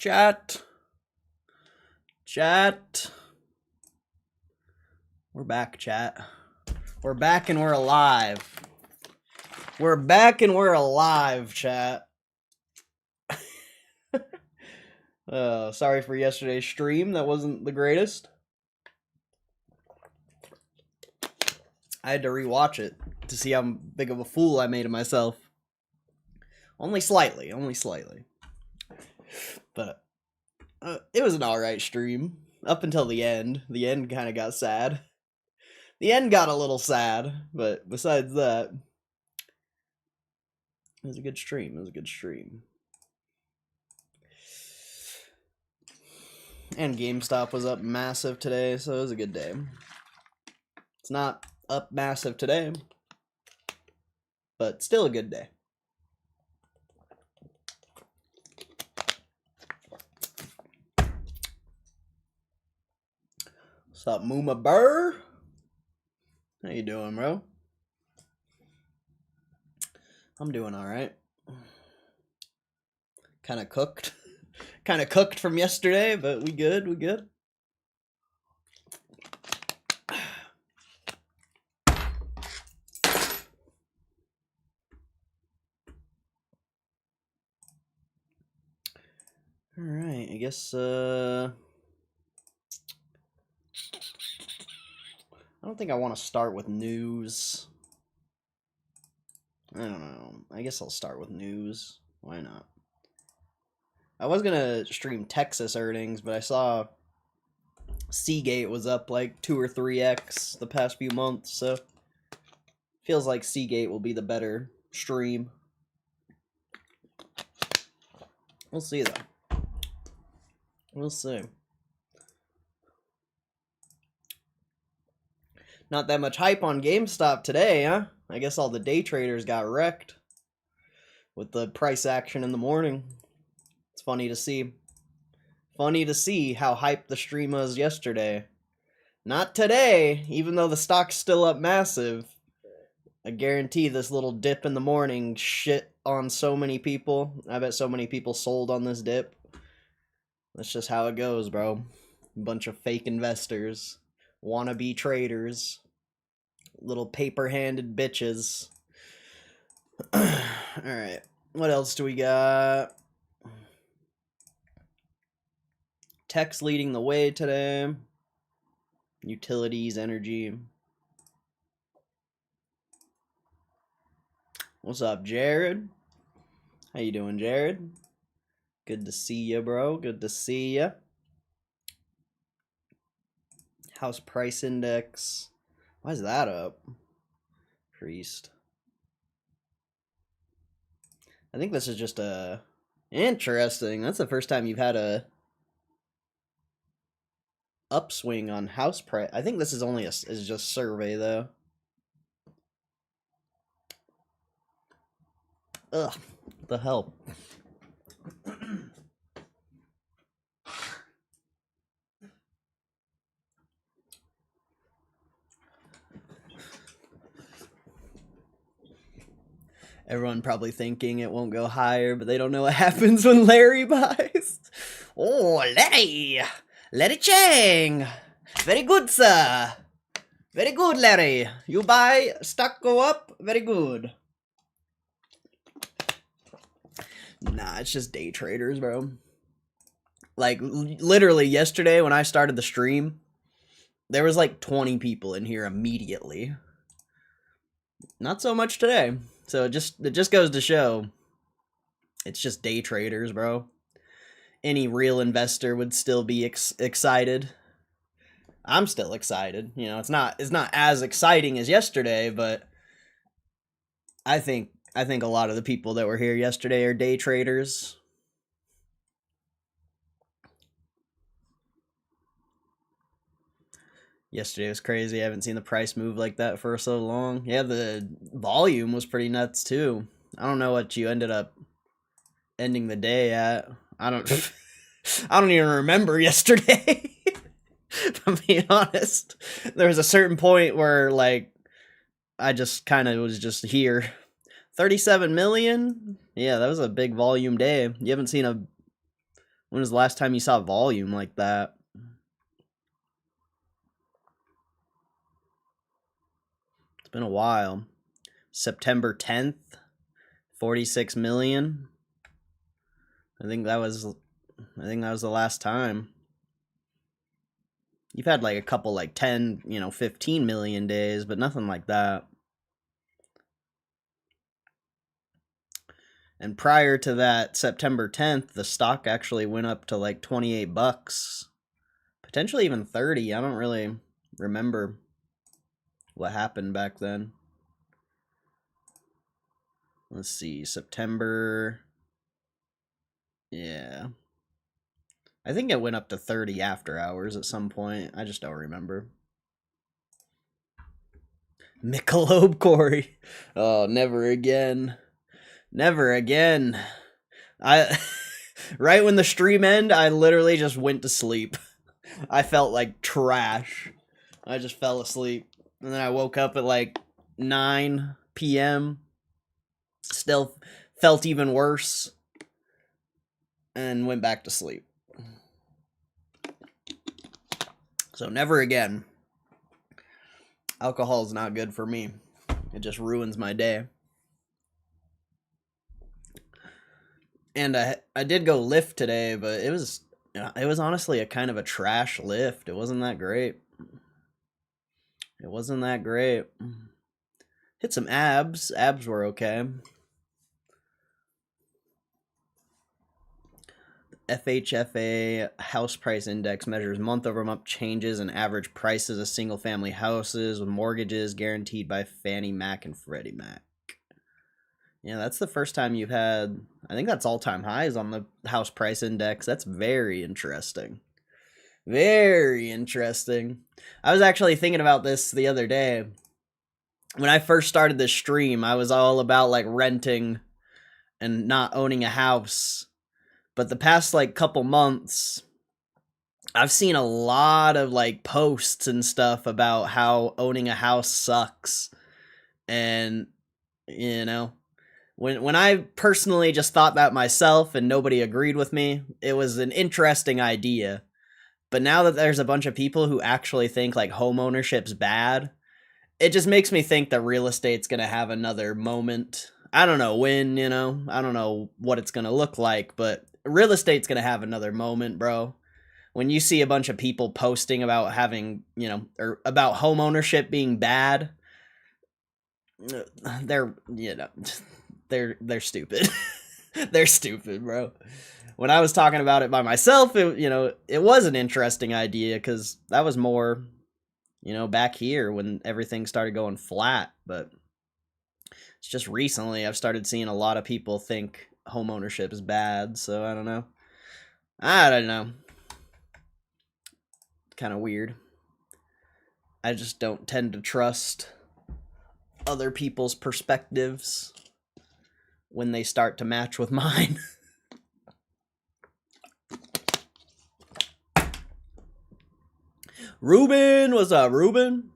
Chat. Chat. We're back, chat. We're back and we're alive. We're back and we're alive, chat. Sorry for yesterday's stream. That wasn't the greatest. I had to rewatch it to see how big of a fool I made of myself. Only slightly. But it was an alright stream. Up until the end. The end kind of got sad. The end got a little sad, but besides that, it was a good stream. And Gamestop was up massive today, so it was a good day. It's not up massive today, but still a good day. What's up, Mooma Burr? How you doing, bro? I'm doing alright. Kinda cooked. Kinda cooked from yesterday, but we good. Alright, I guess, I don't think I want to start with news. I don't know. I guess I'll start with news. Why not? I was gonna stream Texas earnings, but I saw Seagate was up like 2 or 3x the past few months, so feels like Seagate will be the better stream. We'll see though. We'll see. Not that much hype on GameStop today, huh? I guess all the day traders got wrecked with the price action in the morning. It's funny to see. Funny to see how hyped the stream was yesterday. Not today, even though the stock's still up massive. I guarantee this little dip in the morning shit on so many people. I bet so many people sold on this dip. That's just how it goes, bro. Bunch of fake investors. Wannabe traders. Little paper-handed bitches. Alright. What else do we got? Tech's leading the way today. Utilities, energy. What's up, Jared? How you doing, Jared? Good to see you, bro. Good to see you. House price index. Why is that up? Priest. I think this is just a... Interesting. That's the first time you've had a... upswing on house price. I think this is only is just survey, though. Ugh. What the hell? Everyone probably thinking it won't go higher, but they don't know what happens when Larry buys. Oh, Larry! Larry Chang! Very good, sir! Very good, Larry! You buy, stock go up, very good. Nah, it's just day traders, bro. Like, literally yesterday when I started the stream, there was like 20 people in here immediately. Not so much today. So it just goes to show, it's just day traders, bro. Any real investor would still be excited. I'm still excited. You know, it's not as exciting as yesterday, but I think a lot of the people that were here yesterday are day traders. Yesterday was crazy. I haven't seen the price move like that for so long. Yeah, the volume was pretty nuts too. I don't know what you ended up ending the day at. I don't even remember yesterday. If I'm being honest. There was a certain point where like I just kind of was just here. 37 million? Yeah, that was a big volume day. You haven't seen a When was the last time you saw volume like that? It's been a while. September 10th, 46 million. I think that was the last time. You've had like a couple like 10, 15 million days, but nothing like that. And prior to that September 10th, the stock actually went up to like 28 bucks. Potentially even 30. I don't really remember what happened back then. Let's see, September. Yeah. I think it went up to 30 after hours at some point. I just don't remember. Michelob Corey. Oh, never again. Never again. Right when the stream ended, I literally just went to sleep. I felt like trash. I just fell asleep. And then I woke up at like 9 p.m. Still felt even worse. And went back to sleep. So never again. Alcohol is not good for me. It just ruins my day. And I did go lift today, but it was honestly a kind of a trash lift. It wasn't that great. It wasn't that great. Hit some abs. Abs were okay. FHFA house price index measures month-over-month changes in average prices of single-family houses with mortgages guaranteed by Fannie Mac and Freddie Mac. Yeah, that's the first time you've had, I think that's all-time highs on the house price index. That's very interesting. Very interesting. I was actually thinking about this the other day. When I first started this stream, I was all about like renting and not owning a house. But the past like couple months, I've seen a lot of like posts and stuff about how owning a house sucks. And, when I personally just thought that myself and nobody agreed with me, it was an interesting idea. But now that there's a bunch of people who actually think like home ownership's bad, it just makes me think that real estate's going to have another moment. I don't know when, I don't know what it's going to look like, but real estate's going to have another moment, bro. When you see a bunch of people posting about having, or about home ownership being bad, they're stupid. They're stupid, bro. When I was talking about it by myself, it was an interesting idea because that was more, back here when everything started going flat. But it's just recently I've started seeing a lot of people think home ownership is bad. So I don't know. Kind of weird. I just don't tend to trust other people's perspectives when they start to match with mine. Ruben, what's up, Ruben?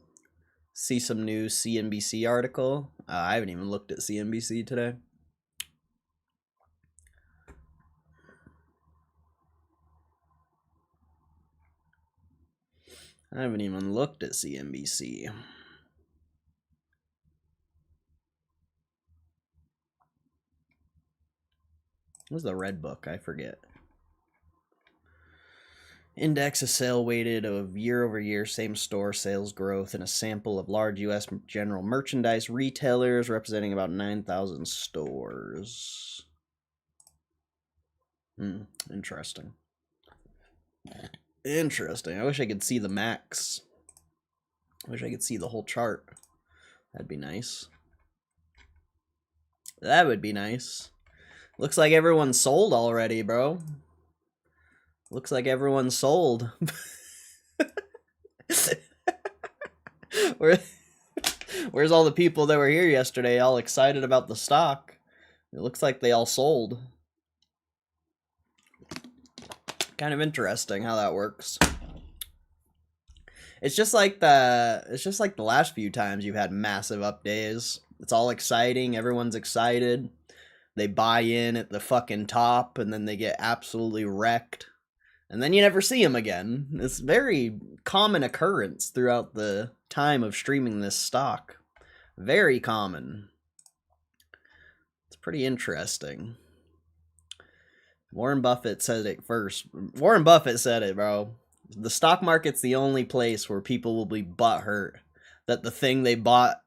See some new CNBC article. I haven't even looked at CNBC today. I haven't even looked at CNBC. What's the red book? I forget. Index of sale weighted of year-over-year same-store sales growth in a sample of large U.S. general merchandise retailers representing about 9,000 stores. Interesting. Interesting. I wish I could see the max. I wish I could see the whole chart. That'd be nice. That would be nice. Looks like everyone's sold already, bro. Looks like everyone's sold. Where's all the people that were here yesterday all excited about the stock? It looks like they all sold. Kind of interesting how that works. It's just like the last few times you've had massive up days. It's all exciting, everyone's excited. they buy in at the fucking top and then they get absolutely wrecked. And then you never see them again. It's a very common occurrence throughout the time of streaming this stock. Very common. It's pretty interesting. Warren Buffett said it first. Warren Buffett said it, bro. The stock market's the only place where people will be butthurt that the thing they bought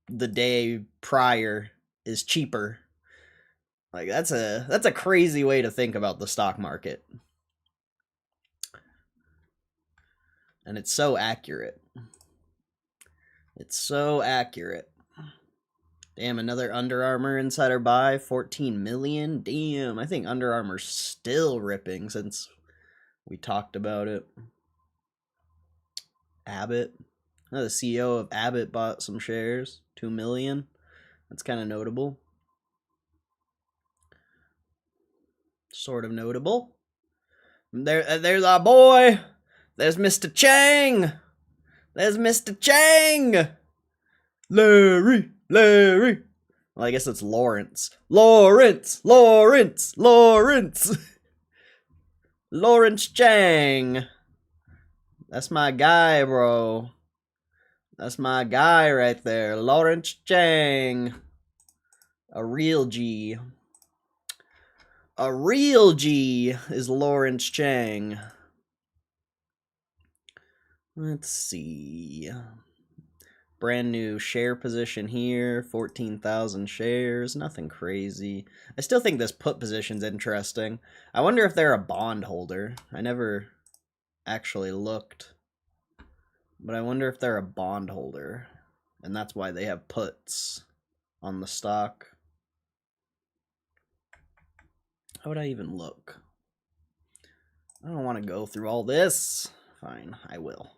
the day prior is cheaper. Like, that's a crazy way to think about the stock market. And it's so accurate. It's so accurate. Damn, another Under Armour insider buy, 14 million. Damn, I think Under Armour's still ripping since we talked about it. Abbott. Oh, the CEO of Abbott bought some shares, 2 million. That's kind of notable. Sort of notable. There's our boy. There's Mr. Chang. There's Mr. Chang. Larry. Well, I guess it's Lawrence. Lawrence Chang. That's my guy, bro. That's my guy right there. Lawrence Chang. A real G. A real G is Lawrence Chang. Let's see. Brand new share position here. 14,000 shares. Nothing crazy. I still think this put position's interesting. I wonder if they're a bond holder. I never actually looked. But I wonder if they're a bond holder. And that's why they have puts on the stock. How would I even look? I don't want to go through all this. Fine, I will.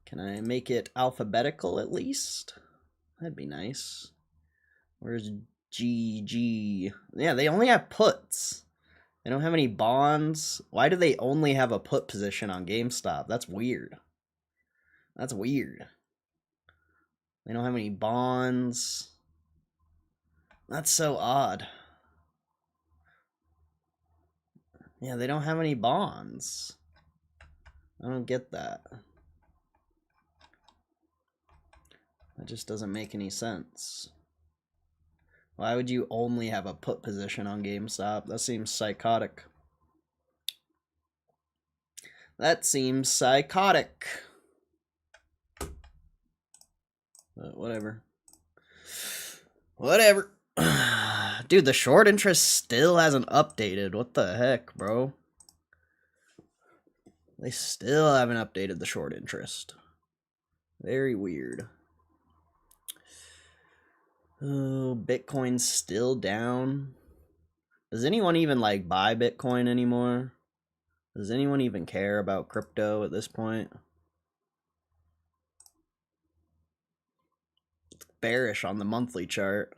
Can I make it alphabetical at least? That'd be nice. Where's GG? Yeah, they only have puts. They don't have any bonds. Why do they only have a put position on GameStop? That's weird. That's weird. They don't have any bonds. That's so odd. Yeah, they don't have any bonds. I don't get that. That just doesn't make any sense. Why would you only have a put position on GameStop? That seems psychotic. That seems psychotic. But whatever. Whatever. Dude, the short interest still hasn't updated. What the heck, bro? They still haven't updated the short interest. Very weird. Oh, Bitcoin's still down. Does anyone even, like, buy Bitcoin anymore? Does anyone even care about crypto at this point? It's bearish on the monthly chart.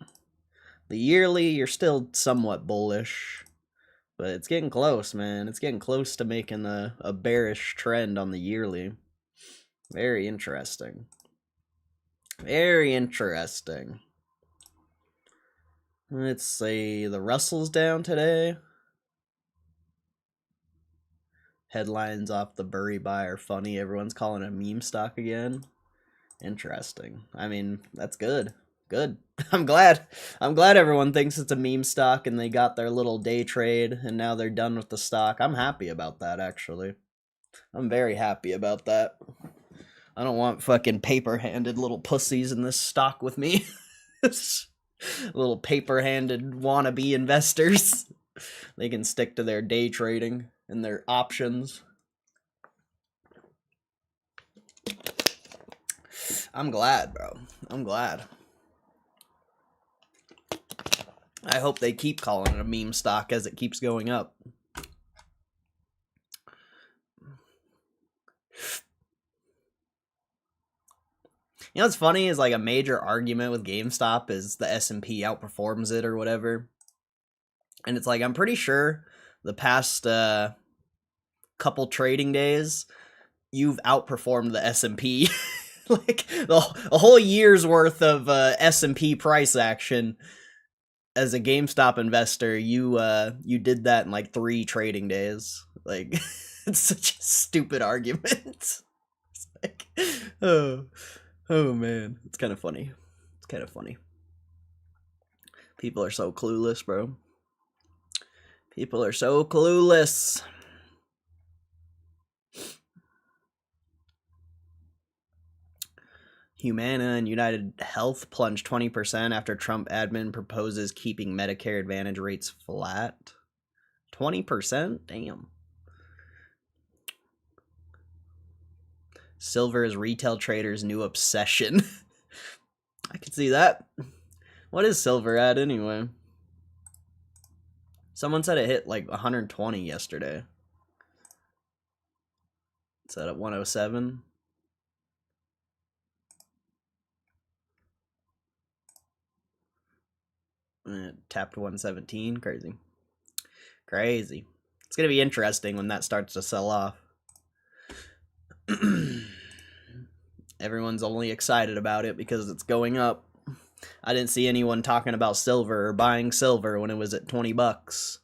The yearly, you're still somewhat bullish. But it's getting close, man. It's getting close to making a bearish trend on the yearly. Very interesting. Very interesting. Let's see. The Russell's down today. Headlines off the Bury buy are funny. Everyone's calling it a meme stock again. Interesting. I mean, that's good. Good. I'm glad everyone thinks it's a meme stock and they got their little day trade and now they're done with the stock. I'm happy about that, actually. I'm very happy about that. I don't want fucking paper-handed little pussies in this stock with me. Little paper-handed wannabe investors. They can stick to their day trading and their options. I'm glad, bro. I'm glad. I hope they keep calling it a meme stock as it keeps going up. You know what's funny is, like, a major argument with GameStop is the S&P outperforms it or whatever. And it's like, I'm pretty sure the past couple trading days, you've outperformed the S&P. Like, a whole year's worth of S&P price action. as a GameStop investor, you did that in like 3 trading days. Like, it's such a stupid argument. It's like, oh man, it's kind of funny. It's kind of funny. People are so clueless, bro. People are so clueless. Humana and United Health plunged 20% after Trump admin proposes keeping Medicare Advantage rates flat. 20%? Damn. Silver is retail traders' new obsession. I can see that. What is silver at anyway? Someone said it hit like 120 yesterday. It's at 107. It tapped 117. Crazy. Crazy. It's going to be interesting when that starts to sell off. Everyone's only excited about it because it's going up. I didn't see anyone talking about silver or buying silver when it was at 20 bucks.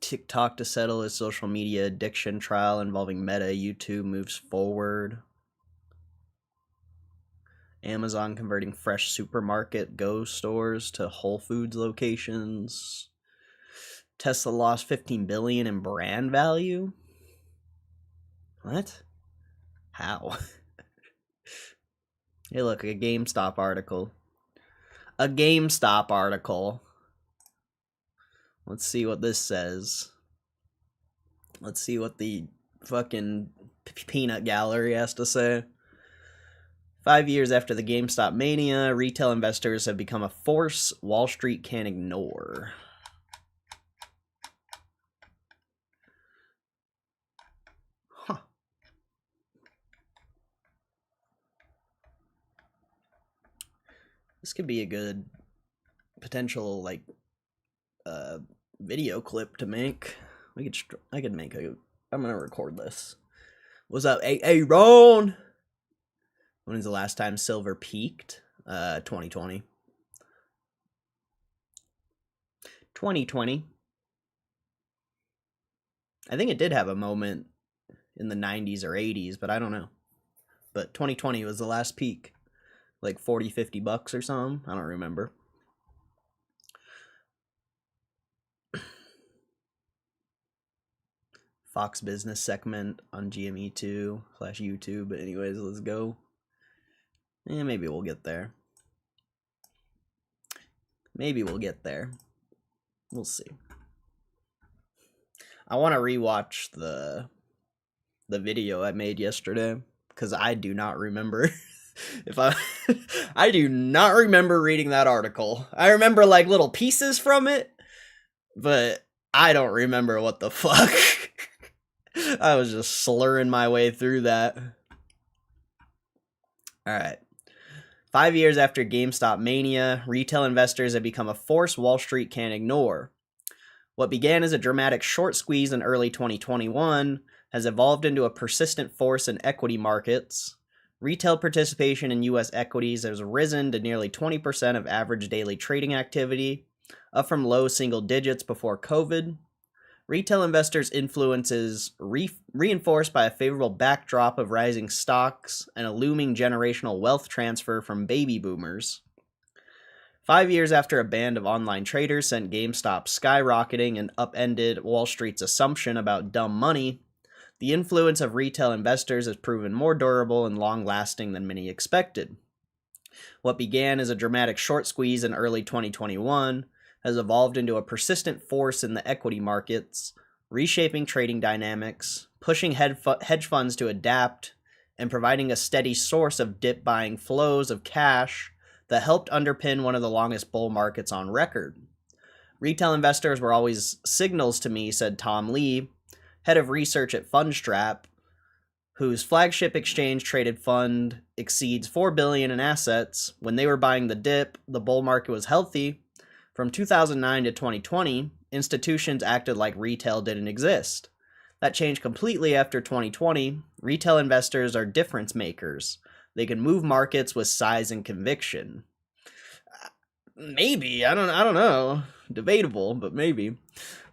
TikTok to settle its social media addiction trial involving Meta. YouTube moves forward. Amazon converting fresh supermarket Go stores to Whole Foods locations. Tesla lost $15 billion in brand value. What? How? Hey, look, a GameStop article. A GameStop article. Let's see what this says. Let's see what the fucking peanut gallery has to say. 5 years after the GameStop mania, retail investors have become a force Wall Street can't ignore. Huh. This could be a good potential, like, video clip to make. I could make a. I'm gonna record this. What's up, hey Ron? When was the last time silver peaked? 2020. 2020. I think it did have a moment in the 90s or 80s, but I don't know. But 2020 was the last peak. Like 40, 50 bucks or something. I don't remember. Fox Business segment on GME2/YouTube. But anyways, let's go. Yeah, maybe we'll get there. Maybe we'll get there. We'll see. I want to rewatch the video I made yesterday because I do not remember. I do not remember reading that article. I remember like little pieces from it, but I don't remember what the fuck. I was just slurring my way through that. All right. 5 years after GameStop mania, retail investors have become a force Wall Street can't ignore. What began as a dramatic short squeeze in early 2021 has evolved into a persistent force in equity markets. Retail participation in U.S. equities has risen to nearly 20% of average daily trading activity, up from low single digits before COVID. Retail investors' influence is reinforced by a favorable backdrop of rising stocks and a looming generational wealth transfer from baby boomers. 5 years after a band of online traders sent GameStop skyrocketing and upended Wall Street's assumption about dumb money, the influence of retail investors has proven more durable and long-lasting than many expected. What began as a dramatic short squeeze in early 2021 has evolved into a persistent force in the equity markets, reshaping trading dynamics, pushing hedge funds to adapt, and providing a steady source of dip-buying flows of cash that helped underpin one of the longest bull markets on record. Retail investors were always signals to me, said Tom Lee, head of research at Fundstrap, whose flagship exchange-traded fund exceeds $4 billion in assets. When they were buying the dip, the bull market was healthy. From 2009 to 2020, institutions acted like retail didn't exist. That changed completely after 2020. Retail investors are difference makers. They can move markets with size and conviction. Maybe, I don't know. Debatable, but maybe.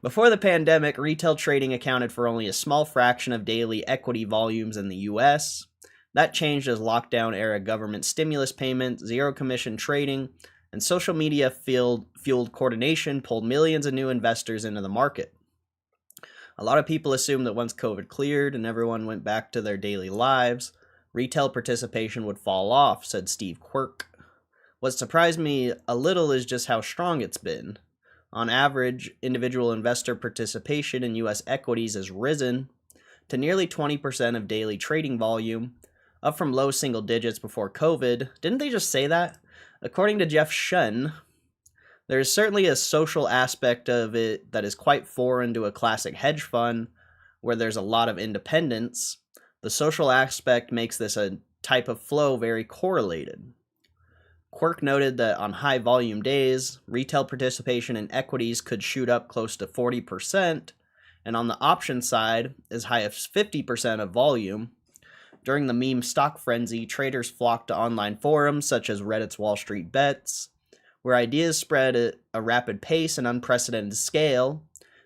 Before the pandemic, retail trading accounted for only a small fraction of daily equity volumes in the US. That changed as lockdown era government stimulus payments, zero commission trading, and social media fueled coordination pulled millions of new investors into the market. A lot of people assumed that once COVID cleared and everyone went back to their daily lives, retail participation would fall off, said Steve Quirk. What surprised me a little is just how strong it's been. On average, individual investor participation in U.S. equities has risen to nearly 20% of daily trading volume, up from low single digits before COVID. Didn't they just say that? According to Jeff Shen, there is certainly a social aspect of it that is quite foreign to a classic hedge fund, where there's a lot of independence. The social aspect makes this a type of flow very correlated. Quirk noted that on high volume days, retail participation in equities could shoot up close to 40%, and on the option side, as high as 50% of volume. During the meme stock frenzy, traders flocked to online forums such as Reddit's Wall Street Bets, where ideas spread at a rapid pace and unprecedented scale.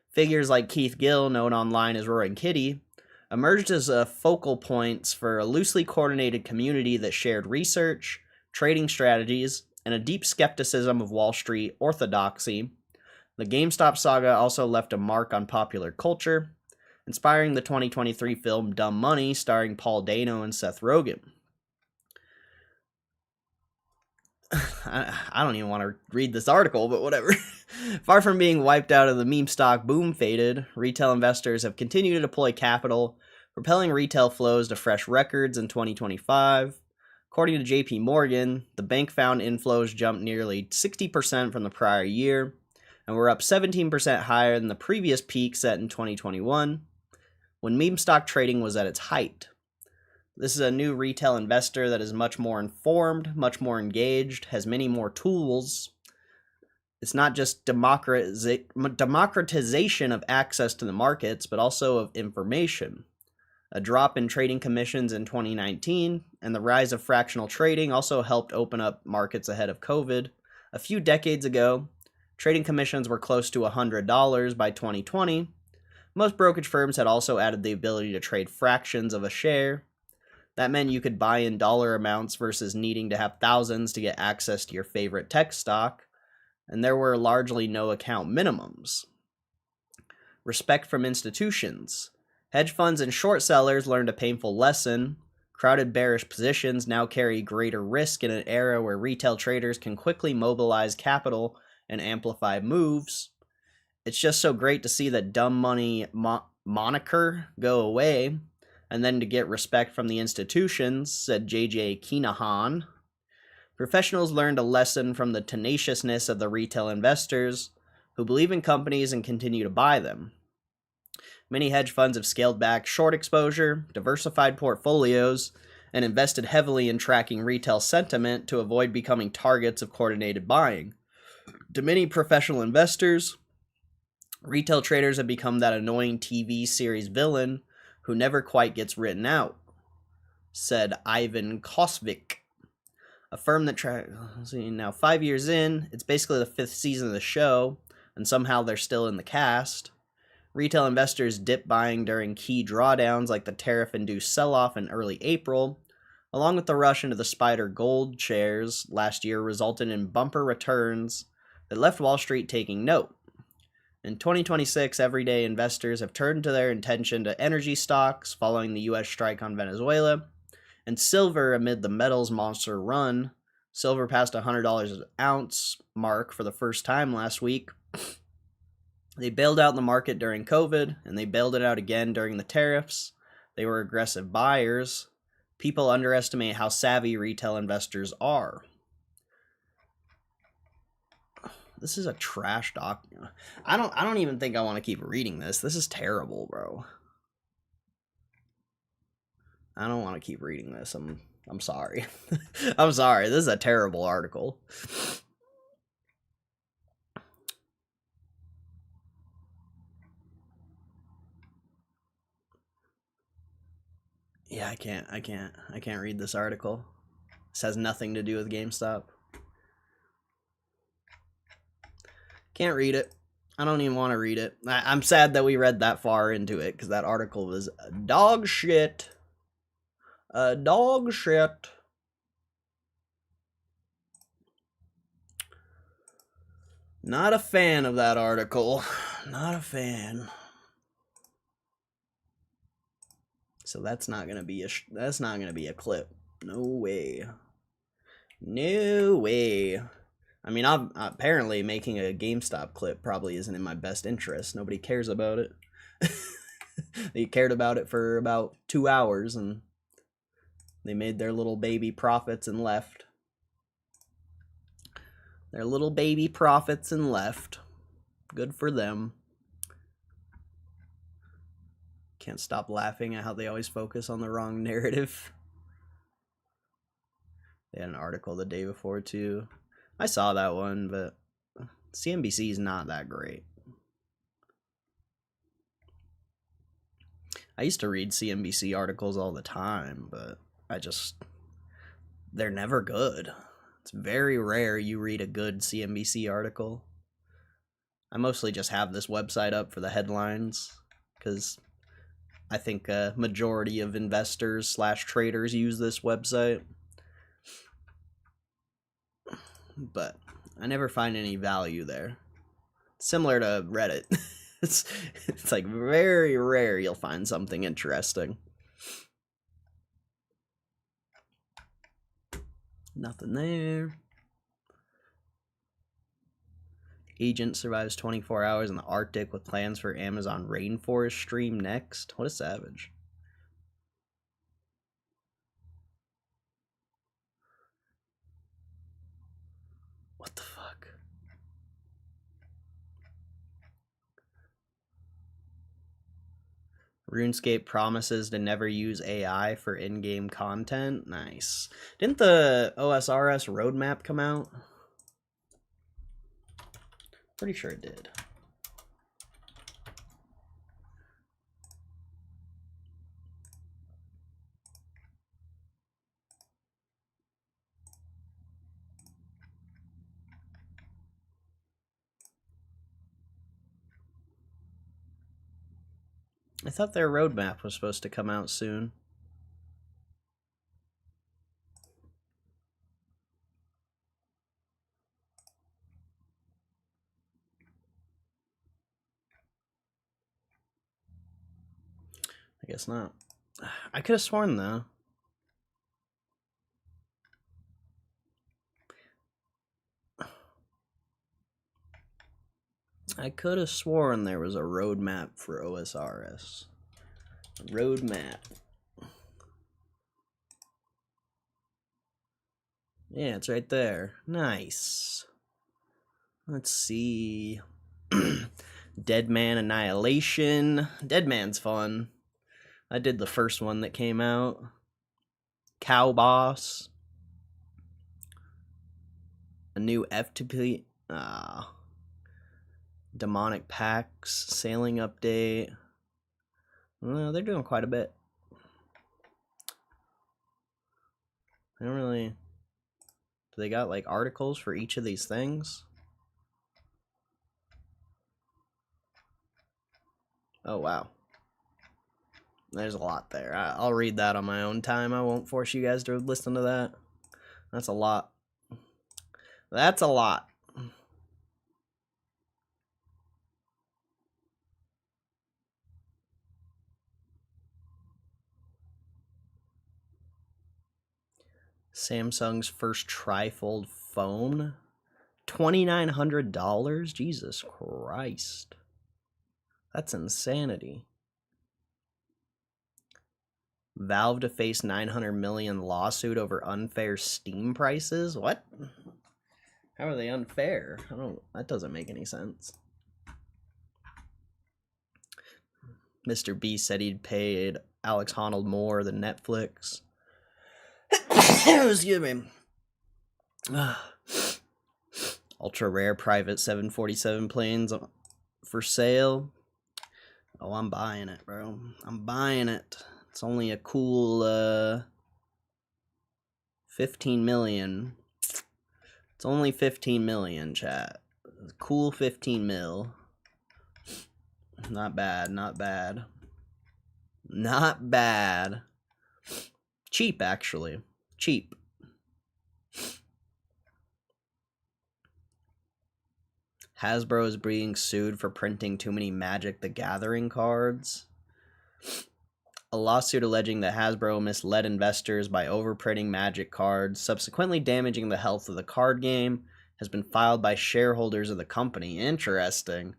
Figures like Keith Gill, known online as Roaring Kitty, emerged as focal points for a loosely coordinated community that shared research, trading strategies, and a deep skepticism of Wall Street orthodoxy. The GameStop saga also left a mark on popular culture, inspiring the 2023 film Dumb Money starring Paul Dano and Seth Rogen. I don't even want to read this article, but whatever. Far from being wiped out of the meme stock boom faded, retail investors have continued to deploy capital, propelling retail flows to fresh records in 2025. According to JP Morgan, the bank found inflows jumped nearly 60% from the prior year, and were up 17% higher than the previous peak set in 2021, when meme stock trading was at its height. This is a new retail investor that is much more informed, much more engaged, has many more tools. It's not just democratization of access to the markets, but also of information. A drop in trading commissions in 2019 and the rise of fractional trading also helped open up markets ahead of COVID. A few decades ago, trading commissions were close to $100 by 2020. Most brokerage firms had also added the ability to trade fractions of a share. That meant you could buy in dollar amounts versus needing to have thousands to get access to your favorite tech stock, and there were largely no account minimums. Respect from institutions. Hedge funds and short sellers learned a painful lesson. Crowded bearish positions now carry greater risk in an era where retail traders can quickly mobilize capital and amplify moves. It's just so great to see that dumb money moniker go away, and then to get respect from the institutions, said JJ Keenahan. Professionals learned a lesson from the tenaciousness of the retail investors who believe in companies and continue to buy them. Many hedge funds have scaled back short exposure, diversified portfolios, and invested heavily in tracking retail sentiment to avoid becoming targets of coordinated buying. To many professional investors, retail traders have become that annoying TV series villain who never quite gets written out, said Ivan Kosvik. A firm that now 5 years in, it's basically the 5th season of the show, and somehow they're still in the cast. Retail investors dipped buying during key drawdowns like the tariff-induced sell-off in early April, along with the rush into the Spider Gold shares last year resulted in bumper returns that left Wall Street taking note. In 2026, everyday investors have turned to their attention to energy stocks following the U.S. strike on Venezuela, and silver amid the metals monster run. Silver passed $100 an ounce mark for the first time last week. They bailed out the market during COVID, and they bailed it out again during the tariffs. They were aggressive buyers. People underestimate how savvy retail investors are. This is a trash doc. I don't even think I want to keep reading this. This is terrible, bro. I don't want to keep reading this. I'm sorry. I'm sorry. This is a terrible article. Yeah, I can't read this article. This has nothing to do with GameStop. Can't read it. I don't even want to read it. I'm sad that we read that far into it, because that article was dog shit. Dog shit. Not a fan of that article. Not a fan. So that's not gonna be a clip. No way. No way. I mean, apparently making a GameStop clip probably isn't in my best interest. Nobody cares about it. They cared about it for about 2 hours, and they made their little baby profits and left. Their little baby profits and left. Good for them. Can't stop laughing at how they always focus on the wrong narrative. They had an article the day before, too. I saw that one, but CNBC is not that great. I used to read CNBC articles all the time, but they're never good. It's very rare you read a good CNBC article. I mostly just have this website up for the headlines, because I think a majority of investors / traders use this website. But I never find any value there. Similar to Reddit. It's like very rare you'll find something interesting. Nothing there. Agent survives 24 hours in the Arctic with plans for Amazon rainforest stream next. What a savage. What the fuck? RuneScape promises to never use AI for in-game content. Nice. Didn't the OSRS roadmap come out? Pretty sure it did. I thought their roadmap was supposed to come out soon. I guess not. I could have sworn, though. I could have sworn there was a roadmap for OSRS. Roadmap. Yeah, it's right there. Nice. Let's see. Deadman Annihilation. Deadman's fun. I did the first one that came out. Cow Boss. A new FTP. Demonic Packs. Sailing update. Well, they're doing quite a bit. I don't really... Do they got, like, articles for each of these things? Oh, wow. There's a lot there. I'll read that on my own time. I won't force you guys to listen to that. That's a lot. That's a lot. Samsung's first trifold phone? $2,900? Jesus Christ. That's insanity. Valve to face 900 million lawsuit over unfair Steam prices? What? How are they unfair? That doesn't make any sense. Mr. Beast said he'd paid Alex Honnold more than Netflix. Excuse me. Ultra rare private 747 planes for sale. Oh, I'm buying it, bro. I'm buying it. It's only a cool 15 million. It's only 15 million, chat. Cool 15 mil. Not bad, not bad. Not bad. Cheap, actually. Cheap. Hasbro is being sued for printing too many Magic the Gathering cards. A lawsuit alleging that Hasbro misled investors by overprinting Magic cards, subsequently damaging the health of the card game, has been filed by shareholders of the company. Interesting.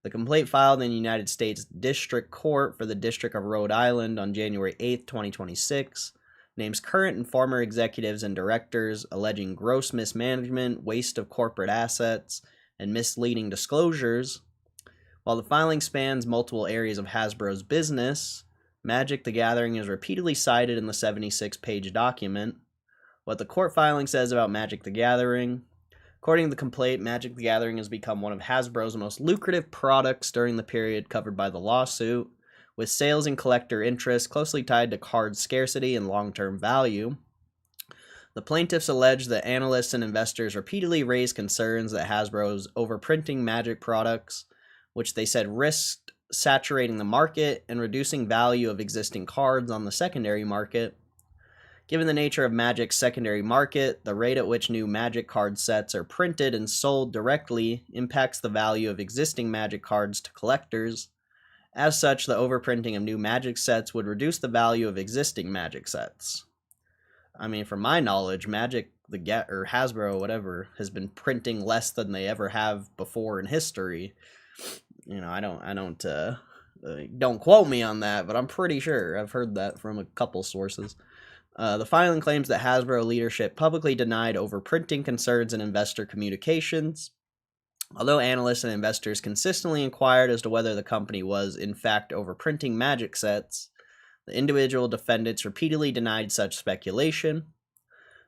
The complaint filed in the United States District Court for the District of Rhode Island on January 8, 2026, names current and former executives and directors, alleging gross mismanagement, waste of corporate assets, and misleading disclosures. While the filing spans multiple areas of Hasbro's business, Magic the Gathering is repeatedly cited in the 76-page document. What the court filing says about Magic the Gathering: according to the complaint, Magic the Gathering has become one of Hasbro's most lucrative products during the period covered by the lawsuit, with sales and collector interest closely tied to card scarcity and long-term value. The plaintiffs allege that analysts and investors repeatedly raised concerns that Hasbro is overprinting Magic products, which they said risked saturating the market and reducing value of existing cards on the secondary market. Given the nature of Magic's secondary market, the rate at which new Magic card sets are printed and sold directly impacts the value of existing Magic cards to collectors. As such, the overprinting of new Magic sets would reduce the value of existing Magic sets. I mean, from my knowledge, Magic or Hasbro, whatever, has been printing less than they ever have before in history. You know, don't quote me on that, but I'm pretty sure I've heard that from a couple sources. The filing claims that Hasbro leadership publicly denied overprinting concerns in investor communications. Although analysts and investors consistently inquired as to whether the company was, in fact, overprinting Magic sets, the individual defendants repeatedly denied such speculation.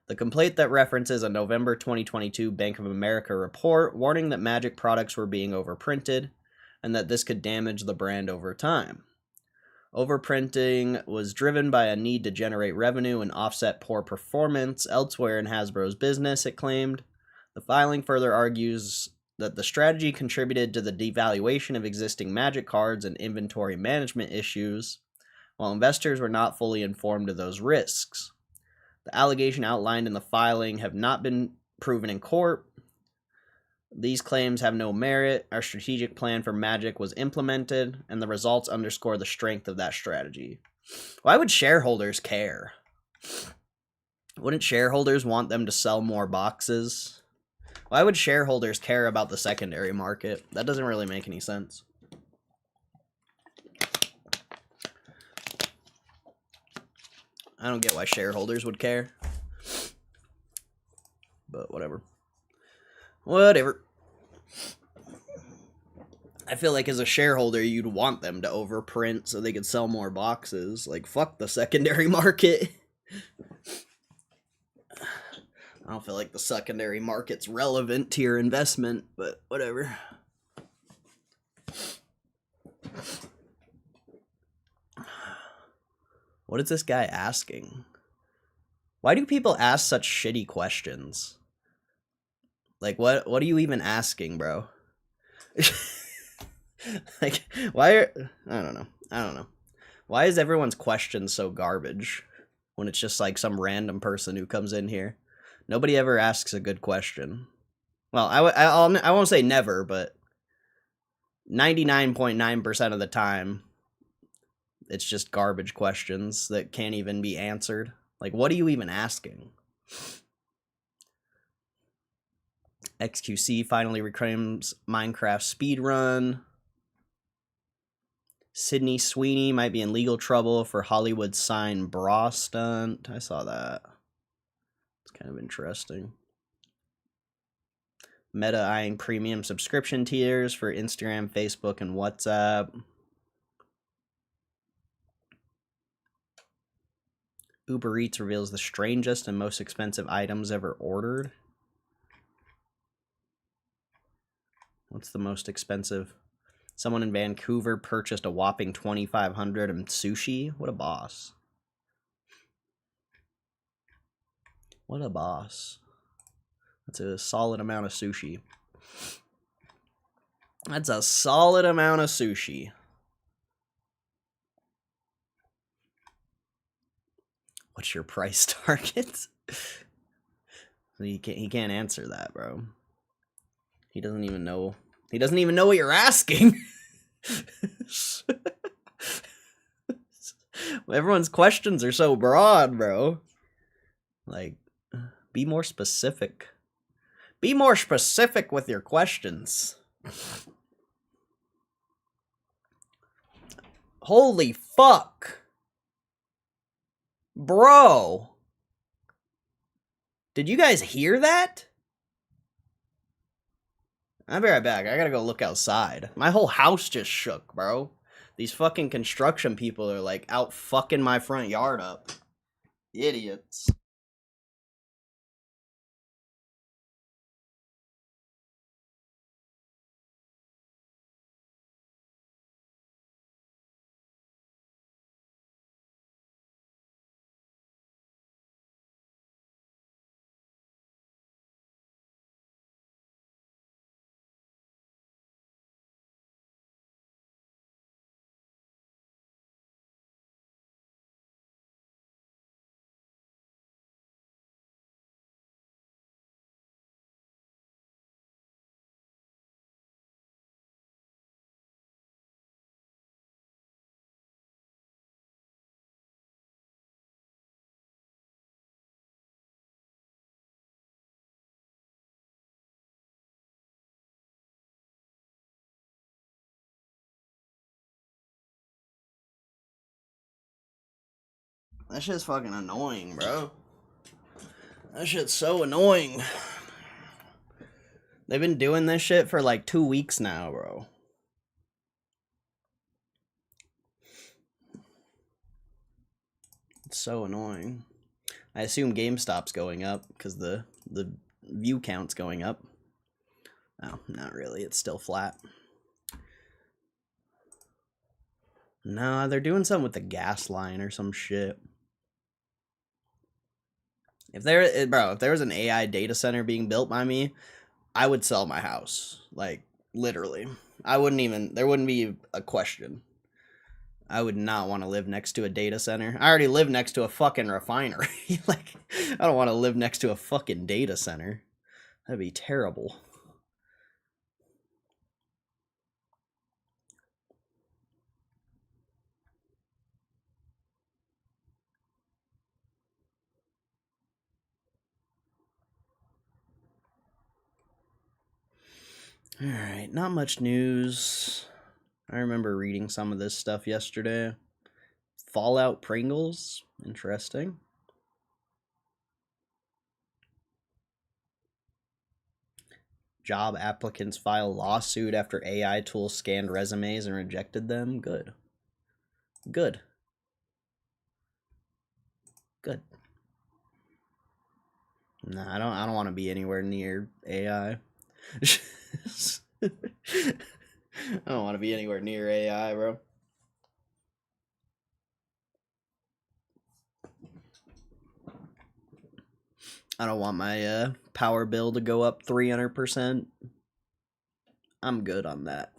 The complaint that references a November 2022 Bank of America report warning that Magic products were being overprinted and that this could damage the brand over time. Overprinting was driven by a need to generate revenue and offset poor performance elsewhere in Hasbro's business, it claimed. The filing further argues that the strategy contributed to the devaluation of existing Magic cards and inventory management issues, while investors were not fully informed of those risks. The allegation outlined in the filing have not been proven in court. These claims have no merit. Our strategic plan for Magic was implemented, and the results underscore the strength of that strategy. Why would shareholders care? Wouldn't shareholders want them to sell more boxes? Why would shareholders care about the secondary market? That doesn't really make any sense. I don't get why shareholders would care. But whatever. Whatever. I feel like as a shareholder, you'd want them to overprint so they could sell more boxes. Like, fuck the secondary market. I don't feel like the secondary market's relevant to your investment, but whatever. What is this guy asking? Why do people ask such shitty questions? Like, what are you even asking, bro? Like, why are... I don't know. Why is everyone's question so garbage when it's just like some random person who comes in here? Nobody ever asks a good question. Well, I won't say never, but 99.9% of the time, it's just garbage questions that can't even be answered. Like, what are you even asking? XQC finally reclaims Minecraft speedrun. Sydney Sweeney might be in legal trouble for Hollywood sign bra stunt. I saw that. It's kind of interesting. Meta eyeing premium subscription tiers for Instagram, Facebook, and WhatsApp. Uber Eats reveals the strangest and most expensive items ever ordered. What's the most expensive? Someone in Vancouver purchased a whopping $2,500 in sushi. What a boss. What a boss. That's a solid amount of sushi. That's a solid amount of sushi. What's your price target? He can't answer that, bro. He doesn't even know. He doesn't even know what you're asking. Everyone's questions are so broad, bro. Like, be more specific. Be more specific with your questions. Holy fuck. Bro. Did you guys hear that? I'll be right back. I gotta go look outside. My whole house just shook, bro. These fucking construction people are like out fucking my front yard up. Idiots. That shit's fucking annoying, bro. That shit's so annoying. They've been doing this shit for like 2 weeks now, bro. It's so annoying. I assume GameStop's going up because the view count's going up. Oh, not really. It's still flat. No, they're doing something with the gas line or some shit. If there was an AI data center being built by me, I would sell my house. Like, literally. There wouldn't be a question. I would not want to live next to a data center. I already live next to a fucking refinery. Like, I don't want to live next to a fucking data center. That'd be terrible. Alright, not much news. I remember reading some of this stuff yesterday. Fallout Pringles? Interesting. Job applicants file lawsuit after AI tools scanned resumes and rejected them. Good. Good. Good. Nah, I don't want to be anywhere near AI. I don't want to be anywhere near AI, bro. I don't want my power bill to go up 300%. I'm good on that.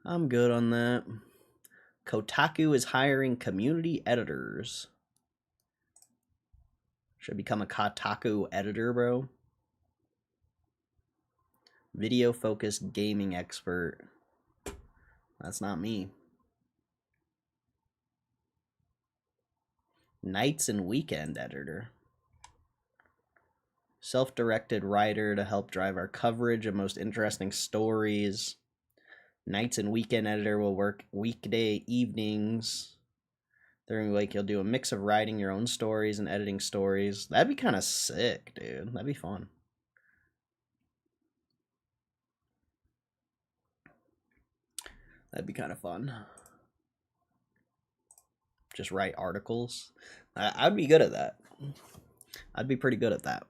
I'm good on that. Kotaku is hiring community editors. Should become a Kotaku editor, bro. Video focused gaming expert. That's not me. Nights and weekend editor. Self-directed writer to help drive our coverage of most interesting stories. Nights and weekend editor will work weekday evenings. During the week, you'll do a mix of writing your own stories and editing stories. That'd be kind of sick, dude. That'd be fun. That'd be kind of fun. Just write articles. I'd be good at that. I'd be pretty good at that.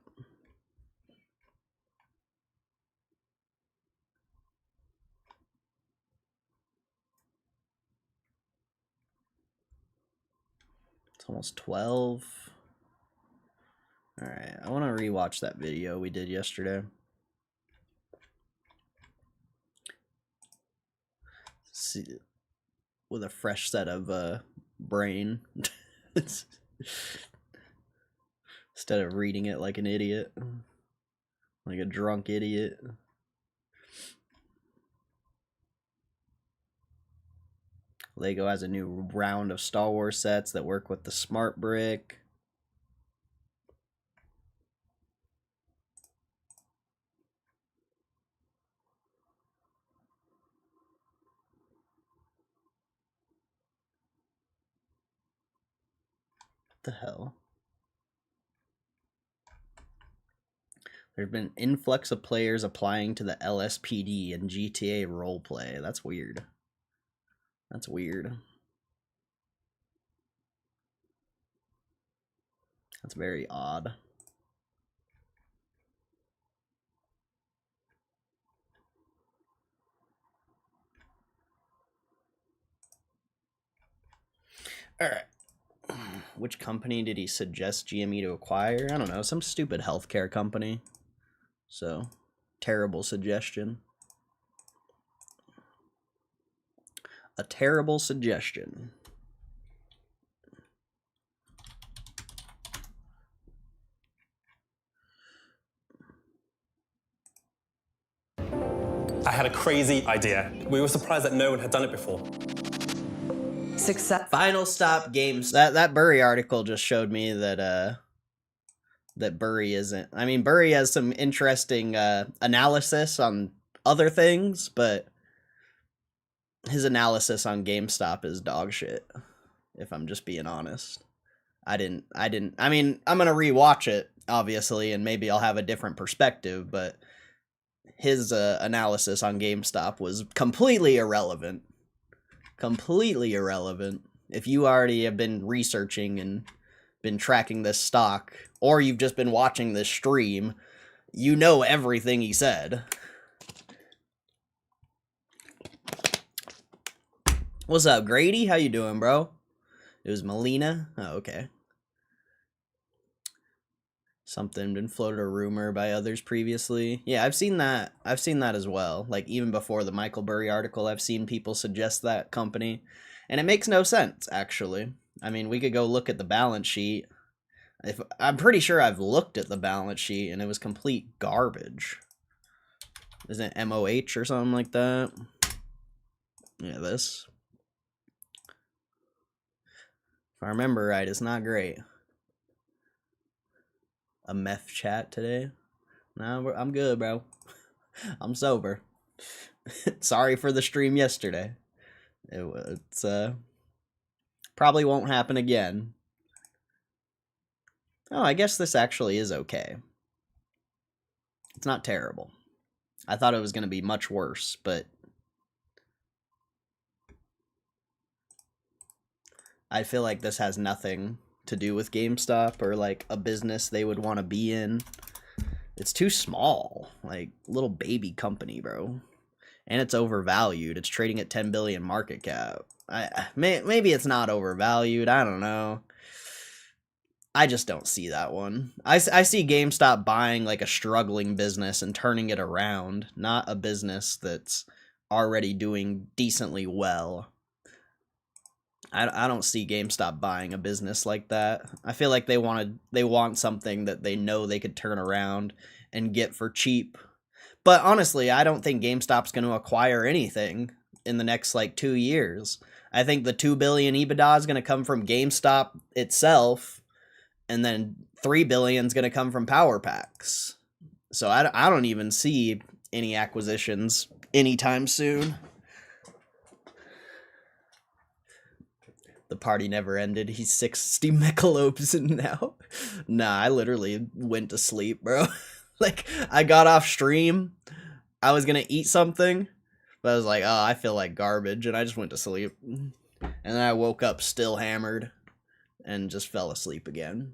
It's almost 12. Alright, I want to rewatch that video we did yesterday. See, with a fresh set of brain. Instead of reading it like an idiot. Like a drunk idiot. Lego has a new round of Star Wars sets that work with the Smart Brick. What the hell? There's been an influx of players applying to the LSPD and GTA roleplay. That's weird. That's weird. That's very odd. Alright. Which company did he suggest GME to acquire? I don't know. Some stupid healthcare company. So, terrible suggestion. A terrible suggestion. I had a crazy idea. We were surprised that no one had done it before. Success. Final stop games. That Burry article just showed me that that Burry isn't. I mean, Burry has some interesting analysis on other things, but his analysis on GameStop is dog shit. If I'm just being honest, I mean, I'm gonna rewatch it obviously, and maybe I'll have a different perspective, but his analysis on GameStop was completely irrelevant. Completely irrelevant. If you already have been researching and been tracking this stock, or you've just been watching this stream, you know everything he said. What's up, Grady? How you doing, bro? It was Melina? Oh, okay. Something been floated a rumor by others previously. Yeah, I've seen that. I've seen that as well. Like, even before the Michael Burry article, I've seen people suggest that company. And it makes no sense, actually. I mean, we could go look at the balance sheet. I'm pretty sure I've looked at the balance sheet, and it was complete garbage. Isn't it MOH or something like that? Yeah, this. If I remember right, it's not great. A meth chat today? Nah, I'm good, bro. I'm sober. Sorry for the stream yesterday. It's probably won't happen again. Oh, I guess this actually is okay. It's not terrible. I thought it was going to be much worse, but I feel like this has nothing to do with GameStop or like a business they would want to be in. It's too small, like little baby company, bro. And it's overvalued. It's trading at 10 billion market cap. Maybe it's not overvalued. I don't know. I just don't see that one. I see GameStop buying like a struggling business and turning it around, not a business that's already doing decently well. I don't see GameStop buying a business like that. I feel like they want something that they know they could turn around and get for cheap. But honestly, I don't think GameStop's going to acquire anything in the next like 2 years. I think the 2 billion EBITDA is going to come from GameStop itself, and then 3 billion is going to come from Power Packs. So I don't even see any acquisitions anytime soon. The party never ended. He's 60 mechalopes in now. Nah, I literally went to sleep, bro. Like, I got off stream. I was gonna eat something, but I was like, oh, I feel like garbage, and I just went to sleep. And then I woke up still hammered and just fell asleep again.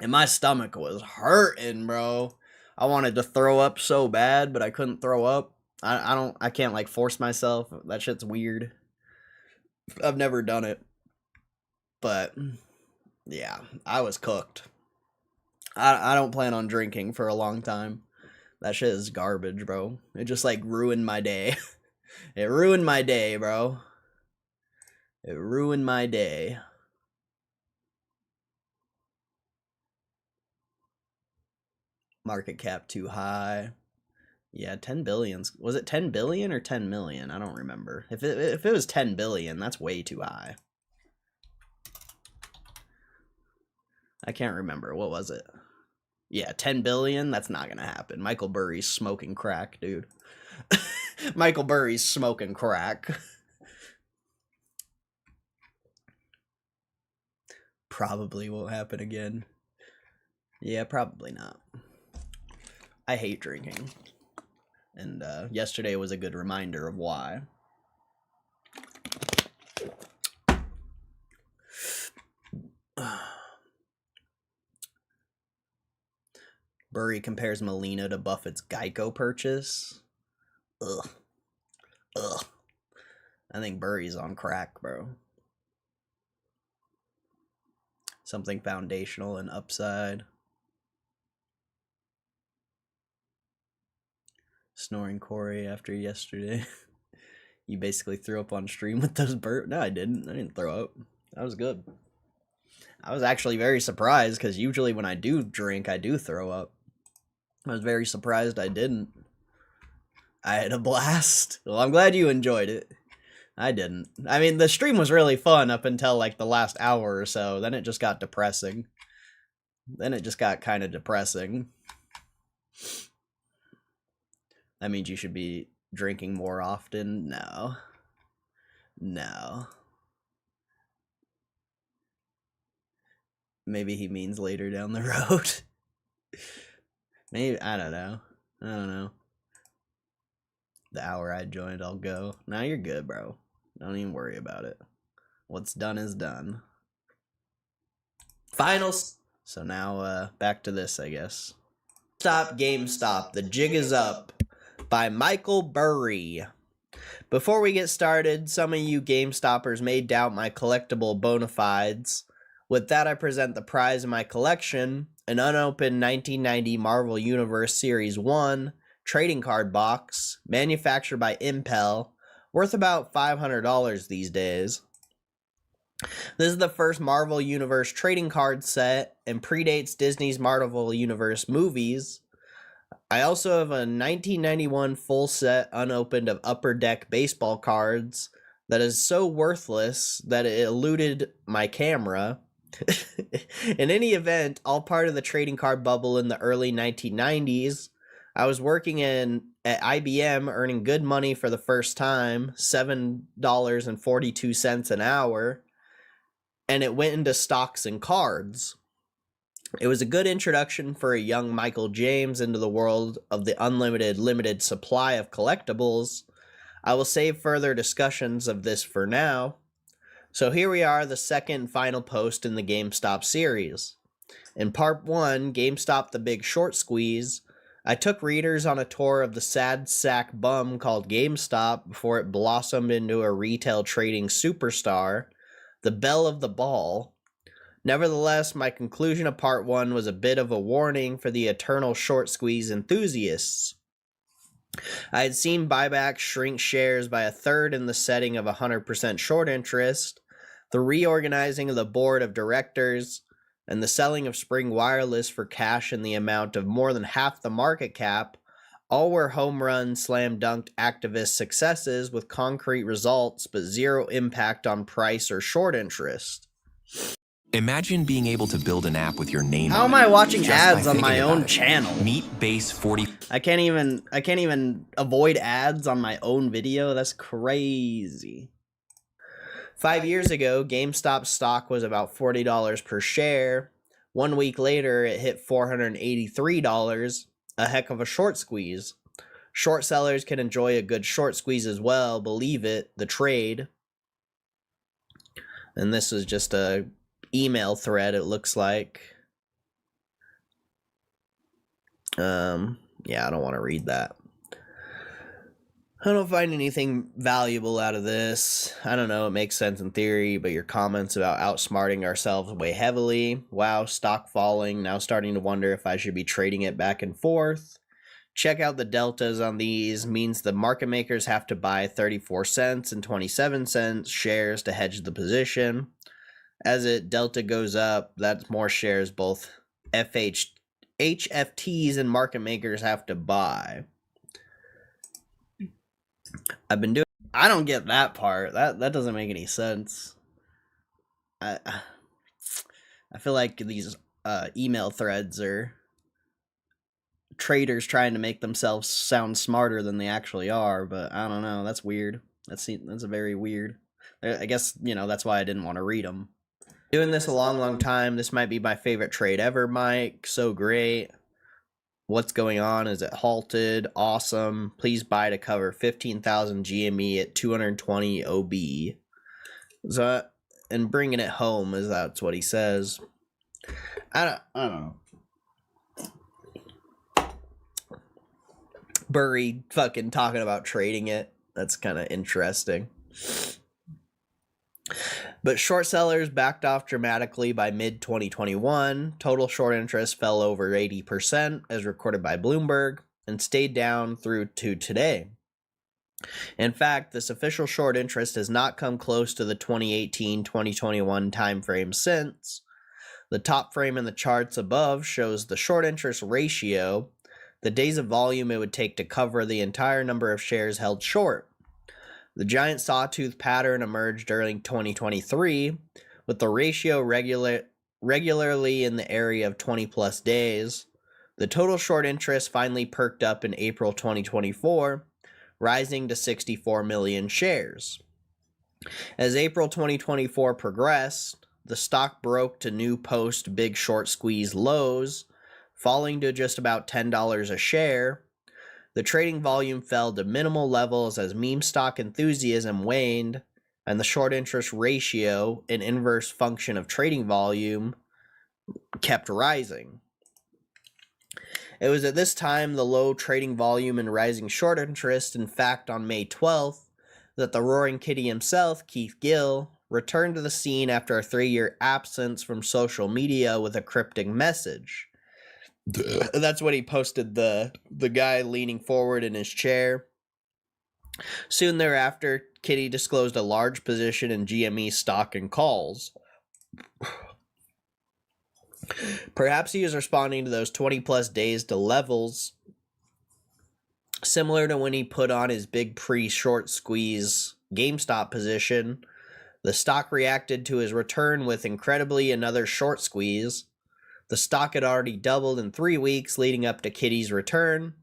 And my stomach was hurting, bro. I wanted to throw up so bad, but I couldn't throw up. I can't like force myself. That shit's weird. I've never done it. But yeah, I was cooked. I don't plan on drinking for a long time. That shit is garbage, bro. It just like ruined my day. It ruined my day, bro. It ruined my day. Market cap too high. Yeah, 10 billion. Was it 10 billion or 10 million? I don't remember. If it was 10 billion, that's way too high. I can't remember. What was it? Yeah, 10 billion? That's not going to happen. Michael Burry's smoking crack, dude. Michael Burry's smoking crack. Probably won't happen again. Yeah, probably not. I hate drinking. And yesterday was a good reminder of why. Burry compares Molina to Buffett's Geico purchase. Ugh. Ugh. I think Burry's on crack, bro. Something foundational and upside. Snoring Corey after yesterday. You basically threw up on stream with those burps. No, I didn't. I didn't throw up. That was good. I was actually very surprised because usually when I do drink, I do throw up. I was very surprised I didn't. I had a blast. Well, I'm glad you enjoyed it. I didn't. I mean, the stream was really fun up until like the last hour or so. Then it just got depressing. Then it just got kind of depressing. That means you should be drinking more often? No. No. Maybe he means later down the road. Maybe, I don't know. I don't know. The hour I joined, I'll go. Now you're good, bro. Don't even worry about it. What's done is done. Finals. So now, back to this, I guess. Gamestop. The jig is up. By Michael Burry. Before we get started, some of you GameStoppers may doubt my collectible bona fides. With that, I present the prize in my collection, an unopened 1990 Marvel Universe Series 1 trading card box, manufactured by Impel, worth about $500 these days. This is the first Marvel Universe trading card set and predates Disney's Marvel Universe movies. I also have a 1991 full set unopened of Upper Deck baseball cards that is so worthless that it eluded my camera. In any event, all part of the trading card bubble in the early 1990s. I was working at IBM, earning good money for the first time, $7.42 an hour, and it went into stocks and cards. It was a good introduction for a young Michael James into the world of the unlimited, limited supply of collectibles. I will save further discussions of this for now. So here we are, the second and final post in the GameStop series. In part 1, GameStop the Big Short Squeeze, I took readers on a tour of the sad sack bum called GameStop before it blossomed into a retail trading superstar, the belle of the ball. Nevertheless, my conclusion of part 1 was a bit of a warning for the eternal short squeeze enthusiasts. I had seen buybacks shrink shares by a third in the setting of 100% short interest, the reorganizing of the board of directors, and the selling of Spring Wireless for cash in the amount of more than half the market cap. All were home run, slam dunked activist successes with concrete results, but zero impact on price or short interest. Imagine being able to build an app with your name How on am I it, watching just ads by on my thinking about own it. channel? Meet Base 40. I can't even avoid ads on my own video. That's crazy. 5 years ago, GameStop stock was about $40 per share. 1 week later, it hit $483, a heck of a short squeeze. Short sellers can enjoy a good short squeeze as well, believe it, the trade. And this is just a email thread, it looks like. Yeah, I don't want to read that. I don't find anything valuable out of this. I don't know, it makes sense in theory, but your comments about outsmarting ourselves weigh heavily. Wow, stock falling. Now starting to wonder if I should be trading it back and forth. Check out the deltas on these. Means the market makers have to buy 34 cents and 27 cents shares to hedge the position. As it delta goes up, that's more shares both HFTs and market makers have to buy. I've been doing. I don't get that part. That doesn't make any sense. I feel like these email threads are traders trying to make themselves sound smarter than they actually are. But I don't know. That's weird. That's a very weird. I guess that's why I didn't want to read them. Doing this a long time. This might be my favorite trade ever, Mike. So great. What's going on? Is it halted? Awesome. Please buy to cover 15,000 GME at 220 OB. So, and bringing it home, is that's what he says. I don't know. Burry fucking talking about trading it. That's kind of interesting. But short sellers backed off dramatically by mid-2021. Total short interest fell over 80%, as recorded by Bloomberg, and stayed down through to today. In fact, this official short interest has not come close to the 2018-2021 timeframe since. The top frame in the charts above shows the short interest ratio, the days of volume it would take to cover the entire number of shares held short. The giant sawtooth pattern emerged during 2023, with the ratio regularly in the area of 20 plus days. The total short interest finally perked up in April 2024, rising to 64 million shares. As April 2024 progressed, the stock broke to new post big short squeeze lows, falling to just about $10 a share. The trading volume fell to minimal levels as meme stock enthusiasm waned, and the short interest ratio, an inverse function of trading volume, kept rising. It was at this time, the low trading volume and rising short interest, in fact on May 12th, that the roaring kitty himself, Keith Gill, returned to the scene after a 3-year absence from social media with a cryptic message. That's what he posted, the guy leaning forward in his chair. Soon thereafter, Kitty disclosed a large position in GME stock and calls. Perhaps he was responding to those 20 plus days to levels similar to when he put on his big pre-short squeeze GameStop position. The stock reacted to his return with incredibly another short squeeze. The stock had already doubled in 3 weeks leading up to Kitty's return.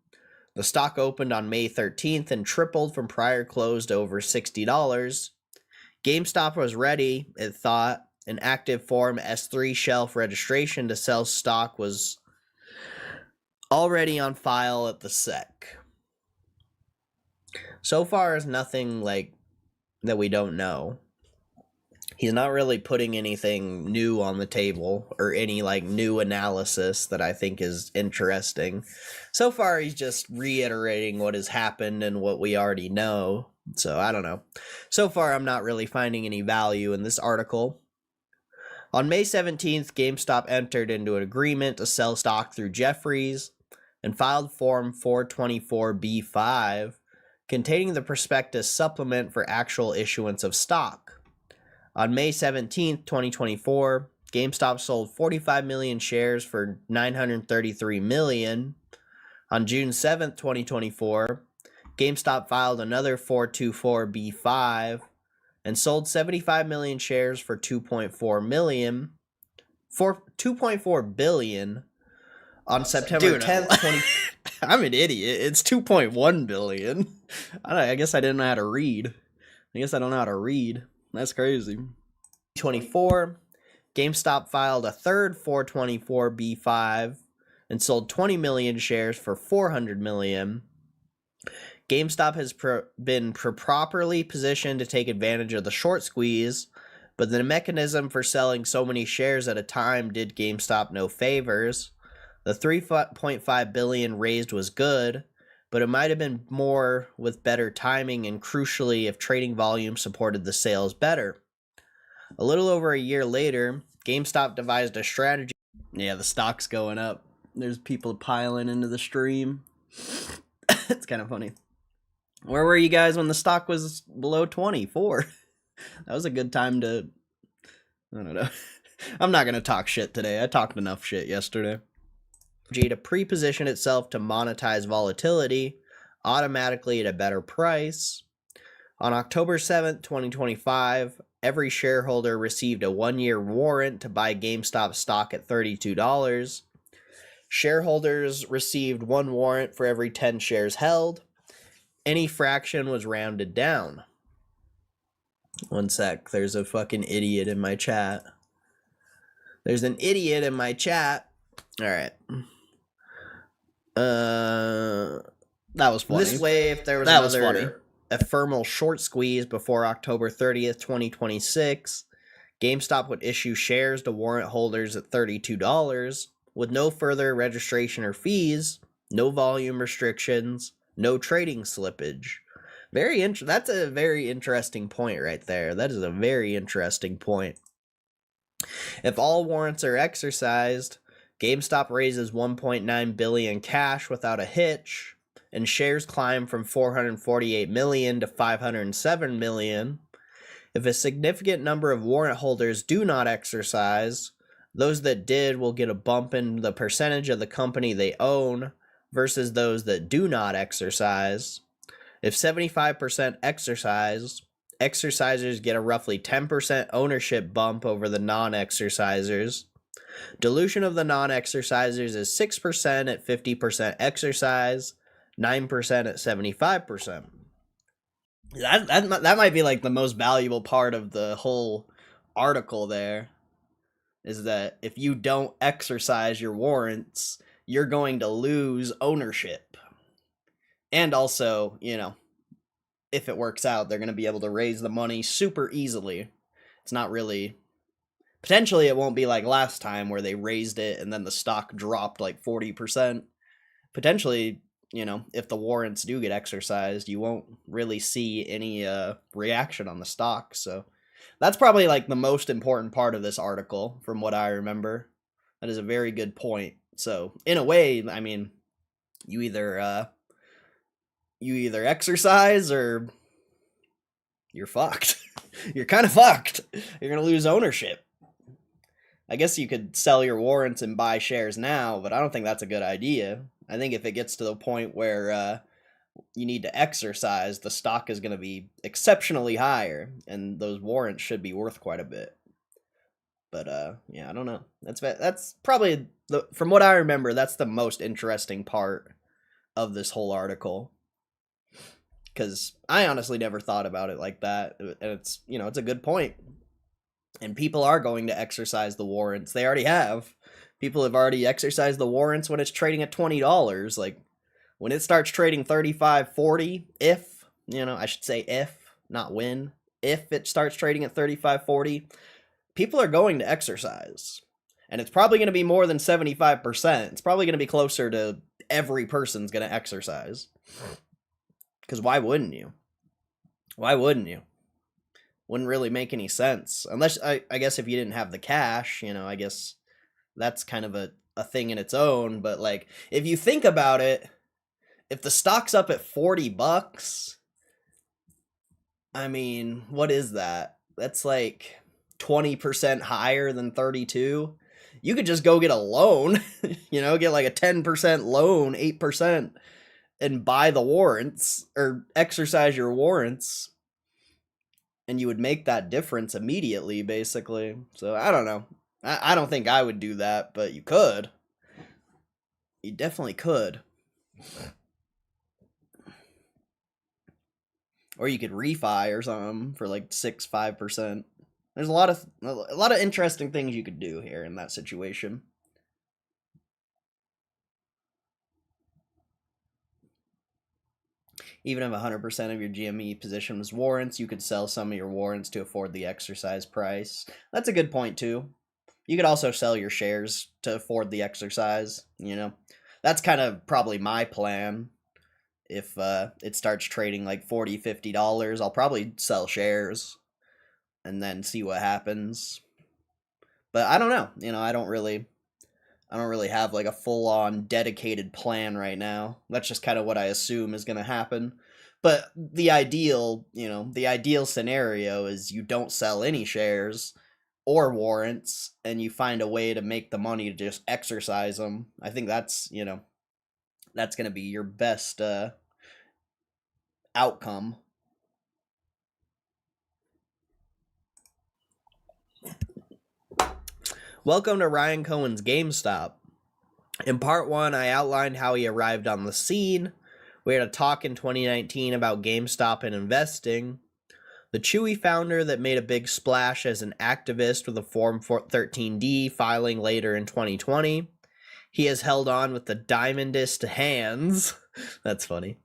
The stock opened on May 13th and tripled from prior close to over $60. GameStop was ready, it thought. An active Form S3 shelf registration to sell stock was already on file at the SEC. So far, is nothing that we don't know. He's not really putting anything new on the table or any new analysis that I think is interesting. So far, he's just reiterating what has happened and what we already know. So I don't know. So far, I'm not really finding any value in this article. On May 17th, GameStop entered into an agreement to sell stock through Jefferies and filed Form 424B5 containing the prospectus supplement for actual issuance of stock. On May 17, 2024, GameStop sold 45 million shares for $933 million. On June 7, 2024, GameStop filed another 424B5 and sold 75 million shares for $2.4 billion on September 10th, I'm an idiot. It's 2.1 billion. I guess I didn't know how to read. That's crazy. 2024, GameStop filed a third 424B5 and sold 20 million shares for $400 million. GameStop has been properly positioned to take advantage of the short squeeze, but the mechanism for selling so many shares at a time did GameStop no favors. The $3.5 billion raised was good, but it might have been more with better timing and crucially if trading volume supported the sales better. A little over a year later, GameStop devised a strategy. Yeah, the stock's going up. There's people piling into the stream. It's kind of funny. Where were you guys when the stock was below 24? That was a good time to... I don't know. I'm not going to talk shit today. I talked enough shit yesterday. To pre-position itself to monetize volatility automatically at a better price. On October 7th, 2025, every shareholder received a 1-year warrant to buy GameStop stock at $32. Shareholders received 1 warrant for every 10 shares held. Any fraction was rounded down. One sec, there's a fucking idiot in my chat. There's an idiot in my chat. Alright. That was funny. This way, if there was another ephemeral short squeeze before October 30th, 2026, GameStop would issue shares to warrant holders at $32 with no further registration or fees, no volume restrictions, no trading slippage. That's a very interesting point right there. That is a very interesting point. If all warrants are exercised, GameStop raises $1.9 billion cash without a hitch, and shares climb from 448 million to 507 million. If a significant number of warrant holders do not exercise, those that did will get a bump in the percentage of the company they own versus those that do not exercise. If 75% exercise, exercisers get a roughly 10% ownership bump over the non-exercisers. Dilution of the non-exercisers is 6% at 50% exercise, 9% at 75%. That might be like the most valuable part of the whole article there, is that if you don't exercise your warrants, you're going to lose ownership. And also, you know, if it works out, they're going to be able to raise the money super easily. It's not really... Potentially, it won't be like last time where they raised it and then the stock dropped like 40%. Potentially, you know, if the warrants do get exercised, you won't really see any reaction on the stock. So that's probably like the most important part of this article from what I remember. That is a very good point. So in a way, I mean, you either exercise or you're fucked. You're kind of fucked. You're going to lose ownership. I guess you could sell your warrants and buy shares now, but I don't think that's a good idea. I think if it gets to the point where you need to exercise, the stock is going to be exceptionally higher, and those warrants should be worth quite a bit. But yeah, I don't know. That's probably, from what I remember, that's the most interesting part of this whole article. Because I honestly never thought about it like that, and it's, you know, it's a good point. And people are going to exercise the warrants. They already have. People have already exercised the warrants when it's trading at $20. Like, when it starts trading $35, $40, if, you know, I should say if, not when. If it starts trading at $35, $40, people are going to exercise. And it's probably going to be more than 75%. It's probably going to be closer to every person's going to exercise. Because why wouldn't you? Why wouldn't you? Wouldn't really make any sense. Unless, I guess if you didn't have the cash, you know, I guess that's kind of a thing in its own. But, like, if you think about it, if the stock's up at $40, I mean, what is that? That's like 20% higher than 32. You could just go get a loan, you know, get like a 10% loan, 8%, and buy the warrants, or exercise your warrants. And you would make that difference immediately, basically. So, I don't know. I don't think I would do that, but you could. You definitely could. Or you could refi or something for like 5%. There's a lot of interesting things you could do here in that situation. Even if 100% of your GME position was warrants, you could sell some of your warrants to afford the exercise price. That's a good point, too. You could also sell your shares to afford the exercise, you know. That's kind of probably my plan, if it starts trading like $40, $50, I'll probably sell shares and then see what happens. But I don't know. I don't really have like a full-on dedicated plan right now. That's just kind of what I assume is going to happen. But the ideal scenario is you don't sell any shares or warrants and you find a way to make the money to just exercise them. I think that's going to be your best outcome. Welcome to Ryan Cohen's GameStop. In part 1, I outlined how he arrived on the scene. We had a talk in 2019 about GameStop and investing. The Chewy founder that made a big splash as an activist with a Form 13D filing later in 2020. He has held on with the diamondest hands. That's funny.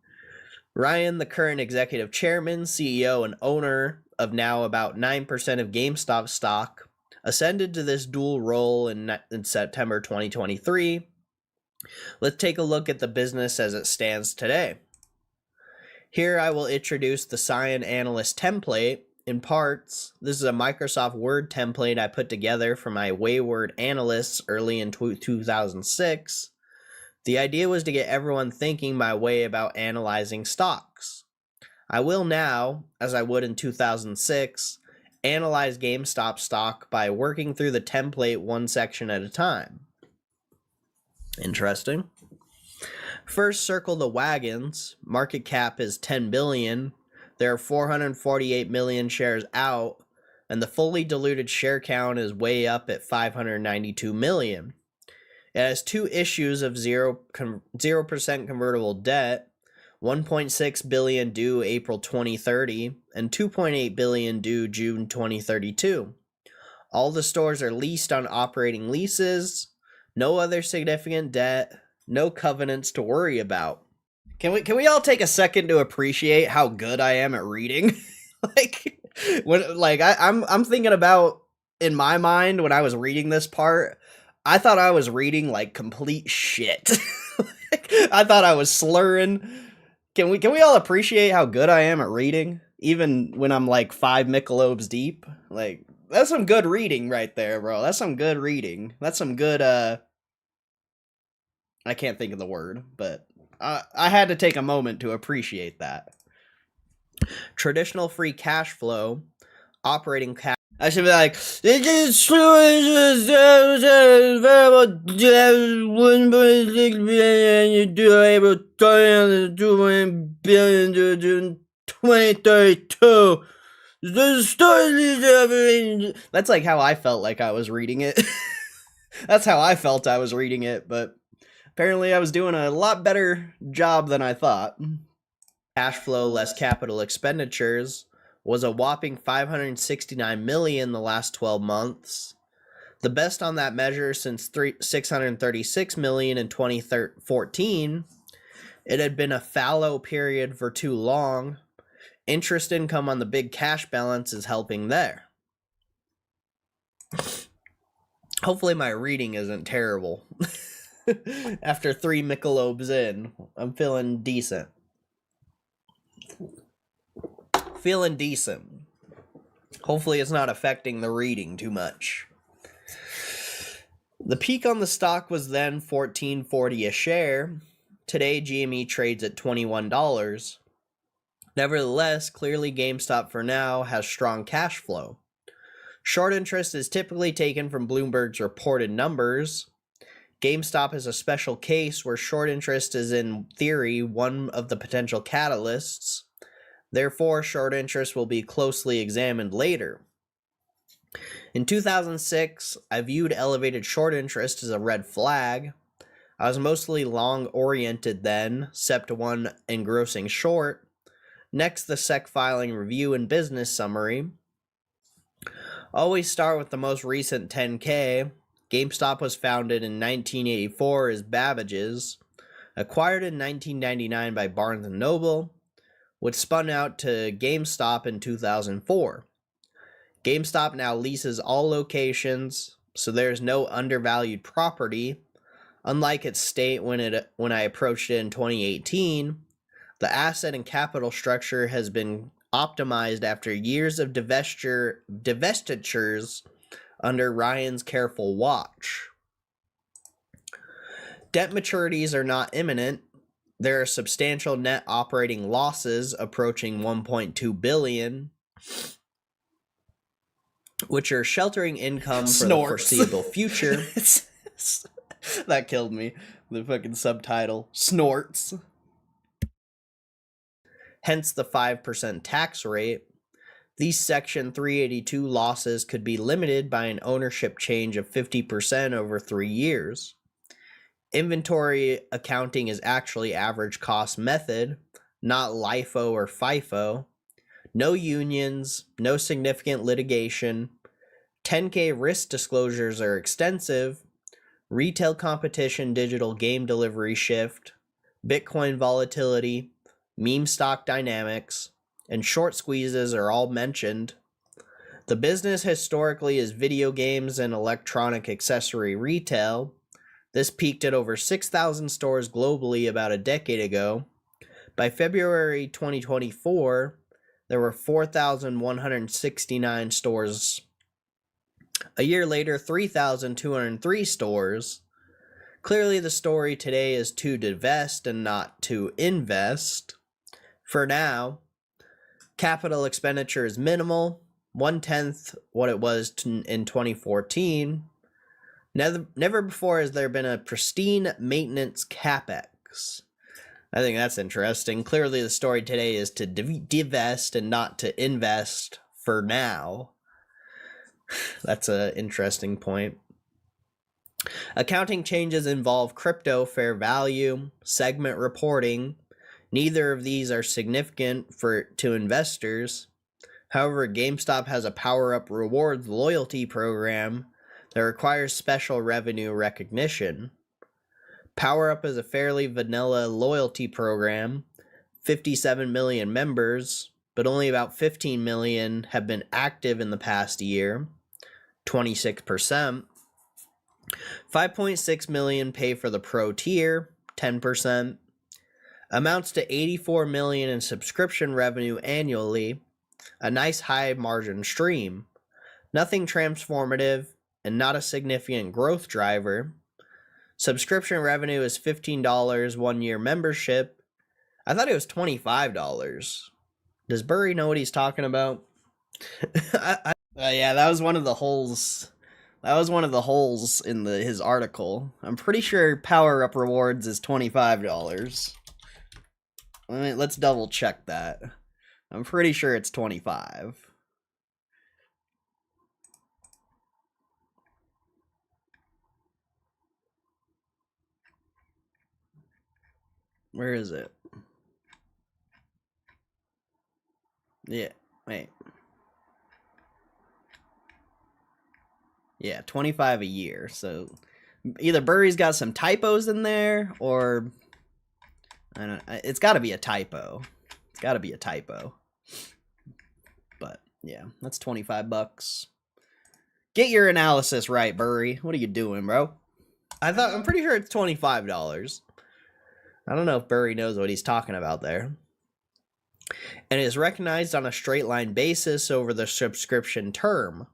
Ryan, the current executive chairman, CEO, and owner of now about 9% of GameStop stock, ascended to this dual role in September 2023. Let's take a look at the business as it stands today. Here I will introduce the Cyan Analyst template in parts. This is a Microsoft Word template I put together for my wayward analysts early in 2006. The idea was to get everyone thinking my way about analyzing stocks. I will now, as I would in 2006, analyze GameStop stock by working through the template one section at a time. Interesting. First, circle the wagons. Market cap is 10 billion. There are 448 million shares out, and the fully diluted share count is way up at 592 million. It has 2 issues of 0% convertible debt, 1.6 billion due April 2030, and 2.8 billion due June 2032. All the stores are leased on operating leases, no other significant debt, no covenants to worry about. Can we all take a second to appreciate how good I am at reading? I'm thinking about, in my mind when I was reading this part, I thought I was reading like complete shit. I thought I was slurring. Can we all appreciate how good I am at reading, even when I'm like 5 Michelobes deep? Like, that's some good reading right there, bro. That's some good reading. That's some good I can't think of the word, but I had to take a moment to appreciate that. Traditional free cash flow, operating cash. I should be like, that's like how I felt like I was reading it. That's how I felt I was reading it, but apparently I was doing a lot better job than I thought. Cash flow less capital expenditures was a whopping 569 million the last 12 months. The best on that measure since 636 million in 2014. It had been a fallow period for too long. Interest income on the big cash balance is helping there. Hopefully my reading isn't terrible. After 3 Michelobes in, I'm feeling decent. Hopefully it's not affecting the reading too much. The peak on the stock was then $14.40 a share. Today, GME trades at $21. Nevertheless, clearly GameStop for now has strong cash flow. Short interest is typically taken from Bloomberg's reported numbers. GameStop is a special case where short interest is in theory one of the potential catalysts. Therefore, short interest will be closely examined later. In 2006, I viewed elevated short interest as a red flag. I was mostly long-oriented then, except one engrossing short. Next, the SEC filing review and business summary. Always start with the most recent 10K. GameStop was founded in 1984 as Babbage's, acquired in 1999 by Barnes & Noble, which spun out to GameStop in 2004. GameStop now leases all locations, so there's no undervalued property. Unlike its state when I approached it in 2018, The asset and capital structure has been optimized after years of divestitures under Ryan's careful watch. Debt maturities are not imminent. There are substantial net operating losses approaching $1.2 billion, which are sheltering income for the foreseeable future. That killed me. The fucking subtitle. Snorts. Hence the 5% tax rate. These Section 382 losses could be limited by an ownership change of 50% over 3 years. Inventory accounting is actually average cost method, not LIFO or FIFO. No unions, no significant litigation. 10K risk disclosures are extensive. Retail competition, digital game delivery shift, Bitcoin volatility, meme stock dynamics, and short squeezes are all mentioned. The business historically is video games and electronic accessory retail. This peaked at over 6,000 stores globally about a decade ago. By February 2024, there were 4,169 stores. A year later, 3,203 stores. Clearly, the story today is to divest and not to invest. For now, capital expenditure is minimal, 1/10 what it was in 2014. Never before has there been a pristine maintenance capex. I think that's interesting. Clearly, the story today is to divest and not to invest for now. That's an interesting point. Accounting changes involve crypto fair value, segment reporting. Neither of these are significant to investors. However, GameStop has a power-up rewards loyalty program that requires special revenue recognition. PowerUp is a fairly vanilla loyalty program, 57 million members, but only about 15 million have been active in the past year, 26%. 5.6 million pay for the pro tier, 10%. Amounts to 84 million in subscription revenue annually, a nice high margin stream. Nothing transformative and not a significant growth driver. Subscription revenue is $15 1 year membership. I thought it was $25. Does Burry know what he's talking about? Yeah, that was one of the holes. That was one of the holes in his article. I'm pretty sure Power Up Rewards is $25. Let's double check that. I'm pretty sure it's 25. Where is it? Yeah, wait. Yeah, 25 a year. So either Burry's got some typos in there, or I don't. It's got to be a typo. It's got to be a typo. But yeah, that's $25. Get your analysis right, Burry. What are you doing, bro? I'm pretty sure it's $25. I don't know if Burry knows what he's talking about there. And is recognized on a straight line basis over the subscription term.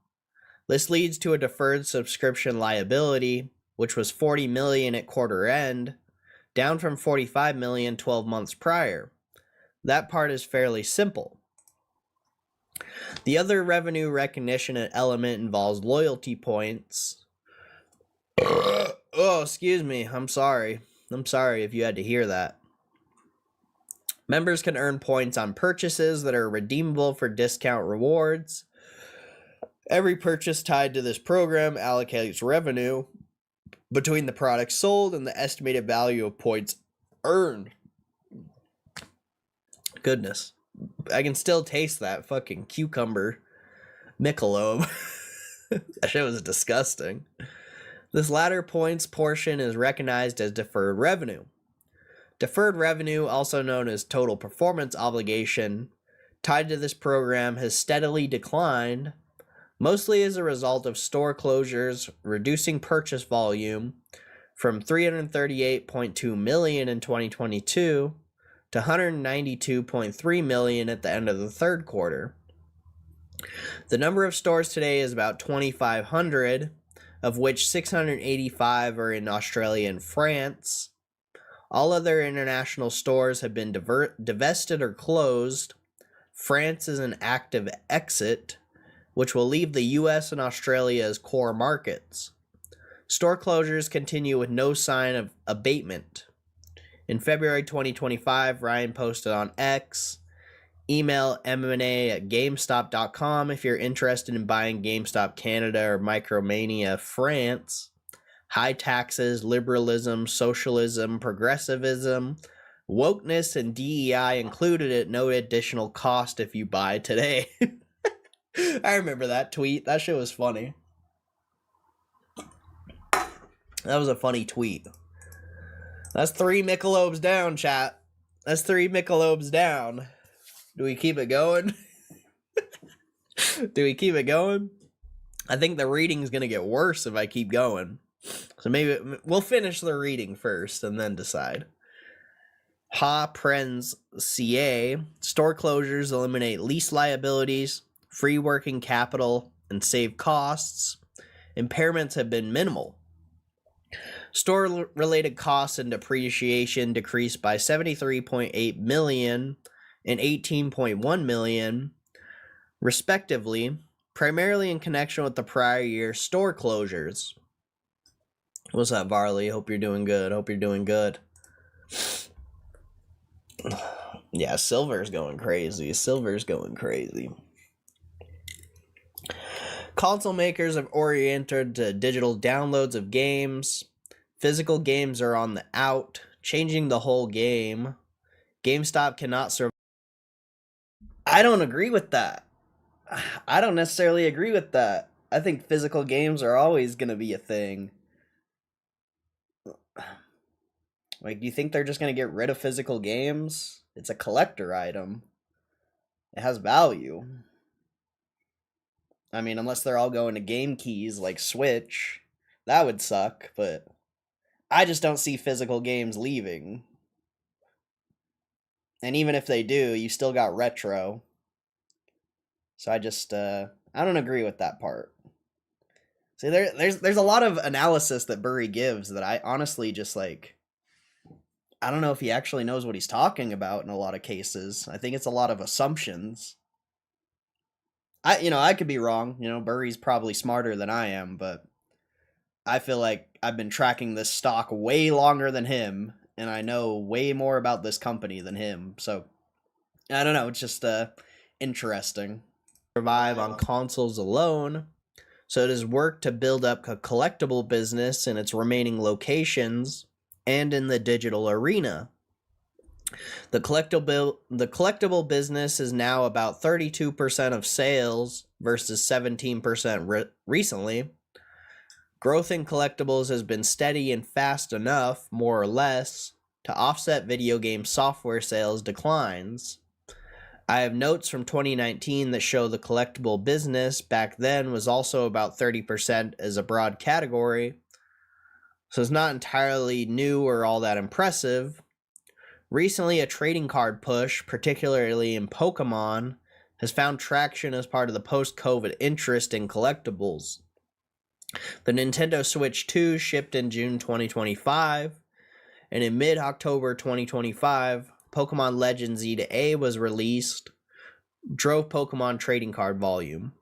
This leads to a deferred subscription liability, which was $40 million at quarter end, down from $45 million 12 months prior. That part is fairly simple. The other revenue recognition element involves loyalty points. Oh, excuse me. I'm sorry. I'm sorry if you had to hear that. Members can earn points on purchases that are redeemable for discount rewards. Every purchase tied to this program allocates revenue between the products sold and the estimated value of points earned. Goodness. I can still taste that fucking cucumber Michelob. That shit was disgusting. This latter points portion is recognized as deferred revenue. Deferred revenue, also known as total performance obligation, tied to this program has steadily declined, mostly as a result of store closures, reducing purchase volume from 338.2 million in 2022 to 192.3 million at the end of the third quarter. The number of stores today is about 2,500, of which 685 are in Australia and France. All other international stores have been divested or closed. France is an active exit, which will leave the US and Australia as core markets. Store closures continue with no sign of abatement. In February 2025, Ryan posted on X, email M&A@gamestop.com if you're interested in buying GameStop Canada or Micromania France. High taxes, liberalism, socialism, progressivism, wokeness, and DEI included at no additional cost if you buy today. I remember that tweet. That shit was funny. That was a funny tweet. That's 3 Michelobes down, chat. That's 3 Michelobes down. Do we keep it going? Do we keep it going? I think the reading's going to get worse if I keep going. So maybe we'll finish the reading first and then decide. Ha Prens CA. Store closures eliminate lease liabilities, free working capital, and save costs. Impairments have been minimal. Store-related costs and depreciation decreased by 73.8 million and 18.1 million, respectively, primarily in connection with the prior year store closures. What's up, Varley? Hope you're doing good. Hope you're doing good. Yeah, silver's going crazy. Silver's going crazy. Console makers have oriented to digital downloads of games. Physical games are on the out, changing the whole game. GameStop cannot survive. I don't agree with that. I don't necessarily agree with that. I think physical games are always going to be a thing. Like, do you think they're just going to get rid of physical games? It's a collector item. It has value. I mean, unless they're all going to game keys like Switch. That would suck, but I just don't see physical games leaving. And even if they do, you still got retro. So I just, I don't agree with that part. See, there's a lot of analysis that Burry gives that I honestly just, like, I don't know if he actually knows what he's talking about in a lot of cases. I think it's a lot of assumptions. I could be wrong. Burry's probably smarter than I am, but I feel like I've been tracking this stock way longer than him, and I know way more about this company than him. So, I don't know. It's just interesting. Survive on consoles alone. So it has worked to build up a collectible business in its remaining locations and in the digital arena. The collectible business is now about 32% of sales versus 17% recently. Growth in collectibles has been steady and fast enough, more or less, to offset video game software sales declines. I have notes from 2019 that show the collectible business back then was also about 30% as a broad category, so it's not entirely new or all that impressive. Recently, a trading card push, particularly in Pokemon, has found traction as part of the post-COVID interest in collectibles. The Nintendo Switch 2 shipped in June 2025, and in mid-October 2025, Pokemon Legends E-A was released, drove Pokemon trading card volume.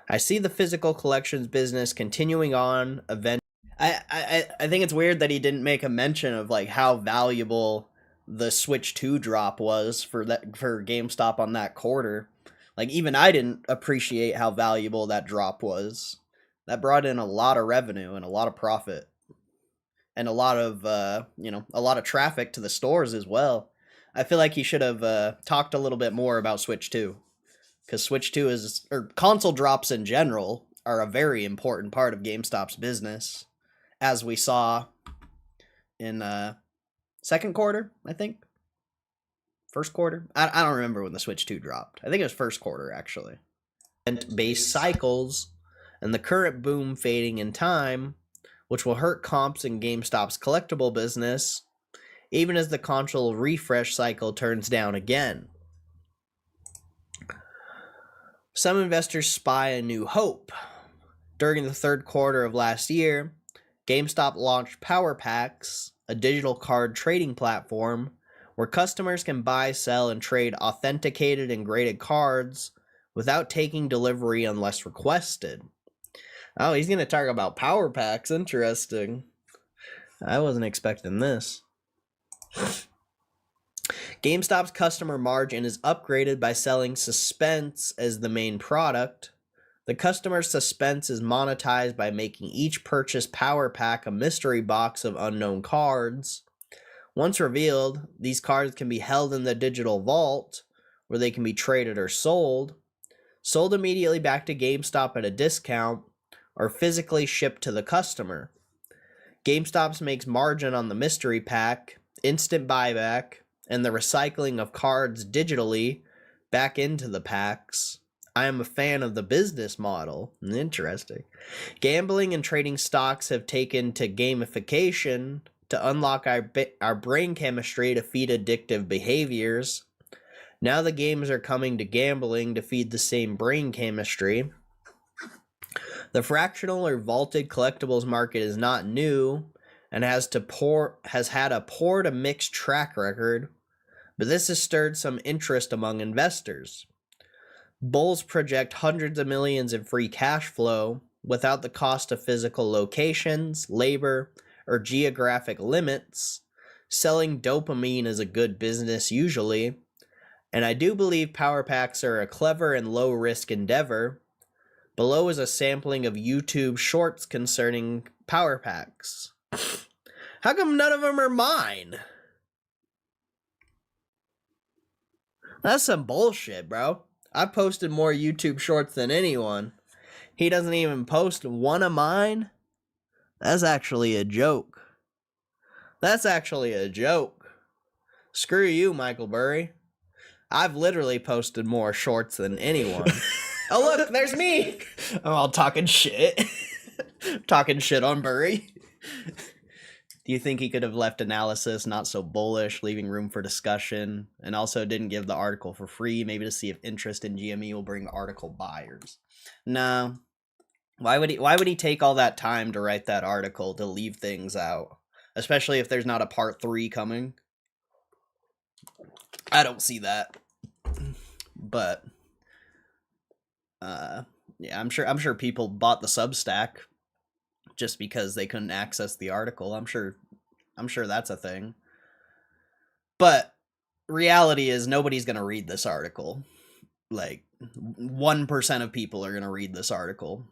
I see the physical collections business continuing on eventually. I think it's weird that he didn't make a mention of like how valuable the Switch 2 drop was for GameStop on that quarter. Like, even I didn't appreciate how valuable that drop was. That brought in a lot of revenue and a lot of profit. And a lot of, a lot of traffic to the stores as well. I feel like he should have talked a little bit more about Switch 2. Because Switch 2 or console drops in general are a very important part of GameStop's business. As we saw in second quarter, I think. First quarter? I don't remember when the Switch 2 dropped. I think it was first quarter, actually. Base cycles and the current boom fading in time, which will hurt comps in GameStop's collectible business, even as the console refresh cycle turns down again. Some investors spy a new hope. During the third quarter of last year, GameStop launched Power Packs, a digital card trading platform where customers can buy, sell, and trade authenticated and graded cards without taking delivery unless requested. Oh, he's going to talk about Power Packs. Interesting. I wasn't expecting this. GameStop's customer margin is upgraded by selling Suspense as the main product. The customer Suspense is monetized by making each purchased Power Pack a mystery box of unknown cards. Once revealed, these cards can be held in the digital vault, where they can be traded or sold immediately back to GameStop at a discount, or physically shipped to the customer. GameStop makes margin on the mystery pack, instant buyback, and the recycling of cards digitally back into the packs. I am a fan of the business model. Interesting. Gambling and trading stocks have taken to gamification to unlock our brain chemistry to feed addictive behaviors. Now the games are coming to gambling to feed the same brain chemistry. The fractional or vaulted collectibles market is not new and has had a poor to mixed track record, but this has stirred some interest among investors. Bulls project hundreds of millions in free cash flow without the cost of physical locations, labor, or geographic limits. Selling dopamine is a good business usually, and I do believe Power Packs are a clever and low-risk endeavor. Below is a sampling of YouTube shorts concerning Power Packs. How come none of them are mine? That's some bullshit, bro. I posted more YouTube shorts than anyone. He doesn't even post one of mine? That's actually a joke. That's actually a joke. Screw you, Michael Burry. I've literally posted more shorts than anyone. Oh, look, there's me. I'm all talking shit. Talking shit on Burry. Do you think he could have left analysis not so bullish, leaving room for discussion, and also didn't give the article for free, maybe to see if interest in GME will bring article buyers? No. Why would he take all that time to write that article to leave things out? Especially if there's not a part 3 coming. I don't see that. But yeah, I'm sure people bought the Substack just because they couldn't access the article. I'm sure that's a thing. But reality is nobody's going to read this article. Like 1% of people are going to read this article.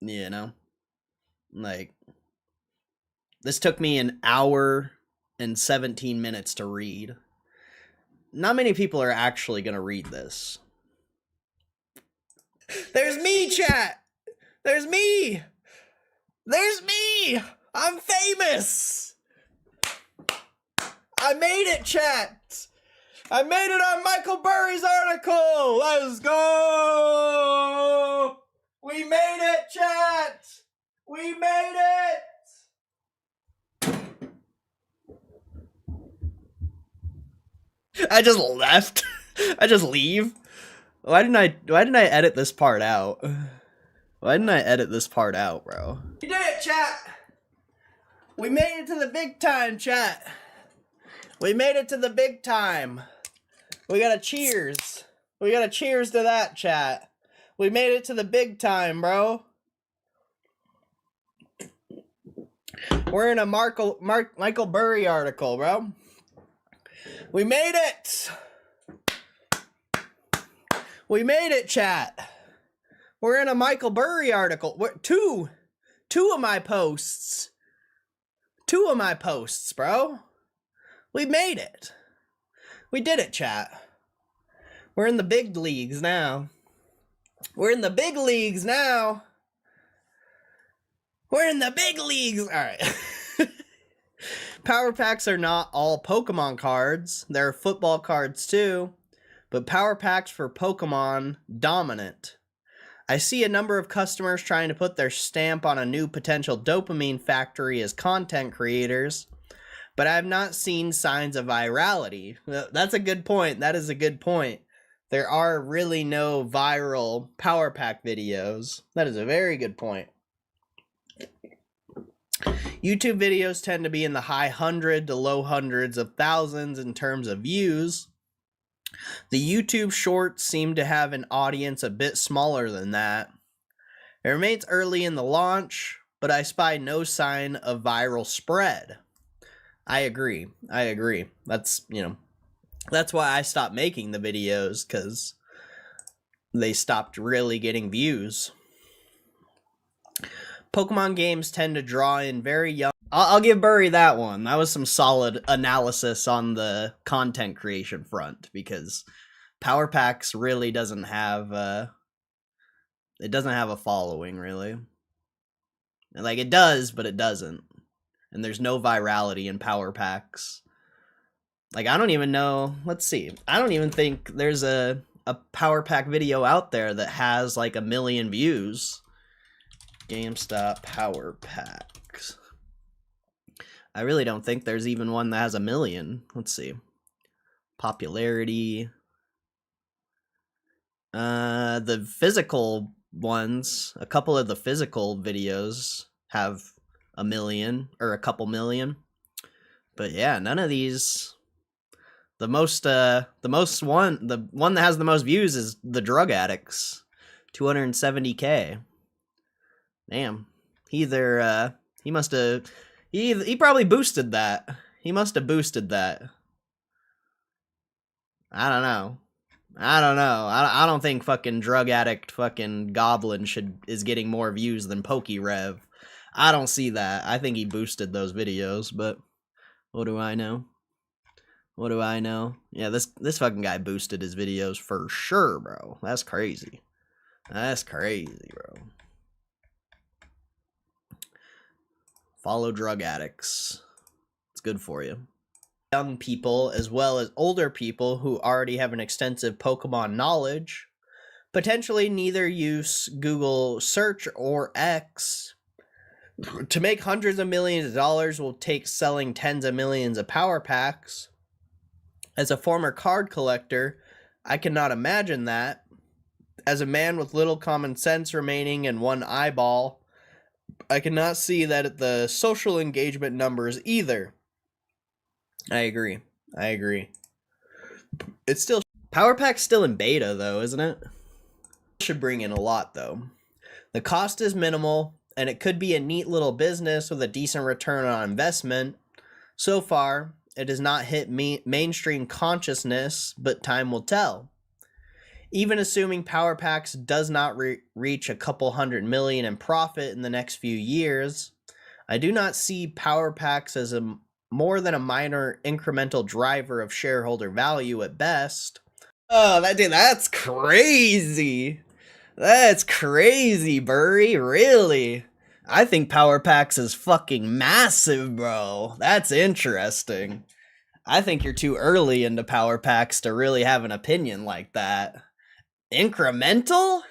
You know? Like this took me an hour and 17 minutes to read. Not many people are actually going to read this. There's me, chat! There's me! There's me! I'm famous! I made it, chat! I made it on Michael Burry's article! Let's go! We made it, chat! We made it! I just left. I just leave. Why didn't I edit this part out? Why didn't I edit this part out, bro? We did it, chat! We made it to the big time, chat! We made it to the big time! We got a cheers! We got a cheers to that, chat! We made it to the big time, bro! We're in a Michael Burry article, bro. We made it! We made it, chat! We're in a Michael Burry article. Two of my posts. 2 of my posts, bro. We made it. We did it, chat. We're in the big leagues now. We're in the big leagues now. We're in the big leagues. All right. Power Packs are not all Pokemon cards. There are football cards too. But Power Packs for Pokemon dominant. I see a number of customers trying to put their stamp on a new potential dopamine factory as content creators, but I've not seen signs of virality. That's a good point. That is a good point. There are really no viral power pack videos. That is a very good point. YouTube videos tend to be in the high 100 to low hundreds of thousands in terms of views. The YouTube shorts seem to have an audience a bit smaller than that. It remains early in the launch, but I spy no sign of viral spread. I agree. That's, that's why I stopped making the videos, because they stopped really getting views. Pokemon games tend to draw in very young... I'll give Burry that one. That was some solid analysis on the content creation front, because Power Packs really doesn't have it doesn't have a following, really. Like, it does, but it doesn't. And there's no virality in Power Packs. Like, I don't even know... Let's see. I don't even think there's a Power Pack video out there that has, like, 1 million views. Gamestop Power Packs. I really don't think there's even one that has 1 million. Let's see. Popularity. The physical ones, a couple of the physical videos have 1 million or a couple million. But yeah, none of these. The one that has the most views is the Drug Addicts. 270K. Damn. He probably boosted that. He must have boosted that. I don't know. I don't think fucking Drug Addict fucking Goblin is getting more views than PokeRev. I don't see that. I think he boosted those videos, but what do I know? What do I know? Yeah, this fucking guy boosted his videos for sure, bro. That's crazy. That's crazy, bro. Follow Drug Addicts. It's good for you. Young people as well as older people who already have an extensive Pokemon knowledge potentially neither use Google search or X. To make hundreds of millions of dollars will take selling tens of millions of power packs. As a former card collector, I cannot imagine that. As a man with little common sense remaining and one eyeball, I cannot see that at the social engagement numbers either. I agree. It's still... Power Pack's still in beta, though, isn't it? Should bring in a lot, though. The cost is minimal, and it could be a neat little business with a decent return on investment. So far, it has not hit mainstream consciousness, but time will tell. Even assuming Power Packs does not reach a couple 100 million in profit in the next few years, I do not see Power Packs as more than a minor incremental driver of shareholder value at best. Oh, that's crazy. That's crazy, Burry. Really? I think Power Packs is fucking massive, bro. That's interesting. I think you're too early into Power Packs to really have an opinion like that. Incremental?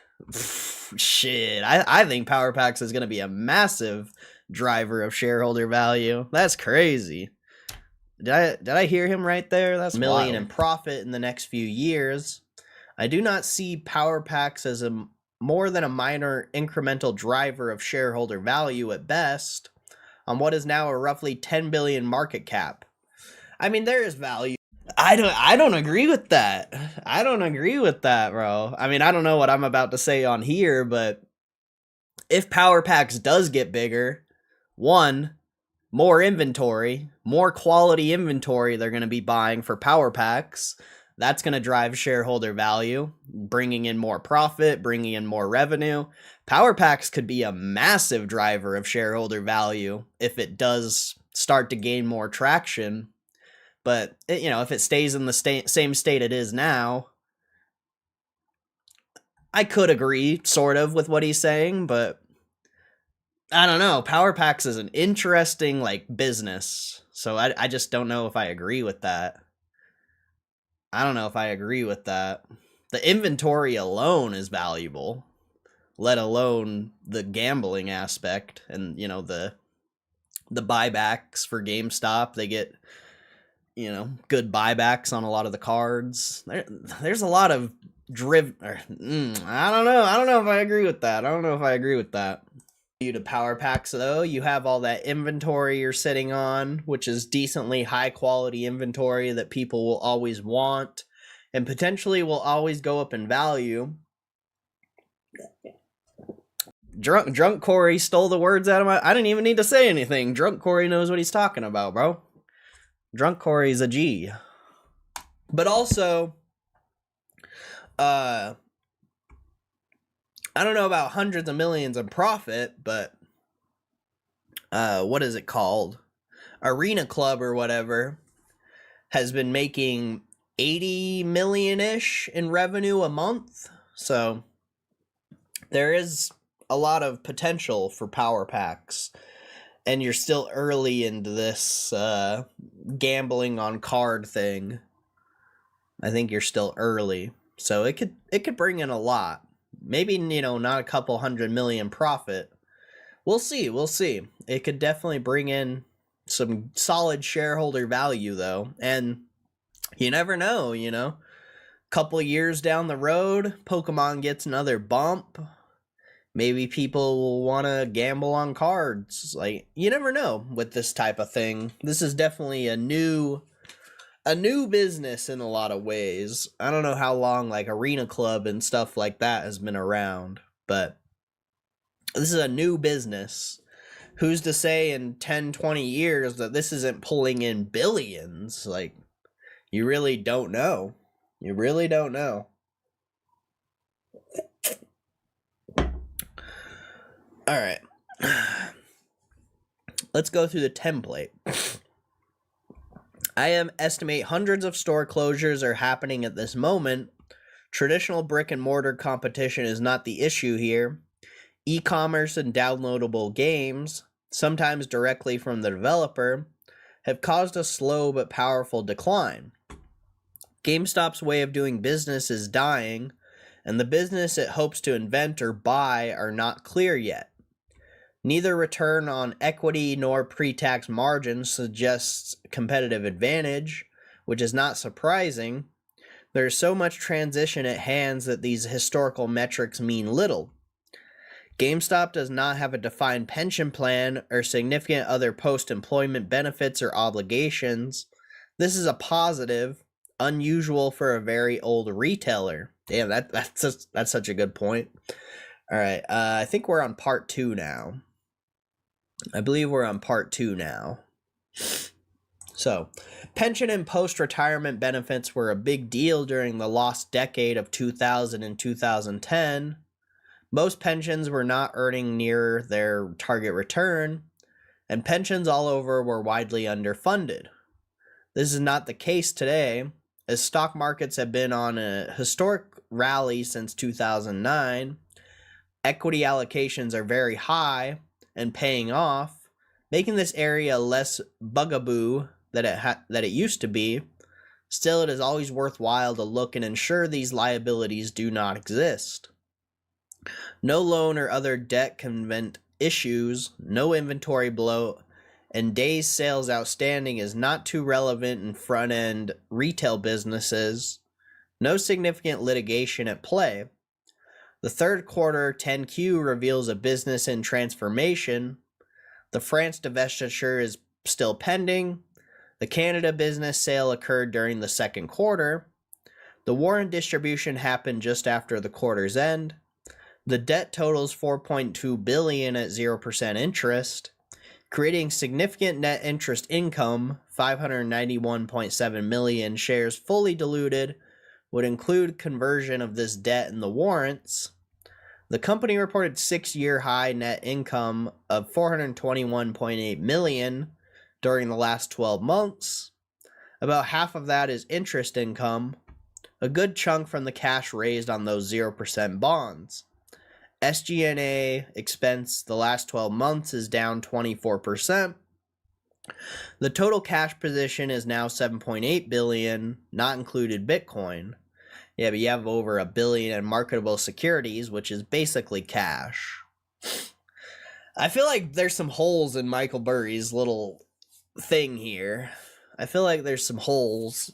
Shit. I think Power Packs is going to be a massive driver of shareholder value. That's crazy. Did I hear him right there? That's $1 million in profit in the next few years. I do not see Power Packs as more than a minor incremental driver of shareholder value at best on what is now a roughly 10 billion market cap. I mean, there is value. I don't agree with that. I don't agree with that, bro. I mean, I don't know what I'm about to say on here, but if Power Packs does get bigger, one, more inventory, more quality inventory they're going to be buying for Power Packs. That's going to drive shareholder value, bringing in more profit, bringing in more revenue. Power Packs could be a massive driver of shareholder value if it does start to gain more traction. But, if it stays in the same state it is now, I could agree, sort of, with what he's saying, but I don't know. Power Packs is an interesting, business, so I just don't know if I agree with that. I don't know if I agree with that. The inventory alone is valuable, let alone the gambling aspect and, the the buybacks for GameStop. They get, you know, good buybacks on a lot of the cards. There's a lot of I don't know. I don't know if I agree with that. To power packs though, you have all that inventory you're sitting on, which is decently high quality inventory that people will always want and potentially will always go up in value. Drunk Corey stole the words out of I didn't even need to say anything. Drunk Corey knows what he's talking about, bro. Drunk Corey's a G. But also, I don't know about hundreds of millions in profit, but what is it called? Arena Club or whatever has been making 80 million-ish in revenue a month. So there is a lot of potential for power packs. And you're still early into this gambling on card thing. I think you're still early. So it could bring in a lot. Maybe, you know, not a couple 100 million profit. We'll see. It could definitely bring in some solid shareholder value, though. And you never know, you know. Couple years down the road, Pokemon gets another bump. Maybe people will want to gamble on cards. Like, you never know with this type of thing. This is definitely a new business in a lot of ways. I don't know how long like Arena Club and stuff like that has been around, but this is a new business. Who's to say in 10, 20 years that this isn't pulling in billions? Like, you really don't know. You really don't know. All right. Let's go through the template. I estimate hundreds of store closures are happening at this moment. Traditional brick and mortar competition is not the issue here. E-commerce and downloadable games, sometimes directly from the developer, have caused a slow but powerful decline. GameStop's way of doing business is dying, and the business it hopes to invent or buy are not clear yet. Neither return on equity nor pre-tax margin suggests competitive advantage, which is not surprising. There is so much transition at hands that these historical metrics mean little. GameStop does not have a defined pension plan or significant other post-employment benefits or obligations. This is a positive, unusual for a very old retailer. Damn, that's such a good point. All right, I think we're on part 2 now. I believe we're on part 2 now. So, pension and post-retirement benefits were a big deal during the lost decade of 2000 and 2010. Most pensions were not earning near their target return, and pensions all over were widely underfunded. This is not the case today, as stock markets have been on a historic rally since 2009. Equity allocations are very high and paying off, making this area less bugaboo than it used to be. Still, it is always worthwhile to look and ensure these liabilities do not exist. No loan or other debt can prevent issues, no inventory bloat, and days sales outstanding is not too relevant in front-end retail businesses. No significant litigation at play. The third quarter 10Q reveals a business in transformation. The France divestiture is still pending. The Canada business sale occurred during the second quarter. The warrant distribution happened just after the quarter's end. The debt totals $4.2 billion at 0% interest, creating significant net interest income. 591.7 million shares fully diluted would include conversion of this debt in the warrants. The company reported 6-year high net income of 421.8 million during the last 12 months. About half of that is interest income, a good chunk from the cash raised on those 0% bonds. SG&A expense the last 12 months is down 24%. The total cash position is now 7.8 billion, not included Bitcoin. Yeah, but you have over $1 billion in marketable securities, which is basically cash. I feel like there's some holes in Michael Burry's little thing here. I feel like there's some holes,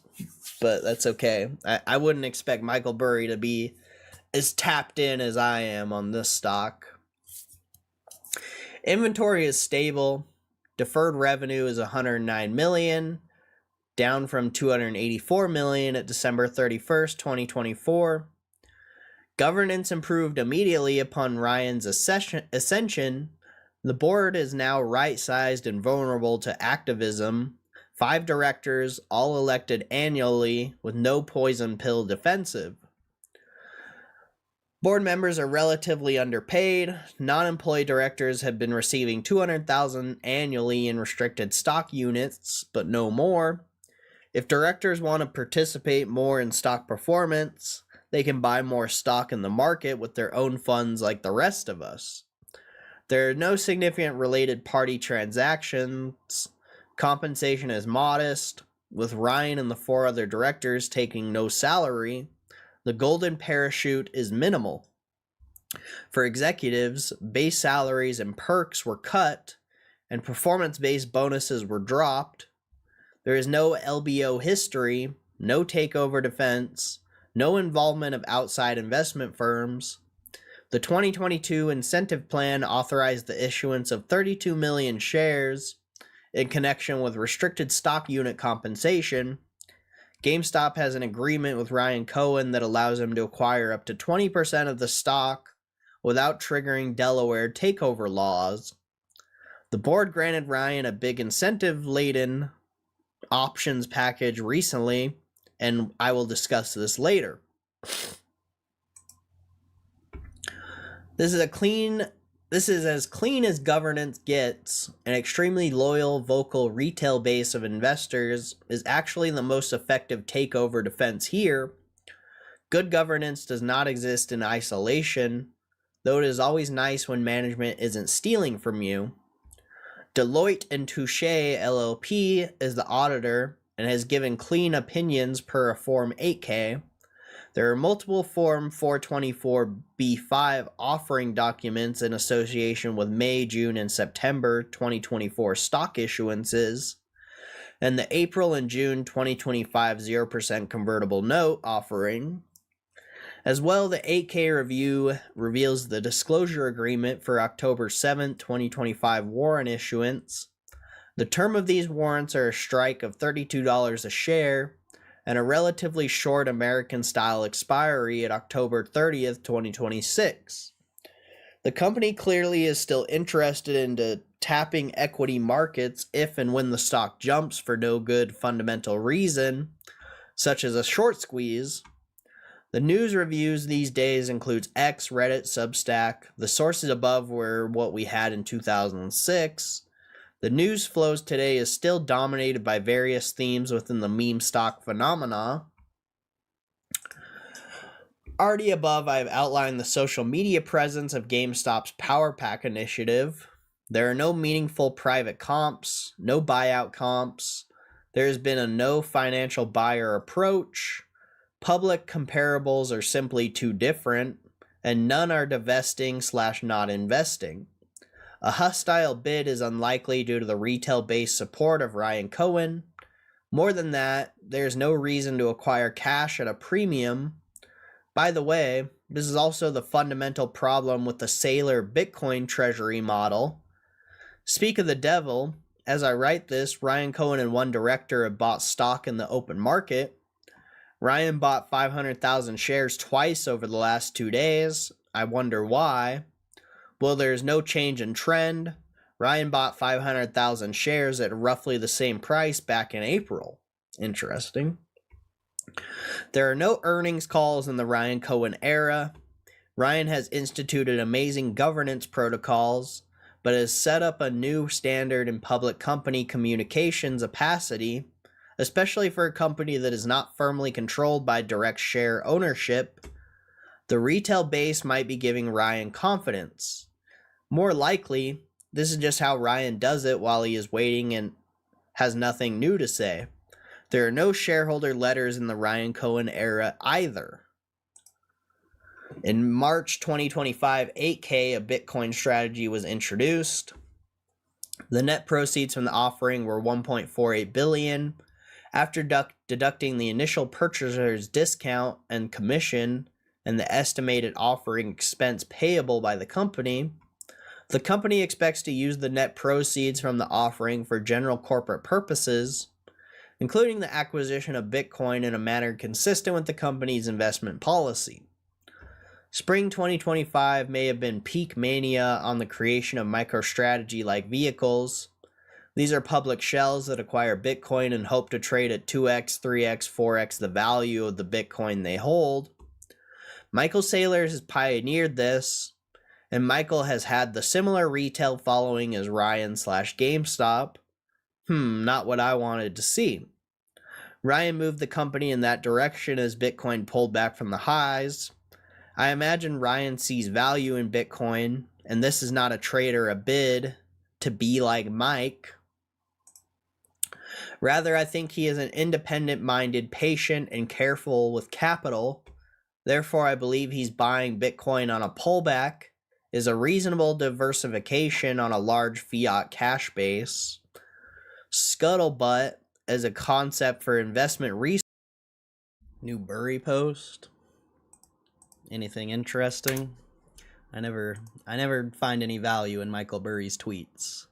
but that's okay. I wouldn't expect Michael Burry to be as tapped in as I am on this stock. Inventory is stable. Deferred revenue is $109 million, down from $284 million at December 31st, 2024. Governance improved immediately upon Ryan's ascension. The board is now right-sized and vulnerable to activism. 5 directors, all elected annually, with no poison pill defensive. Board members are relatively underpaid. Non-employee directors have been receiving $200,000 annually in restricted stock units, but no more. If directors want to participate more in stock performance, they can buy more stock in the market with their own funds like the rest of us. There are no significant related party transactions. Compensation is modest, with Ryan and the 4 other directors taking no salary. The golden parachute is minimal. For executives, base salaries and perks were cut, and performance-based bonuses were dropped. There is no LBO history, no takeover defense, no involvement of outside investment firms. The 2022 incentive plan authorized the issuance of 32 million shares in connection with restricted stock unit compensation. GameStop has an agreement with Ryan Cohen that allows him to acquire up to 20% of the stock without triggering Delaware takeover laws. The board granted Ryan a big incentive-laden options package recently, and I will discuss this later. This is as clean as governance gets. An extremely loyal, vocal retail base of investors is actually the most effective takeover defense here. Good governance does not exist in isolation, though it is always nice when management isn't stealing from you. Deloitte and Touche LLP is the auditor and has given clean opinions per a Form 8K. There are multiple Form 424B5 offering documents in association with May, June, and September 2024 stock issuances, and the April and June 2025 0% convertible note offering. As well, the 8K review reveals the disclosure agreement for October 7, 2025 warrant issuance. The term of these warrants are a strike of $32 a share, and a relatively short American-style expiry at October 30th, 2026. The company clearly is still interested in tapping equity markets if and when the stock jumps for no good fundamental reason, such as a short squeeze. The news reviews these days includes X, Reddit, Substack. The sources above were what we had in 2006. The news flows today is still dominated by various themes within the meme stock phenomena. Already above, I've outlined the social media presence of GameStop's Power Pack initiative. There are no meaningful private comps, no buyout comps. There has been a no financial buyer approach. Public comparables are simply too different, and none are divesting/not investing. A hostile bid is unlikely due to the retail-based support of Ryan Cohen. More than that, there's no reason to acquire cash at a premium. By the way, this is also the fundamental problem with the Sailor Bitcoin treasury model. Speak of the devil, as I write this, Ryan Cohen and 1 director have bought stock in the open market. Ryan bought 500,000 shares twice over the last 2 days. I wonder why. Well, there's no change in trend. Ryan bought 500,000 shares at roughly the same price back in April. Interesting. There are no earnings calls in the Ryan Cohen era. Ryan has instituted amazing governance protocols, but has set up a new standard in public company communications opacity, especially for a company that is not firmly controlled by direct share ownership. The retail base might be giving Ryan confidence. More likely, this is just how Ryan does it while he is waiting and has nothing new to say. There are no shareholder letters in the Ryan Cohen era either. In March 2025, 8K, a Bitcoin strategy, was introduced. The net proceeds from the offering were $1.48 billion. After deducting the initial purchaser's discount and commission and the estimated offering expense payable by the company expects to use the net proceeds from the offering for general corporate purposes, including the acquisition of Bitcoin in a manner consistent with the company's investment policy. Spring 2025 may have been peak mania on the creation of MicroStrategy-like vehicles. These are public shells that acquire Bitcoin and hope to trade at 2x, 3x, 4x the value of the Bitcoin they hold. Michael Saylor has pioneered this, and Michael has had the similar retail following as Ryan/GameStop. Not what I wanted to see. Ryan moved the company in that direction as Bitcoin pulled back from the highs. I imagine Ryan sees value in Bitcoin, and this is not a trade or a bid to be like Mike. Rather, I think he is an independent-minded, patient, and careful with capital. Therefore, I believe he's buying Bitcoin on a pullback is a reasonable diversification on a large fiat cash base. Scuttlebutt as a concept for investment research. New Burry post. Anything interesting? I never find any value in Michael Burry's tweets.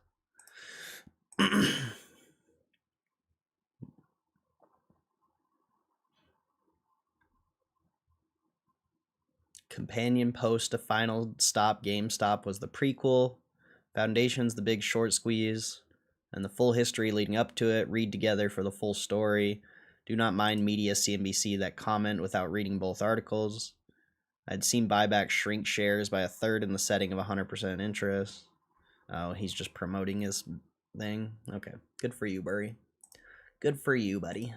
Companion post to Final Stop GameStop was the prequel. Foundation's The Big Short Squeeze, and the full history leading up to it. Read together for the full story. Do not mind media CNBC that comment without reading both articles. I'd seen buybacks shrink shares by a third in the setting of 100% interest. Oh, he's just promoting his thing? Okay, good for you, Burry. Good for you, buddy.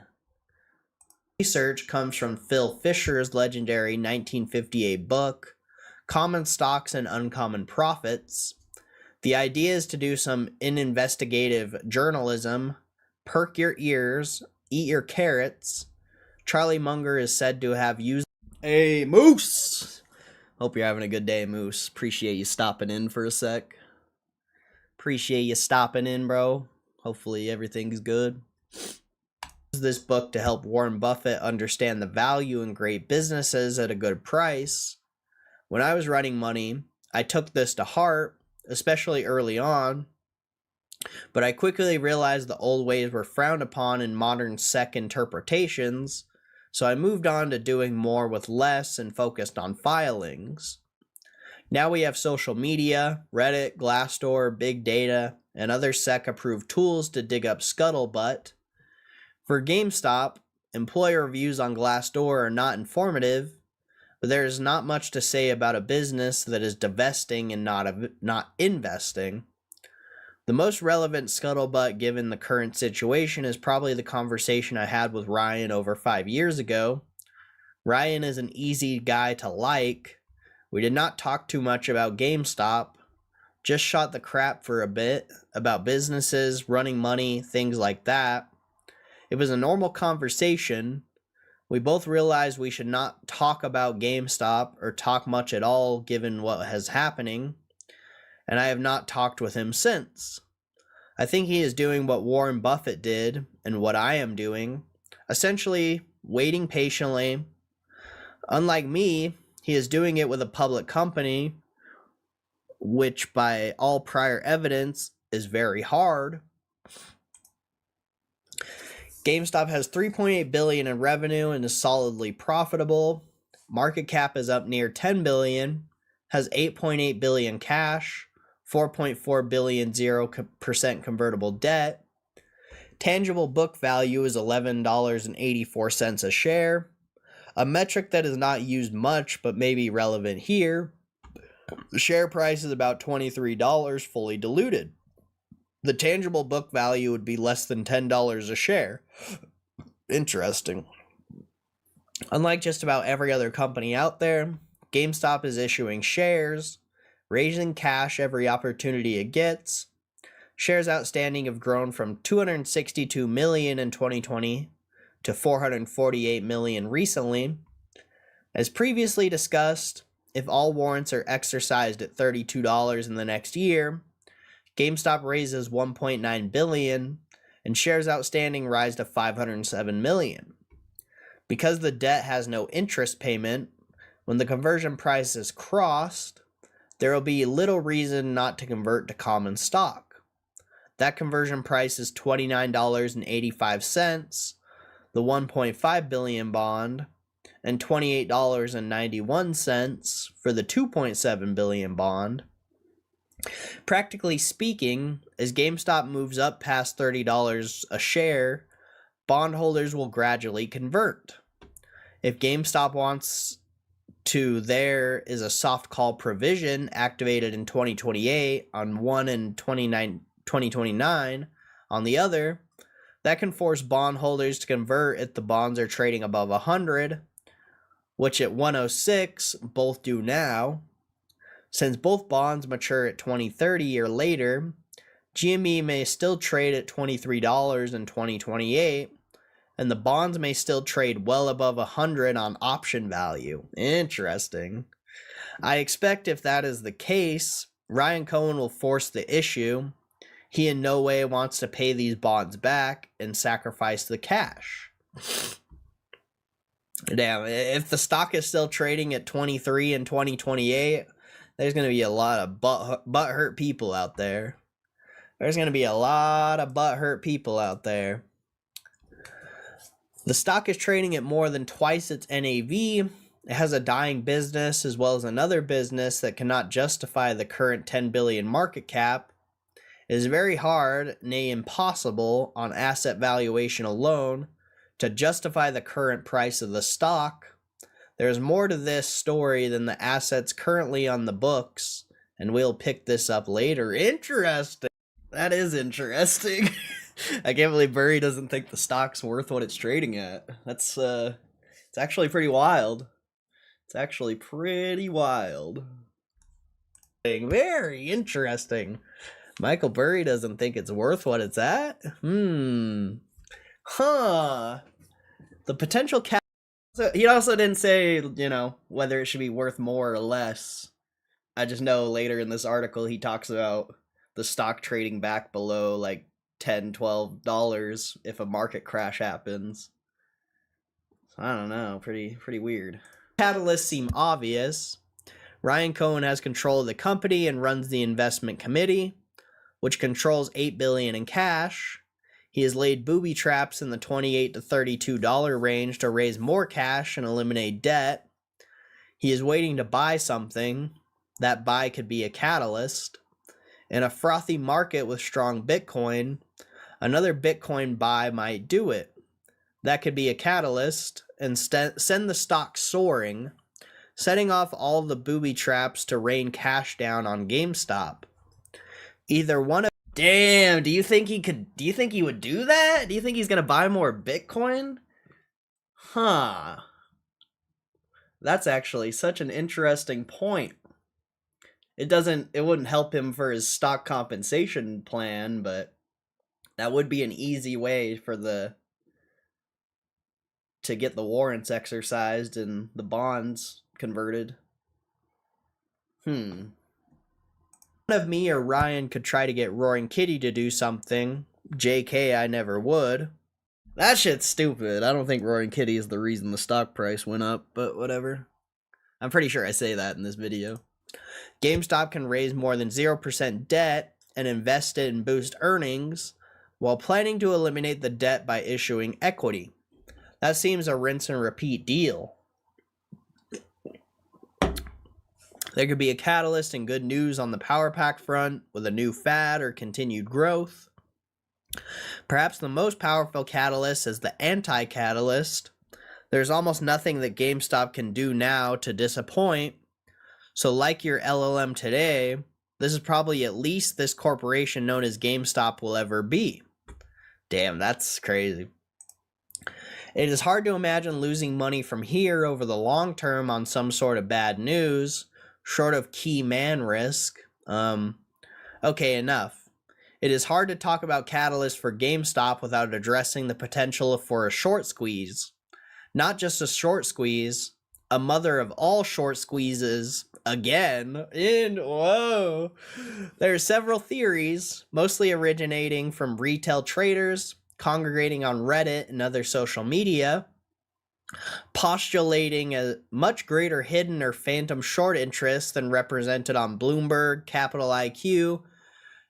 Research comes from Phil Fisher's legendary 1958 book, Common Stocks and Uncommon Profits. The idea is to do some investigative journalism, perk your ears, eat your carrots. Charlie Munger is said to have used... Hey, Moose! Hope you're having a good day, Moose. Appreciate you stopping in for a sec. Appreciate you stopping in, bro. Hopefully everything's good. This book to help Warren Buffett understand the value in great businesses at a good price. When I was running money, I took this to heart, especially early on, but I quickly realized the old ways were frowned upon in modern SEC interpretations, so I moved on to doing more with less and focused on filings. Now we have social media, Reddit, Glassdoor, big data, and other SEC-approved tools to dig up scuttlebutt. For GameStop, employer reviews on Glassdoor are not informative, but there is not much to say about a business that is divesting and not investing. The most relevant scuttlebutt given the current situation is probably the conversation I had with Ryan over 5 years ago. Ryan is an easy guy to like. We did not talk too much about GameStop, just shot the crap for a bit about businesses, running money, things like that. It was a normal conversation. We both realized we should not talk about GameStop or talk much at all given what is happening, and I have not talked with him since. I think he is doing what Warren Buffett did and what I am doing, essentially waiting patiently. Unlike me, he is doing it with a public company, which by all prior evidence is very hard. GameStop has $3.8 billion in revenue and is solidly profitable. Market cap is up near $10 billion, has $8.8 billion cash, $4.4 billion 0% convertible debt. Tangible book value is $11.84 a share, a metric that is not used much but may be relevant here. The share price is about $23 fully diluted. The tangible book value would be less than $10 a share. Interesting. Unlike just about every other company out there, GameStop is issuing shares, raising cash every opportunity it gets. Shares outstanding have grown from 262 million in 2020 to 448 million recently. As previously discussed, if all warrants are exercised at $32 in the next year, GameStop raises $1.9 billion and shares outstanding rise to 507 million. Because the debt has no interest payment, when the conversion price is crossed, there will be little reason not to convert to common stock. That conversion price is $29.85, the 1.5 billion bond, and $28.91 for the 2.7 billion bond. Practically speaking, as GameStop moves up past $30 a share, bondholders will gradually convert. If GameStop wants to, there is a soft call provision activated in 2028 on one and 2029 on the other that can force bondholders to convert if the bonds are trading above 100, which at 106 both do now. Since both bonds mature at 2030 or later, GME may still trade at $23 in 2028, and the bonds may still trade well above 100 on option value. Interesting. I expect if that is the case, Ryan Cohen will force the issue. He in no way wants to pay these bonds back and sacrifice the cash. Damn, if the stock is still trading at 23 in 2028, there's going to be a lot of butthurt people out there. There's going to be a lot of butthurt people out there. The stock is trading at more than twice its NAV. It has a dying business as well as another business that cannot justify the current 10 billion market cap. It is very hard, nay impossible, on asset valuation alone to justify the current price of the stock. There's more to this story than the assets currently on the books, and we'll pick this up later. Interesting. That is interesting. I can't believe Burry doesn't think the stock's worth what it's trading at. That's it's actually pretty wild. It's actually pretty wild. Very interesting. Michael Burry doesn't think it's worth what it's at? Huh. The potential cap. He also didn't say, whether it should be worth more or less. I just know later in this article he talks about the stock trading back below like $10, $12 if a market crash happens. So I don't know, pretty weird. Catalysts seem obvious. Ryan Cohen has control of the company and runs the investment committee, which controls $8 billion in cash. He has laid booby traps in the $28 to $32 range to raise more cash and eliminate debt. He is waiting to buy something. That buy could be a catalyst. In a frothy market with strong Bitcoin, another Bitcoin buy might do it. That could be a catalyst and send the stock soaring, setting off all the booby traps to rain cash down on GameStop. Either one of Damn, do you think he would do that? Do you think he's going to buy more Bitcoin? Huh. That's actually such an interesting point. It wouldn't help him for his stock compensation plan, but that would be an easy way to get the warrants exercised and the bonds converted. One of me or Ryan could try to get Roaring Kitty to do something. JK, I never would. That shit's stupid. I don't think Roaring Kitty is the reason the stock price went up, but whatever. I'm pretty sure I say that in this video. GameStop can raise more than 0% debt and invest it and boost earnings while planning to eliminate the debt by issuing equity. That seems a rinse and repeat deal. There could be a catalyst and good news on the power pack front with a new fad or continued growth. Perhaps the most powerful catalyst is the anti-catalyst. There's almost nothing that GameStop can do now to disappoint. So like your LLM today, this is probably at least this corporation known as GameStop will ever be. Damn, that's crazy. It is hard to imagine losing money from here over the long term on some sort of bad news, short of key man risk. Okay, enough. It is hard to talk about catalysts for GameStop without addressing the potential for a short squeeze. Not just a short squeeze, a mother of all short squeezes again. There are several theories, mostly originating from retail traders congregating on Reddit and other social media, postulating a much greater hidden or phantom short interest than represented on Bloomberg, Capital IQ,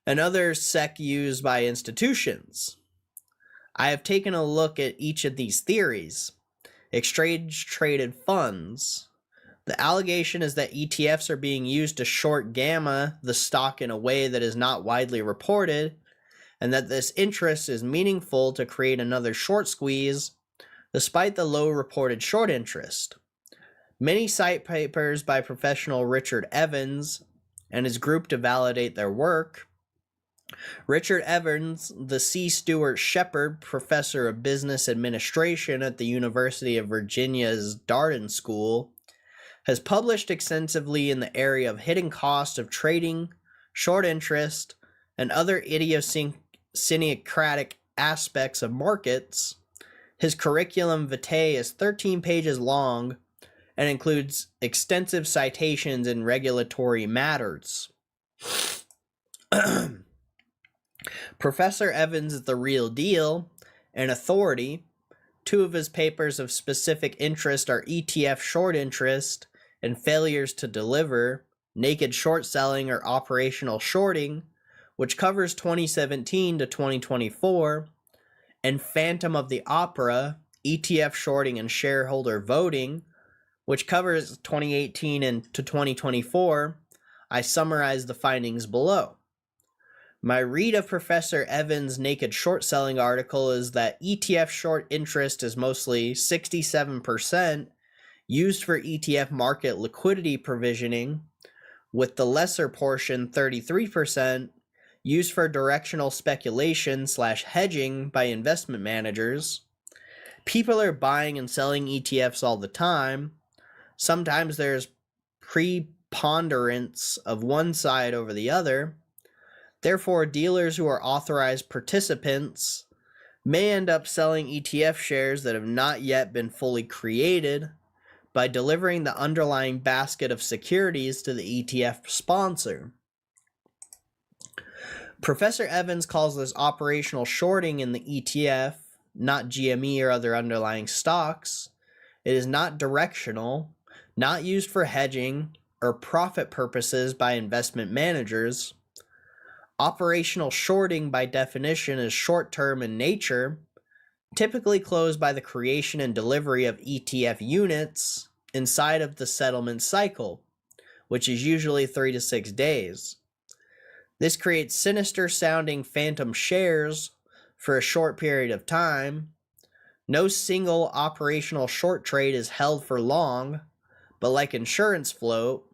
and other SEC used by institutions. I have taken a look at each of these theories. Exchange traded funds. The allegation is that ETFs are being used to short gamma, the stock, in a way that is not widely reported, and that this interest is meaningful to create another short squeeze, despite the low reported short interest. Many cite papers by professional Richard Evans and his group to validate their work. Richard Evans, the C. Stewart Shepard Professor of Business Administration at the University of Virginia's Darden School, has published extensively in the area of hidden cost of trading, short interest, and other idiosyncratic aspects of markets. His curriculum vitae is 13 pages long and includes extensive citations in regulatory matters. Professor Evans is the real deal, an authority. Two of his papers of specific interest are ETF short interest and failures to deliver, naked short selling or operational shorting, which covers 2017 to 2024, and Phantom of the Opera, ETF shorting and shareholder voting, which covers 2018 and to 2024. I summarize the findings below. My read of Professor Evans' naked short selling article is that ETF short interest is mostly 67% used for ETF market liquidity provisioning, with the lesser portion, 33%, used for directional speculation / hedging by investment managers. People are buying and selling ETFs all the time. Sometimes there's preponderance of one side over the other. Therefore, dealers who are authorized participants may end up selling ETF shares that have not yet been fully created by delivering the underlying basket of securities to the ETF sponsor. Professor Evans calls this operational shorting in the ETF, not GME or other underlying stocks. It is not directional, not used for hedging or profit purposes by investment managers. Operational shorting, by definition, is short-term in nature, typically closed by the creation and delivery of ETF units inside of the settlement cycle, which is usually 3 to 6 days. This creates sinister-sounding phantom shares for a short period of time. No single operational short trade is held for long, but like insurance float,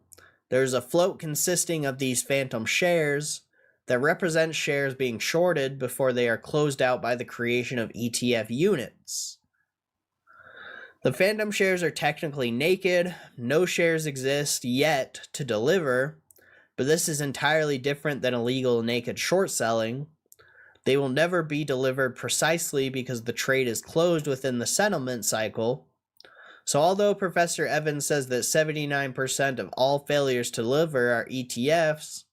there's a float consisting of these phantom shares that represent shares being shorted before they are closed out by the creation of ETF units. The phantom shares are technically naked. No shares exist yet to deliver, but this is entirely different than illegal naked short selling. They will never be delivered precisely because the trade is closed within the settlement cycle. So although Professor Evans says that 79% of all failures to deliver are ETFs,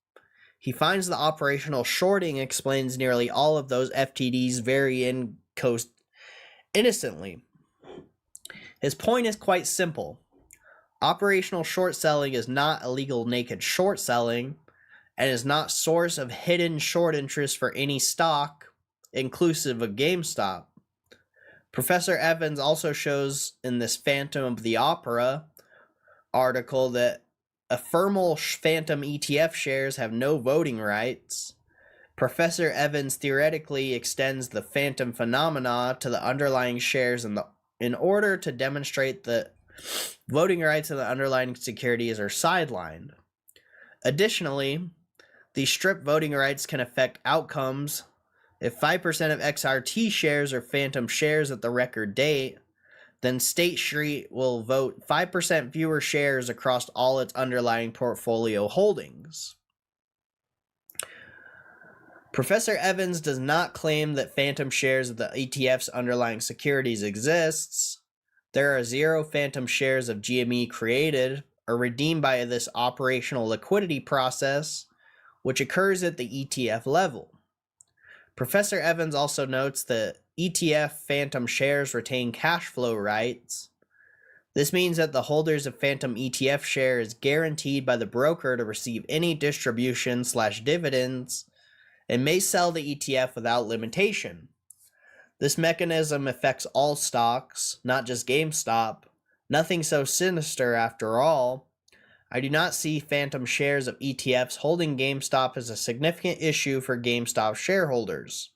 he finds the operational shorting explains nearly all of those FTDs very innocently. His point is quite simple. Operational short selling is not illegal naked short selling and is not source of hidden short interest for any stock, inclusive of GameStop. Professor Evans also shows in this Phantom of the Opera article that ephemeral phantom ETF shares have no voting rights. Professor Evans theoretically extends the phantom phenomena to the underlying shares in order to demonstrate that voting rights of the underlying securities are sidelined. Additionally, these stripped voting rights can affect outcomes. If 5% of XRT shares are phantom shares at the record date, then State Street will vote 5% fewer shares across all its underlying portfolio holdings. Professor Evans does not claim that phantom shares of the ETF's underlying securities exists, There are 0 phantom shares of GME created or redeemed by this operational liquidity process, which occurs at the ETF level. Professor Evans also notes that ETF phantom shares retain cash flow rights. This means that the holders of phantom ETF share is guaranteed by the broker to receive any distribution/dividends and may sell the ETF without limitation. This mechanism affects all stocks, not just GameStop. Nothing so sinister after all. I do not see phantom shares of ETFs holding GameStop as a significant issue for GameStop shareholders.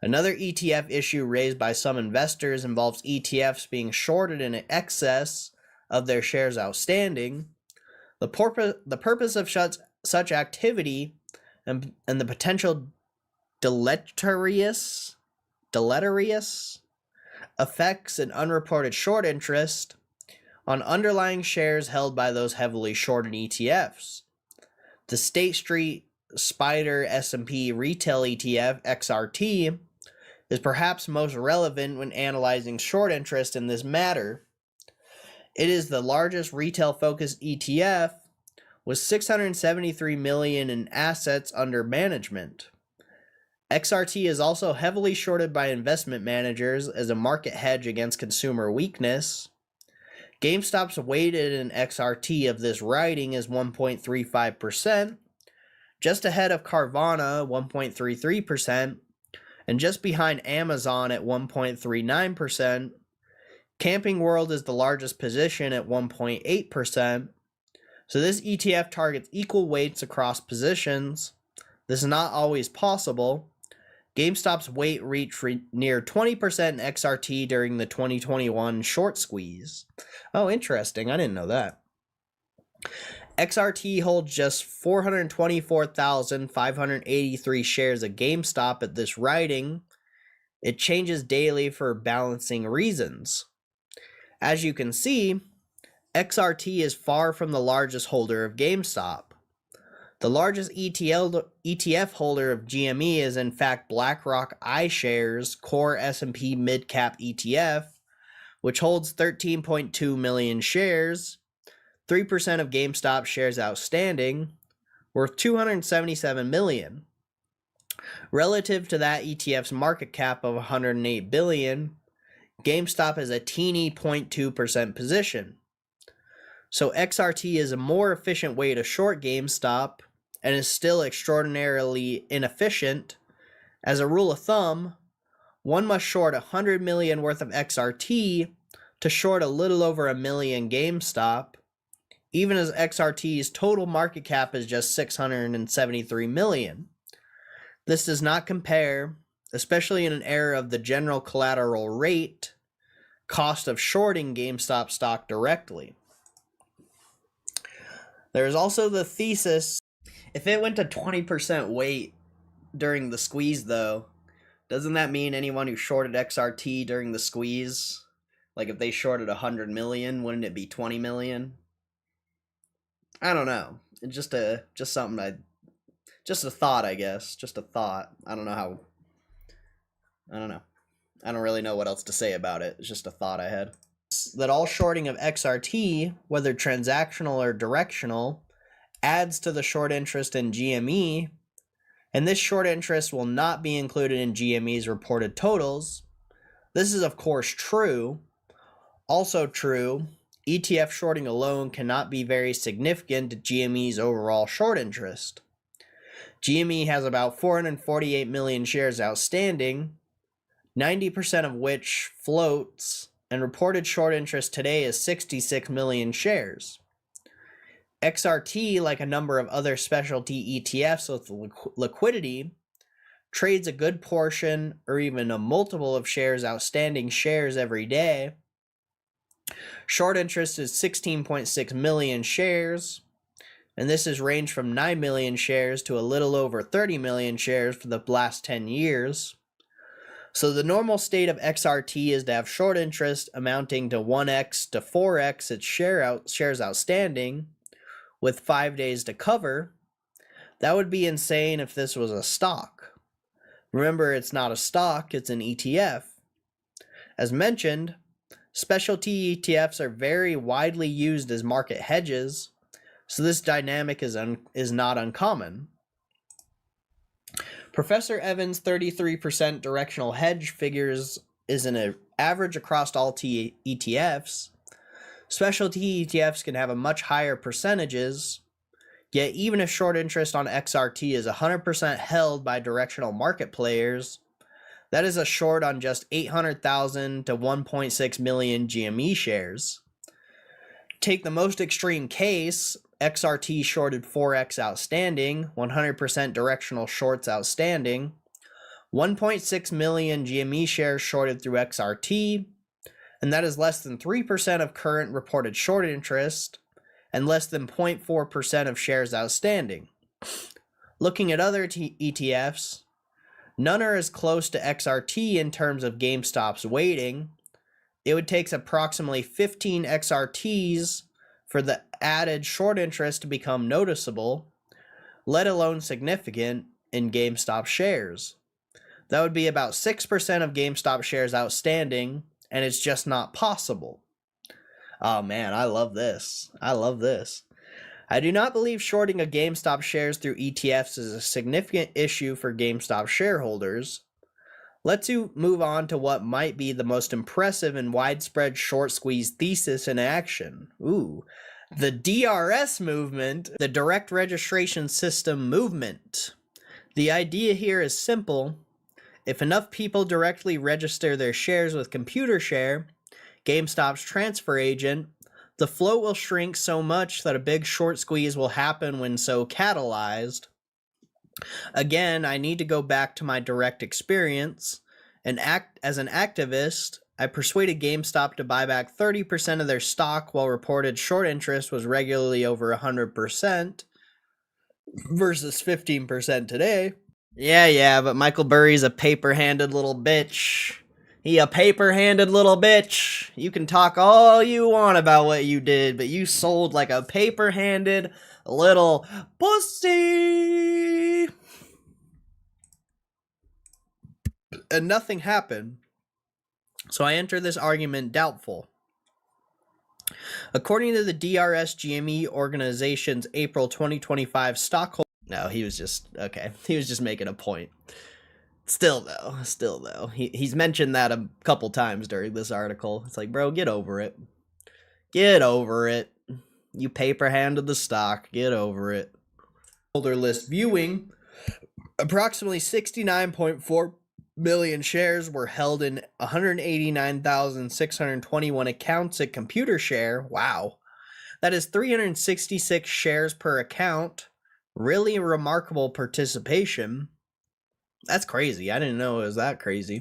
Another ETF issue raised by some investors involves ETFs being shorted in excess of their shares outstanding. The purpose of such activity and the potential deleterious effects and unreported short interest on underlying shares held by those heavily shorted ETFs. The State Street Spider S&P Retail ETF XRT is perhaps most relevant when analyzing short interest in this matter. It is the largest retail-focused ETF with $673 million in assets under management. XRT is also heavily shorted by investment managers as a market hedge against consumer weakness. GameStop's weighted in XRT of this writing is 1.35%, just ahead of Carvana 1.33%, and just behind Amazon at 1.39%. Camping World is the largest position at 1.8%. So this ETF targets equal weights across positions. This is not always possible. GameStop's weight reached near 20% in XRT during the 2021 short squeeze. Oh, interesting. I didn't know that. XRT holds just 424,583 shares of GameStop at this writing. It changes daily for balancing reasons. As you can see, XRT is far from the largest holder of GameStop. The largest ETF holder of GME is in fact BlackRock iShares Core S&P Midcap ETF, which holds 13.2 million shares, 3% of GameStop shares outstanding, worth $277 million. Relative to that ETF's market cap of $108 billion, GameStop is a teeny 0.2% position. So XRT is a more efficient way to short GameStop and is still extraordinarily inefficient. As a rule of thumb, one must short 100 million worth of XRT to short a little over a million GameStop, even as XRT's total market cap is just 673 million. This does not compare, especially in an era of the general collateral rate, cost of shorting GameStop stock directly. There is also the thesis, if it went to 20% weight during the squeeze though, doesn't that mean anyone who shorted XRT during the squeeze, like if they shorted 100 million, wouldn't it be 20 million? I don't know. It's just a thought, I guess. Just a thought. I don't know. I don't really know what else to say about it. It's just a thought I had. That all shorting of XRT, whether transactional or directional, adds to the short interest in GME, and this short interest will not be included in GME's reported totals. This is of course true. Also true, ETF shorting alone cannot be very significant to GME's overall short interest. GME has about 448 million shares outstanding, 90% of which floats, and reported short interest today is 66 million shares. XRT, like a number of other specialty ETFs with liquidity, trades a good portion or even a multiple of shares outstanding shares every day. Short interest is 16.6 million shares, and this has ranged from 9 million shares to a little over 30 million shares for the last 10 years. So the normal state of XRT is to have short interest amounting to 1x to 4x its shares outstanding, with 5 days to cover. That would be insane if this was a stock. Remember, it's not a stock, it's an ETF. As mentioned, Specialty ETFs are very widely used as market hedges, so this dynamic is not uncommon. Professor Evans' 33% directional hedge figures is an average across all ETFs. Specialty ETFs can have a much higher percentages, yet even if short interest on XRT is 100% held by directional market players, that is a short on just 800,000 to 1.6 million GME shares. Take the most extreme case, XRT shorted 4x outstanding, 100% directional shorts outstanding, 1.6 million GME shares shorted through XRT, and that is less than 3% of current reported short interest, and less than 0.4% of shares outstanding. Looking at other ETFs, none are as close to XRT in terms of GameStop's weighting. It would take approximately 15 XRTs for the added short interest to become noticeable, let alone significant, in GameStop shares. That would be about 6% of GameStop shares outstanding, and it's just not possible. Oh man, I love this. I love this. I do not believe shorting of GameStop shares through ETFs is a significant issue for GameStop shareholders. Let's move on to what might be the most impressive and widespread short squeeze thesis in action. Ooh, the DRS movement, the direct registration system movement. The idea here is simple. If enough people directly register their shares with ComputerShare, GameStop's transfer agent, the float will shrink so much that a big short squeeze will happen when so catalyzed. Again, I need to go back to my direct experience. As an activist, I persuaded GameStop to buy back 30% of their stock while reported short interest was regularly over 100% versus 15% today. Yeah, but Michael Burry's a paper-handed little bitch. He a paper-handed little bitch. You can talk all you want about what you did, but you sold like a paper-handed little pussy. And nothing happened. So I enter this argument doubtful. According to the DRS GME organization's April 2025 stockholder... No, he was just making a point. Still though, he's mentioned that a couple times during this article. It's like, bro, get over it. Get over it. You paper-handed the stock. Get over it. Holder list viewing. Approximately 69.4 million shares were held in 189,621 accounts at ComputerShare. Wow. That is 366 shares per account. Really remarkable participation. That's crazy. I didn't know it was that crazy.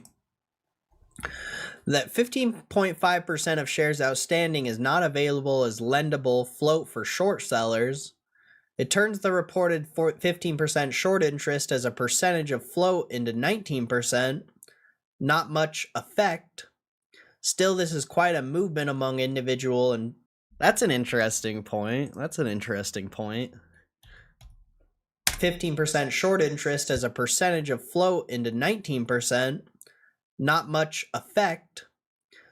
That 15.5% of shares outstanding is not available as lendable float for short sellers. It turns the reported 15% short interest as a percentage of float into 19%. Not much effect. Still, this is quite a movement among individual and... That's an interesting point. 15% short interest as a percentage of float into 19%. Not much effect.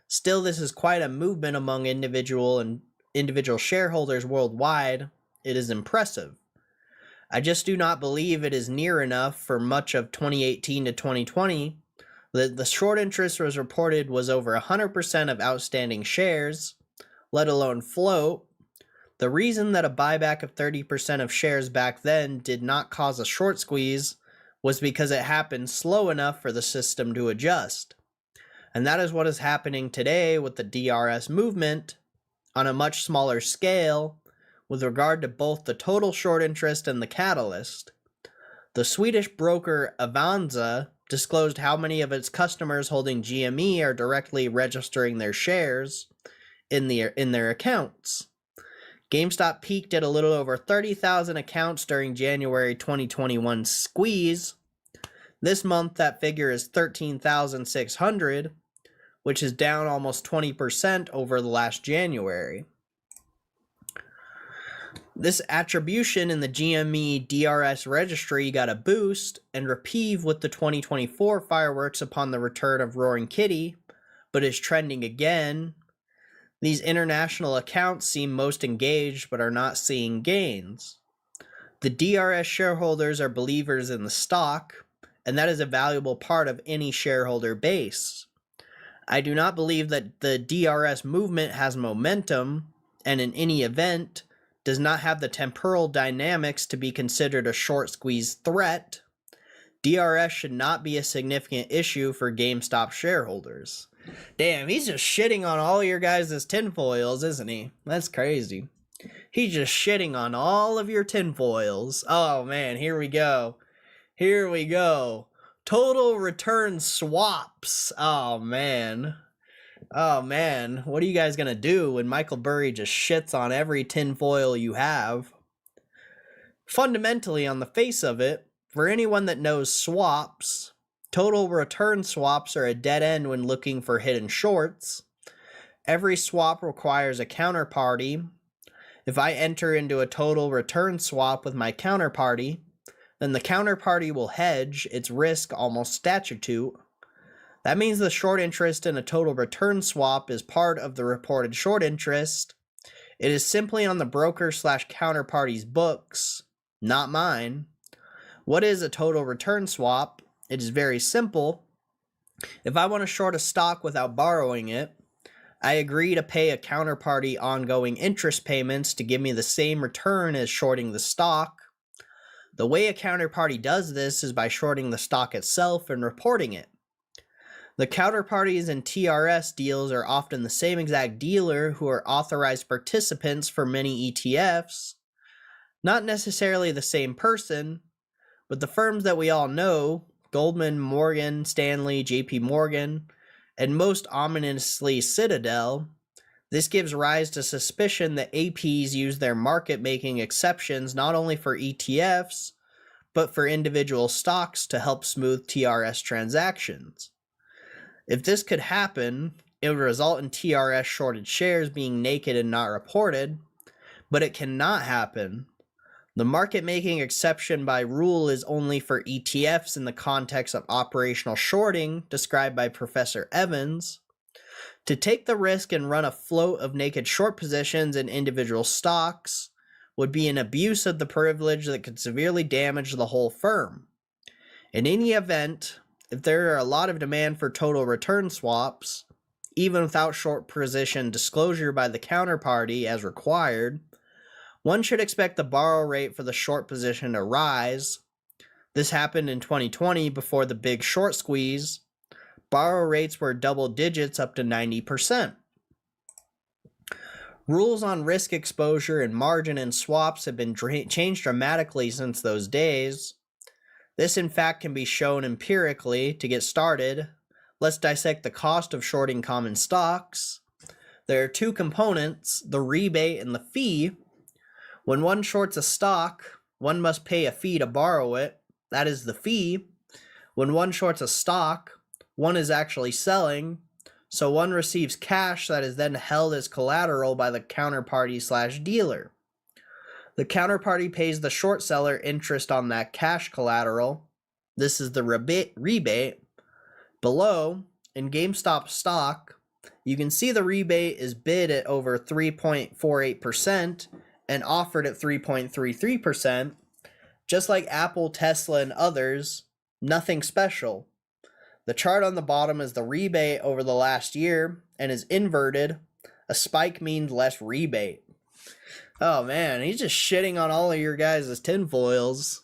Still, this is quite a movement among individual shareholders worldwide. It is impressive. I just do not believe it is near enough for much of 2018 to 2020. The short interest was reported was over 100% of outstanding shares, let alone float. The reason that a buyback of 30% of shares back then did not cause a short squeeze was because it happened slow enough for the system to adjust. And that is what is happening today with the DRS movement on a much smaller scale with regard to both the total short interest and the catalyst. The Swedish broker Avanza disclosed how many of its customers holding GME are directly registering their shares in their accounts. GameStop peaked at a little over 30,000 accounts during January 2021 squeeze. This month, that figure is 13,600, which is down almost 20% over the last January. This attribution in the GME DRS registry got a boost and reprieve with the 2024 fireworks upon the return of Roaring Kitty, but is trending again These international accounts seem most engaged but are not seeing gains. The DRS shareholders are believers in the stock, and that is a valuable part of any shareholder base. I do not believe that the DRS movement has momentum, and in any event, does not have the temporal dynamics to be considered a short squeeze threat. DRS should not be a significant issue for GameStop shareholders. Damn, he's just shitting on all your guys' tinfoils, isn't he? That's crazy. He's just shitting on all of your tinfoils. Oh man, here we go. Here we go. Total return swaps. Oh man. Oh man. What are you guys gonna do when Michael Burry just shits on every tinfoil you have? Fundamentally, on the face of it, for anyone that knows swaps, total return swaps are a dead end when looking for hidden shorts. Every swap requires a counterparty. If I enter into a total return swap with my counterparty, then the counterparty will hedge its risk almost statute. That means the short interest in a total return swap is part of the reported short interest. It is simply on the broker/counterparty's books, not mine. What is a total return swap? It is very simple. If I want to short a stock without borrowing it, I agree to pay a counterparty ongoing interest payments to give me the same return as shorting the stock. The way a counterparty does this is by shorting the stock itself and reporting it. The counterparties in TRS deals are often the same exact dealer who are authorized participants for many ETFs. Not necessarily the same person, but the firms that we all know, Goldman, Morgan Stanley, JP Morgan, and most ominously Citadel, this gives rise to suspicion that APs use their market-making exceptions not only for ETFs, but for individual stocks to help smooth TRS transactions. If this could happen, it would result in TRS shorted shares being naked and not reported, but it cannot happen. The market-making exception by rule is only for ETFs in the context of operational shorting described by Professor Evans. To take the risk and run a float of naked short positions in individual stocks would be an abuse of the privilege that could severely damage the whole firm. In any event, if there are a lot of demand for total return swaps, even without short position disclosure by the counterparty as required, one should expect the borrow rate for the short position to rise. This happened in 2020 before the big short squeeze. Borrow rates were double digits up to 90%. Rules on risk exposure and margin in swaps have been changed dramatically since those days. This in fact can be shown empirically. To get started, let's dissect the cost of shorting common stocks. There are two components, the rebate and the fee. When one shorts a stock, one must pay a fee to borrow it. That is the fee. When one shorts a stock, one is actually selling, so one receives cash that is then held as collateral by the counterparty/dealer. The counterparty pays the short seller interest on that cash collateral. This is the rebate. Below, in GameStop stock, you can see the rebate is bid at over 3.48% and offered at 3.33%. Just like Apple, Tesla, and others, nothing special. The chart on the bottom is the rebate over the last year and is inverted. A spike means less rebate. Oh man, he's just shitting on all of your guys' tinfoils.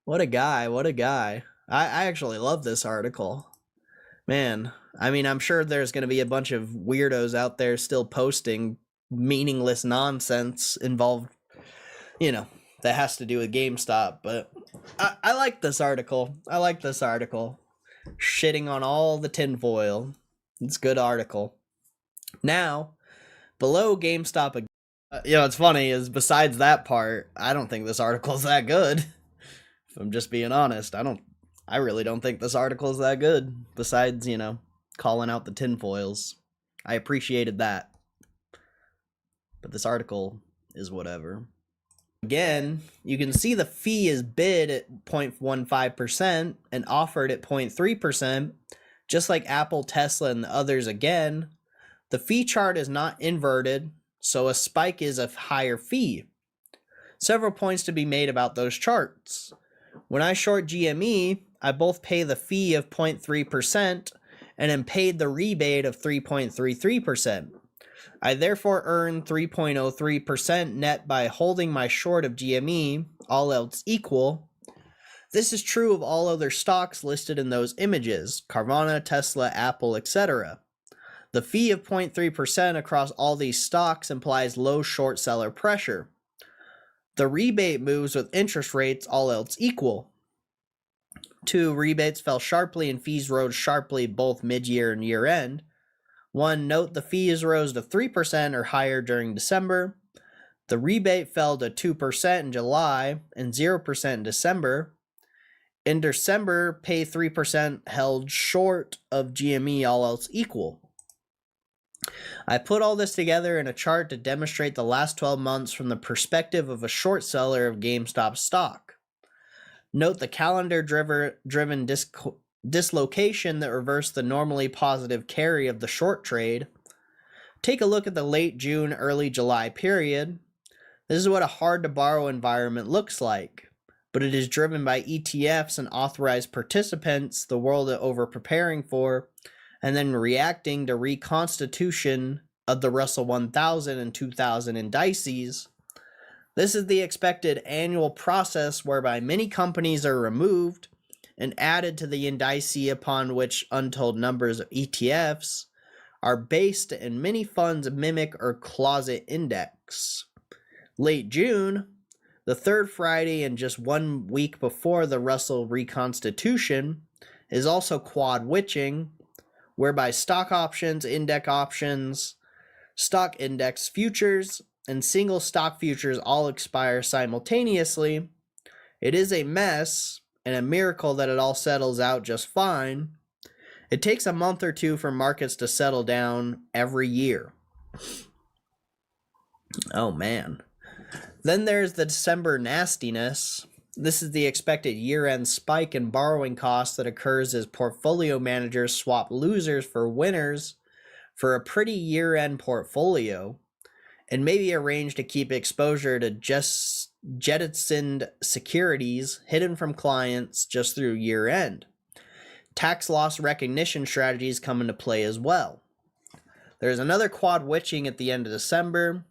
What a guy, what a guy. I actually love this article. Man, I mean, I'm sure there's going to be a bunch of weirdos out there still posting meaningless nonsense involved, that has to do with GameStop, but I like this article. I like this article. Shitting on all the tinfoil. It's a good article. Now, below GameStop, what's funny is besides that part, I don't think this article is that good. If I'm just being honest, I really don't think this article is that good. Besides, calling out the tinfoils. I appreciated that. But this article is whatever. Again, you can see the fee is bid at 0.15% and offered at 0.3%, just like Apple, Tesla, and the others again. The fee chart is not inverted, so a spike is a higher fee. Several points to be made about those charts. When I short GME, I both pay the fee of 0.3% and am paid the rebate of 3.33%. I therefore earn 3.03% net by holding my short of GME, all else equal. This is true of all other stocks listed in those images, Carvana, Tesla, Apple, etc. The fee of 0.3% across all these stocks implies low short seller pressure. The rebate moves with interest rates, all else equal. 2. Rebates fell sharply and fees rose sharply both mid-year and year-end. 1. Note the fees rose to 3% or higher during December. The rebate fell to 2% in July and 0% in December. In December, pay 3% held short of GME, all else equal. I put all this together in a chart to demonstrate the last 12 months from the perspective of a short seller of GameStop stock. Note the calendar-driven dislocation that reversed the normally positive carry of the short trade. Take a look at the late June, early July period. This is what a hard-to-borrow environment looks like, but it is driven by ETFs and authorized participants the world over preparing for, and then reacting to reconstitution of the Russell 1000 and 2000 indices. This is the expected annual process whereby many companies are removed and added to the indice upon which untold numbers of ETFs are based, and many funds mimic or closet index. Late June, the third Friday and just 1 week before the Russell reconstitution, is also quad witching, whereby stock options, index options, stock index futures, and single stock futures all expire simultaneously. It is a mess and a miracle that it all settles out just fine. It takes a month or two for markets to settle down every year. Oh man. Then there's the December nastiness. This is the expected year-end spike in borrowing costs that occurs as portfolio managers swap losers for winners for a pretty year-end portfolio, and maybe arrange to keep exposure to just jettisoned securities hidden from clients just through year-end. Tax loss recognition strategies come into play as well. There's another quad witching at the end of December,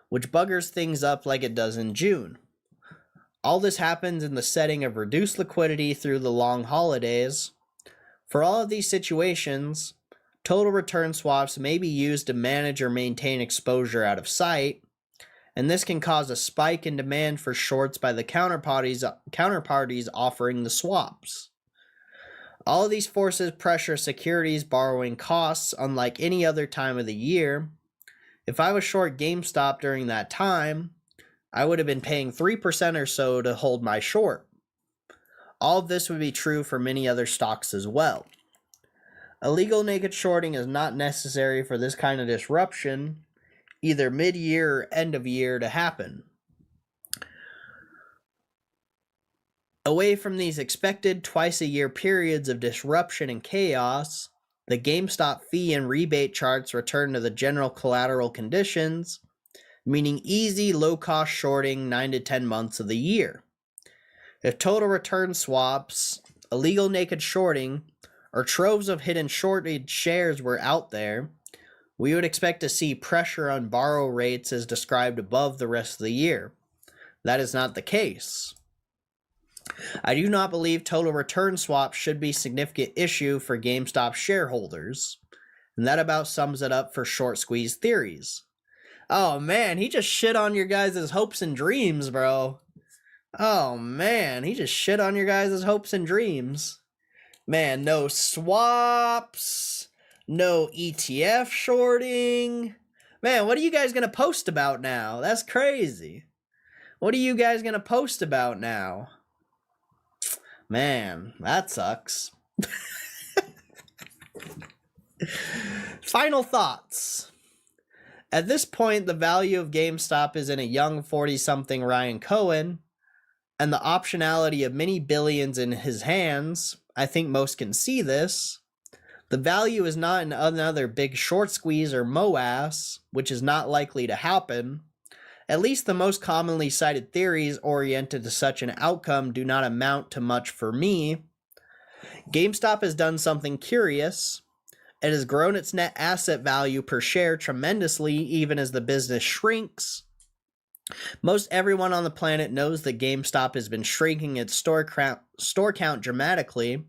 which buggers things up like it does in June. All this happens in the setting of reduced liquidity through the long holidays. For all of these situations, total return swaps may be used to manage or maintain exposure out of sight, and this can cause a spike in demand for shorts by the counterparties offering the swaps. All of these forces pressure securities borrowing costs unlike any other time of the year. If I was short GameStop during that time, I would have been paying 3% or so to hold my short. All of this would be true for many other stocks as well. Illegal naked shorting is not necessary for this kind of disruption, either mid-year or end of year, to happen. Away from these expected twice-a-year periods of disruption and chaos, the GameStop fee and rebate charts return to the general collateral conditions, meaning easy, low-cost shorting 9 to 10 months of the year. If total return swaps, illegal naked shorting, or troves of hidden shorted shares were out there, we would expect to see pressure on borrow rates as described above the rest of the year. That is not the case. I do not believe total return swaps should be a significant issue for GameStop shareholders, and that about sums it up for short squeeze theories. Oh man, he just shit on your guys' hopes and dreams, bro. Oh man, he just shit on your guys' hopes and dreams. Man, no swaps, no ETF shorting. Man, what are you guys going to post about now? That's crazy. What are you guys going to post about now? Man, that sucks. Final thoughts. At this point, the value of GameStop is in a young 40-something Ryan Cohen, and the optionality of many billions in his hands. I think most can see this. The value is not in another big short squeeze or MOAS, which is not likely to happen. At least the most commonly cited theories oriented to such an outcome do not amount to much for me. GameStop has done something curious. It has grown its net asset value per share tremendously even as the business shrinks. Most everyone on the planet knows that GameStop has been shrinking its store count dramatically.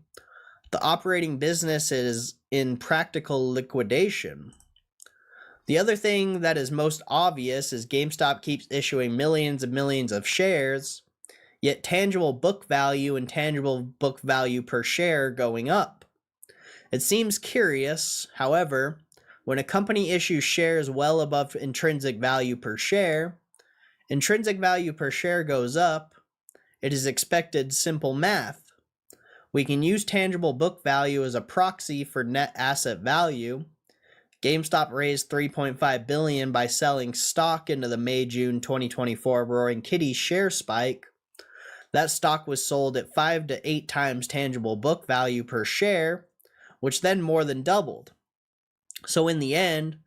The operating business is in practical liquidation. The other thing that is most obvious is GameStop keeps issuing millions and millions of shares, yet tangible book value and tangible book value per share are going up. It seems curious, however, when a company issues shares well above intrinsic value per share goes up, it is expected simple math. We can use tangible book value as a proxy for net asset value. GameStop raised $3.5 billion by selling stock into the May-June 2024 Roaring Kitty share spike. That stock was sold at 5 to 8 times tangible book value per share, which then more than doubled. So in the end,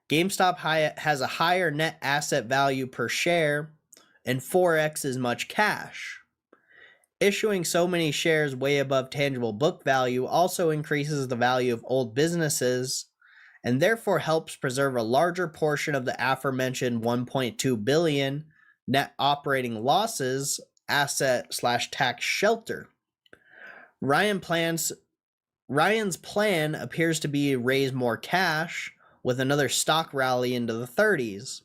GameStop has a higher net asset value per share and 4x as much cash. Issuing so many shares way above tangible book value also increases the value of old businesses and therefore helps preserve a larger portion of the aforementioned $1.2 billion net operating losses asset/tax shelter. Ryan's plan appears to be to raise more cash with another stock rally into the 30s.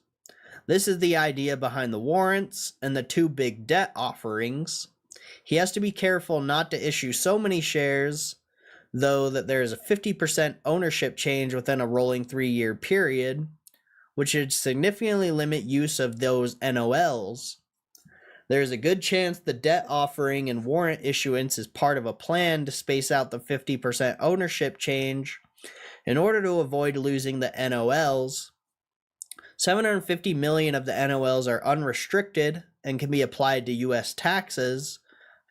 This is the idea behind the warrants and the 2 big debt offerings. He has to be careful not to issue so many shares, though, that there is a 50% ownership change within a rolling 3-year period, which should significantly limit use of those NOLs. There is a good chance the debt offering and warrant issuance is part of a plan to space out the 50% ownership change in order to avoid losing the NOLs. $750 million of the NOLs are unrestricted and can be applied to U.S. taxes,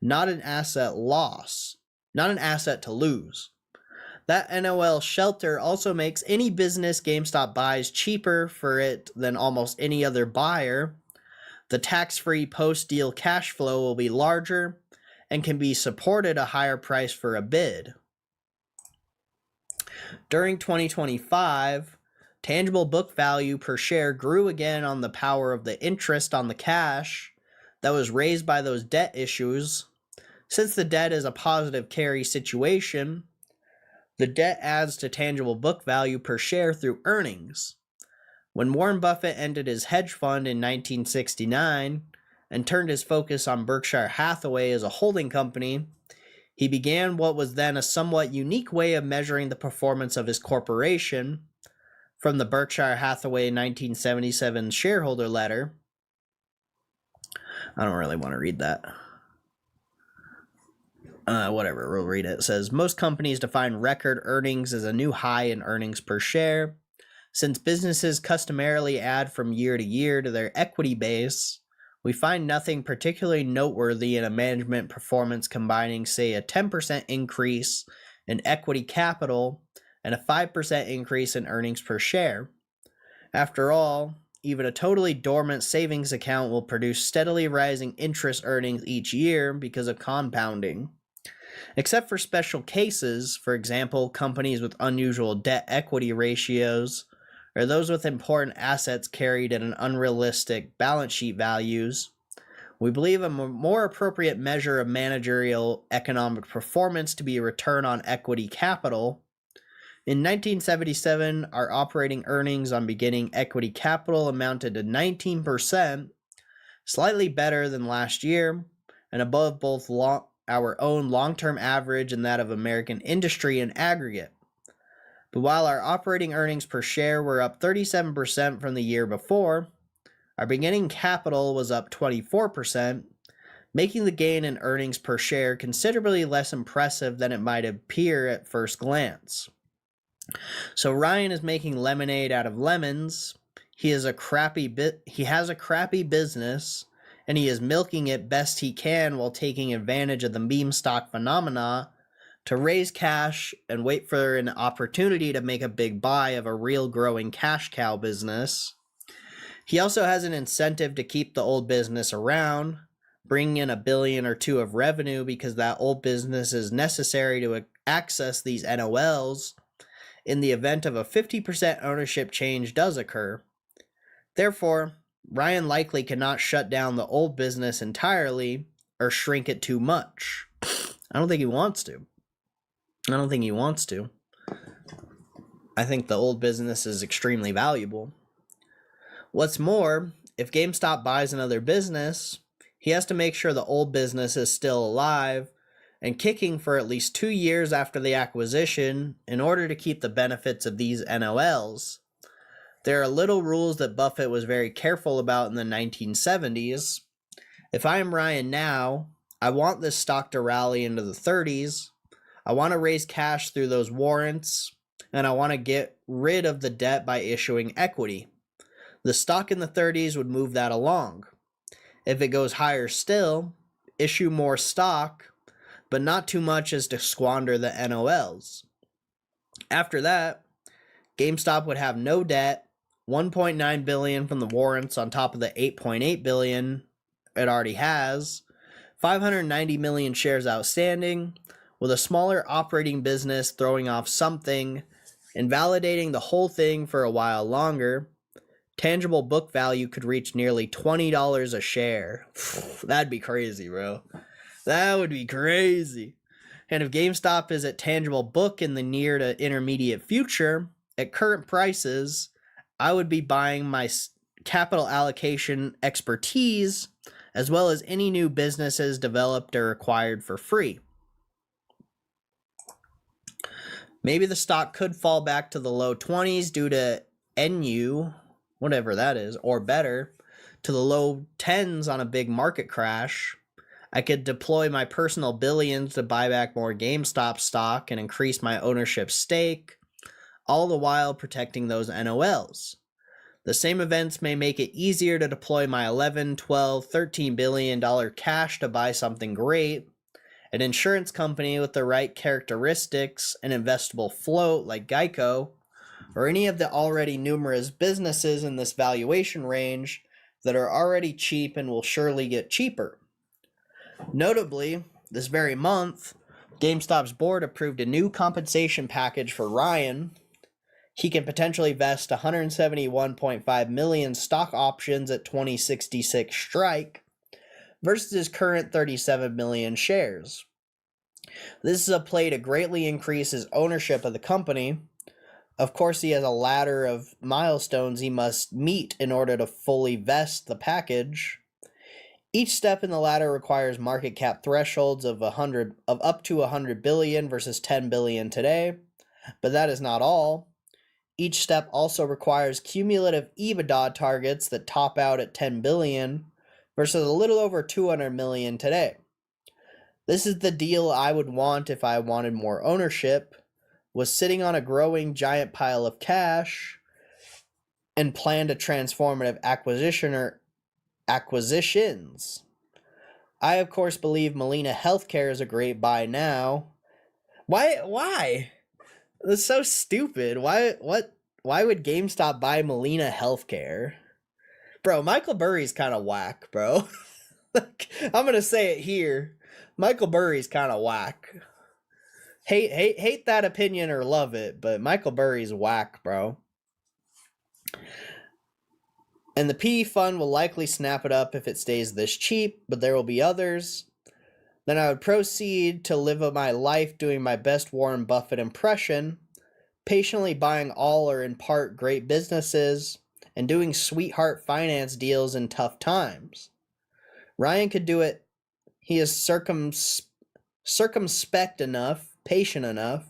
not an asset to lose. That NOL shelter also makes any business GameStop buys cheaper for it than almost any other buyer. The tax-free post-deal cash flow will be larger and can be supported a higher price for a bid. During 2025, tangible book value per share grew again on the power of the interest on the cash that was raised by those debt issues. Since the debt is a positive carry situation, the debt adds to tangible book value per share through earnings. When Warren Buffett ended his hedge fund in 1969 and turned his focus on Berkshire Hathaway as a holding company, he began what was then a somewhat unique way of measuring the performance of his corporation from the Berkshire Hathaway 1977 shareholder letter. I don't really want to read that. Whatever, we'll read it. It says, most companies define record earnings as a new high in earnings per share. Since businesses customarily add from year to year to their equity base, we find nothing particularly noteworthy in a management performance combining, say, a 10% increase in equity capital and a 5% increase in earnings per share. After all, even a totally dormant savings account will produce steadily rising interest earnings each year because of compounding. Except for special cases, for example, companies with unusual debt-equity ratios, or those with important assets carried at an unrealistic balance sheet values, we believe a more appropriate measure of managerial economic performance to be a return on equity capital. In 1977, our operating earnings on beginning equity capital amounted to 19%, slightly better than last year, and above both our own long-term average and that of American industry in aggregate. But while our operating earnings per share were up 37% from the year before, our beginning capital was up 24%, making the gain in earnings per share considerably less impressive than it might appear at first glance. So Ryan is making lemonade out of lemons. He has a crappy business, and he is milking it best he can while taking advantage of the meme stock phenomena to raise cash and wait for an opportunity to make a big buy of a real growing cash cow business. He also has an incentive to keep the old business around, bringing in $1 billion or $2 billion of revenue because that old business is necessary to access these NOLs in the event of a 50% ownership change does occur. Therefore, Ryan likely cannot shut down the old business entirely or shrink it too much. I don't think he wants to. I think the old business is extremely valuable. What's more, if GameStop buys another business, he has to make sure the old business is still alive and kicking for at least 2 years after the acquisition in order to keep the benefits of these NOLs. There are little rules that Buffett was very careful about in the 1970s. If I am Ryan now, I want this stock to rally into the 30s. I want to raise cash through those warrants, and I want to get rid of the debt by issuing equity. The stock in the 30s would move that along. If it goes higher still, issue more stock, but not too much as to squander the NOLs. After that, GameStop would have no debt, $1.9 billion from the warrants on top of the $8.8 billion it already has, 590 million shares outstanding, with a smaller operating business throwing off something and validating the whole thing for a while longer. Tangible book value could reach nearly $20 a share. That'd be crazy, bro. That would be crazy. And if GameStop is at tangible book in the near to intermediate future, at current prices, I would be buying my capital allocation expertise as well as any new businesses developed or acquired for free. Maybe the stock could fall back to the low 20s due to NU, whatever that is, or better, to the low 10s on a big market crash. I could deploy my personal billions to buy back more GameStop stock and increase my ownership stake, all the while protecting those NOLs. The same events may make it easier to deploy my $11, $12, $13 billion cash to buy something great, an insurance company with the right characteristics, an investable float like Geico, or any of the already numerous businesses in this valuation range that are already cheap and will surely get cheaper. Notably, this very month, GameStop's board approved a new compensation package for Ryan. He can potentially vest 171.5 million stock options at 2066 strike versus his current 37 million shares. This is a play to greatly increase his ownership of the company. Of course, he has a ladder of milestones he must meet in order to fully vest the package. Each step in the ladder requires market cap thresholds of up to 100 billion versus 10 billion today, but that is not all. Each step also requires cumulative EBITDA targets that top out at 10 billion versus a little over 200 million today. This is the deal I would want if I wanted more ownership, was sitting on a growing giant pile of cash and planned a transformative acquisition or acquisitions. I, of course, believe Molina Healthcare is a great buy now. Why? That's so stupid. Why would GameStop buy Molina Healthcare? Bro, Michael Burry's kind of whack, bro. I'm gonna say it here. Michael Burry's kind of whack. Hate that opinion or love it, but Michael Burry's whack, bro. And the PE fund will likely snap it up if it stays this cheap, but there will be others. Then I would proceed to live my life doing my best Warren Buffett impression, patiently buying all or in part great businesses, and doing sweetheart finance deals in tough times. Ryan could do it. He is circumspect enough, patient enough.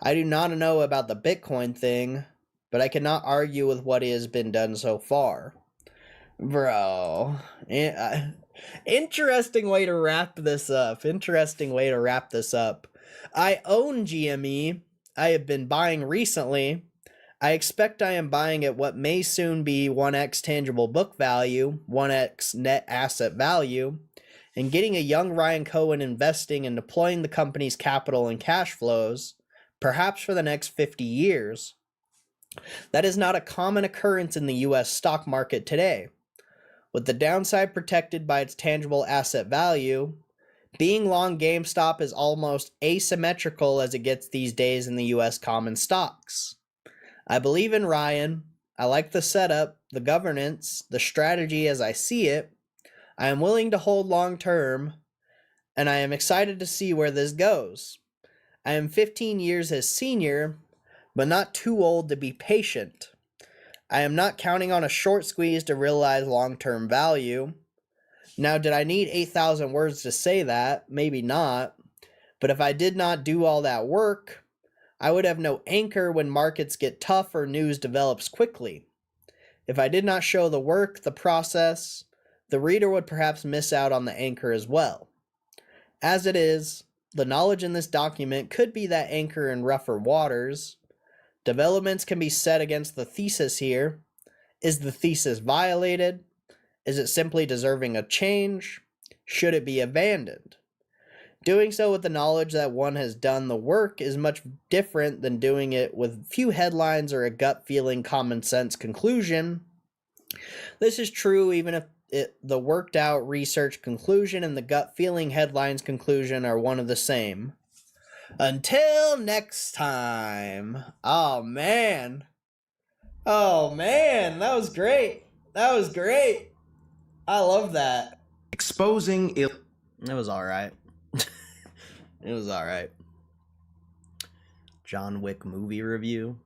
I do not know about the Bitcoin thing, but I cannot argue with what has been done so far. Bro. Interesting way to wrap this up. I own GME. I have been buying recently. I expect I am buying at what may soon be 1x tangible book value, 1x net asset value, and getting a young Ryan Cohen investing and deploying the company's capital and cash flows, perhaps for the next 50 years. That is not a common occurrence in the US stock market today. With the downside protected by its tangible asset value, being long GameStop is almost asymmetrical as it gets these days in the US common stocks. I believe in Ryan. I like the setup, the governance, the strategy as I see it. I am willing to hold long term, and I am excited to see where this goes. I am 15 years his senior, but not too old to be patient. I am not counting on a short squeeze to realize long-term value. Now, did I need 8,000 words to say that? Maybe not. But if I did not do all that work, I would have no anchor when markets get tough or news develops quickly. If I did not show the work, the process, the reader would perhaps miss out on the anchor as well. As it is, the knowledge in this document could be that anchor in rougher waters. Developments can be set against the thesis here. Is the thesis violated? Is it simply deserving a change? Should it be abandoned? Doing so with the knowledge that one has done the work is much different than doing it with few headlines or a gut feeling common sense conclusion. This is true even if the worked out research conclusion and the gut feeling headlines conclusion are one of the same. Until next time. Oh man, that was great. That was great. I love that. Exposing It was all right. It was all right. John Wick movie review.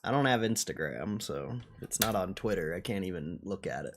I don't have Instagram, so it's not on Twitter. I can't even look at it.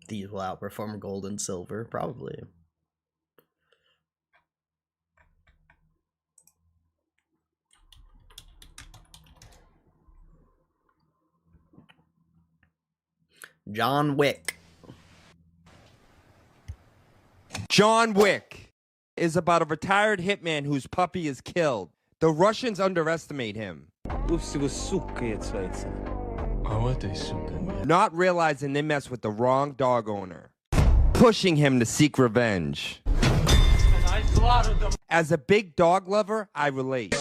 These will outperform gold and silver, probably. John Wick. John Wick is about a retired hitman whose puppy is killed. The Russians underestimate him, not realizing they mess with the wrong dog owner, pushing him to seek revenge. As a big dog lover, I relate.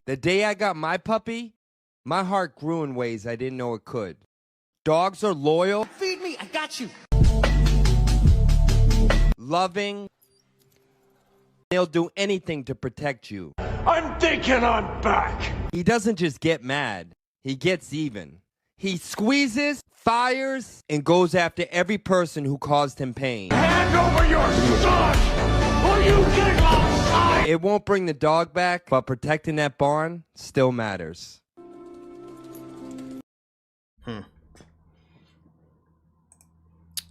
The day I got my puppy, my heart grew in ways I didn't know it could. Dogs are loyal. Feed me, I got you. Loving. They'll do anything to protect you. I'm thinking I'm back. He doesn't just get mad, he gets even. He squeezes, fires, and goes after every person who caused him pain. Hand over your son, or you get outside. It won't bring the dog back, but protecting that barn still matters.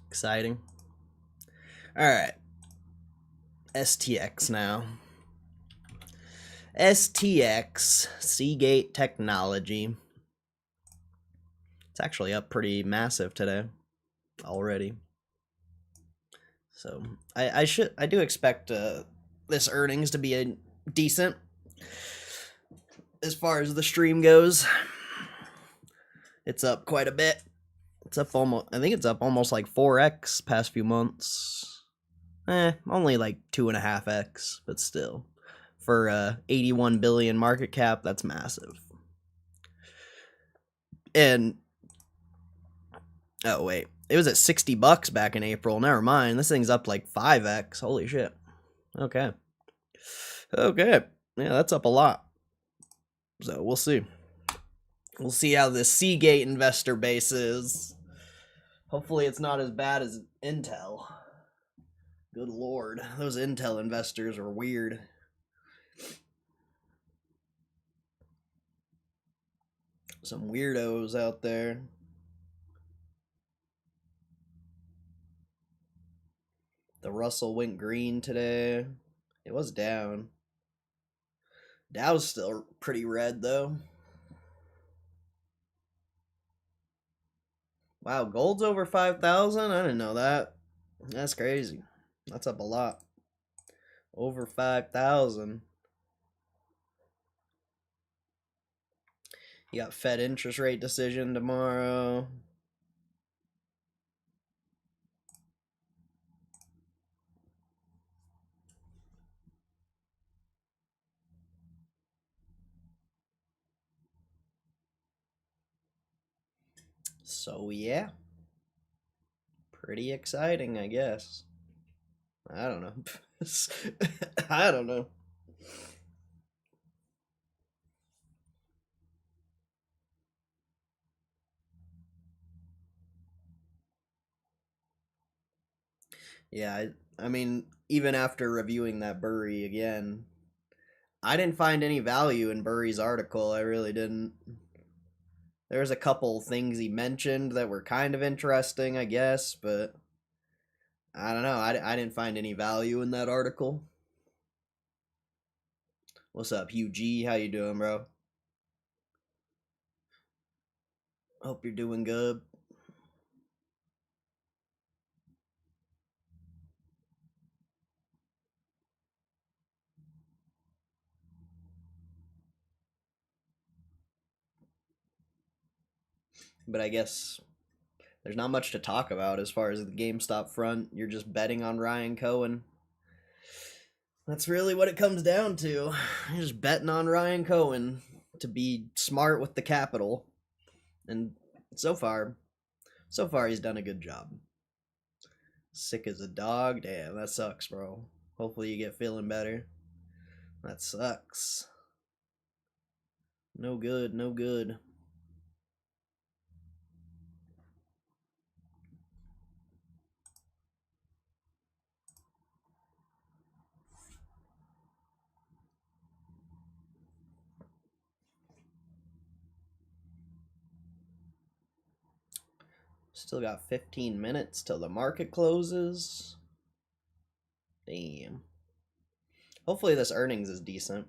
Exciting. Alright. STX now. STX Seagate technology. It's actually up pretty massive today already. So I do expect this earnings to be a decent as far as the stream goes. It's up quite a bit. It's up almost, I think it's up almost like 4x past few months. Only like 2.5x, but still. For 81 billion market cap, that's massive. And oh wait, it was at $60 back in April. Never mind, this thing's up like 5x. Holy shit. Okay. Yeah, that's up a lot. So we'll see. We'll see how the Seagate investor base is. Hopefully it's not as bad as Intel. Good lord, those Intel investors are weird. Some weirdos out there. The Russell went green today. It was down. Dow's still pretty red though. Wow, gold's over 5,000? I didn't know that. That's crazy. That's up a lot. Over 5,000. You got Fed interest rate decision tomorrow. So yeah. Pretty exciting, I guess. I don't know. I don't know. Yeah, I mean, even after reviewing that Burry again, I didn't find any value in Burry's article. I really didn't. There's a couple things he mentioned that were kind of interesting, I guess, but I don't know. I didn't find any value in that article. What's up, Hugh G? How you doing, bro? Hope you're doing good. But I guess there's not much to talk about as far as the GameStop front. You're just betting on Ryan Cohen. That's really what it comes down to. You're just betting on Ryan Cohen to be smart with the capital. And so far he's done a good job. Sick as a dog? Damn, that sucks, bro. Hopefully you get feeling better. That sucks. No good, no good. Still got 15 minutes till the market closes. Damn. Hopefully this earnings is decent.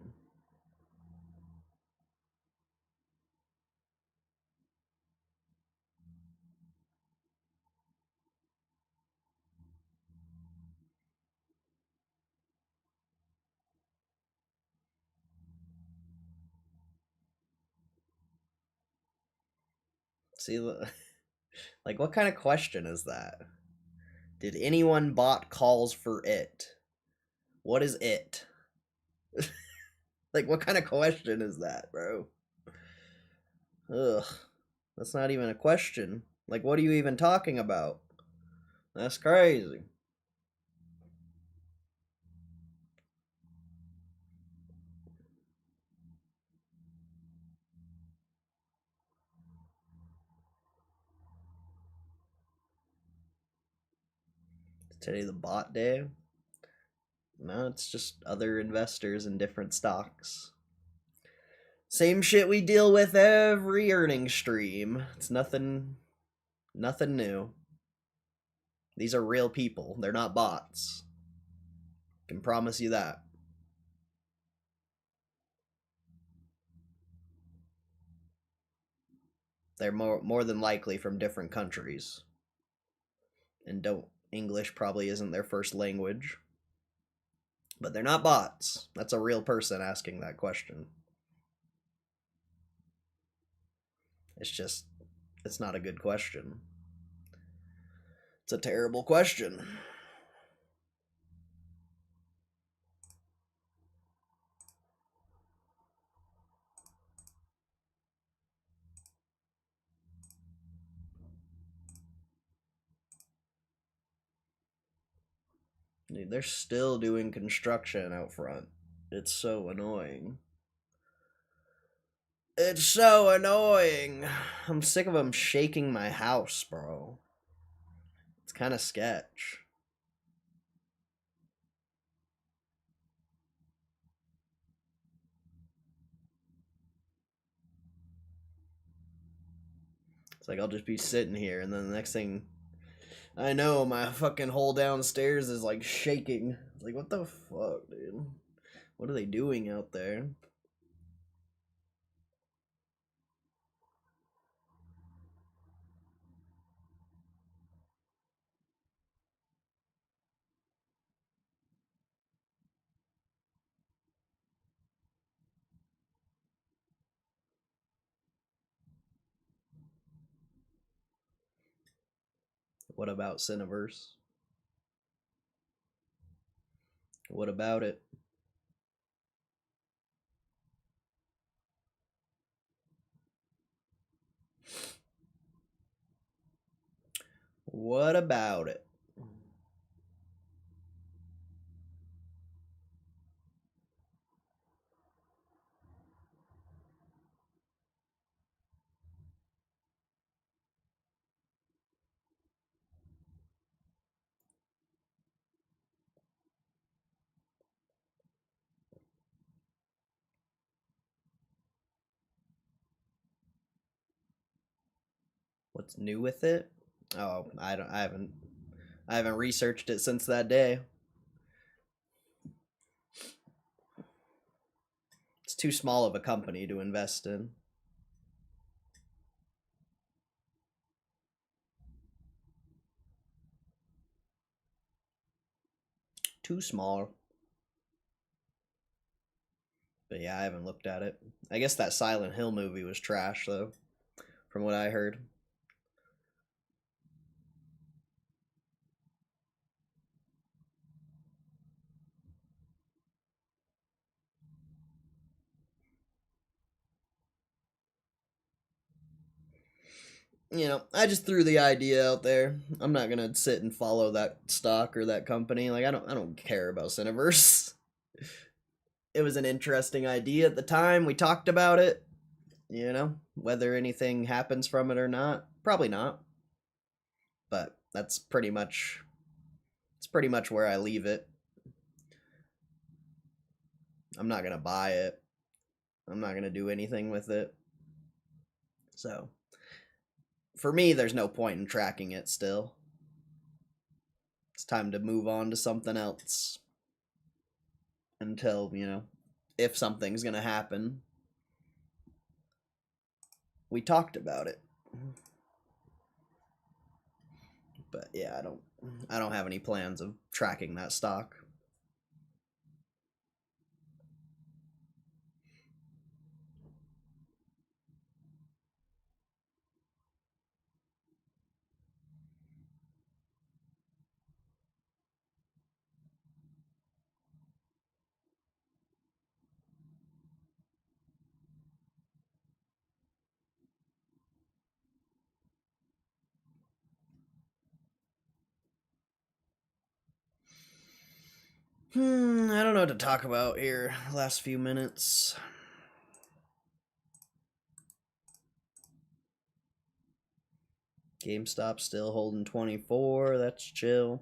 See, like, what kind of question is that? Did anyone bot calls for it? What is it? Like, what kind of question is that, bro? Ugh. That's not even a question. Like, what are you even talking about? That's crazy. Today the bot day? No, it's just other investors in different stocks. Same shit we deal with every earnings stream. It's nothing new. These are real people. They're not bots. Can promise you that. They're more than likely from different countries. And don't English probably isn't their first language. But they're not bots. That's a real person asking that question. It's not a good question. It's a terrible question. Dude, they're still doing construction out front. It's so annoying. It's so annoying. I'm sick of them shaking my house, bro. It's kind of sketch. It's like I'll just be sitting here, and then the next thing I know, my fucking hole downstairs is like shaking. It's like, what the fuck, dude? What are they doing out there? What about Cineverse? What about it? What about it? What's new with it? Oh, I haven't researched it since that day. It's too small of a company to invest in. Too small. But yeah, I haven't looked at it. I guess that Silent Hill movie was trash, though, from what I heard. You know, I just threw the idea out there. I'm not gonna sit and follow that stock or that company. Like, I don't care about Cineverse. It was an interesting idea at the time. We talked about it. You know, whether anything happens from it or not, probably not. But that's pretty much where I leave it. I'm not gonna buy it. I'm not gonna do anything with it. So, for me, there's no point in tracking it still. It's time to move on to something else. Until, you know, if something's gonna happen. We talked about it. But yeah, I don't have any plans of tracking that stock. I don't know what to talk about here. Last few minutes. GameStop still holding 24. That's chill.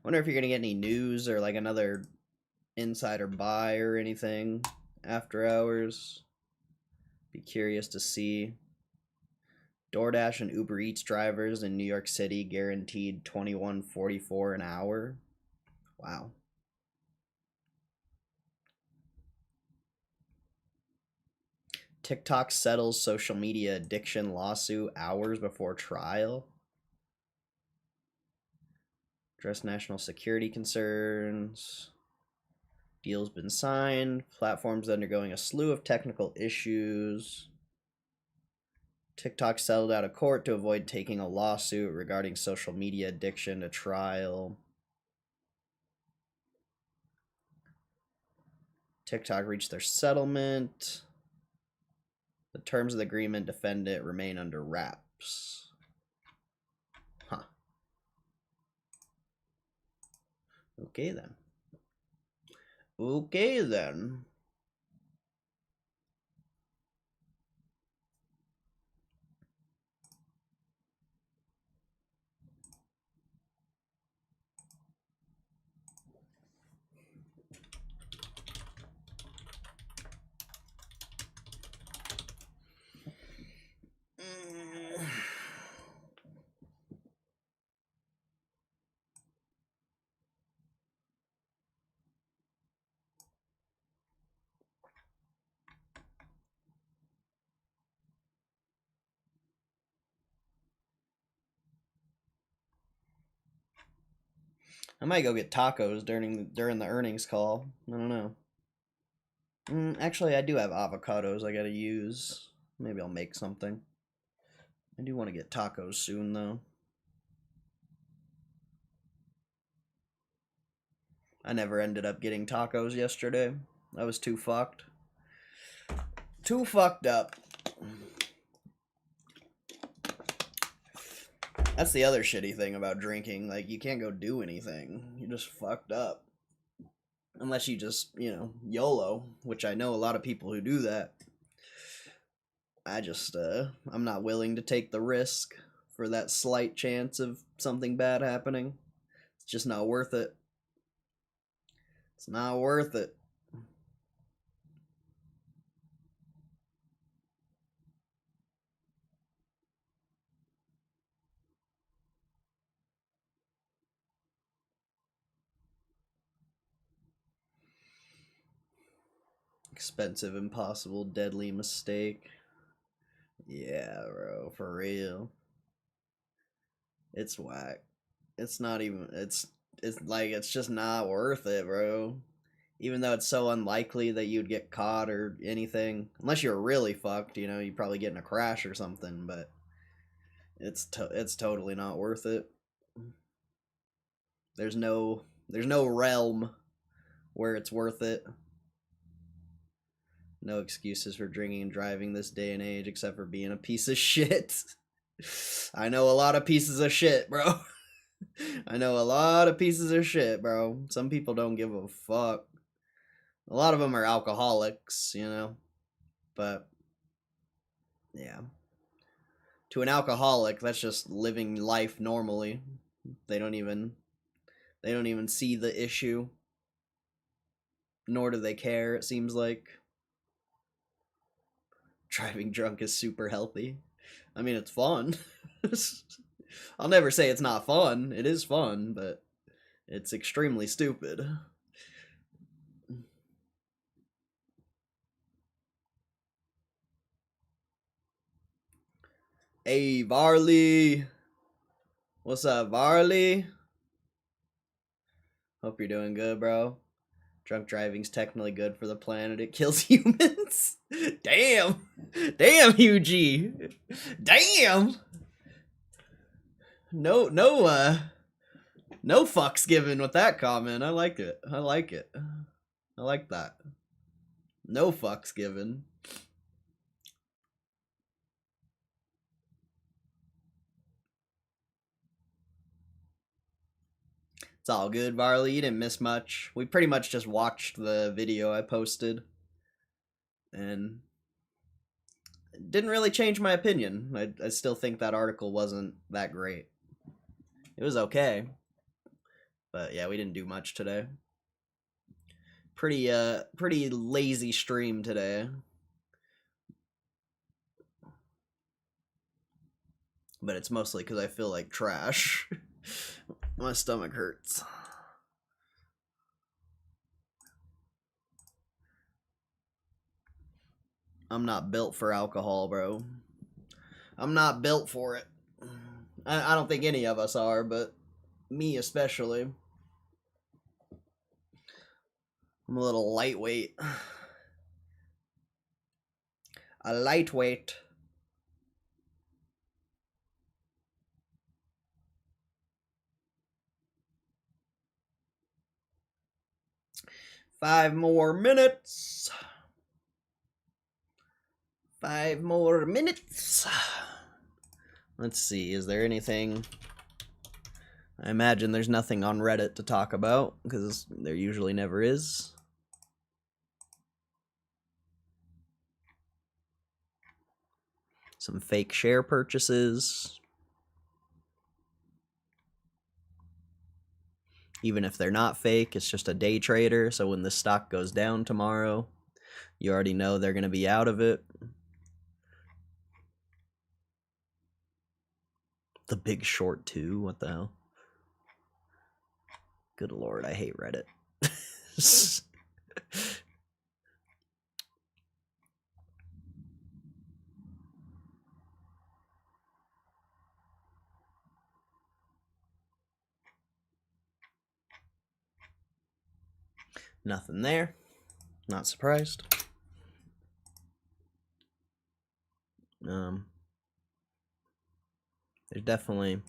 Wonder if you're gonna get any news or like another insider buy or anything after hours. Be curious to see. DoorDash and Uber Eats drivers in New York City guaranteed $21.44 an hour. Wow. TikTok settles social media addiction lawsuit hours before trial. Address national security concerns. Deal's been signed. Platform's undergoing a slew of technical issues. TikTok settled out of court to avoid taking a lawsuit regarding social media addiction to trial. TikTok reached their settlement. The terms of the agreement defendant remain under wraps. Huh. Okay then. Okay then. I might go get tacos during the earnings call. I don't know. Actually, I do have avocados I gotta use. Maybe I'll make something. I do want to get tacos soon, though. I never ended up getting tacos yesterday. I was too fucked. Too fucked up. That's the other shitty thing about drinking. Like, you can't go do anything. You're just fucked up. Unless you just, YOLO, which I know a lot of people who do that. I'm not willing to take the risk for that slight chance of something bad happening. It's just not worth it. It's not worth it. Expensive, impossible, deadly mistake. Yeah, bro, for real. It's whack. It's not even, it's like, it's just not worth it, bro. Even though it's so unlikely that you'd get caught or anything. Unless you're really fucked, you'd probably get in a crash or something, but it's totally not worth it. There's no realm where it's worth it. No excuses for drinking and driving this day and age except for being a piece of shit. I know a lot of pieces of shit, bro. I know a lot of pieces of shit, bro. Some people don't give a fuck. A lot of them are alcoholics, But, yeah. To an alcoholic, that's just living life normally. They don't even see the issue. Nor do they care, it seems like. Driving drunk is super healthy. I mean, it's fun. I'll never say it's not fun. It is fun, but it's extremely stupid. Hey, Varley. What's up, Varley? Hope you're doing good, bro. Drunk driving's technically good for the planet. It kills humans. Damn. Damn, UG. Damn. No fucks given with that comment. I like it. I like it. I like that. No fucks given. It's all good, Varley. You didn't miss much. We pretty much just watched the video I posted. And it didn't really change my opinion. I still think that article wasn't that great. It was okay. But yeah, we didn't do much today. Pretty lazy stream today. But it's mostly because I feel like trash. My stomach hurts. I'm not built for alcohol, bro. I'm not built for it. I don't think any of us are, but me especially. I'm a little lightweight. A lightweight. Five more minutes. 5 more minutes. Let's see, is there anything? I imagine there's nothing on Reddit to talk about, because there usually never is. Some fake share purchases. Even if they're not fake, it's just a day trader, so when the stock goes down tomorrow, you already know they're going to be out of it. The Big Short 2, what the hell? Good lord, I hate Reddit. Nothing there. Not surprised. There's definitely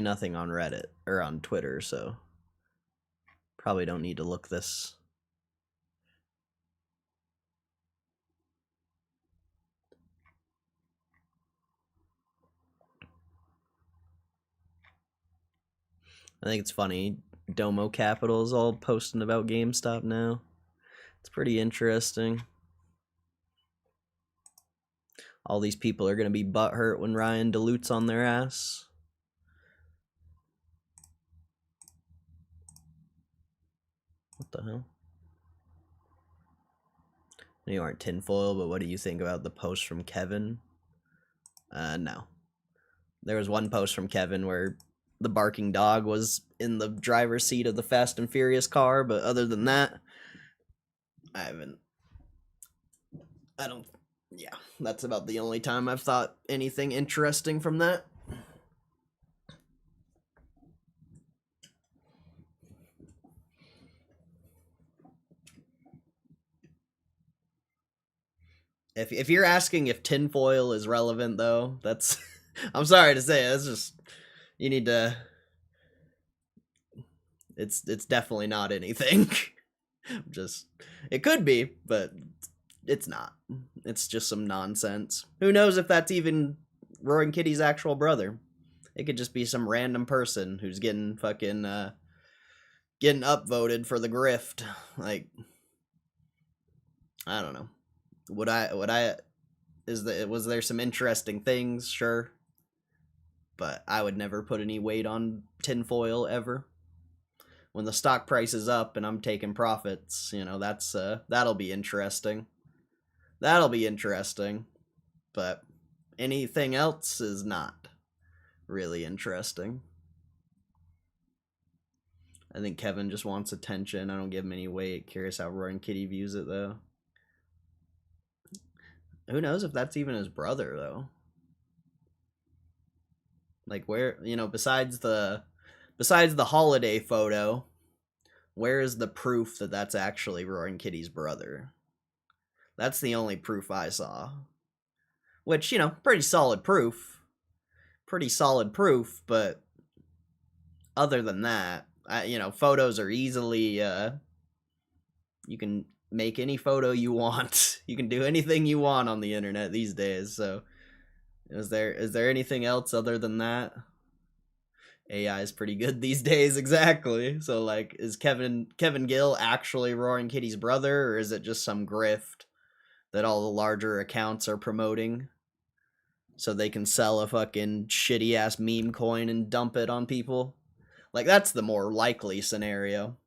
nothing on Reddit or on Twitter, so probably don't need to look this. I think it's funny. Domo Capital is all posting about GameStop now. It's pretty interesting. All these people are going to be butthurt when Ryan dilutes on their ass. What the hell? You aren't tinfoil, but what do you think about the post from Kevin? No. There was one post from Kevin where the barking dog was in the driver's seat of the Fast and Furious car, but other than that, yeah, that's about the only time I've thought anything interesting from that. If you're asking if tinfoil is relevant, though, that's I'm sorry to say, that's just you need to. It's definitely not anything. Just it could be, but it's not. It's just some nonsense. Who knows if that's even Roaring Kitty's actual brother? It could just be some random person who's getting fucking getting upvoted for the grift. Like, I don't know. Was there some interesting things? Sure. But I would never put any weight on tinfoil ever. When the stock price is up and I'm taking profits, you know, that'll be interesting. That'll be interesting. But anything else is not really interesting. I think Kevin just wants attention. I don't give him any weight. Curious how Roaring Kitty views it, though. Who knows if that's even his brother, though? Like, where, you know, besides the holiday photo, where is the proof that that's actually Roaring Kitty's brother? That's the only proof I saw. Which, you know, pretty solid proof. Pretty solid proof, but other than that, you know, photos are easily, you can make any photo you want. You can do anything you want on the internet these days, so is there anything else other than that? AI is pretty good these days, exactly. So, like, is Kevin Gill actually Roaring Kitty's brother, or is it just some grift that all the larger accounts are promoting so they can sell a fucking shitty-ass meme coin and dump it on people? Like, that's the more likely scenario.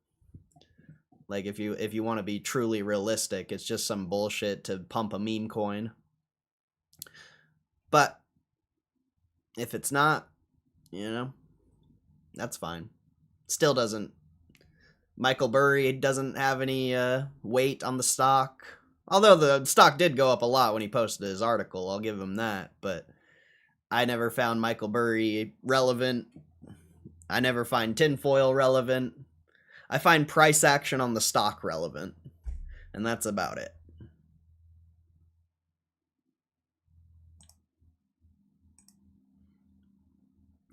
Like, if you want to be truly realistic, it's just some bullshit to pump a meme coin. But if it's not, you know, that's fine. Still doesn't. Michael Burry doesn't have any weight on the stock. Although the stock did go up a lot when he posted his article, I'll give him that. But I never found Michael Burry relevant. I never find tinfoil relevant. I find price action on the stock relevant. And that's about it.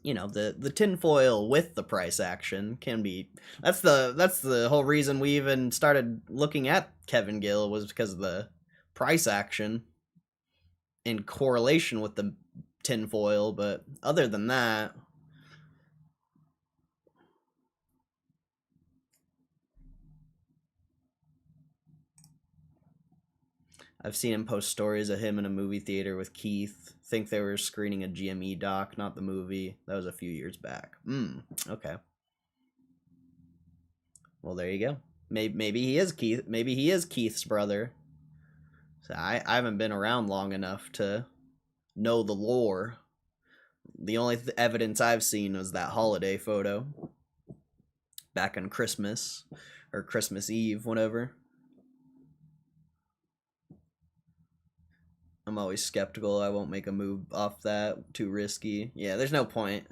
You know, the tinfoil with the price action can be, that's the whole reason we even started looking at Kevin Gill, was because of the price action in correlation with the tinfoil. But other than that, I've seen him post stories of him in a movie theater with Keith. Think they were screening a GME doc, not the movie. That was a few years back. Okay. Well, there you go. Maybe he is Keith. Maybe he is Keith's brother. So I haven't been around long enough to know the lore. The only evidence I've seen was that holiday photo back on Christmas or Christmas Eve, whatever. I'm always skeptical. I won't make a move off that. Too risky. Yeah, there's no point.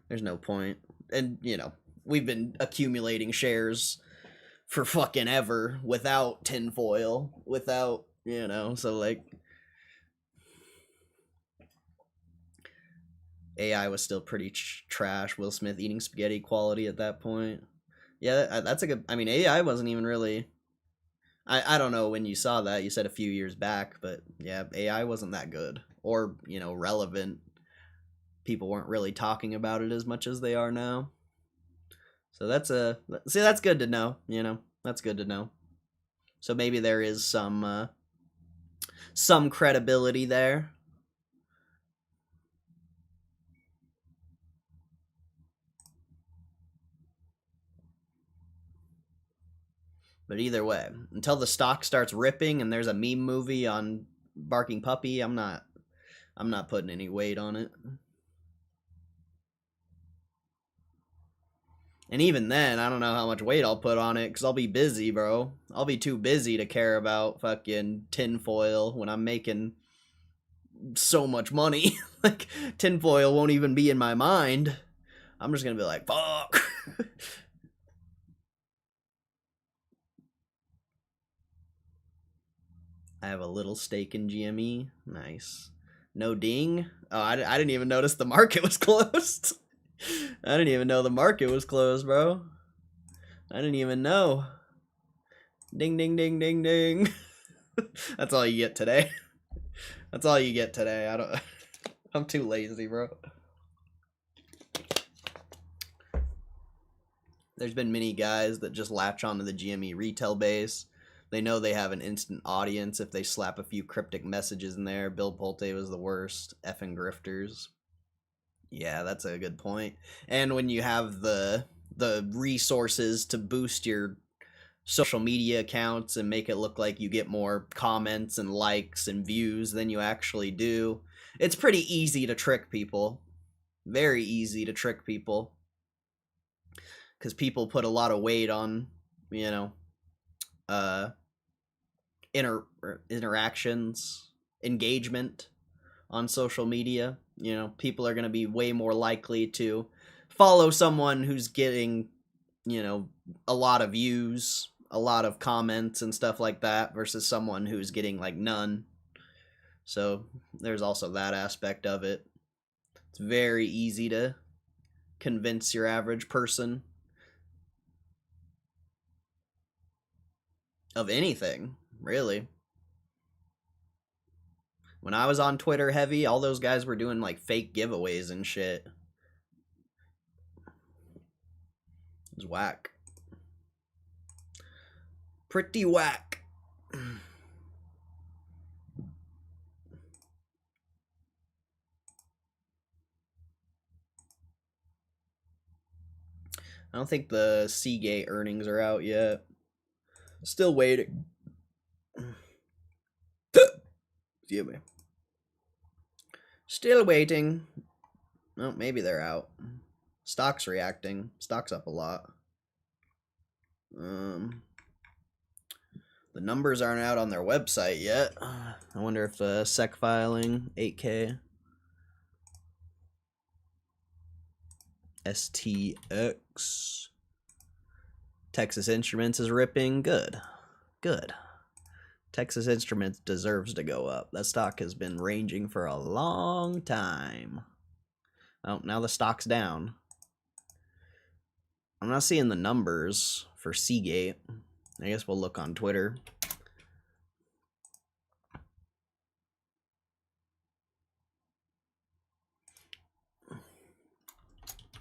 There's no point. And, you know, we've been accumulating shares for fucking ever without tinfoil, without, so like AI was still pretty trash. Will Smith eating spaghetti quality at that point. Yeah, that's a good, I mean, AI wasn't even really, I don't know when you saw that, you said a few years back, but yeah, AI wasn't that good or, relevant. People weren't really talking about it as much as they are now. So that's good to know, that's good to know. So maybe there is some credibility there. But either way, until the stock starts ripping and there's a meme movie on Barking Puppy, I'm not putting any weight on it. And even then, I don't know how much weight I'll put on it, because I'll be busy, bro. I'll be too busy to care about fucking tinfoil when I'm making so much money. Like, tinfoil won't even be in my mind. I'm just gonna be like, fuck. I have a little stake in GME. Nice. No ding. Oh, I didn't even notice the market was closed. I didn't even know the market was closed, bro. I didn't even know. Ding, ding, ding, ding, ding. That's all you get today. That's all you get today. I'm too lazy, bro. There's been many guys that just latch onto the GME retail base. They know they have an instant audience if they slap a few cryptic messages in there. Bill Pulte was the worst. Effing grifters. Yeah, that's a good point. And when you have the resources to boost your social media accounts and make it look like you get more comments and likes and views than you actually do, it's pretty easy to trick people. Very easy to trick people. Because people put a lot of weight on, interactions, engagement on social media. People are going to be way more likely to follow someone who's getting, a lot of views, a lot of comments and stuff like that versus someone who's getting like none. So there's also that aspect of it. It's very easy to convince your average person of anything, really. When I was on Twitter heavy, all those guys were doing like fake giveaways and shit. It was whack. Pretty whack. I don't think the Seagate earnings are out yet. Still waiting. Excuse me. Still waiting. Oh, maybe they're out. Stock's reacting. Stock's up a lot. The numbers aren't out on their website yet. I wonder if the SEC filing 8K. STX. Texas Instruments is ripping. Good. Good. Texas Instruments deserves to go up. That stock has been ranging for a long time. Oh, now the stock's down. I'm not seeing the numbers for Seagate. I guess we'll look on Twitter.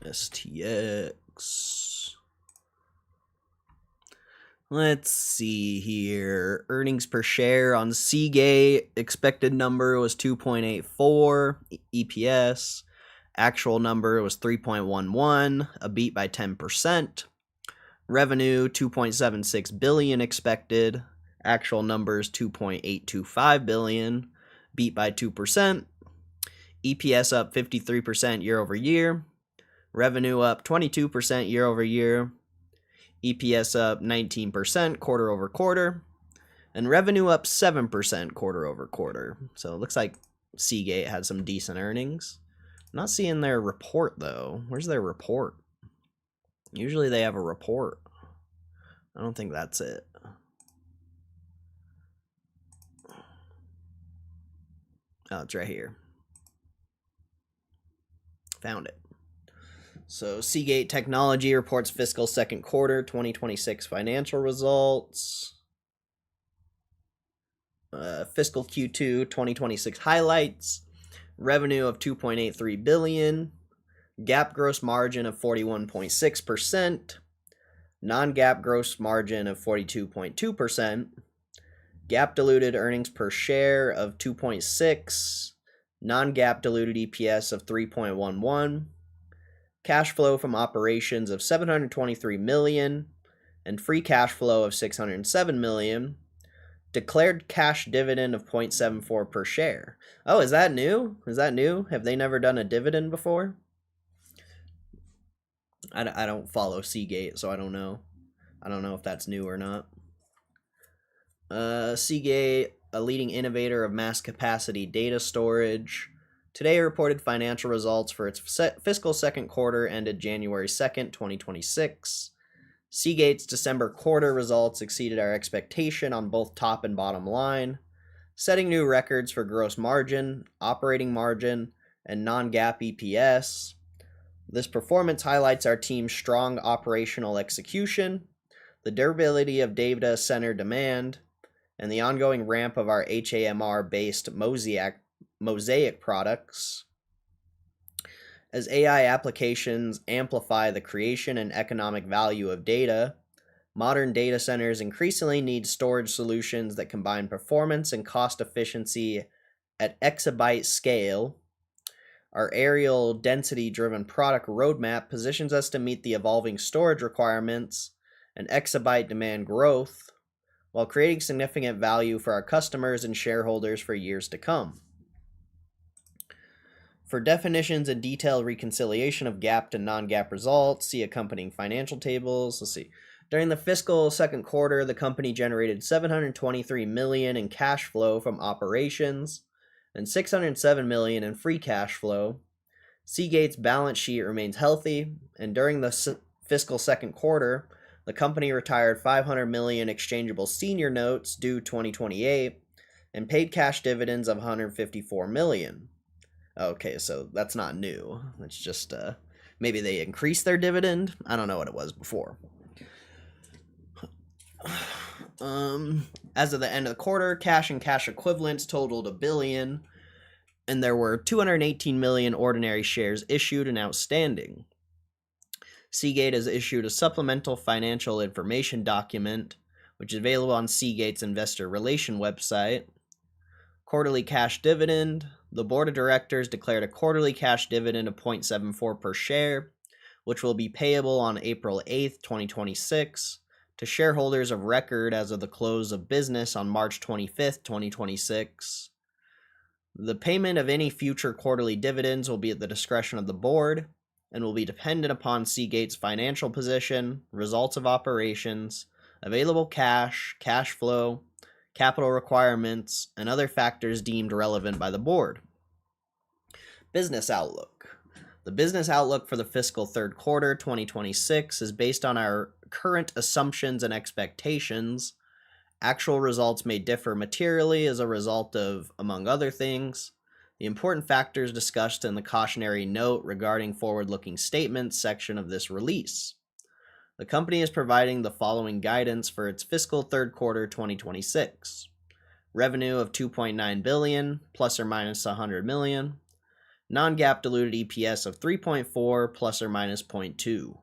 STX. Let's see here. Earnings per share on Seagate. Expected number was 2.84 EPS. Actual number was 3.11, a beat by 10%. Revenue 2.76 billion expected. Actual numbers 2.825 billion, beat by 2%. EPS up 53% year over year. Revenue up 22% year over year. EPS up 19% quarter over quarter. And revenue up 7% quarter over quarter. So it looks like Seagate had some decent earnings. I'm not seeing their report though. Where's their report? Usually they have a report. I don't think that's it. Oh, it's right here. Found it. So Seagate Technology reports fiscal second quarter 2026 financial results. Fiscal Q2 2026 highlights. Revenue of $2.83 billion. GAAP gross margin of 41.6%. Non-GAAP gross margin of 42.2%. GAAP diluted earnings per share of 2.6. Non-GAAP diluted EPS of 3.11. Cash flow from operations of $723 million. And free cash flow of $607 million. Declared cash dividend of 0.74 per share. Oh, is that new? Is that new? Have they never done a dividend before? I don't follow Seagate, so I don't know. I don't know if that's new or not. Seagate, a leading innovator of mass capacity data storage, today reported financial results for its fiscal second quarter ended January 2nd, 2026. Seagate's December quarter results exceeded our expectation on both top and bottom line, setting new records for gross margin, operating margin, and non-GAAP EPS. This performance highlights our team's strong operational execution, the durability of data center demand, and the ongoing ramp of our HAMR-based Mosaic products. As AI applications amplify the creation and economic value of data, modern data centers increasingly need storage solutions that combine performance and cost efficiency at exabyte scale. Our areal density-driven product roadmap positions us to meet the evolving storage requirements and exabyte demand growth, while creating significant value for our customers and shareholders for years to come. For definitions and detailed reconciliation of GAAP to non-GAAP results, see accompanying financial tables. Let's see. During the fiscal second quarter, the company generated $723 million in cash flow from operations and $607 million in free cash flow. Seagate's balance sheet remains healthy, and during the fiscal second quarter, the company retired $500 million exchangeable senior notes due 2028 and paid cash dividends of $154 million. Okay, so that's not new. It's just maybe they increased their dividend. I don't know what it was before. As of the end of the quarter, cash and cash equivalents totaled $1 billion, and there were 218 million ordinary shares issued and outstanding. Seagate has issued a supplemental financial information document, which is available on Seagate's investor relation website. Quarterly cash dividend. The board of directors declared a quarterly cash dividend of 0.74 per share, which will be payable on April 8th, 2026, to shareholders of record as of the close of business on March 25th, 2026. The payment of any future quarterly dividends will be at the discretion of the board and will be dependent upon Seagate's financial position, results of operations, available cash, cash flow, capital requirements, and other factors deemed relevant by the board. Business outlook. The business outlook for the fiscal third quarter 2026 is based on our current assumptions and expectations. Actual results may differ materially as a result of, among other things, the important factors discussed in the cautionary note regarding forward-looking statements section of this release. The company is providing the following guidance for its fiscal third quarter 2026. Revenue of $2.9 billion, plus or minus $100 million. Non-GAAP diluted EPS of 3.4, plus or minus 0.2.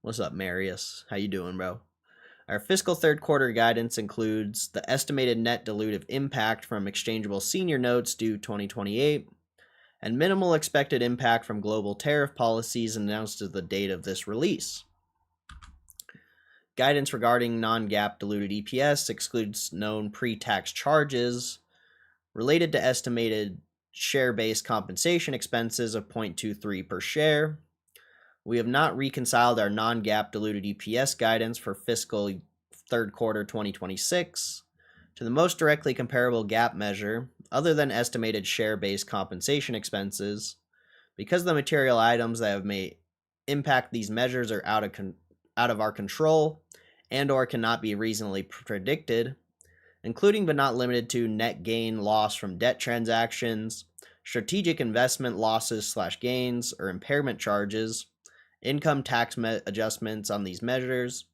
What's up, Marius? How you doing, bro? Our fiscal third quarter guidance includes the estimated net dilutive impact from exchangeable senior notes due 2028, and minimal expected impact from global tariff policies announced at the date of this release. Guidance regarding non-GAAP diluted EPS excludes known pre-tax charges related to estimated share-based compensation expenses of 0.23 per share. We have not reconciled our non-GAAP diluted EPS guidance for fiscal third quarter 2026 to the most directly comparable GAAP measure other than estimated share-based compensation expenses, because the material items that may impact these measures are out of our control and or cannot be reasonably predicted, including but not limited to net gain loss from debt transactions, strategic investment losses/gains or impairment charges, income tax adjustments on these measures,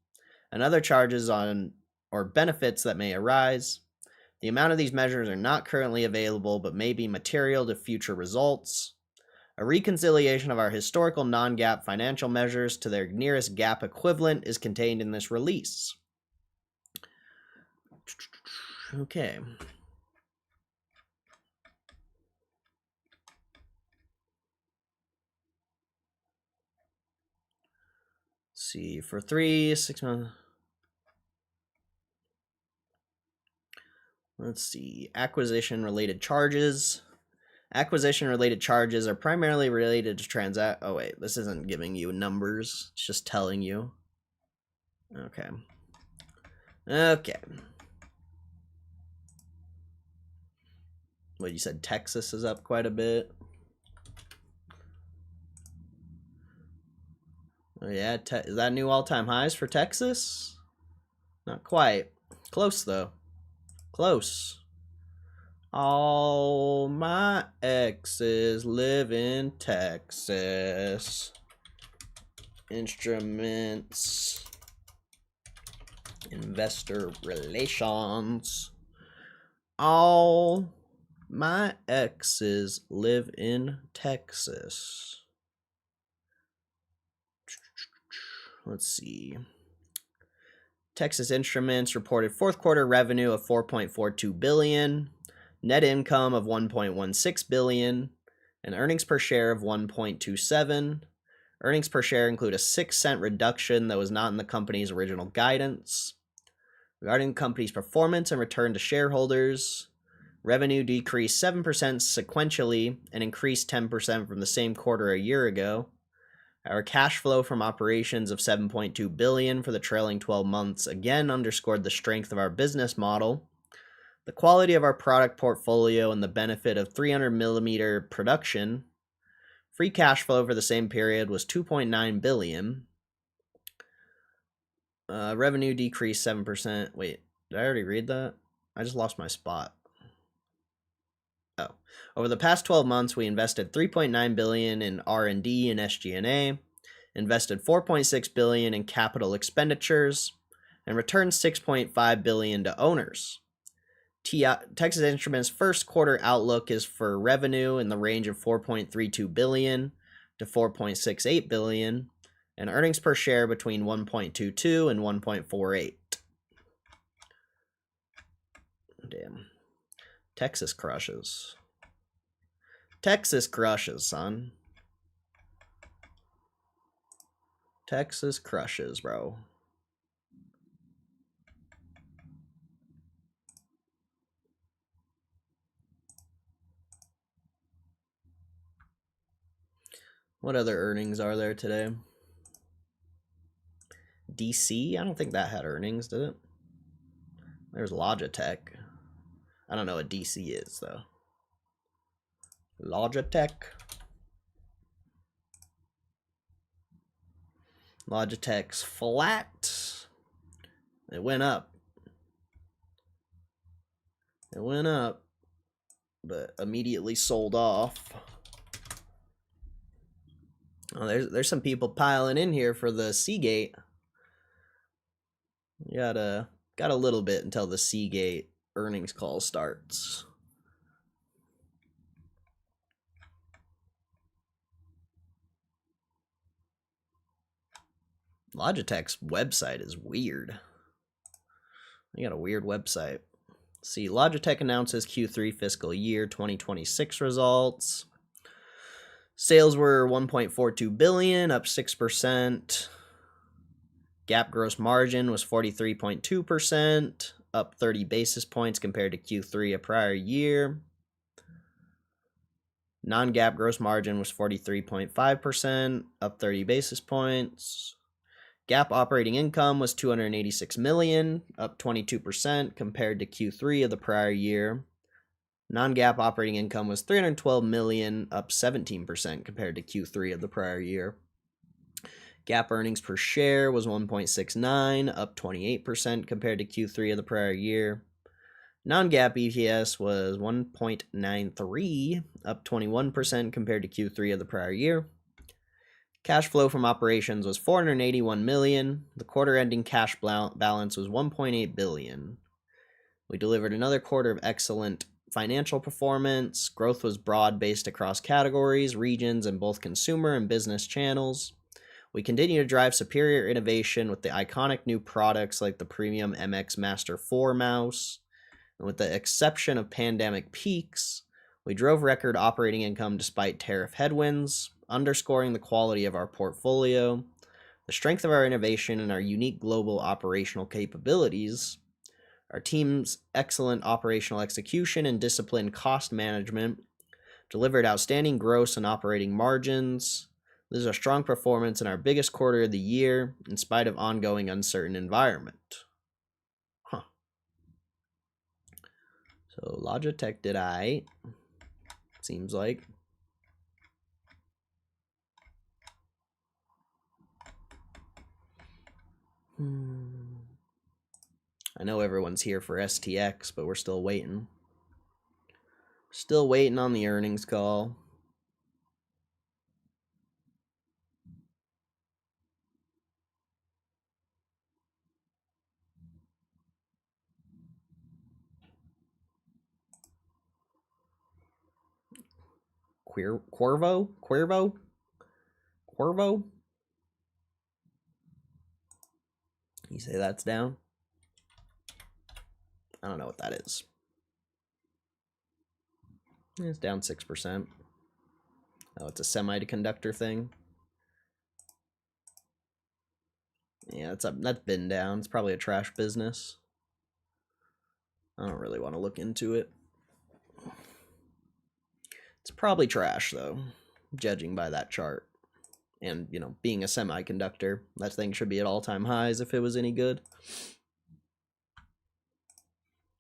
and other charges on or benefits that may arise. The amount of these measures are not currently available but may be material to future results. A reconciliation of our historical non-GAAP financial measures to their nearest GAAP equivalent is contained in this release. Okay. Let's see, for 6 months. Let's see, acquisition-related charges. Acquisition-related charges are primarily related to oh wait, this isn't giving you numbers, it's just telling you. Okay. Okay. What, you said Texas is up quite a bit? Oh yeah, is that new all-time highs for Texas? Not quite. Close though. Close. All my exes live in Texas. Instruments. Investor relations. All my exes live in Texas. Let's see. Texas Instruments reported fourth quarter revenue of $4.42 billion, net income of $1.16 billion, and earnings per share of $1.27. Earnings per share include a 6-cent reduction that was not in the company's original guidance. Regarding the company's performance and return to shareholders, revenue decreased 7% sequentially and increased 10% from the same quarter a year ago. Our cash flow from operations of $7.2 billion for the trailing 12 months again underscored the strength of our business model, the quality of our product portfolio, and the benefit of 300mm production. Free cash flow for the same period was $2.9 billion. Revenue decreased 7%. Wait, did I already read that? I just lost my spot. Oh. Over the past 12 months, we invested $3.9 billion in R&D and SG&A, invested $4.6 billion in capital expenditures, and returned $6.5 billion to owners. Texas Instruments' first quarter outlook is for revenue in the range of $4.32 billion to $4.68 billion, and earnings per share between 1.22 and 1.48. Damn. Texas crushes. Texas crushes, son. Texas crushes, bro. What other earnings are there today? DC? I don't think that had earnings, did it? There's Logitech. I don't know what DC is, though. Logitech. Logitech's flat. It went up. It went up, but immediately sold off. Oh, there's some people piling in here for the Seagate. Got a little bit until the Seagate earnings call starts. Logitech's website is weird. They got a weird website. Let's see, Logitech announces Q3 fiscal year 2026 results. Sales were $1.42 billion, up 6%. GAAP gross margin was 43.2%, up 30 basis points compared to Q3 a prior year. Non-GAAP gross margin was 43.5%, up 30 basis points. GAAP operating income was $286 million, up 22% compared to Q3 of the prior year. Non-GAAP operating income was $312 million, up 17% compared to Q3 of the prior year. GAAP earnings per share was 1.69, up 28% compared to Q3 of the prior year. Non-GAAP EPS was 1.93, up 21% compared to Q3 of the prior year. Cash flow from operations was $481 million. The quarter-ending cash balance was $1.8 billion. We delivered another quarter of excellent financial performance. Growth was broad-based across categories, regions, and both consumer and business channels. We continue to drive superior innovation with the iconic new products like the premium MX Master 4 mouse. And with the exception of pandemic peaks, we drove record operating income despite tariff headwinds, underscoring the quality of our portfolio, the strength of our innovation, and our unique global operational capabilities. Our team's excellent operational execution and disciplined cost management delivered outstanding gross and operating margins. This is a strong performance in our biggest quarter of the year, in spite of ongoing uncertain environment. So Logitech did aight, seems like. I know everyone's here for STX, but we're still waiting. Still waiting on the earnings call. Cuervo? You say that's down? I don't know what that is. It's down 6%. Oh, it's a semiconductor thing. Yeah, that's been down. It's probably a trash business. I don't really want to look into it. It's probably trash, though, judging by that chart. And, you know, being a semiconductor, that thing should be at all-time highs if it was any good.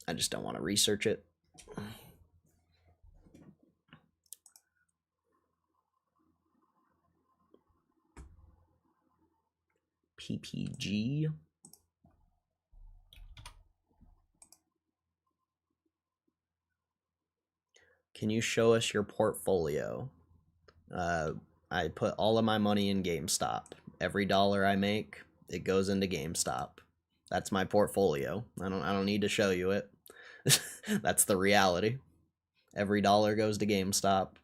I just don't want to research it. PPG. Can you show us your portfolio? I put all of my money in GameStop. Every dollar I make, it goes into GameStop. That's my portfolio. I don't need to show you it. That's the reality. Every dollar goes to GameStop.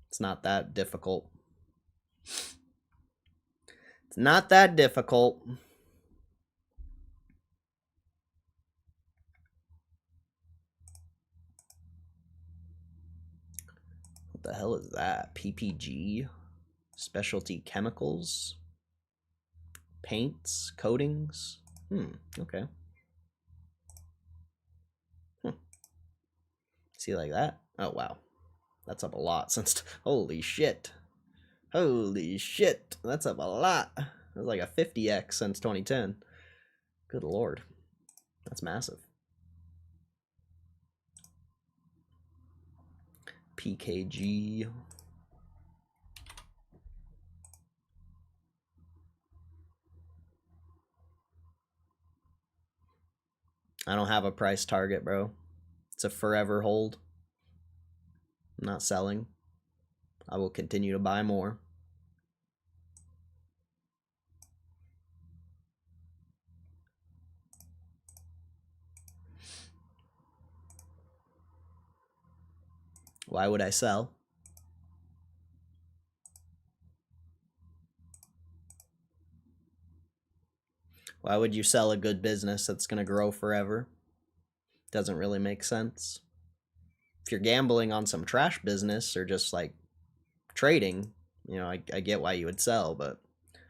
It's not that difficult. It's not that difficult. What the hell is that? PPG? Specialty chemicals? Paints? Coatings? Okay. See, like that? Oh, wow. That's up a lot since... Holy shit. Holy shit. That's up a lot. That's like a 50x since 2010. Good lord. That's massive. PKG. I don't have a price target, bro. It's a forever hold. I'm not selling. I will continue to buy more. Why would I sell? Why would you sell a good business that's going to grow forever? Doesn't really make sense. If you're gambling on some trash business or just like trading, you know, I get why you would sell, but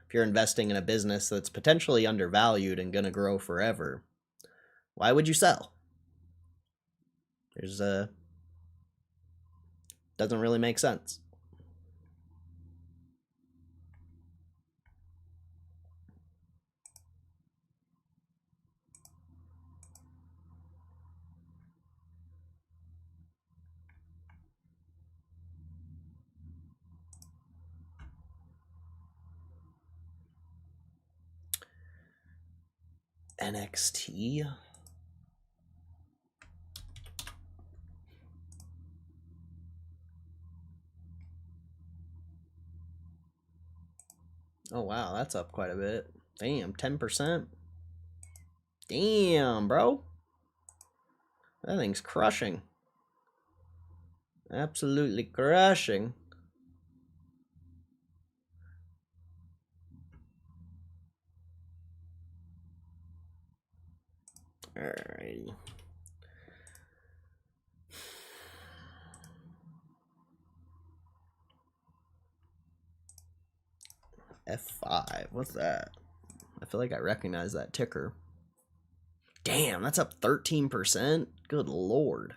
if you're investing in a business that's potentially undervalued and going to grow forever, why would you sell? Doesn't really make sense. NXT. Oh wow, that's up quite a bit. Damn, 10%. Damn, bro. That thing's crushing. Absolutely crushing. Alrighty. F5. What's that? I feel like I recognize that ticker. Damn, that's up 13%. Good lord.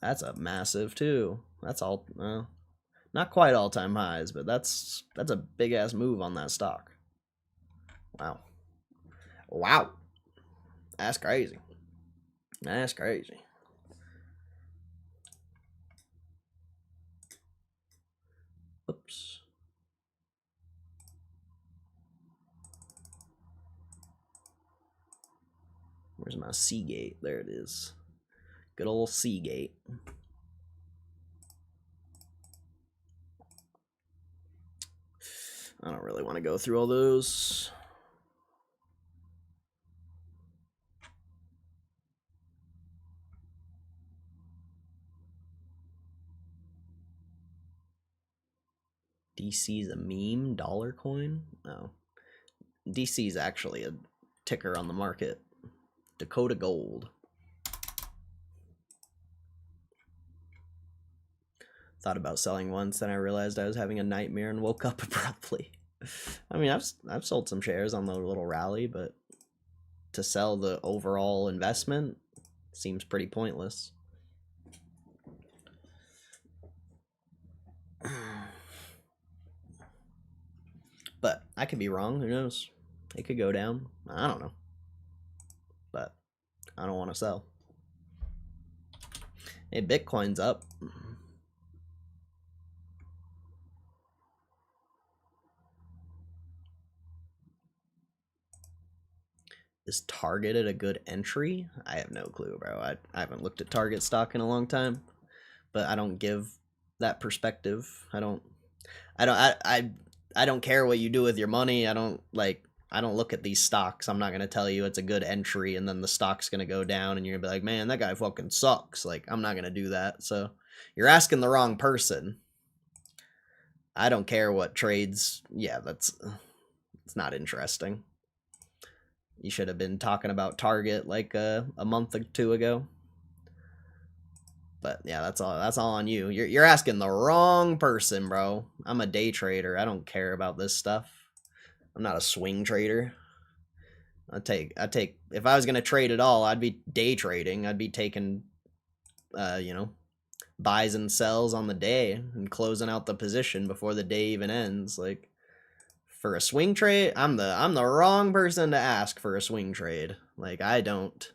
That's up massive too. That's all. Not quite all-time highs, but that's a big ass move on that stock. Wow. Wow. That's crazy. That's crazy. Oops. Where's my Seagate? There it is. Good old Seagate. I don't really want to go through all those. DC's a meme? Dollar coin? No. DC's actually a ticker on the market. Dakota Gold. Thought about selling once, then I realized I was having a nightmare and woke up abruptly. I mean, I've sold some shares on the little rally, but to sell the overall investment seems pretty pointless. But I could be wrong. Who knows? It could go down. I don't know. But I don't want to sell. Hey, Bitcoin's up. Is Target at a good entry? I have no clue, bro. I haven't looked at Target stock in a long time, but I don't give that perspective. I don't care what you do with your money. I don't look at these stocks. I'm not gonna tell you it's a good entry and then the stock's gonna go down and you're gonna be like, man, that guy fucking sucks. Like, I'm not gonna do that. So you're asking the wrong person. I don't care what trades. Yeah, it's not interesting. You should have been talking about Target like a month or two ago. But yeah, that's all on you. You're asking the wrong person, bro. I'm a day trader. I don't care about this stuff. I'm not a swing trader. I take if I was gonna trade at all, I'd be day trading. I'd be taking buys and sells on the day and closing out the position before the day even ends. Like, for a swing trade, I'm the wrong person to ask for a swing trade. Like, I don't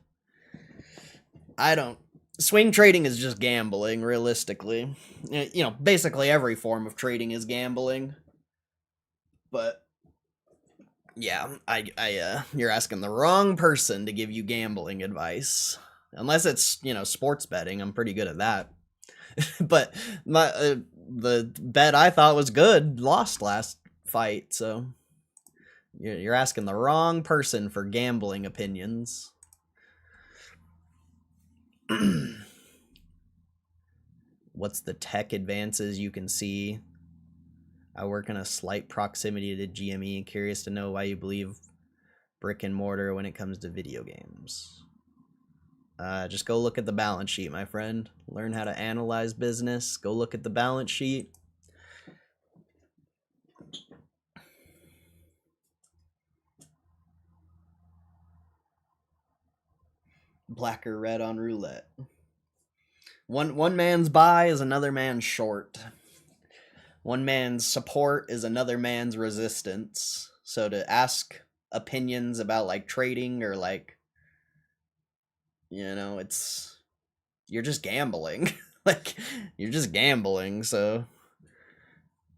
swing trading is just gambling, realistically. Basically every form of trading is gambling. But yeah, you're asking the wrong person to give you gambling advice. Unless it's, sports betting. I'm pretty good at that. But the bet I thought was good lost last fight, so you're asking the wrong person for gambling opinions. What's the tech advances you can see? I work in a slight proximity to GME. Curious to know why you believe brick and mortar when it comes to video games. Just go look at the balance sheet, my friend. Learn how to analyze business. Go look at the balance sheet. Black or red on roulette. One man's buy is another man's short. One man's support is another man's resistance. So to ask opinions about like trading or like, it's, you're just gambling. Like, you're just gambling. So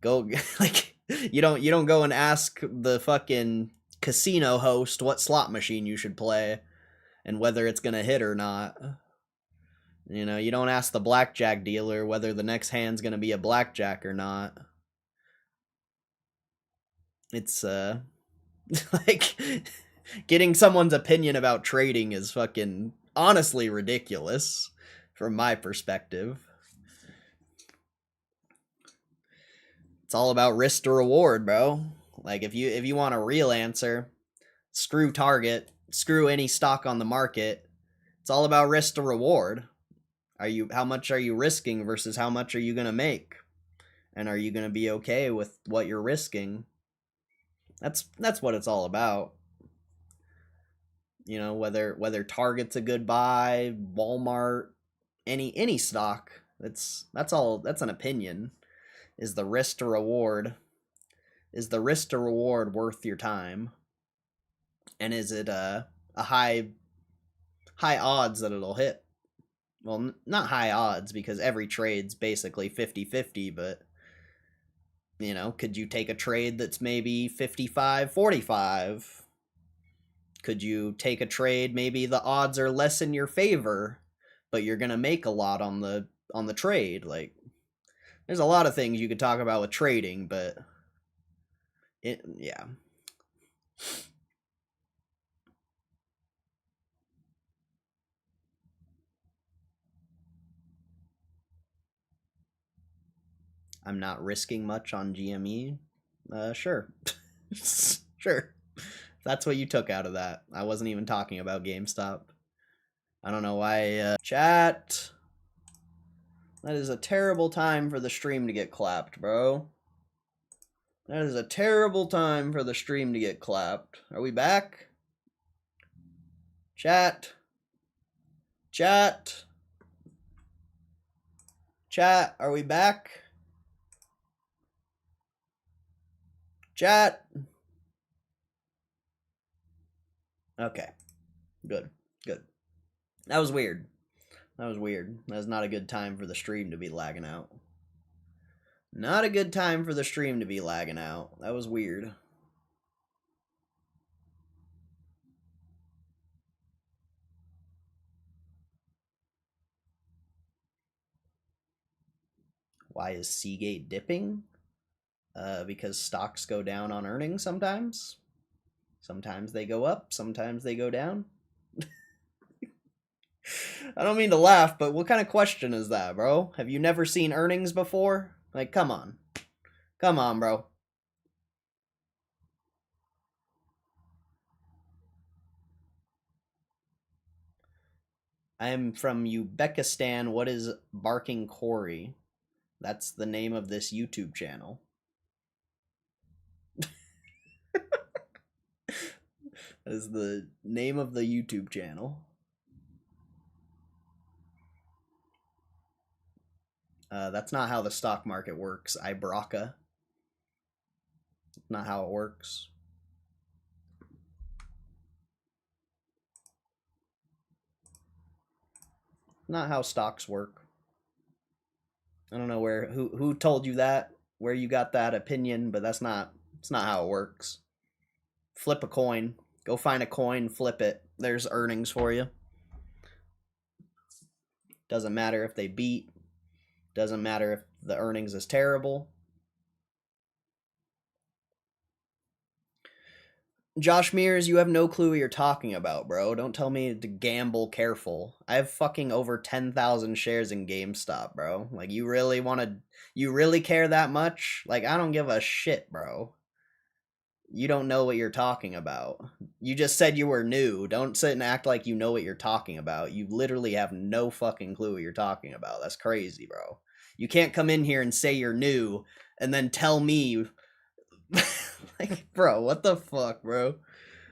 go, like, you don't go and ask the fucking casino host what slot machine you should play and whether it's gonna hit or not. You know, you don't ask the blackjack dealer whether the next hand's gonna be a blackjack or not. It's like getting someone's opinion about trading is fucking honestly ridiculous from my perspective. It's all about risk to reward, bro. Like if you want a real answer, screw Target, screw any stock on the market. It's all about risk to reward. How much are you risking versus how much are you going to make? And are you going to be okay with what you're risking? That's what it's all about. You know, whether Target's a good buy, Walmart, any stock, that's an opinion. Is the risk to reward worth your time? And is it a high odds that it'll hit? Well, not high odds because every trade's basically 50-50, but you know, could you take a trade that's maybe 55-45? Could you take a trade maybe the odds are less in your favor, but you're going to make a lot on the trade? Like there's a lot of things you could talk about with trading, but yeah. I'm not risking much on GME. Sure. Sure. That's what you took out of that. I wasn't even talking about GameStop. I don't know why, chat. That is a terrible time for the stream to get clapped, bro. That is a terrible time for the stream to get clapped. Are we back? Chat. Chat. Chat, are we back? Chat. Okay. Good. Good. That was weird. That was not a good time for the stream to be lagging out. Not a good time for the stream to be lagging out. That was weird. Why is Seagate dipping? Because stocks go down on earnings sometimes. Sometimes they go up, sometimes they go down. I don't mean to laugh, but what kind of question is that, bro? Have you never seen earnings before? Like, come on. Come on, bro. I am from Uzbekistan. What is Barking Corey? That's the name of this YouTube channel. That is the name of the YouTube channel. That's not how the stock market works, Ibraka. Not how it works. Not how stocks work. I don't know who told you that, where you got that opinion, but it's not how it works. Flip a coin. Go find a coin, flip it. There's earnings for you. Doesn't matter if they beat. Doesn't matter if the earnings is terrible. Josh Mears, you have no clue what you're talking about, bro. Don't tell me to gamble careful. I have fucking over 10,000 shares in GameStop, bro. Like, you really care that much? Like, I don't give a shit, bro. You don't know what you're talking about. You just said you were new. Don't sit and act like you know what you're talking about. You literally have no fucking clue what you're talking about. That's crazy, bro. You can't come in here and say you're new and then tell me like, bro, what the fuck, bro?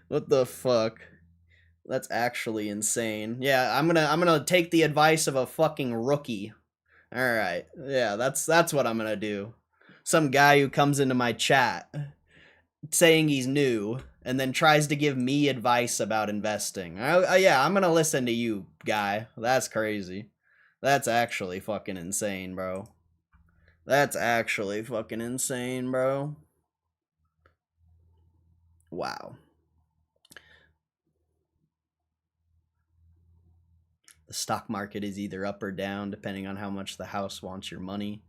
What the fuck? That's actually insane. Yeah, I'm gonna take the advice of a fucking rookie. Alright. Yeah, that's what I'm gonna do. Some guy who comes into my chat saying he's new and then tries to give me advice about investing. Yeah, I'm gonna listen to you, guy. That's crazy. That's actually fucking insane, bro. That's actually fucking insane, bro. Wow. The stock market is either up or down depending on how much the house wants your money.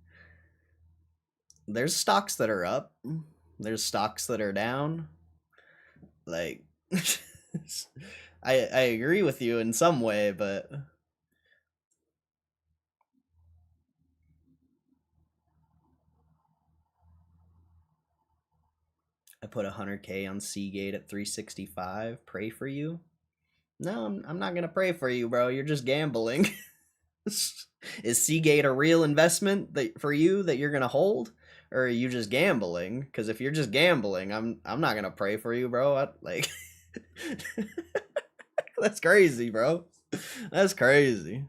There's stocks that are up. There's stocks that are down. Like, I agree with you in some way, but I put 100K on Seagate at 365. Pray for you? No, I'm not gonna pray for you, bro. You're just gambling. Is Seagate a real investment that for you that you're gonna hold, or are you just gambling? Because if you're just gambling, I'm not gonna pray for you, bro. Like, that's crazy, bro. That's crazy.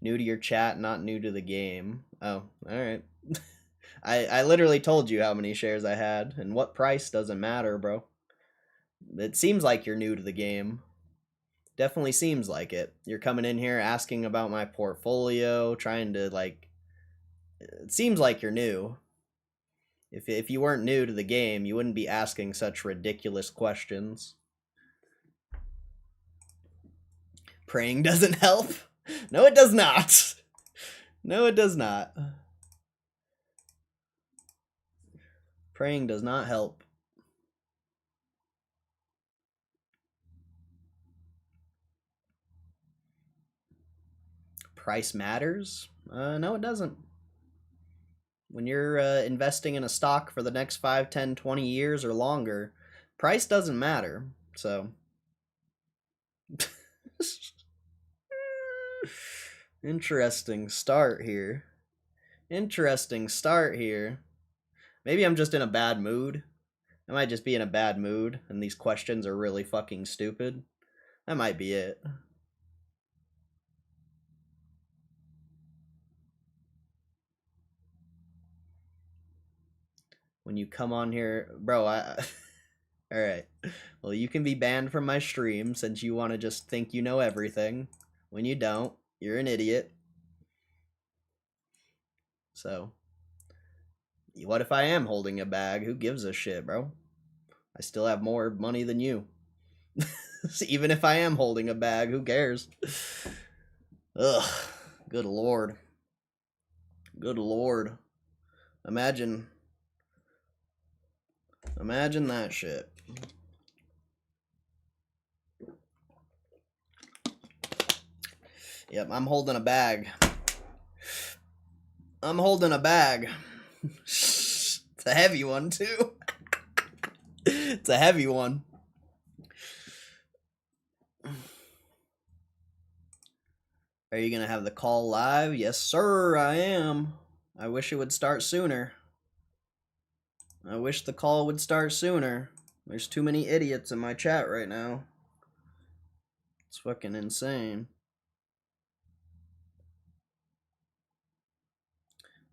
New to your chat, not new to the game. Oh, all right. I literally told you how many shares I had, and what price doesn't matter, bro. It seems like you're new to the game. Definitely seems like it. You're coming in here asking about my portfolio, trying to, like... It seems like you're new. If you weren't new to the game, you wouldn't be asking such ridiculous questions. Praying doesn't help? No, it does not. No, it does not. Praying does not help. Price matters? No, it doesn't. When you're investing in a stock for the next 5, 10, 20 years or longer, price doesn't matter. So, interesting start here. Interesting start here. Maybe I'm just in a bad mood. I might just be in a bad mood, and these questions are really fucking stupid. That might be it. When you come on here, bro, alright. Well, you can be banned from my stream since you want to just think you know everything. When you don't, you're an idiot. So, what if I am holding a bag? Who gives a shit, bro? I still have more money than you. Even if I am holding a bag, who cares? Ugh, good lord. Good lord. Imagine that shit. Yep, I'm holding a bag. I'm holding a bag. It's a heavy one, too. It's a heavy one. Are you gonna have the call live? Yes, sir, I am. I wish it would start sooner. I wish the call would start sooner. There's too many idiots in my chat right now. It's fucking insane.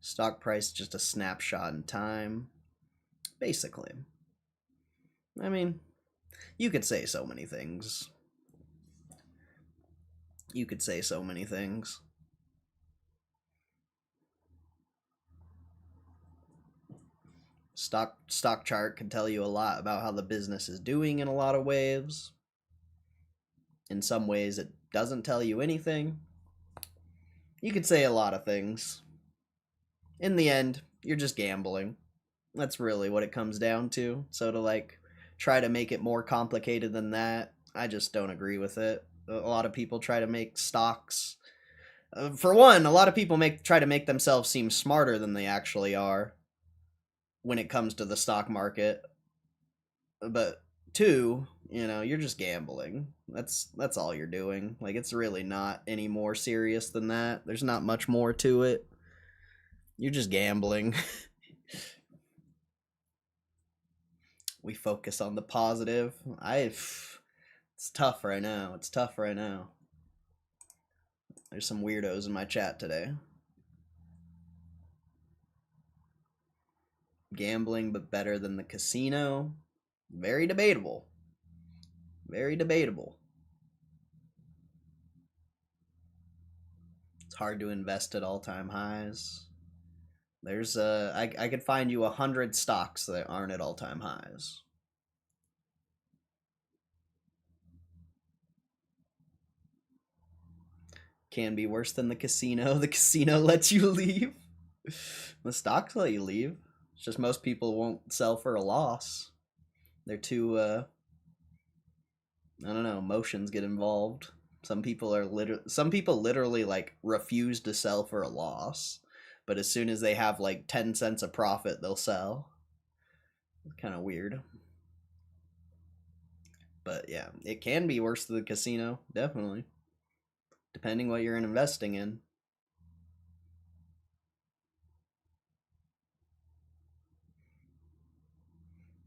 Stock price just a snapshot in time. Basically. I mean, you could say so many things. You could say so many things. Stock chart can tell you a lot about how the business is doing in a lot of ways. In some ways, it doesn't tell you anything. You could say a lot of things. In the end, you're just gambling. That's really what it comes down to. So to, like, try to make it more complicated than that, I just don't agree with it. A lot of people try to make stocks... for one, a lot of people try to make themselves seem smarter than they actually are when it comes to the stock market. But two, you know, you're just gambling. That's all you're doing. Like, it's really not any more serious than that. There's not much more to it. You're just gambling. We focus on the positive. It's tough right now. It's tough right now. There's some weirdos in my chat today. Gambling, but better than the casino. Very debatable. Very debatable. It's hard to invest at all-time highs. There's I could find you 100 stocks that aren't at all-time highs. can be worse than the casino. The casino lets you leave. The stocks let you leave. It's just most people won't sell for a loss. They're too, I don't know, emotions get involved. Some people literally like refuse to sell for a loss, but as soon as they have like 10 cents of profit, they'll sell. Kind of weird. But yeah, it can be worse than the casino, definitely. Depending what you're investing in.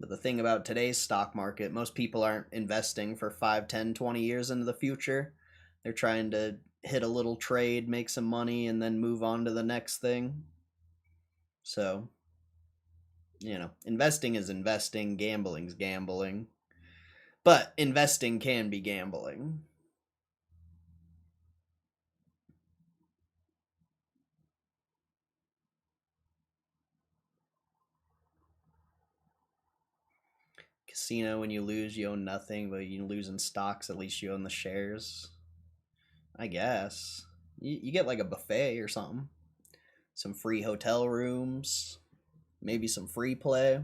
But the thing about today's stock market, most people aren't investing for 5, 10, 20 years into the future. They're trying to hit a little trade, make some money, and then move on to the next thing. So, you know, investing is investing, gambling's gambling. But investing can be gambling. Casino, when you lose, you own nothing, but you lose in stocks, at least you own the shares. I guess. You get like a buffet or something. Some free hotel rooms. Maybe some free play.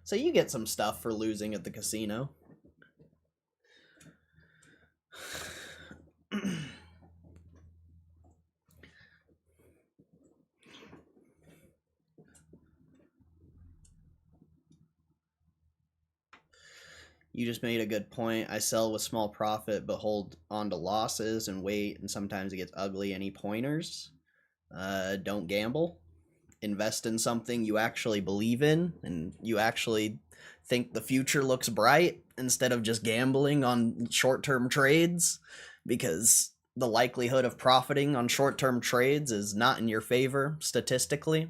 So you get some stuff for losing at the casino. You just made a good point. I sell with small profit, but hold on to losses and wait, and sometimes it gets ugly. Any pointers? Don't gamble. Invest in something you actually believe in, and you actually think the future looks bright, instead of just gambling on short-term trades, because the likelihood of profiting on short-term trades is not in your favor statistically.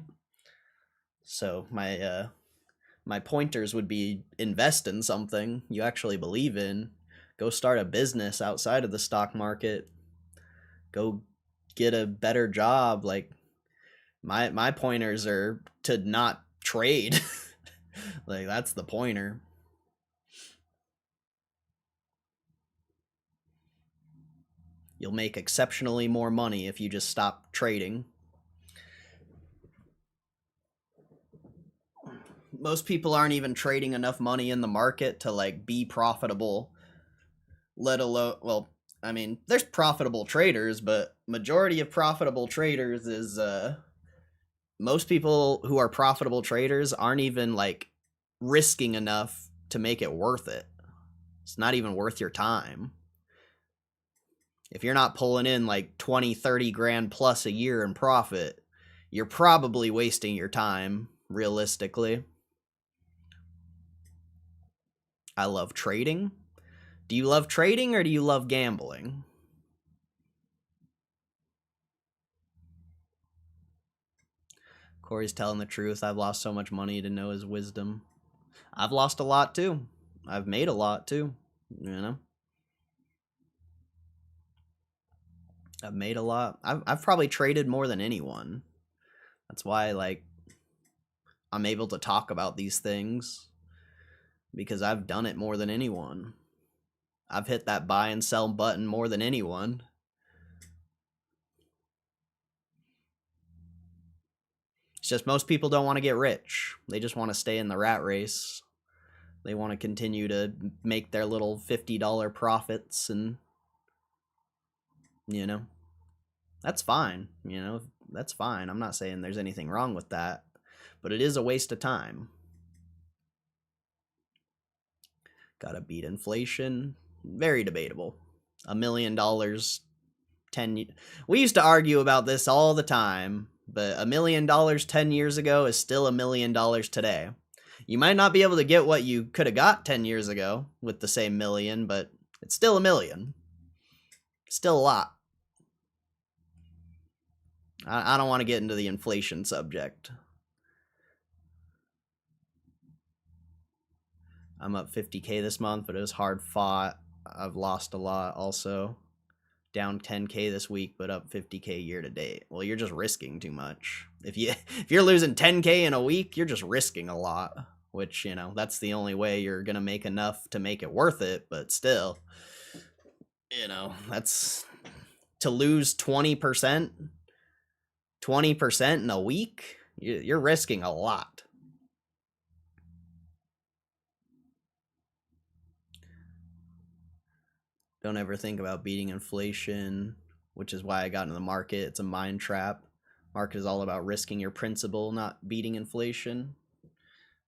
So my pointers would be invest in something you actually believe in. Go start a business outside of the stock market. Go get a better job. Like my pointers are to not trade. Like that's the pointer. You'll make exceptionally more money if you just stop trading. Most people aren't even trading enough money in the market to like be profitable, let alone, well, I mean, there's profitable traders, but majority of profitable traders is most people who are profitable traders aren't even like risking enough to make it worth it. It's not even worth your time. If you're not pulling in like 20, 30 grand plus a year in profit, you're probably wasting your time, realistically. I love trading. Do you love trading or do you love gambling? Corey's telling the truth. I've lost so much money to know his wisdom. I've lost a lot too. I've made a lot too, you know? I've made a lot. I've probably traded more than anyone. That's why, like, I'm able to talk about these things. Because I've done it more than anyone. I've hit that buy and sell button more than anyone. It's just most people don't want to get rich. They just want to stay in the rat race. They want to continue to make their little $50 profits, and, you know, that's fine. You know, that's fine. I'm not saying there's anything wrong with that, but it is a waste of time. Gotta beat inflation. Very debatable. $1 million 10. We used to argue about this all the time, but $1 million 10 years ago is still $1 million today. You might not be able to get what you could have got 10 years ago with the same million, but it's still $1 million. Still a lot. I don't want to get into the inflation subject. I'm up 50K this month, but it was hard fought. I've lost a lot also. Down 10K this week, but up 50K year to date. Well, you're just risking too much. If you're losing 10K in a week, you're just risking a lot, which, you know, that's the only way you're going to make enough to make it worth it, but still, you know, that's to lose 20%, 20% in a week, you're risking a lot. Don't ever think about beating inflation, which is why I got into the market. It's a mind trap. Market is all about risking your principal, not beating inflation.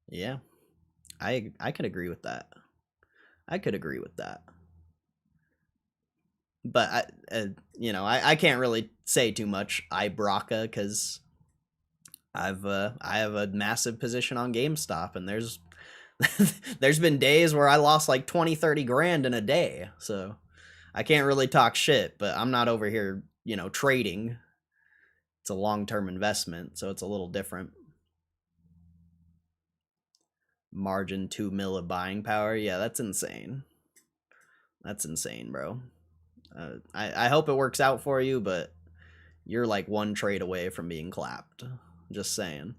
Yeah, I could agree with that. I could agree with that. But I can't really say too much Ibraka because I have a massive position on GameStop, and there's been days where I lost like 20-30 grand in a day. So I can't really talk shit, but I'm not over here, trading. It's a long-term investment, so it's a little different. Margin 2 mil of buying power. Yeah, that's insane. That's insane, bro. I hope it works out for you, but you're like one trade away from being clapped. Just saying.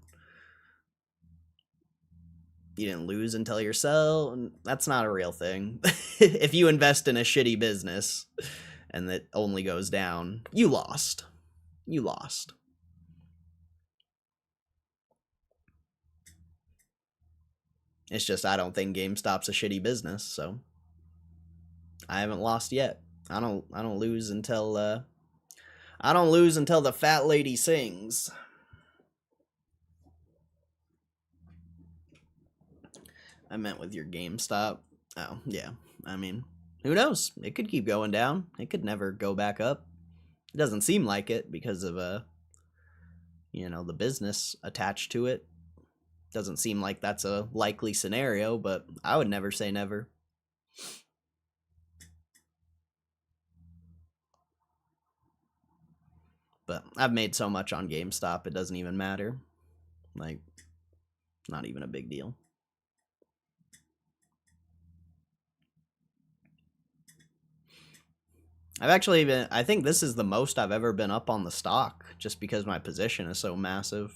You didn't lose until you sell. That's not a real thing. If you invest in a shitty business and it only goes down, you lost. You lost. It's just I don't think GameStop's a shitty business, so I haven't lost yet. I don't lose until the fat lady sings. I meant with your GameStop. Oh, yeah. I mean, who knows? It could keep going down. It could never go back up. It doesn't seem like it because of the business attached to it. Doesn't seem like that's a likely scenario, but I would never say never. But I've made so much on GameStop, it doesn't even matter. Like, not even a big deal. I think this is the most I've ever been up on the stock, just because my position is so massive.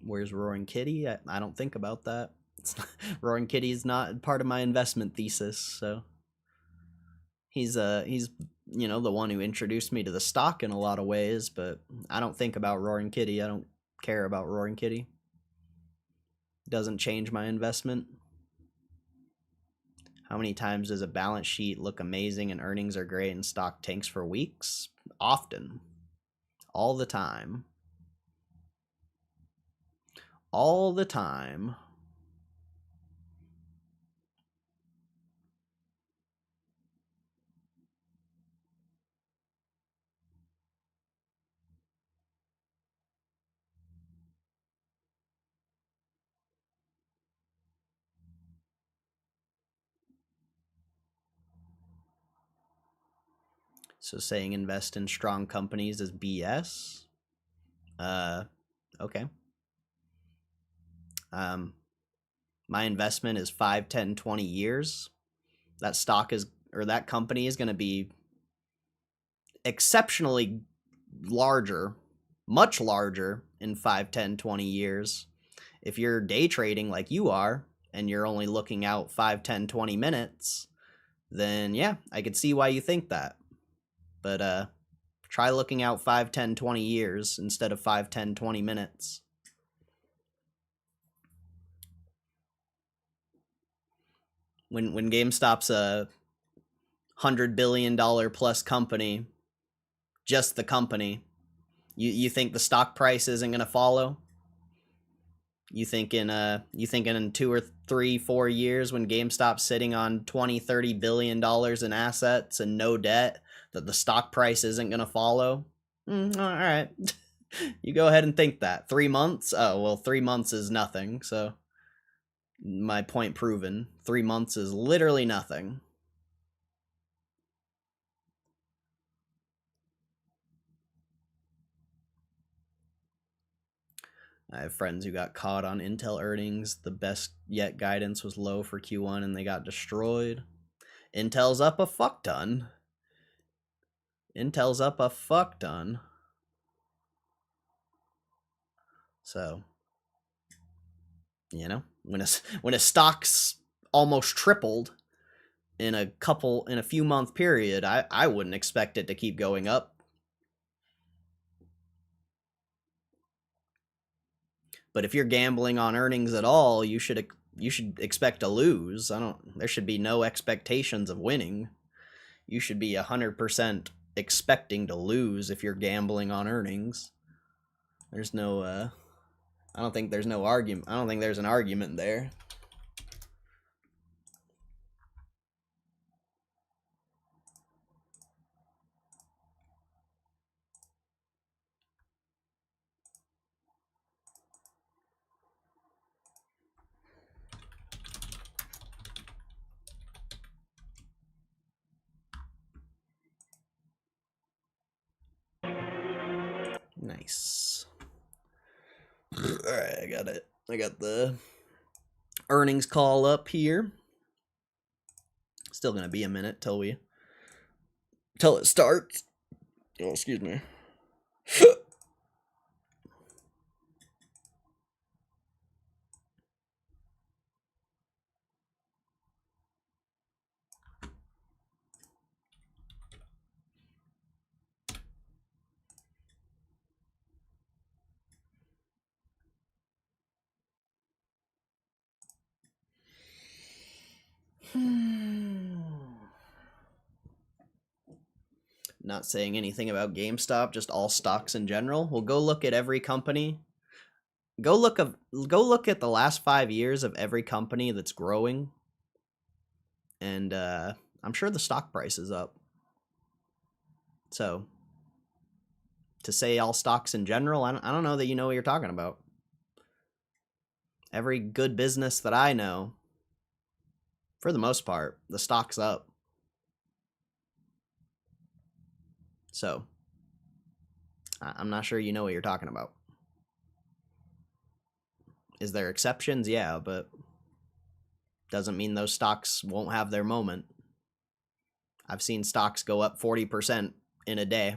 Where's Roaring Kitty? I don't think about that. Roaring Kitty is not part of my investment thesis, so he's the one who introduced me to the stock in a lot of ways, but I don't think about Roaring Kitty. I don't care about Roaring Kitty. Doesn't change my investment. How many times does a balance sheet look amazing and earnings are great and stock tanks for weeks? Often. All the time. All the time. So saying invest in strong companies is BS? Okay. My investment is 5, 10, 20 years. That stock is, or that company is going to be exceptionally larger, much larger in 5, 10, 20 years. If you're day trading like you are, and you're only looking out 5, 10, 20 minutes, then yeah, I could see why you think that. But try looking out 5, 10, 20 years instead of 5, 10, 20 minutes. When GameStop's a $100 billion plus company, just the company, you think the stock price isn't going to follow? You think in 2 or 3, 4 years when GameStop's sitting on 20, 30 billion dollars in assets and no debt, that the stock price isn't going to follow? All right. You go ahead and think that. 3 months? Oh, well, 3 months is nothing, so my point proven. 3 months is literally nothing. I have friends who got caught on Intel earnings. The best yet guidance was low for Q1 and they got destroyed. Intel's up a fuck ton. Intel's up a fuck ton. So, you know, when a stock's almost tripled in a few month period, I wouldn't expect it to keep going up. But if you're gambling on earnings at all, you should expect to lose. There should be no expectations of winning. You should be 100% expecting to lose if you're gambling on earnings. There's no I don't think there's no argument. I don't think there's an argument there. Nice. Alright, I got it. I got the earnings call up here. Still gonna be a minute till it starts. Oh, excuse me. Not saying anything about GameStop, just all stocks in general. We'll go look at every company. Go look at the last 5 years of every company that's growing, and I'm sure the stock price is up. So, to say all stocks in general, I don't know that you know what you're talking about. Every good business that I know, for the most part, the stock's up. So, I'm not sure you know what you're talking about. Is there exceptions? Yeah, but doesn't mean those stocks won't have their moment. I've seen stocks go up 40% in a day.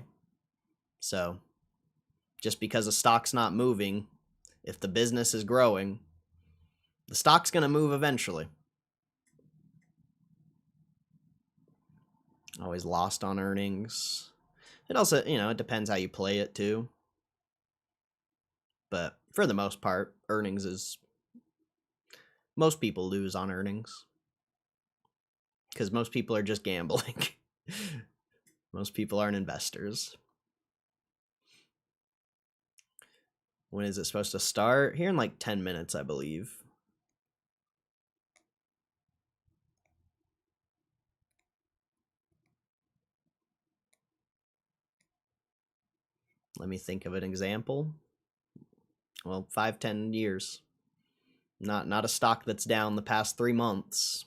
So, just because a stock's not moving, if the business is growing, the stock's going to move eventually. Always lost on earnings. It also, it depends how you play it too. But for the most part, earnings is... Most people lose on earnings. Because most people are just gambling. Most people aren't investors. When is it supposed to start? Here in like 10 minutes, I believe. Let me think of an example. Well, 5-10 years. Not a stock that's down the past 3 months.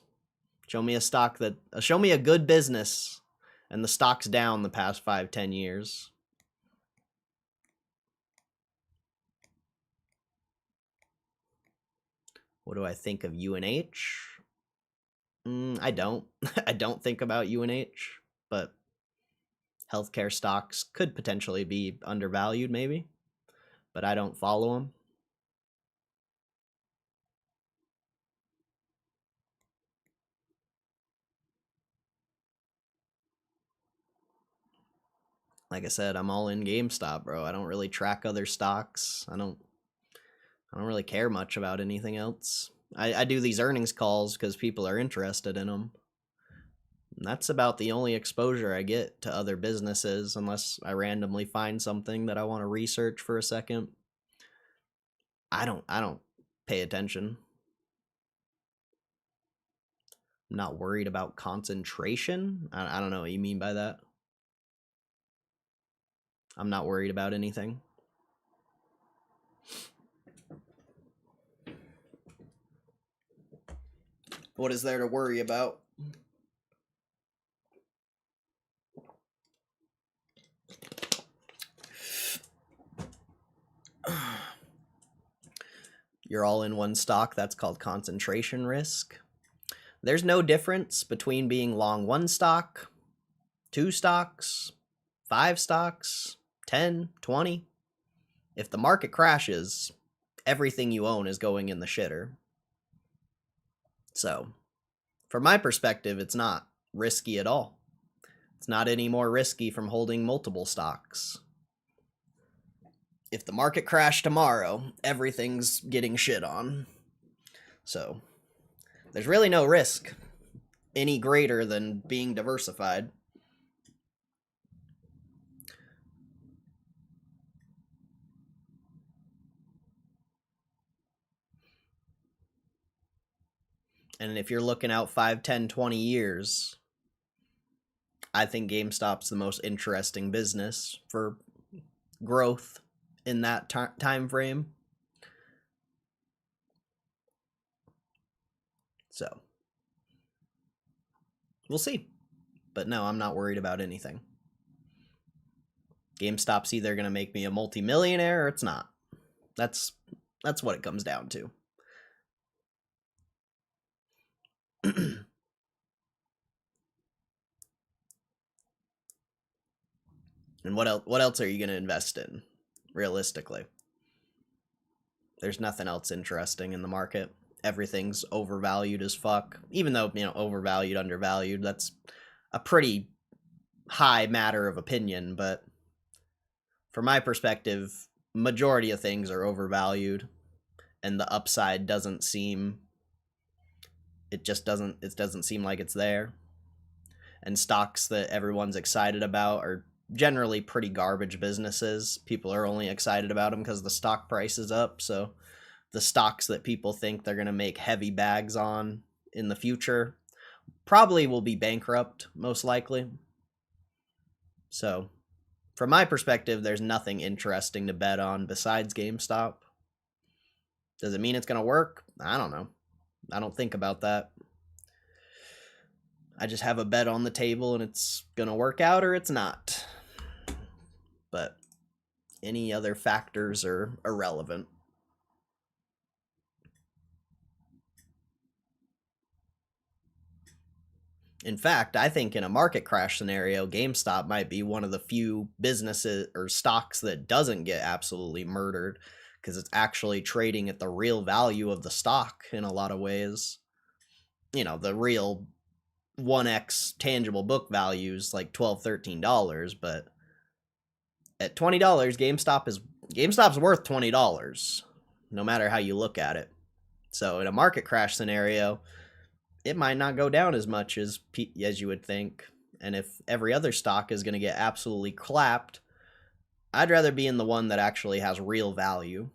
Show me a good business and the stock's down the past 5-10 years. What do I think of UNH? I don't. I don't think about UNH, but healthcare stocks could potentially be undervalued, maybe. But I don't follow them. Like I said, I'm all in GameStop, bro. I don't really track other stocks. I don't really care much about anything else. I do these earnings calls because people are interested in them. And that's about the only exposure I get to other businesses, unless I randomly find something that I want to research for a second. I don't pay attention. I'm not worried about concentration. I don't know what you mean by that. I'm not worried about anything. What is there to worry about? You're all in one stock. That's called concentration risk. There's no difference between being long one stock, 2 stocks, 5 stocks, 10, 20. If the market crashes, everything you own is going in the shitter. So, from my perspective, it's not risky at all. It's not any more risky from holding multiple stocks. If the market crashed tomorrow, everything's getting shit on. So, there's really no risk any greater than being diversified. And if you're looking out 5, 10, 20 years, I think GameStop's the most interesting business for growth in that time frame. So, we'll see. But no, I'm not worried about anything. GameStop's either going to make me a multimillionaire or it's not. That's what it comes down to. And what else are you going to invest in, realistically? There's nothing else interesting in the market. Everything's overvalued as fuck. Even though, overvalued, undervalued, that's a pretty high matter of opinion, but from my perspective, majority of things are overvalued, and the upside doesn't seem like it's there. And stocks that everyone's excited about are generally pretty garbage businesses. People are only excited about them because the stock price is up. So the stocks that people think they're going to make heavy bags on in the future probably will be bankrupt, most likely. So from my perspective, there's nothing interesting to bet on besides GameStop. Does it mean it's going to work? I don't know. I don't think about that. I just have a bet on the table and it's going to work out or it's not. But any other factors are irrelevant. In fact, I think in a market crash scenario, GameStop might be one of the few businesses or stocks that doesn't get absolutely murdered because it's actually trading at the real value of the stock in a lot of ways. The real 1x tangible book value is like $12, $13, but at $20, GameStop's worth $20, no matter how you look at it. So in a market crash scenario, it might not go down as much as you would think. And if every other stock is going to get absolutely clapped, I'd rather be in the one that actually has real value.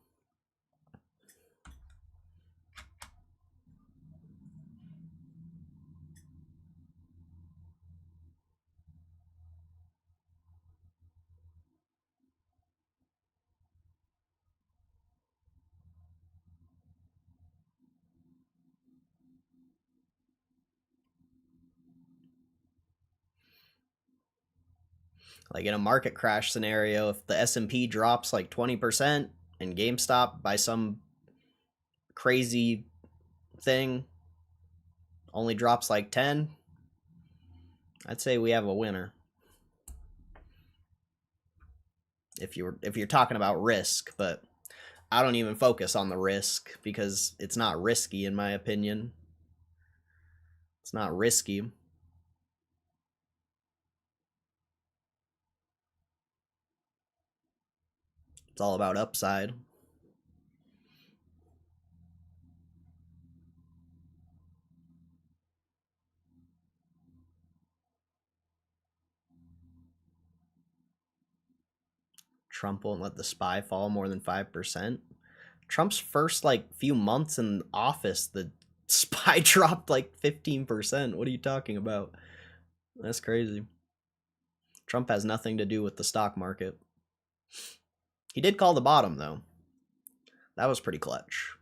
Like in a market crash scenario, if the S&P drops like 20% and GameStop by some crazy thing only drops like 10, I'd say we have a winner. If you're talking about risk, but I don't even focus on the risk because it's not risky in my opinion. It's not risky. It's all about upside. Trump won't let the SPY fall more than 5%. Trump's first few months in office, the SPY dropped like 15%. What are you talking about? That's crazy. Trump has nothing to do with the stock market. He did call the bottom though. That was pretty clutch.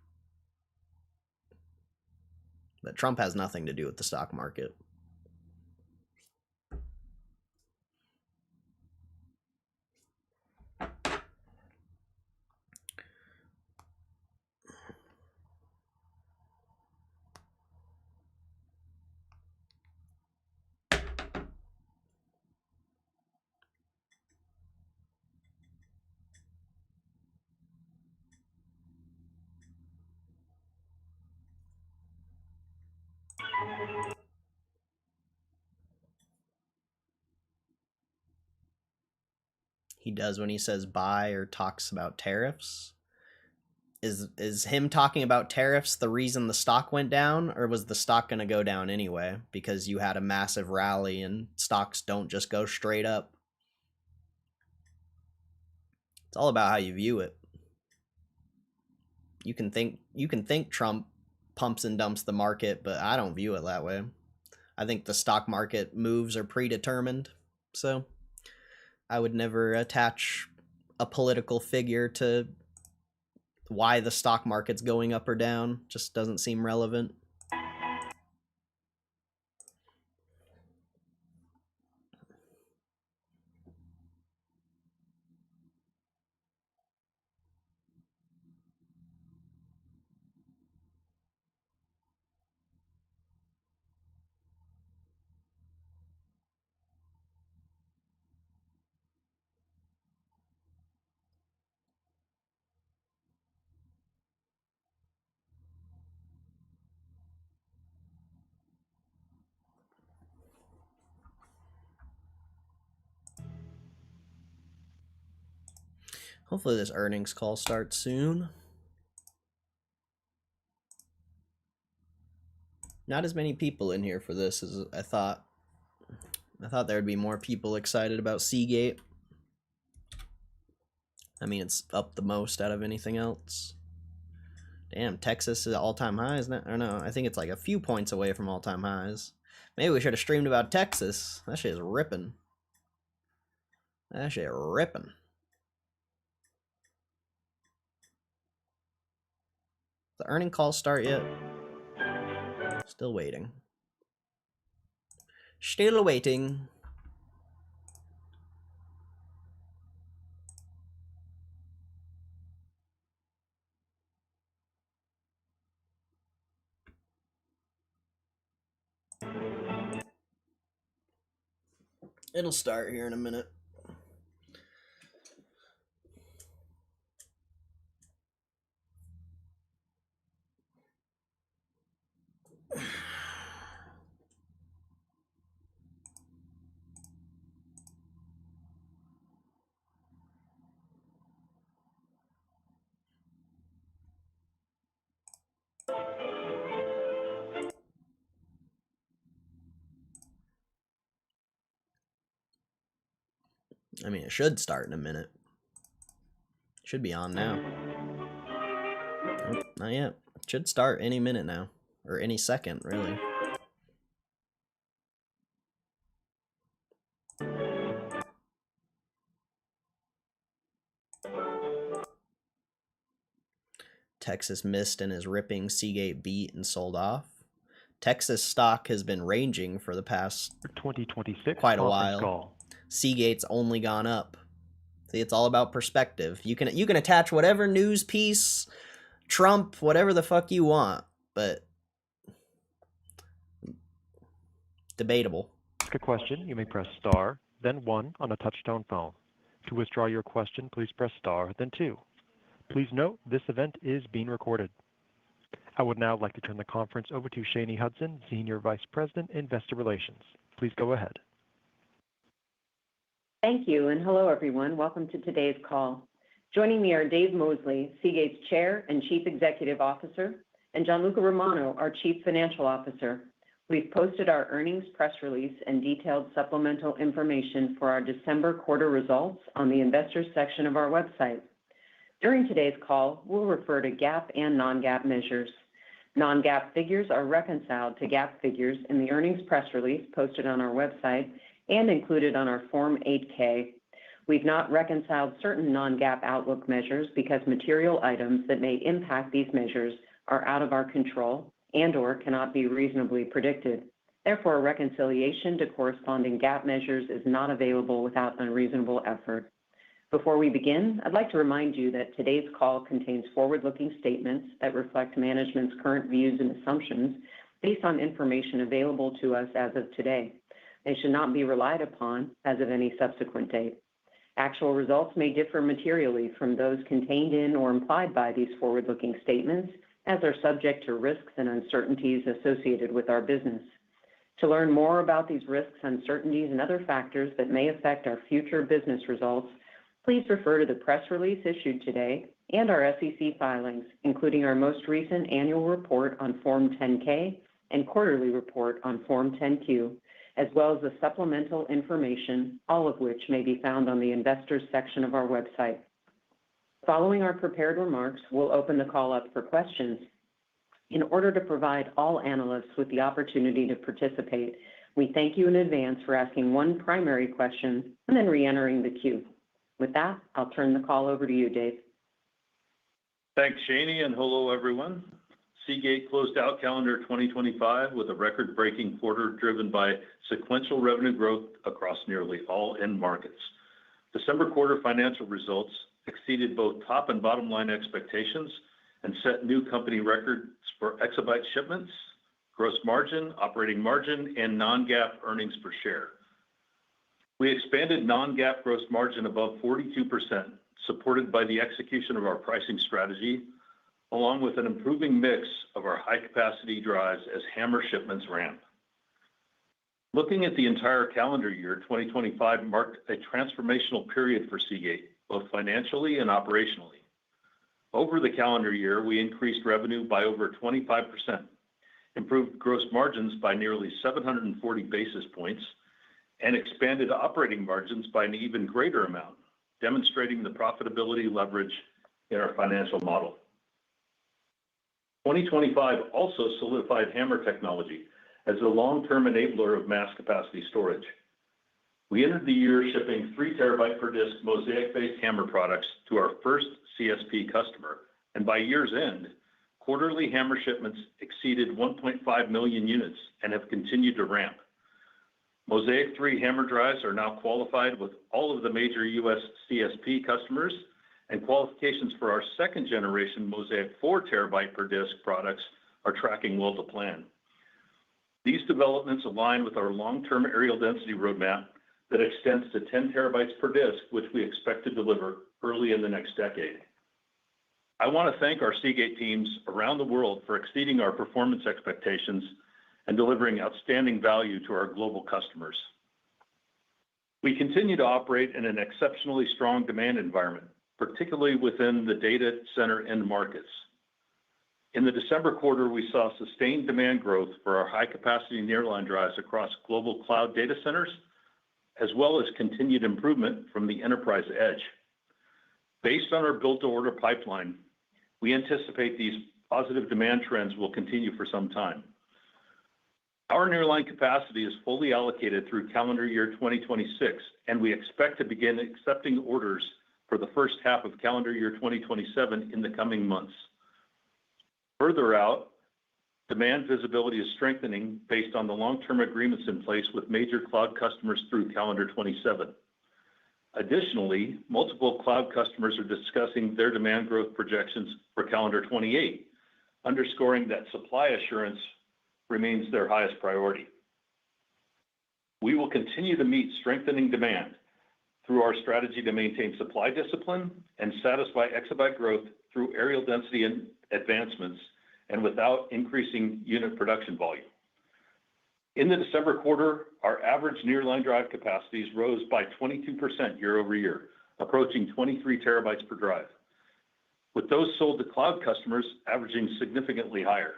But Trump has nothing to do with the stock market. He does when he says buy or talks about tariffs. Is him talking about tariffs the reason the stock went down, or was the stock going to go down anyway because you had a massive rally and stocks don't just go straight up? It's all about how you view it. You can think Trump pumps and dumps the market, but I don't view it that way. I think the stock market moves are predetermined, so I would never attach a political figure to why the stock market's going up or down. Just doesn't seem relevant. Hopefully this earnings call starts soon. Not as many people in here for this as I thought. I thought there would be more people excited about Seagate. I mean, it's up the most out of anything else. Damn, Texas is at all-time high, isn't it? Or no, I think it's like a few points away from all-time highs. Maybe we should have streamed about Texas. That shit is ripping. That shit ripping. The earning calls start yet? Still waiting. Still waiting. It'll start here in a minute. I mean, it should start in a minute. Should be on now. Nope, not yet. It should start any minute now. Or any second, really. Texas missed and is ripping. Seagate beat and sold off. Texas stock has been ranging for the past 2026 quite a while. Call. Seagate's only gone up. See, it's all about perspective. You can attach whatever news piece, Trump, whatever the fuck you want, but debatable. Ask a question, you may press star, then 1 on a touch-tone phone. To withdraw your question, please press star, then 2. Please note, this event is being recorded. I would now like to turn the conference over to Shani Hudson, Senior Vice President, Investor Relations. Please go ahead. Thank you, and hello, everyone. Welcome to today's call. Joining me are Dave Mosley, Seagate's Chair and Chief Executive Officer, and Gianluca Romano, our Chief Financial Officer. We've posted our earnings press release and detailed supplemental information for our December quarter results on the Investors section of our website. During today's call, we'll refer to GAAP and non-GAAP measures. Non-GAAP figures are reconciled to GAAP figures in the earnings press release posted on our website and included on our Form 8-K. We've not reconciled certain non-GAAP outlook measures because material items that may impact these measures are out of our control and/or cannot be reasonably predicted. Therefore, reconciliation to corresponding GAAP measures is not available without unreasonable effort. Before we begin, I'd like to remind you that today's call contains forward-looking statements that reflect management's current views and assumptions based on information available to us as of today. They should not be relied upon as of any subsequent date. Actual results may differ materially from those contained in or implied by these forward-looking statements, as are subject to risks and uncertainties associated with our business. To learn more about these risks, uncertainties, and other factors that may affect our future business results, please refer to the press release issued today and our SEC filings, including our most recent annual report on Form 10-K and quarterly report on Form 10-Q, as well as the supplemental information, all of which may be found on the Investors section of our website. Following our prepared remarks, we'll open the call up for questions. In order to provide all analysts with the opportunity to participate, we thank you in advance for asking one primary question and then re-entering the queue. With that, I'll turn the call over to you, Dave. Thanks, Shani, and hello, everyone. Seagate closed out calendar 2025 with a record-breaking quarter driven by sequential revenue growth across nearly all end markets. December quarter financial results exceeded both top and bottom line expectations and set new company records for exabyte shipments, gross margin, operating margin, and non-GAAP earnings per share. We expanded non-GAAP gross margin above 42%, supported by the execution of our pricing strategy, along with an improving mix of our high-capacity drives as HAMR shipments ramp. Looking at the entire calendar year, 2025 marked a transformational period for Seagate, both financially and operationally. Over the calendar year, we increased revenue by over 25%, improved gross margins by nearly 740 basis points, and expanded operating margins by an even greater amount, demonstrating the profitability leverage in our financial model. 2025 also solidified HAMR technology as a long-term enabler of mass capacity storage. We entered the year shipping 3 terabyte per disk Mosaic-based HAMR products to our first CSP customer, and by year's end, quarterly HAMR shipments exceeded 1.5 million units and have continued to ramp. Mosaic 3 HAMR drives are now qualified with all of the major U.S. CSP customers, and qualifications for our second generation Mosaic 4 terabyte per disk products are tracking well to plan. These developments align with our long-term areal density roadmap that extends to 10 terabytes per disk, which we expect to deliver early in the next decade. I want to thank our Seagate teams around the world for exceeding our performance expectations and delivering outstanding value to our global customers. We continue to operate in an exceptionally strong demand environment, particularly within the data center end markets. In the December quarter, we saw sustained demand growth for our high-capacity nearline drives across global cloud data centers, as well as continued improvement from the enterprise edge. Based on our build-to-order pipeline, we anticipate these positive demand trends will continue for some time. Our nearline capacity is fully allocated through calendar year 2026, and we expect to begin accepting orders for the first half of calendar year 2027 in the coming months. Further out, demand visibility is strengthening based on the long-term agreements in place with major cloud customers through calendar 27. Additionally, multiple cloud customers are discussing their demand growth projections for calendar 28, underscoring that supply assurance remains their highest priority. We will continue to meet strengthening demand through our strategy to maintain supply discipline and satisfy exabyte growth through areal density and advancements and without increasing unit production volume. In the December quarter, our average nearline drive capacities rose by 22% year over year, approaching 23 terabytes per drive, with those sold to cloud customers averaging significantly higher.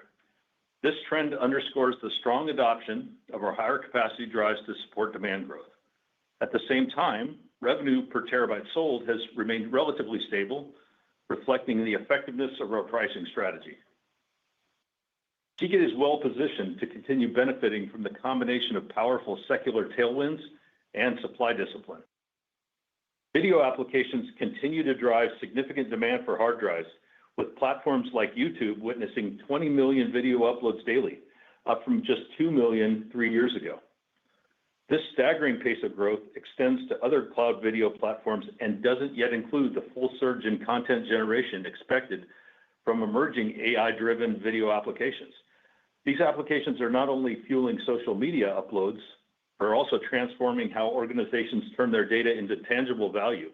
This trend underscores the strong adoption of our higher capacity drives to support demand growth. At the same time, revenue per terabyte sold has remained relatively stable, reflecting the effectiveness of our pricing strategy. Seagate is well positioned to continue benefiting from the combination of powerful secular tailwinds and supply discipline. Video applications continue to drive significant demand for hard drives, with platforms like YouTube witnessing 20 million video uploads daily, up from just 2 million 3 years ago. This staggering pace of growth extends to other cloud video platforms and doesn't yet include the full surge in content generation expected from emerging AI-driven video applications. These applications are not only fueling social media uploads, but are also transforming how organizations turn their data into tangible value,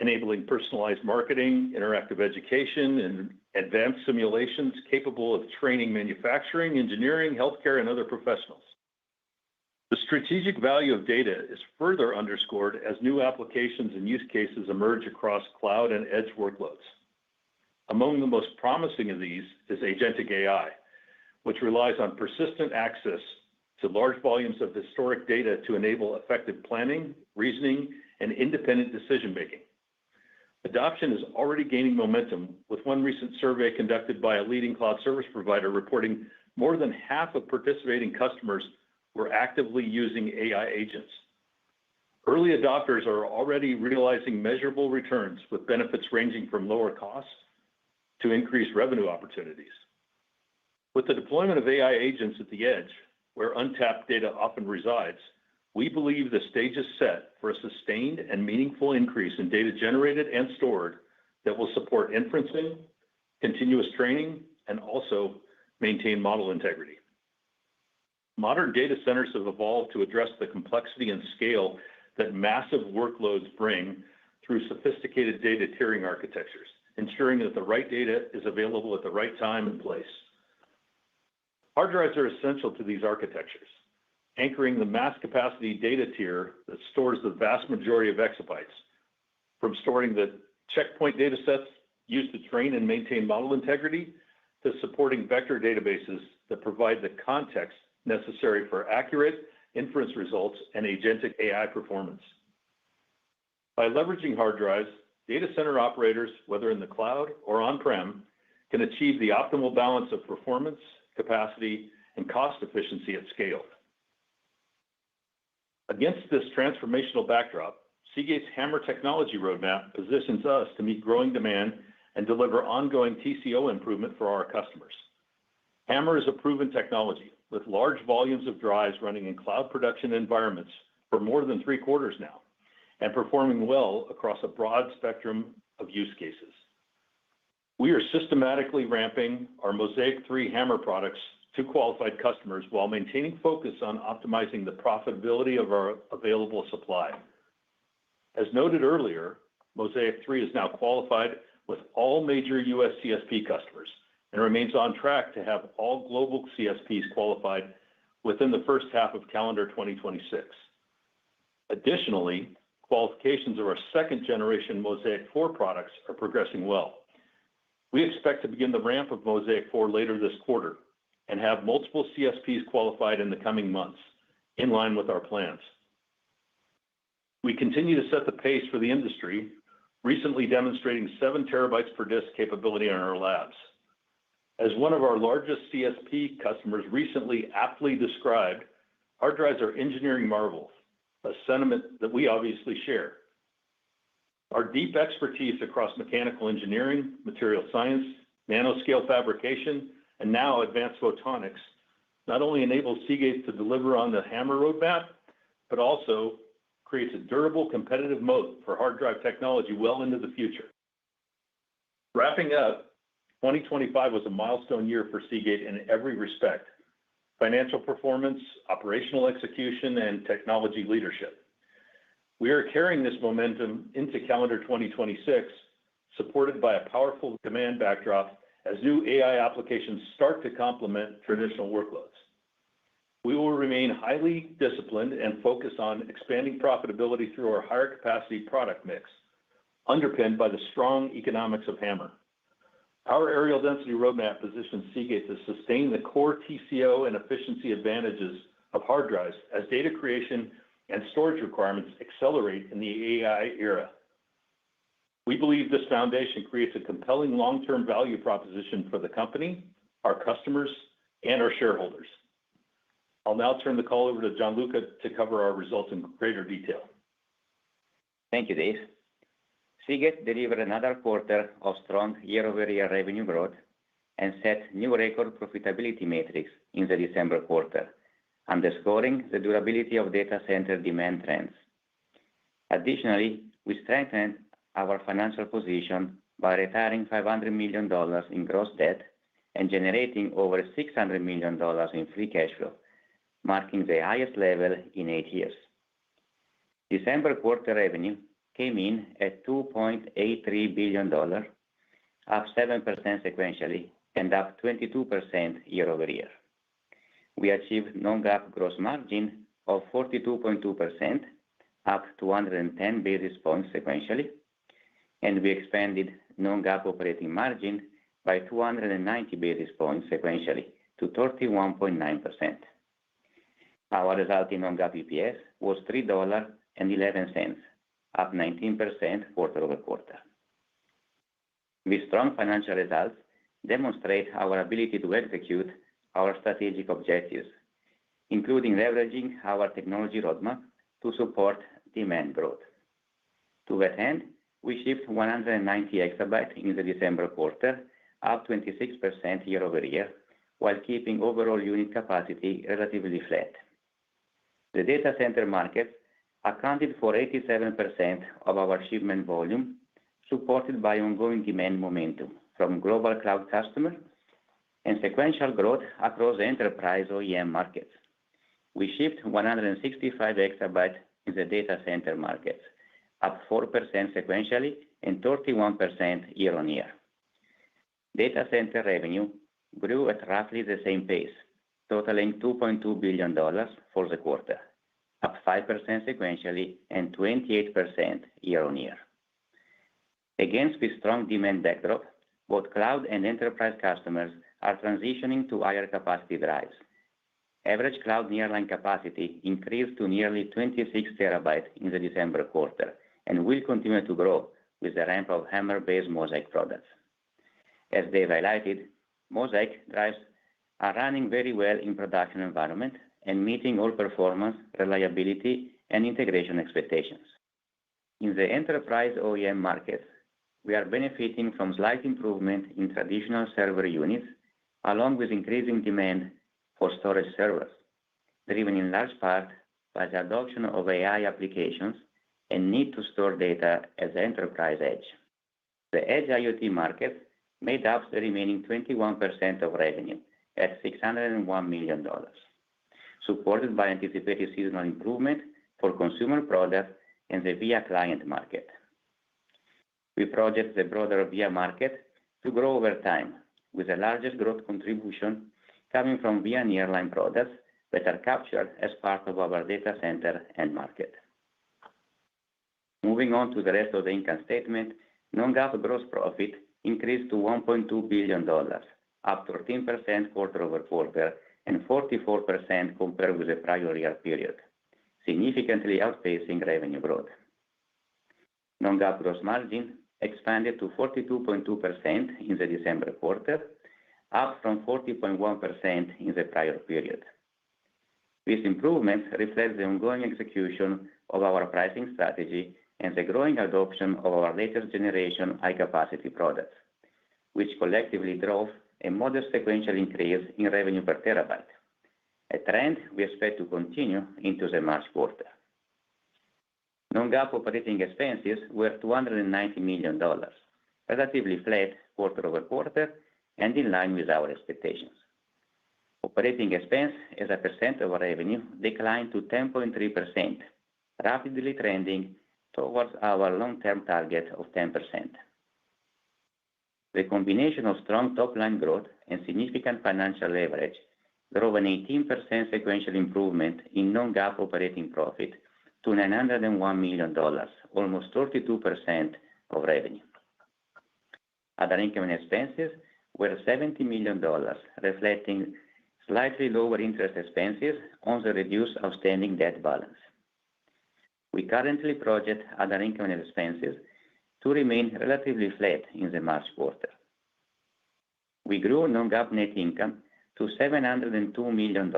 enabling personalized marketing, interactive education, advanced simulations capable of training manufacturing, engineering, healthcare, and other professionals. The strategic value of data is further underscored as new applications and use cases emerge across cloud and edge workloads. Among the most promising of these is agentic AI, which relies on persistent access to large volumes of historic data to enable effective planning, reasoning, and independent decision-making. Adoption is already gaining momentum, with one recent survey conducted by a leading cloud service provider reporting more than half of participating customers were actively using AI agents. Early adopters are already realizing measurable returns, with benefits ranging from lower costs to increased revenue opportunities. With the deployment of AI agents at the edge, where untapped data often resides, we believe the stage is set for a sustained and meaningful increase in data generated and stored that will support inferencing, continuous training, and also maintain model integrity. Modern data centers have evolved to address the complexity and scale that massive workloads bring through sophisticated data tiering architectures, ensuring that the right data is available at the right time and place. Hard drives are essential to these architectures, anchoring the mass capacity data tier that stores the vast majority of exabytes, from storing the checkpoint data sets used to train and maintain model integrity to supporting vector databases that provide the context necessary for accurate inference results and agentic AI performance. By leveraging hard drives, data center operators, whether in the cloud or on-prem, can achieve the optimal balance of performance, capacity, and cost efficiency at scale. Against this transformational backdrop, Seagate's HAMR technology roadmap positions us to meet growing demand and deliver ongoing TCO improvement for our customers. HAMR is a proven technology with large volumes of drives running in cloud production environments for more than 3 quarters now and performing well across a broad spectrum of use cases. We are systematically ramping our Mosaic 3 HAMR products to qualified customers while maintaining focus on optimizing the profitability of our available supply. As noted earlier, Mosaic 3 is now qualified with all major US CSP customers and remains on track to have all global CSPs qualified within the first half of calendar 2026. Additionally, qualifications of our second generation Mosaic 4 products are progressing well. We expect to begin the ramp of Mosaic 4 later this quarter and have multiple CSPs qualified in the coming months, in line with our plans. We continue to set the pace for the industry, recently demonstrating 7 terabytes per disk capability in our labs. As one of our largest CSP customers recently aptly described, hard drives are engineering marvels, a sentiment that we obviously share. Our deep expertise across mechanical engineering, material science, nanoscale fabrication, and now advanced photonics not only enables Seagate to deliver on the HAMR roadmap, but also creates a durable competitive moat for hard drive technology well into the future. Wrapping up, 2025 was a milestone year for Seagate in every respect: financial performance, operational execution, and technology leadership. We are carrying this momentum into calendar 2026, supported by a powerful demand backdrop as new AI applications start to complement traditional workloads. We will remain highly disciplined and focus on expanding profitability through our higher capacity product mix, underpinned by the strong economics of HAMR. Our areal density roadmap positions Seagate to sustain the core TCO and efficiency advantages of hard drives as data creation and storage requirements accelerate in the AI era. We believe this foundation creates a compelling long-term value proposition for the company, our customers, and our shareholders. I'll now turn the call over to Gianluca to cover our results in greater detail. Thank you, Dave. Seagate delivered another quarter of strong year-over-year revenue growth and set new record profitability metrics in the December quarter, underscoring the durability of data center demand trends. Additionally, we strengthened our financial position by retiring $500 million in gross debt and generating over $600 million in free cash flow, marking the highest level in 8 years. December quarter revenue came in at $2.83 billion, up 7% sequentially and up 22% year over year. We achieved non-GAAP gross margin of 42.2%, up 210 basis points sequentially, and we expanded non-GAAP operating margin by 290 basis points sequentially to 31.9%. Our resulting non-GAAP EPS was $3.11, up 19% quarter over quarter. These strong financial results demonstrate our ability to execute our strategic objectives, including leveraging our technology roadmap to support demand growth. To that end, we shipped 190 exabytes in the December quarter, up 26% year over year, while keeping overall unit capacity relatively flat. The data center market accounted for 87% of our shipment volume, supported by ongoing demand momentum from global cloud customers and sequential growth across the enterprise OEM markets. We shipped 165 exabytes in the data center markets, up 4% sequentially and 31% year on year. Data center revenue grew at roughly the same pace, totaling $2.2 billion for the quarter, up 5% sequentially and 28% year on year. Against this strong demand backdrop, both cloud and enterprise customers are transitioning to higher capacity drives. Average cloud nearline capacity increased to nearly 26 terabytes in the December quarter and will continue to grow with the ramp of HAMR-based Mosaic products. As Dave highlighted, Mosaic drives are running very well in production environment and meeting all performance, reliability, and integration expectations. In the enterprise OEM markets, we are benefiting from slight improvement in traditional server units, along with increasing demand for storage servers, driven in large part by the adoption of AI applications and need to store data at the enterprise edge. The edge IoT market made up the remaining 21% of revenue at $601 million, supported by anticipated seasonal improvement for consumer products and the VIA client market. We project the broader VIA market to grow over time, with the largest growth contribution coming from VIA nearline products that are captured as part of our data center end market. Moving on to the rest of the income statement, non-GAAP gross profit increased to $1.2 billion, up 13% quarter over quarter and 44% compared with the prior year period, significantly outpacing revenue growth. Non-GAAP gross margin expanded to 42.2% in the December quarter, up from 40.1% in the prior period. This improvement reflects the ongoing execution of our pricing strategy and the growing adoption of our latest generation high-capacity products, which collectively drove a modest sequential increase in revenue per terabyte, a trend we expect to continue into the March quarter. Non-GAAP operating expenses were $290 million, relatively flat quarter over quarter and in line with our expectations. Operating expense as a percent of revenue declined to 10.3%, rapidly trending towards our long-term target of 10%. The combination of strong top-line growth and significant financial leverage drove an 18% sequential improvement in non-GAAP operating profit to $901 million, almost 32% of revenue. Other income and expenses were $70 million, reflecting slightly lower interest expenses on the reduced outstanding debt balance. We currently project other income and expenses to remain relatively flat in the March quarter. We grew non-GAAP net income to $702 million,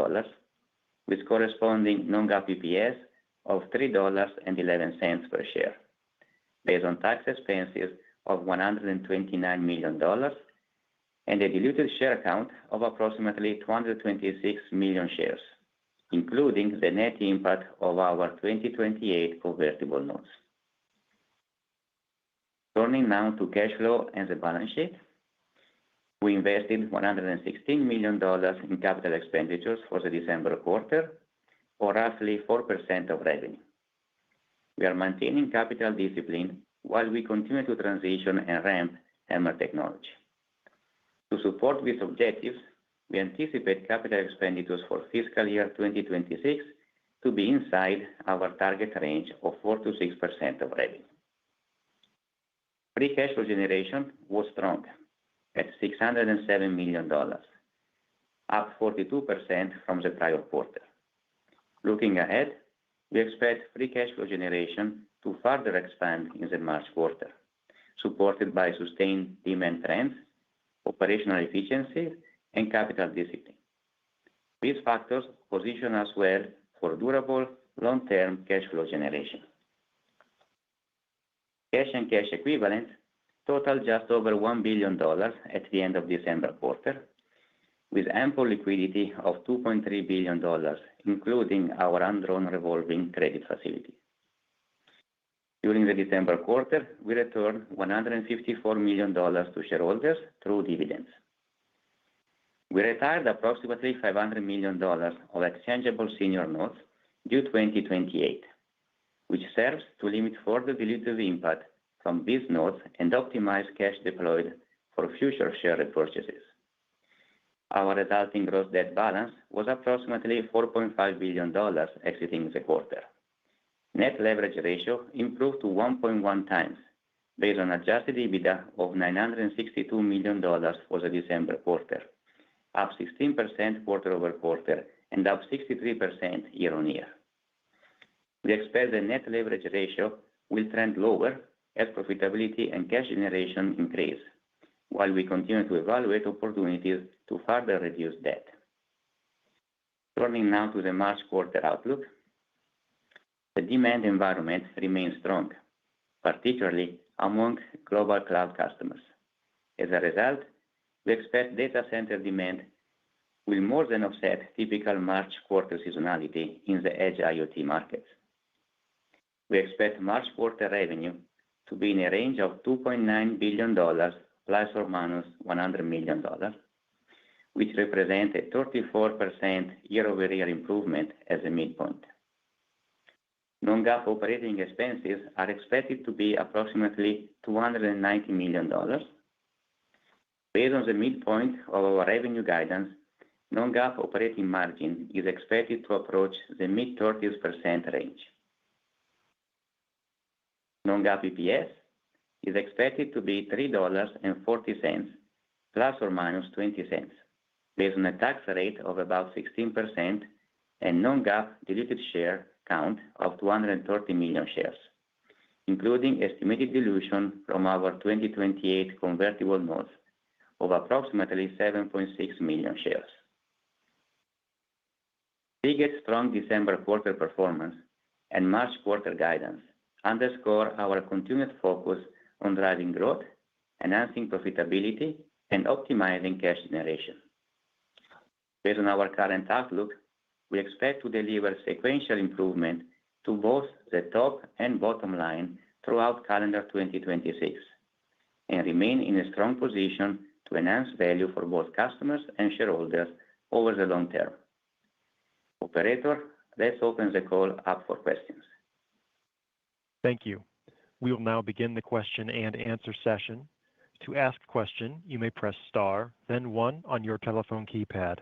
with corresponding non-GAAP EPS of $3.11 per share, based on tax expenses of $129 million and a diluted share count of approximately 226 million shares, including the net impact of our 2028 convertible notes. Turning now to cash flow and the balance sheet, we invested $116 million in capital expenditures for the December quarter, or roughly 4% of revenue. We are maintaining capital discipline while we continue to transition and ramp HAMR technology. To support these objectives, we anticipate capital expenditures for fiscal year 2026 to be inside our target range of 4% to 6% of revenue. Free cash flow generation was strong at $607 million, up 42% from the prior quarter. Looking ahead, we expect free cash flow generation to further expand in the March quarter, supported by sustained demand trends, operational efficiency, and capital discipline. These factors position us well for durable, long-term cash flow generation. Cash and cash equivalents totaled just over $1 billion at the end of December quarter, with ample liquidity of $2.3 billion, including our undrawn revolving credit facility. During the December quarter, we returned $154 million to shareholders through dividends. We retired approximately $500 million of exchangeable senior notes due 2028, which serves to limit further dilutive impact from these notes and optimize cash deployed for future share repurchases. Our resulting gross debt balance was approximately $4.5 billion exiting the quarter. Net leverage ratio improved to 1.1 times based on adjusted EBITDA of $962 million for the December quarter, up 16% quarter over quarter and up 63% year on year. We expect the net leverage ratio will trend lower as profitability and cash generation increase, while we continue to evaluate opportunities to further reduce debt. Turning now to the March quarter outlook, the demand environment remains strong, particularly among global cloud customers. As a result, we expect data center demand will more than offset typical March quarter seasonality in the edge IoT markets. We expect March quarter revenue to be in a range of $2.9 billion plus or minus $100 million, which represents a 34% year-over-year improvement as a midpoint. Non-GAAP operating expenses are expected to be approximately $290 million. Based on the midpoint of our revenue guidance, non-GAAP operating margin is expected to approach the mid-30% range. Non-GAAP EPS is expected to be $3.40 plus or minus 20 cents, based on a tax rate of about 16% and non-GAAP diluted share count of 230 million shares, including estimated dilution from our 2028 convertible notes of approximately 7.6 million shares. Seagate's strong December quarter performance and March quarter guidance underscore our continued focus on driving growth, enhancing profitability, and optimizing cash generation. Based on our current outlook, we expect to deliver sequential improvement to both the top and bottom line throughout calendar 2026 and remain in a strong position to enhance value for both customers and shareholders over the long term. Operator, let's open the call up for questions. Thank you. We will now begin the question and answer session. To ask a question, you may press star, then one on your telephone keypad.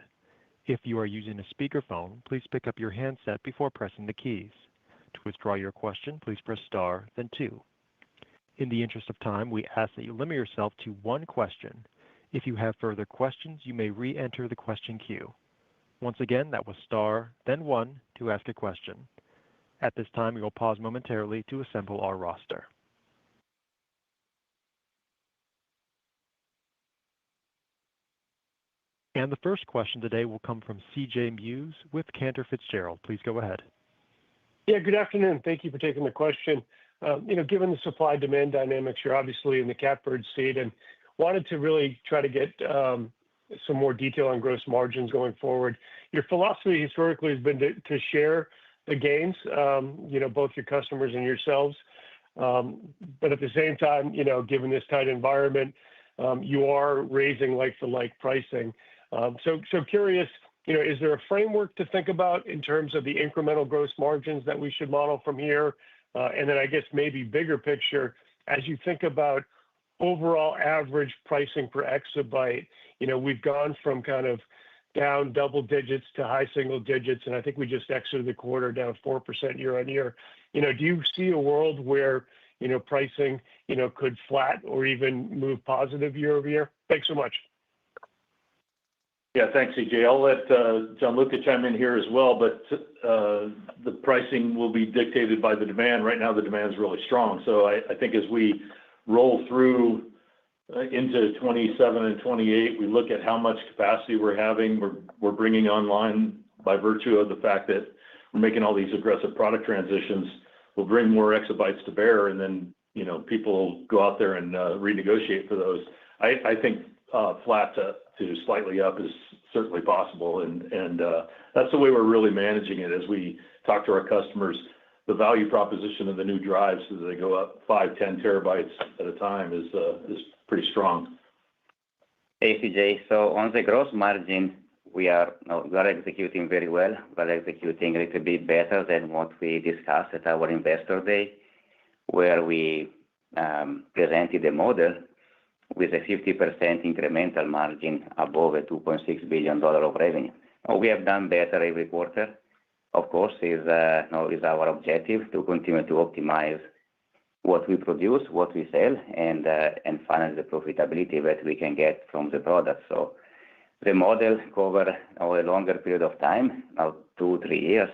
If you are using a speakerphone, please pick up your handset before pressing the keys. To withdraw your question, please press star, then two. In the interest of time, we ask that you limit yourself to one question. If you have further questions, you may re-enter the question queue. Once again, that was star, then one to ask a question. At this time, we will pause momentarily to assemble our roster. And the first question today will come from C.J. Muse with Cantor Fitzgerald. Please go ahead. Yeah, good afternoon. Thank you for taking the question. Given the supply-demand dynamics, you're obviously in the catbird seat and wanted to really try to get some more detail on gross margins going forward. Your philosophy historically has been to share the gains, both your customers and yourselves. But at the same time, given this tight environment, you are raising like-for-like pricing. So curious, is there a framework to think about in terms of the incremental gross margins that we should model from here? And then I guess maybe bigger picture, as you think about overall average pricing per exabyte. We've gone from kind of down double digits to high single digits, and I think we just exited the quarter down 4% year on year. Do you see a world where pricing could flat or even move positive year over year? Thanks so much. Yeah, thanks, CJ. I'll let Gianluca chime in here as well, but the pricing will be dictated by the demand. Right now, the demand is really strong. So I think as we roll through into 27 and 28, we look at how much capacity we're having. We're bringing online by virtue of the fact that we're making all these aggressive product transitions. We'll bring more exabytes to bear, and then people go out there and renegotiate for those. I think flat to slightly up is certainly possible, and that's the way we're really managing it as we talk to our customers. The value proposition of the new drives as they go up 5-10 terabytes at a time is pretty strong. Hey, CJ. So on the gross margin, we are executing very well. We're executing a little bit better than what we discussed at our Investor Day, where we presented a model with a 50% incremental margin above a $2.6 billion of revenue. We have done better every quarter. Of course, is our objective to continue to optimize what we produce, what we sell, and finally the profitability that we can get from the product. So the model covers a longer period of time, now 2-3 years,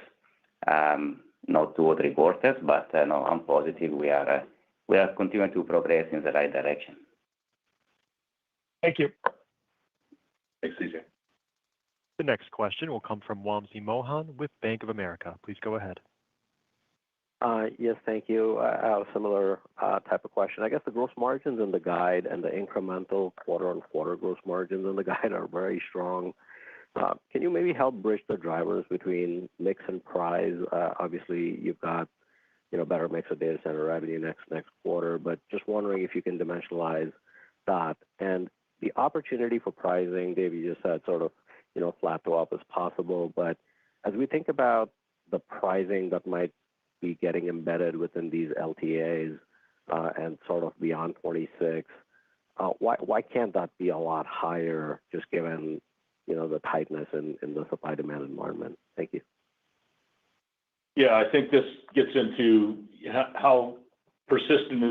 not 2 or 3 quarters, but I'm positive we are continuing to progress in the right direction. Thank you. Thanks, CJ. The next question will come from Wamsi Mohan with Bank of America. Please go ahead. Yes, thank you. I have a similar type of question. I guess the gross margins in the guide and the incremental quarter-on-quarter gross margins in the guide are very strong. Can you maybe help bridge the drivers between mix and price? Obviously, you've got better mix of data center revenue next quarter, but just wondering if you can dimensionalize that. And the opportunity for pricing, Dave, you just said sort of flat to up is possible, but as we think about the pricing that might be getting embedded within these LTAs and sort of beyond 26, why can't that be a lot higher just given the tightness in the supply-demand environment? Thank you. Yeah, I think this gets into how persistent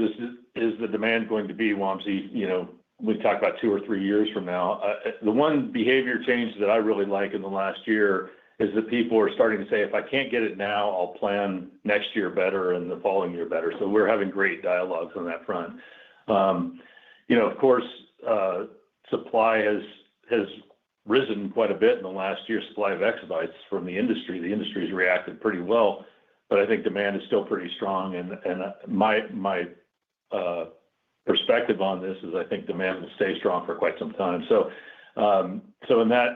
is the demand going to be, Wamsi. We talk about 2 or 3 years from now. The one behavior change that I really like in the last year is that people are starting to say, if I can't get it now, I'll plan next year better and the following year better. So we're having great dialogues on that front. Of course, supply has risen quite a bit in the last year, supply of exabytes from the industry. The industry has reacted pretty well, but I think demand is still pretty strong. And my perspective on this is I think demand will stay strong for quite some time. So in that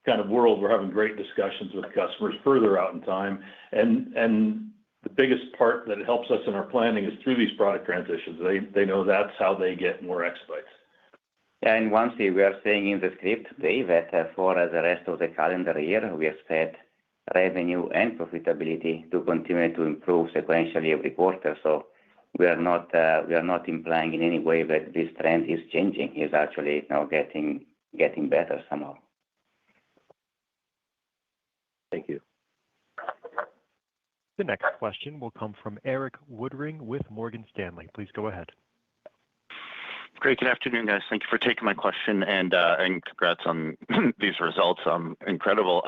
kind of world, we're having great discussions with customers further out in time. And the biggest part that helps us in our planning is through these product transitions. They know that's how they get more exabytes. Yeah, and once we are saying in the script, Dave, that for the rest of the calendar year, we expect revenue and profitability to continue to improve sequentially every quarter. So we are not implying in any way that this trend is changing. It's actually getting better somehow. Thank you. The next question will come from Eric Woodring with Morgan Stanley. Please go ahead. Great. Good afternoon, guys. Thank you for taking my question and congrats on these results. Incredible.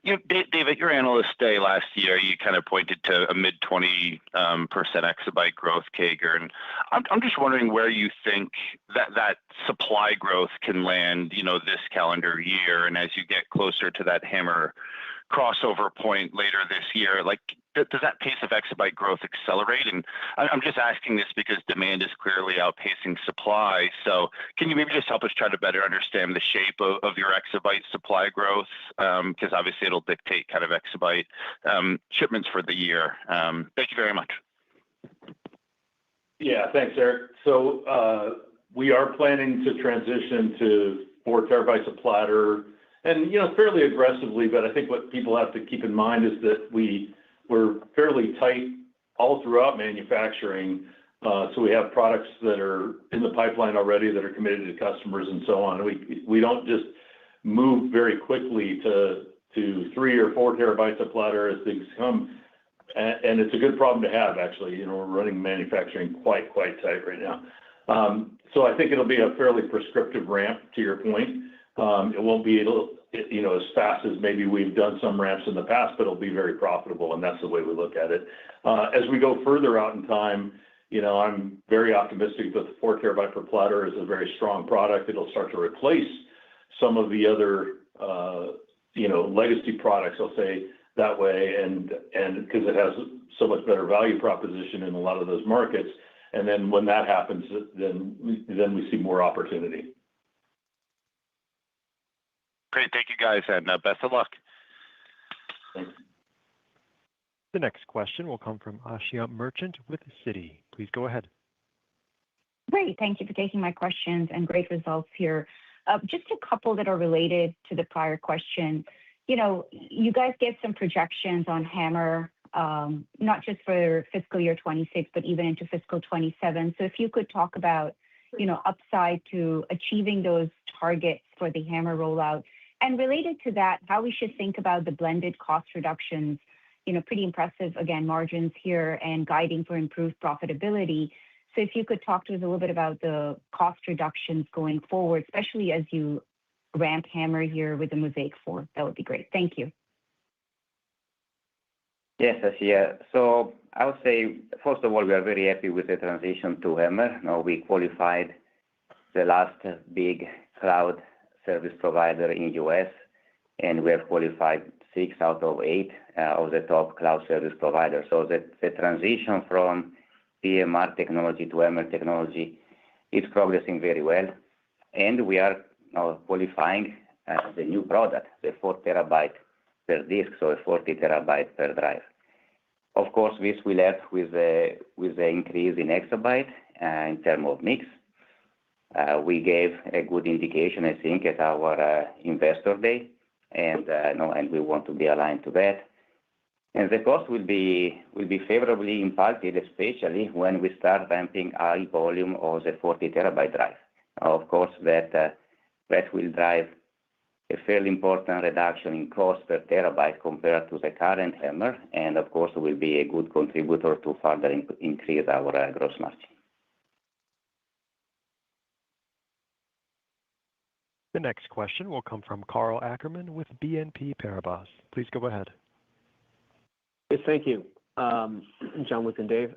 Dave, at your analyst day last year, you kind of pointed to a mid-20% exabyte growth CAGR. And I'm just wondering where you think that supply growth can land, this calendar year. And as you get closer to that HAMR crossover point later this year, does that pace of exabyte growth accelerate? And I'm just asking this because demand is clearly outpacing supply. So can you maybe just help us try to better understand the shape of your exabyte supply growth? Because obviously it'll dictate kind of exabyte shipments for the year. Thank you very much. Yeah, thanks, Eric. So we are planning to transition to 4 terabytes of platter and, fairly aggressively, but I think what people have to keep in mind is that we're fairly tight all throughout manufacturing So we have products that are in the pipeline already that are committed to customers and so on. We don't just move very quickly to 3 or 4 terabytes of platter as things come. And it's a good problem to have, actually. We're running manufacturing quite tight right now. So I think it'll be a fairly prescriptive ramp, to your point. It won't be as fast as maybe we've done some ramps in the past, but it'll be very profitable, and that's the way we look at it. As we go further out in time, I'm very optimistic that the 4 terabyte per platter is a very strong product. It'll start to replace some of the other legacy products, I'll say that way, and because it has so much better value proposition in a lot of those markets. And then when that happens, then we see more opportunity. Great. Thank you, guys, and best of luck. Thanks. The next question will come from Asiya Merchant with Citi. Please go ahead. Great. Thank you for taking my questions and great results here. Just a couple that are related to the prior question. You guys gave some projections on HAMR, not just for fiscal year 26, but even into fiscal 27. So if you could talk about, upside to achieving those targets for the HAMR rollout. And related to that, how we should think about the blended cost reductions, pretty impressive, again, margins here and guiding for improved profitability. So if you could talk to us a little bit about the cost reductions going forward, especially as you ramp HAMR here with the Mozaic 4, that would be great. Thank you. Yes, Asiya. So I would say, first of all, we are very happy with the transition to HAMR. Now we qualified the last big cloud service provider in U.S., and we have qualified 6 out of 8 of the top cloud service providers. So the transition from PMR technology to HAMR technology is progressing very well. And we are now qualifying the new product, the 4 terabyte per disk, so a 40 terabyte per drive. Of course, this will help with the increase in exabyte in terms of mix. We gave a good indication, I think, at our investor day, and we want to be aligned to that. And the cost will be favorably impacted, especially when we start ramping high volume of the 40 terabyte drive. Of course, that will drive a fairly important reduction in cost per terabyte compared to the current HAMR, and of course, will be a good contributor to further increase our gross margin. The next question will come from Karl Ackerman with BNP Paribas. Please go ahead. Yes, thank you, John, Luke, and Dave.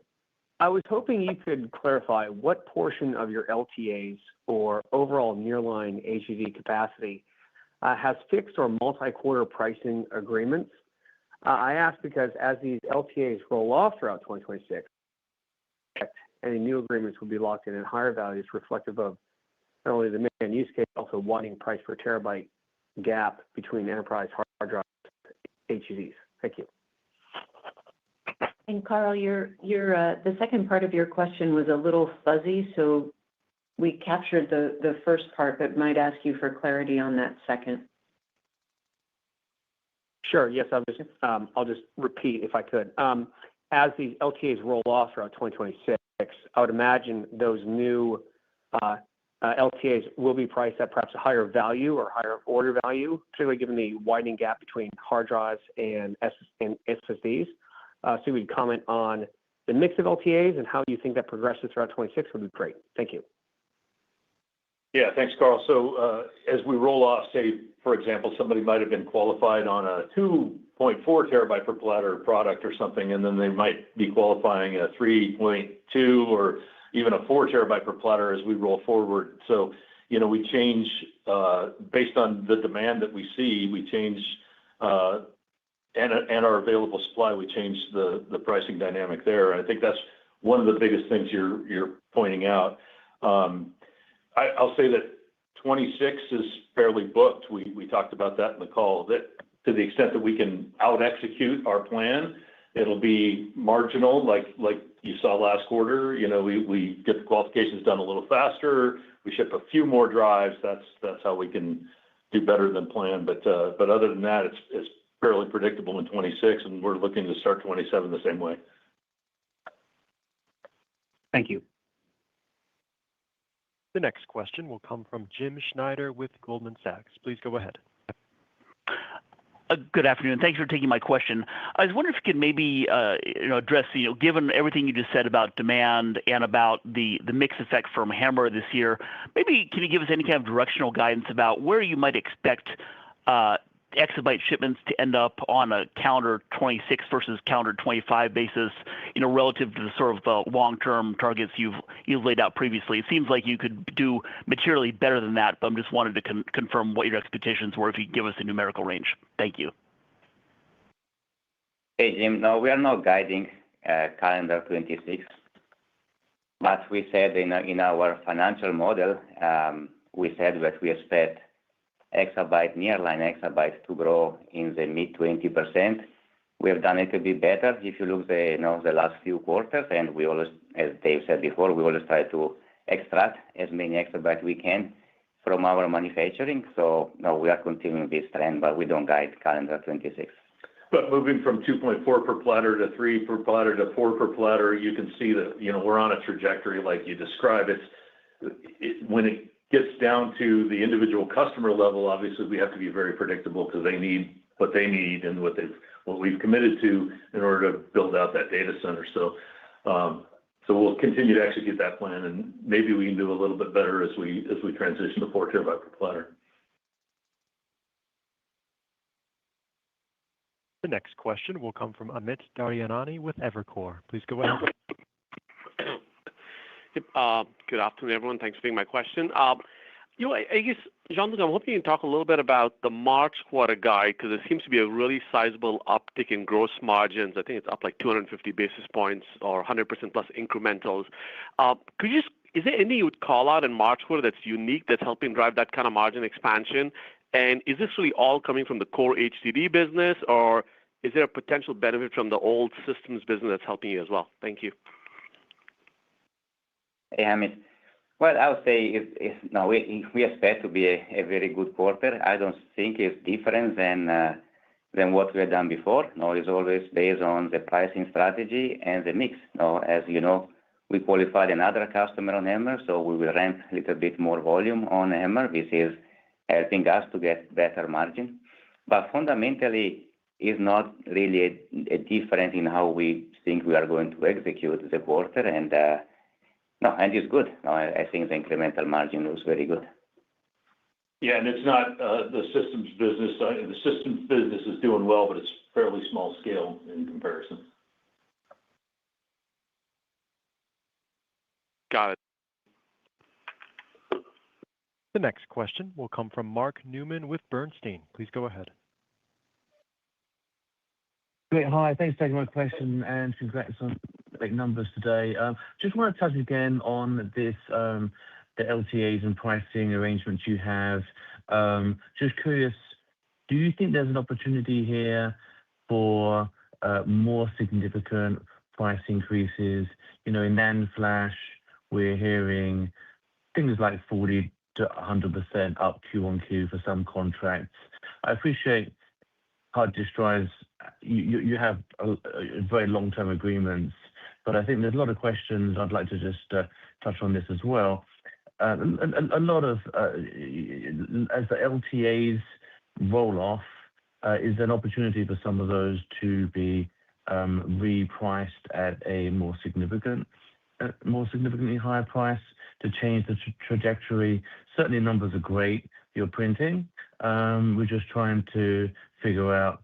I was hoping you could clarify what portion of your LTAs or overall nearline HDD capacity has fixed or multi-quarter pricing agreements. I ask because as these LTAs roll off throughout 2026, any new agreements will be locked in at higher values reflective of not only the demand use case, also widening price per terabyte gap between enterprise hard drives and HDDs. Thank you. And Carl, the second part of your question was a little fuzzy, so we captured the first part, but might ask you for clarity on that second. Sure. Yes, I'll just repeat if I could. As these LTAs roll off throughout 2026, I would imagine those new LTAs will be priced at perhaps a higher value or higher order value, particularly given the widening gap between hard drives and SSDs. So we'd comment on the mix of LTAs and how you think that progresses throughout 26 would be great. Thank you. Yeah, thanks, Carl. So as we roll off, say, for example, somebody might have been qualified on a 2.4 terabyte per platter product or something, and then they might be qualifying a 3.2 or even a 4 terabyte per platter as we roll forward. So, we change based on the demand that we see, we change and our available supply, we change the pricing dynamic there. And I think that's one of the biggest things you're pointing out. I'll say that 26 is fairly booked. We talked about that in the call, that to the extent that we can out-execute our plan, it'll be marginal, like you saw last quarter. We get the qualifications done a little faster. We ship a few more drives. That's how we can do better than planned. But other than that, it's fairly predictable in 26, and we're looking to start 27 the same way. Thank you. The next question will come from Jim Schneider with Goldman Sachs. Please go ahead. Good afternoon. Thanks for taking my question. I was wondering if you could maybe address, given everything you just said about demand and about the mix effect from HAMR this year, maybe can you give us any kind of directional guidance about where you might expect exabyte shipments to end up on a calendar 26 versus calendar 25 basis, relative to the sort of long-term targets you've laid out previously? It seems like you could do materially better than that, but I'm just wanted to confirm what your expectations were if you could give us a numerical range. Thank you. Hey, Jim, no, we are not guiding calendar 26, but we said in our financial model, we said that we expect nearline exabytes to grow in the mid 20%. We have done it a bit better if you look the last few quarters, and we always, as Dave said before, we always try to extract as many exabytes we can from our manufacturing. So no, we are continuing this trend, but we don't guide calendar 26. But moving from 2.4 per platter to 3 per platter to 4 per platter, you can see that we're on a trajectory like you described. When it gets down to the individual customer level, obviously we have to be very predictable because they need what they need and what we've committed to in order to build out that data center. So we'll continue to execute that plan, and maybe we can do a little bit better as we transition to 4 terabyte per platter. The next question will come from Amit Daryanani with Evercore. Please go ahead. Good afternoon, everyone. Thanks for taking my question. I guess, Jean-Luc, I'm hoping you can talk a little bit about the March quarter guide, because there seems to be a really sizable uptick in gross margins. I think it's up like 250 basis points or 100% plus incrementals. Is there anything you would call out in March quarter that's unique, that's helping drive that kind of margin expansion? And is this really all coming from the core HDD business, or is there a potential benefit from the old systems business that's helping you as well? Thank you. Hey, Amit. Well, I would say we expect to be a very good quarter. I don't think it's different than what we have done before. No, it's always based on the pricing strategy and the mix. As you know, we qualified another customer on HAMR, so we will ramp a little bit more volume on HAMR. This is helping us to get better margin. But fundamentally, it's not really a difference in how we think we are going to execute the quarter. And it's good. I think the incremental margin was very good. Yeah, and it's not the systems business. The systems business is doing well, but it's fairly small scale in comparison. Got it. The next question will come from Mark Newman with Bernstein. Please go ahead. Great. Hi, thanks for taking my question, and congrats on big numbers today. Just want to touch again on this, the LTAs and pricing arrangements you have. Just curious, do you think there's an opportunity here for more significant price increases? In NAND flash, we're hearing things like 40 to 100% up Q on Q for some contracts. I appreciate hard disk drives, you have a very long-term agreements, but I think there's a lot of questions. I'd like to just touch on this as well. A lot of, as the LTAs roll off, is there an opportunity for some of those to be repriced at a more significantly higher price to change the trajectory? Certainly numbers are great, you're printing. We're just trying to figure out,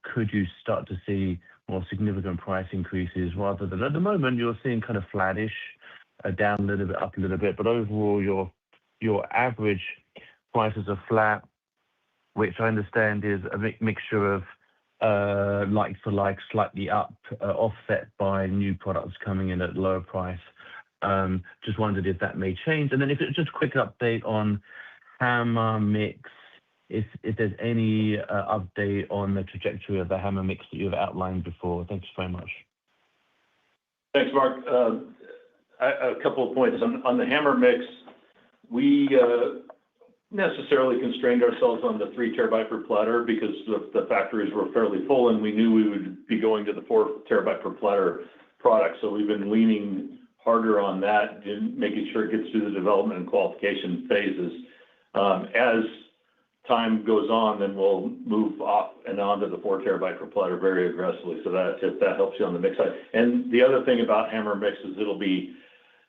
could you start to see more significant price increases rather than at the moment you're seeing kind of flattish, down a little bit, up a little bit, but overall your average prices are flat, which I understand is a mixture of like for like, slightly up, offset by new products coming in at lower price. Just wondered if that may change. And then if it's just a quick update on HAMR mix, if there's any update on the trajectory of the HAMR mix that you've outlined before. Thanks very much. Thanks, Mark. A couple of points. On the HAMR mix, we necessarily constrained ourselves on the 3 terabyte per platter because the factories were fairly full, and we knew we would be going to the 4 terabyte per platter product. So we've been leaning harder on that, making sure it gets through the development and qualification phases. As time goes on, then we'll move off and onto the 4 terabyte per platter very aggressively. So that, if that helps you on the mix side. And the other thing about HAMR mix is it'll be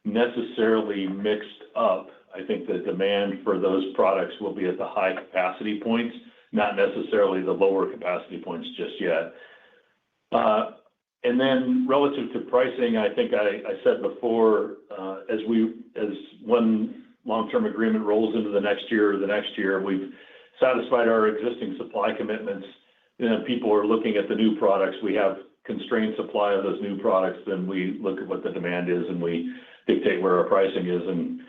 necessarily mixed up. I think the demand for those products will be at the high capacity points, not necessarily the lower capacity points just yet. And then relative to pricing, I think I said before, as one long-term agreement rolls into the next year, we've satisfied our existing supply commitments. People are looking at the new products. We have constrained supply of those new products. Then we look at what the demand is and we dictate where our pricing is. And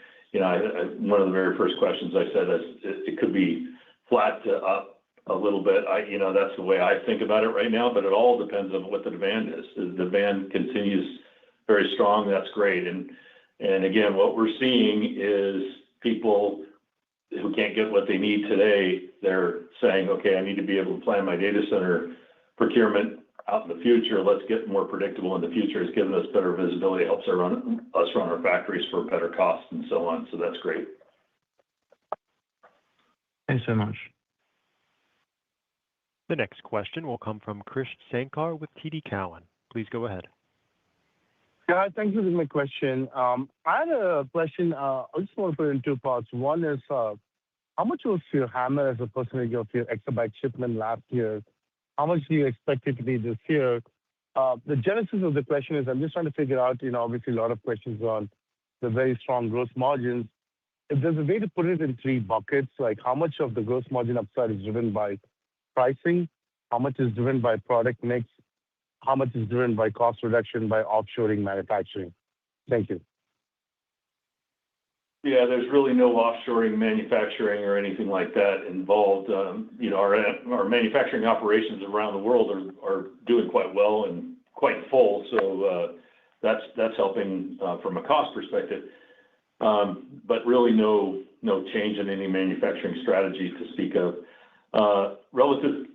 one of the very first questions I said is it could be flat to up a little bit. That's the way I think about it right now. But it all depends on what the demand is. If the demand continues very strong, that's great. And again, what we're seeing is people who can't get what they need today, they're saying, okay, I need to be able to plan my data center procurement out in the future. Let's get more predictable in the future. It's given us better visibility, helps us run our factories for better costs and so on. So that's great. Thanks so much. The next question will come from Krish Sankar with TD Cowen. Please go ahead. Yeah, thank you for my question. I had a question. I just want to put it in two parts. One is, how much was your HAMR as a percentage of your exabyte shipment last year? How much do you expect it to be this year? The genesis of the question is I'm just trying to figure out, obviously a lot of questions on the very strong gross margins. If there's a way to put it in three buckets, like how much of the gross margin upside is driven by pricing, how much is driven by product mix, how much is driven by cost reduction by offshoring manufacturing? Thank you. Yeah, there's really no offshoring manufacturing or anything like that involved. Our manufacturing operations around the world are doing quite well and quite full. So that's helping from a cost perspective. But really no change in any manufacturing strategy to speak of. Relative,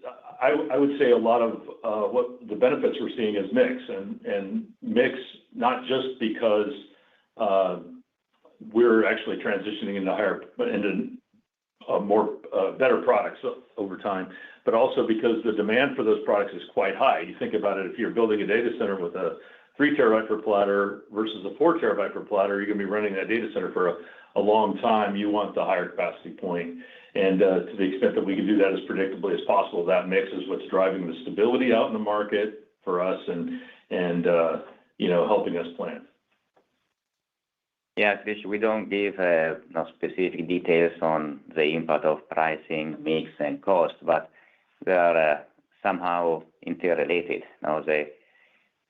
I would say a lot of what the benefits we're seeing is mix and mix, not just because we're actually transitioning into better products over time, but also because the demand for those products is quite high. You think about it, if you're building a data center with a 3 terabyte per platter versus a 4 terabyte per platter, you're going to be running that data center for a long time. You want the higher capacity point. And to the extent that we can do that as predictably as possible, that mix is what's driving the stability out in the market for us and helping us plan. Yeah, Krish, we don't give specific details on the impact of pricing, mix, and cost, but they are somehow interrelated. Now,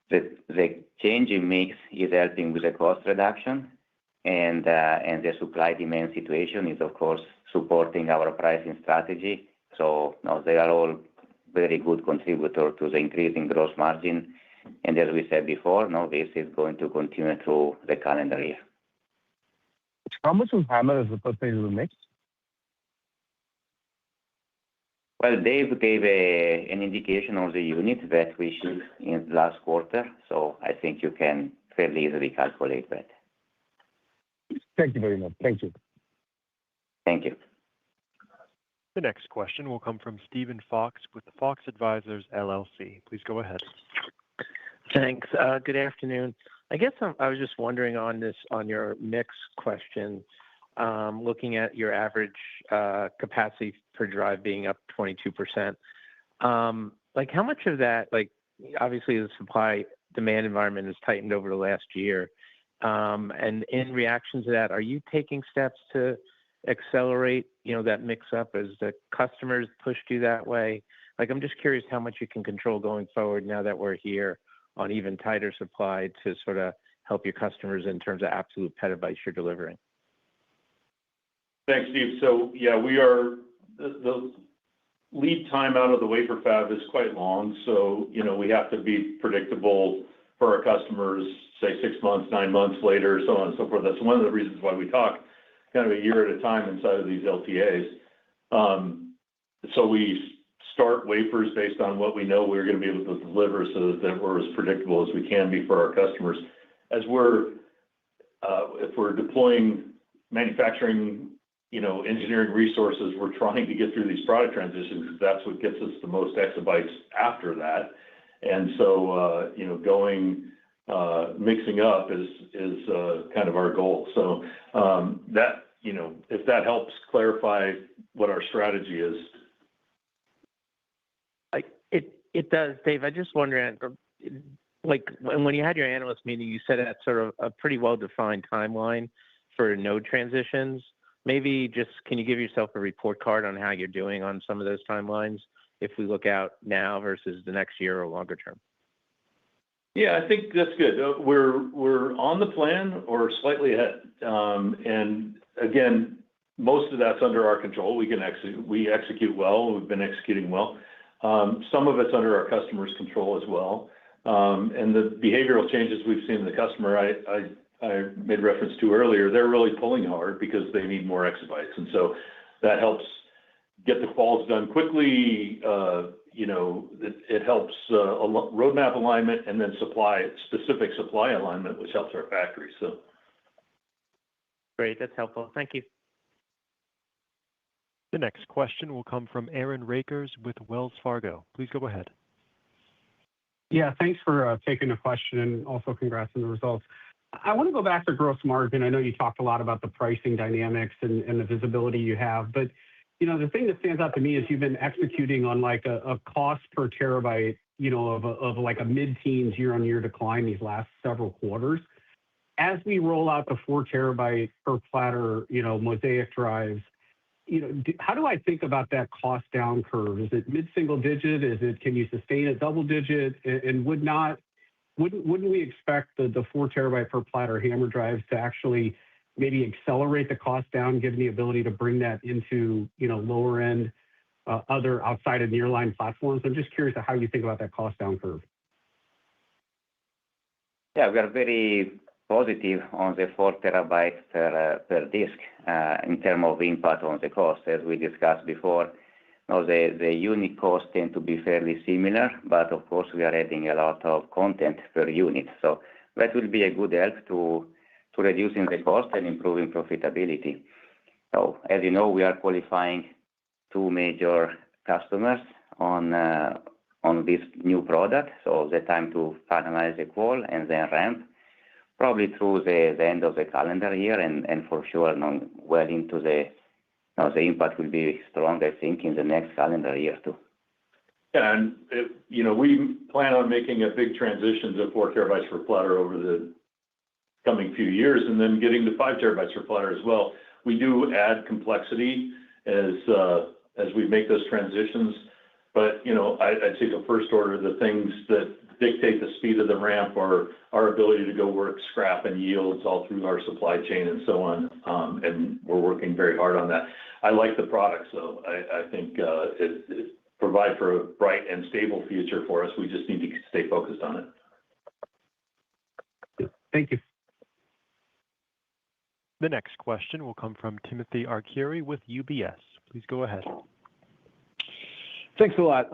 the change in mix is helping with the cost reduction, and the supply-demand situation is, of course, supporting our pricing strategy. So now they are all very good contributors to the increase in gross margin. And as we said before, now this is going to continue through the calendar year. How much was HAMR as a percentage of the mix? Well, Dave gave an indication of the unit that we shipped in the last quarter, so I think you can fairly easily calculate that. Thank you very much. Thank you. Thank you. The next question will come from Steven Fox with Fox Advisors LLC. Please go ahead. Thanks. Good afternoon. I guess I was just wondering on your mix question, looking at your average capacity per drive being up 22%. Like how much of that, like obviously the supply demand environment has tightened over the last year. And in reaction to that, are you taking steps to accelerate, that mix up as the customers pushed you that way? Like, I'm just curious how much you can control going forward now that we're here on even tighter supply to sort of help your customers in terms of absolute petabytes you're delivering. Thanks, Steve. So yeah, the lead time out of the wafer fab is quite long. So, we have to be predictable for our customers, say 6 months, 9 months later, so on and so forth. That's one of the reasons why we talk kind of a year at a time inside of these LTAs. So we start wafers based on what we know we're going to be able to deliver so that we're as predictable as we can be for our customers. As we're if we're deploying manufacturing, engineering resources, we're trying to get through these product transitions because that's what gets us the most exabytes after that. And so, mixing up is kind of our goal. So that, if that helps clarify what our strategy is. It does, Dave. I just wondering, when you had your analyst meeting, you said that's sort of a pretty well-defined timeline for node transitions. Maybe just can you give yourself a report card on how you're doing on some of those timelines if we look out now versus the next year or longer term? Yeah, I think that's good. We're on the plan or slightly ahead. And again, most of that's under our control. We execute well. We've been executing well. Some of it's under our customers' control as well. And the behavioral changes we've seen in the customer, I made reference to earlier, they're really pulling hard because they need more exabytes. And so that helps get the quals done quickly. It helps roadmap alignment and then specific supply alignment, which helps our factory. So great, that's helpful. Thank you. The next question will come from Aaron Rakers with Wells Fargo. Please go ahead. Yeah, thanks for taking the question, and also congrats on the results. I want to go back to gross margin. I know you talked a lot about the pricing dynamics and the visibility you have, but the thing that stands out to me is you've been executing on like a cost per terabyte, of like a mid-teens year-on-year decline these last several quarters. As we roll out the 4 terabyte per platter, Mosaic drives, how do I think about that cost down curve? Is it mid-single digit? Can you sustain a double digit? And wouldn't we expect the 4 terabyte per platter HAMR drives to actually maybe accelerate the cost down, given the ability to bring that into, lower end, other outside of nearline platforms? I'm just curious how you think about that cost down curve. Yeah, we are very positive on the 4 terabytes per disk in terms of impact on the cost. As we discussed before, the unit costs tend to be fairly similar, but of course we are adding a lot of content per unit. So that will be a good help to reducing the cost and improving profitability. So as you know, we are qualifying 2 major customers on this new product. So the time to finalize the qual and then ramp probably through the end of the calendar year, and for sure well into the impact will be strong, I think, in the next calendar year too. Yeah, and we plan on making a big transition to 4 terabytes per platter over the coming few years, and then getting to 5 terabytes per platter as well. We do add complexity as we make those transitions, but I'd say the first order, the things that dictate the speed of the ramp are our ability to go work scrap and yields all through our supply chain and so on, and we're working very hard on that. I like the product, so I think it provides for a bright and stable future for us. We just need to stay focused on it. Thank you. The next question will come from Timothy Arcuri with UBS. Please go ahead. Thanks a lot.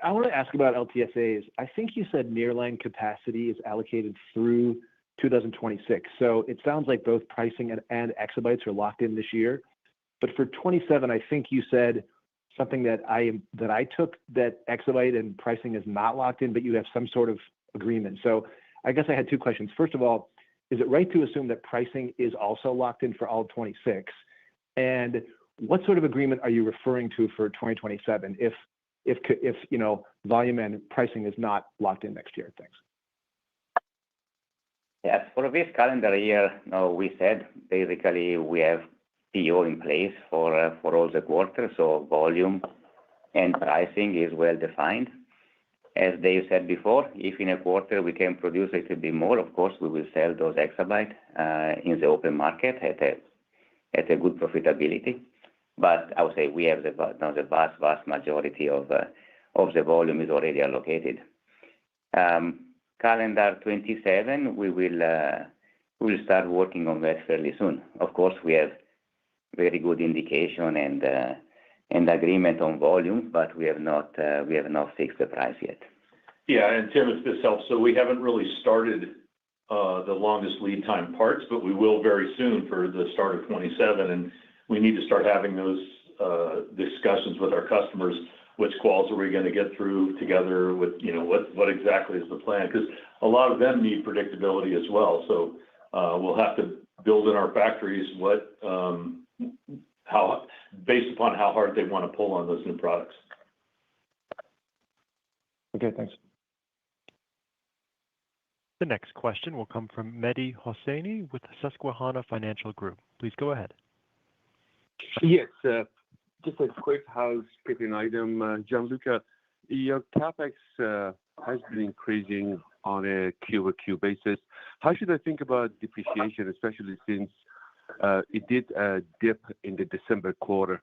I want to ask about LTSAs. I think you said nearline capacity is allocated through 2026. So it sounds like both pricing and exabytes are locked in this year. But for 27, I think you said something that I took, that exabyte and pricing is not locked in, but you have some sort of agreement. So I guess I had 2 questions. First of all, is it right to assume that pricing is also locked in for all 26? And what sort of agreement are you referring to for 2027 if volume and pricing is not locked in next year? Thanks. Yes, for this calendar year, we said basically we have PO in place for all the quarters, so volume and pricing is well defined. As Dave said before, if in a quarter we can produce a little bit more, of course we will sell those exabytes in the open market at a good profitability. But I would say we have the vast majority of the volume is already allocated. Calendar 27, we will start working on that fairly soon. Of course, we have very good indication and agreement on volume, but we have not fixed the price yet. Yeah, and Tim, if this helps, so we haven't really started the longest lead time parts, but we will very soon for the start of 27. And we need to start having those discussions with our customers. Which quals are we going to get through together with, what exactly is the plan? Because a lot of them need predictability as well. So we'll have to build in our factories based upon how hard they want to pull on those new products. Okay, thanks. The next question will come from Mehdi Hosseini with Susquehanna Financial Group. Please go ahead. Yes, just a quick housekeeping item. Gianluca, your CapEx has been increasing on a Q-over-Q basis. How should I think about depreciation, especially since it did dip in the December quarter?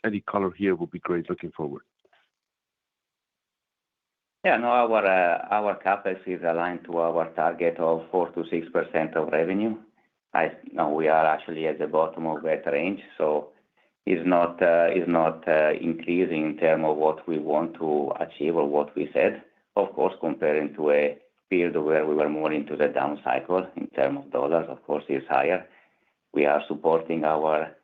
Any color here would be great looking forward. Yeah, no, our CapEx is aligned to our target of 4 to 6% of revenue. We are actually at the bottom of that range, so it's not increasing in terms of what we want to achieve or what we said. Of course, comparing to a period where we were more into the down cycle in terms of dollars, of course, is higher. We are supporting our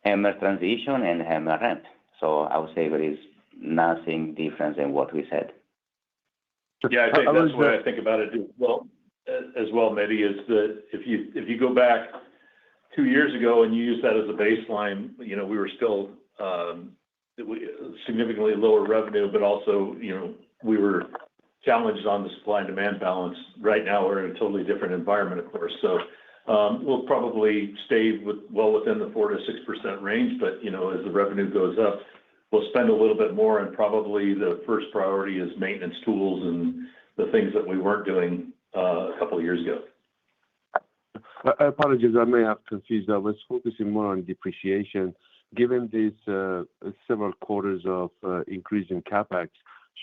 HAMR transition and HAMR ramp. So I would say there is nothing different than what we said. Yeah, I think that's the way I think about it as well, Mehdi, is that if you go back 2 years ago and you use that as a baseline, we were still significantly lower revenue, but also, we were challenged on the supply and demand balance. Right now, we're in a totally different environment, of course. So we'll probably stay well within the 4 to 6% range, but, as the revenue goes up, we'll spend a little bit more, and probably the first priority is maintenance tools and the things that we weren't doing a couple of years ago. I apologize, I may have confused. I was focusing more on depreciation. Given these several quarters of increase in CapEx,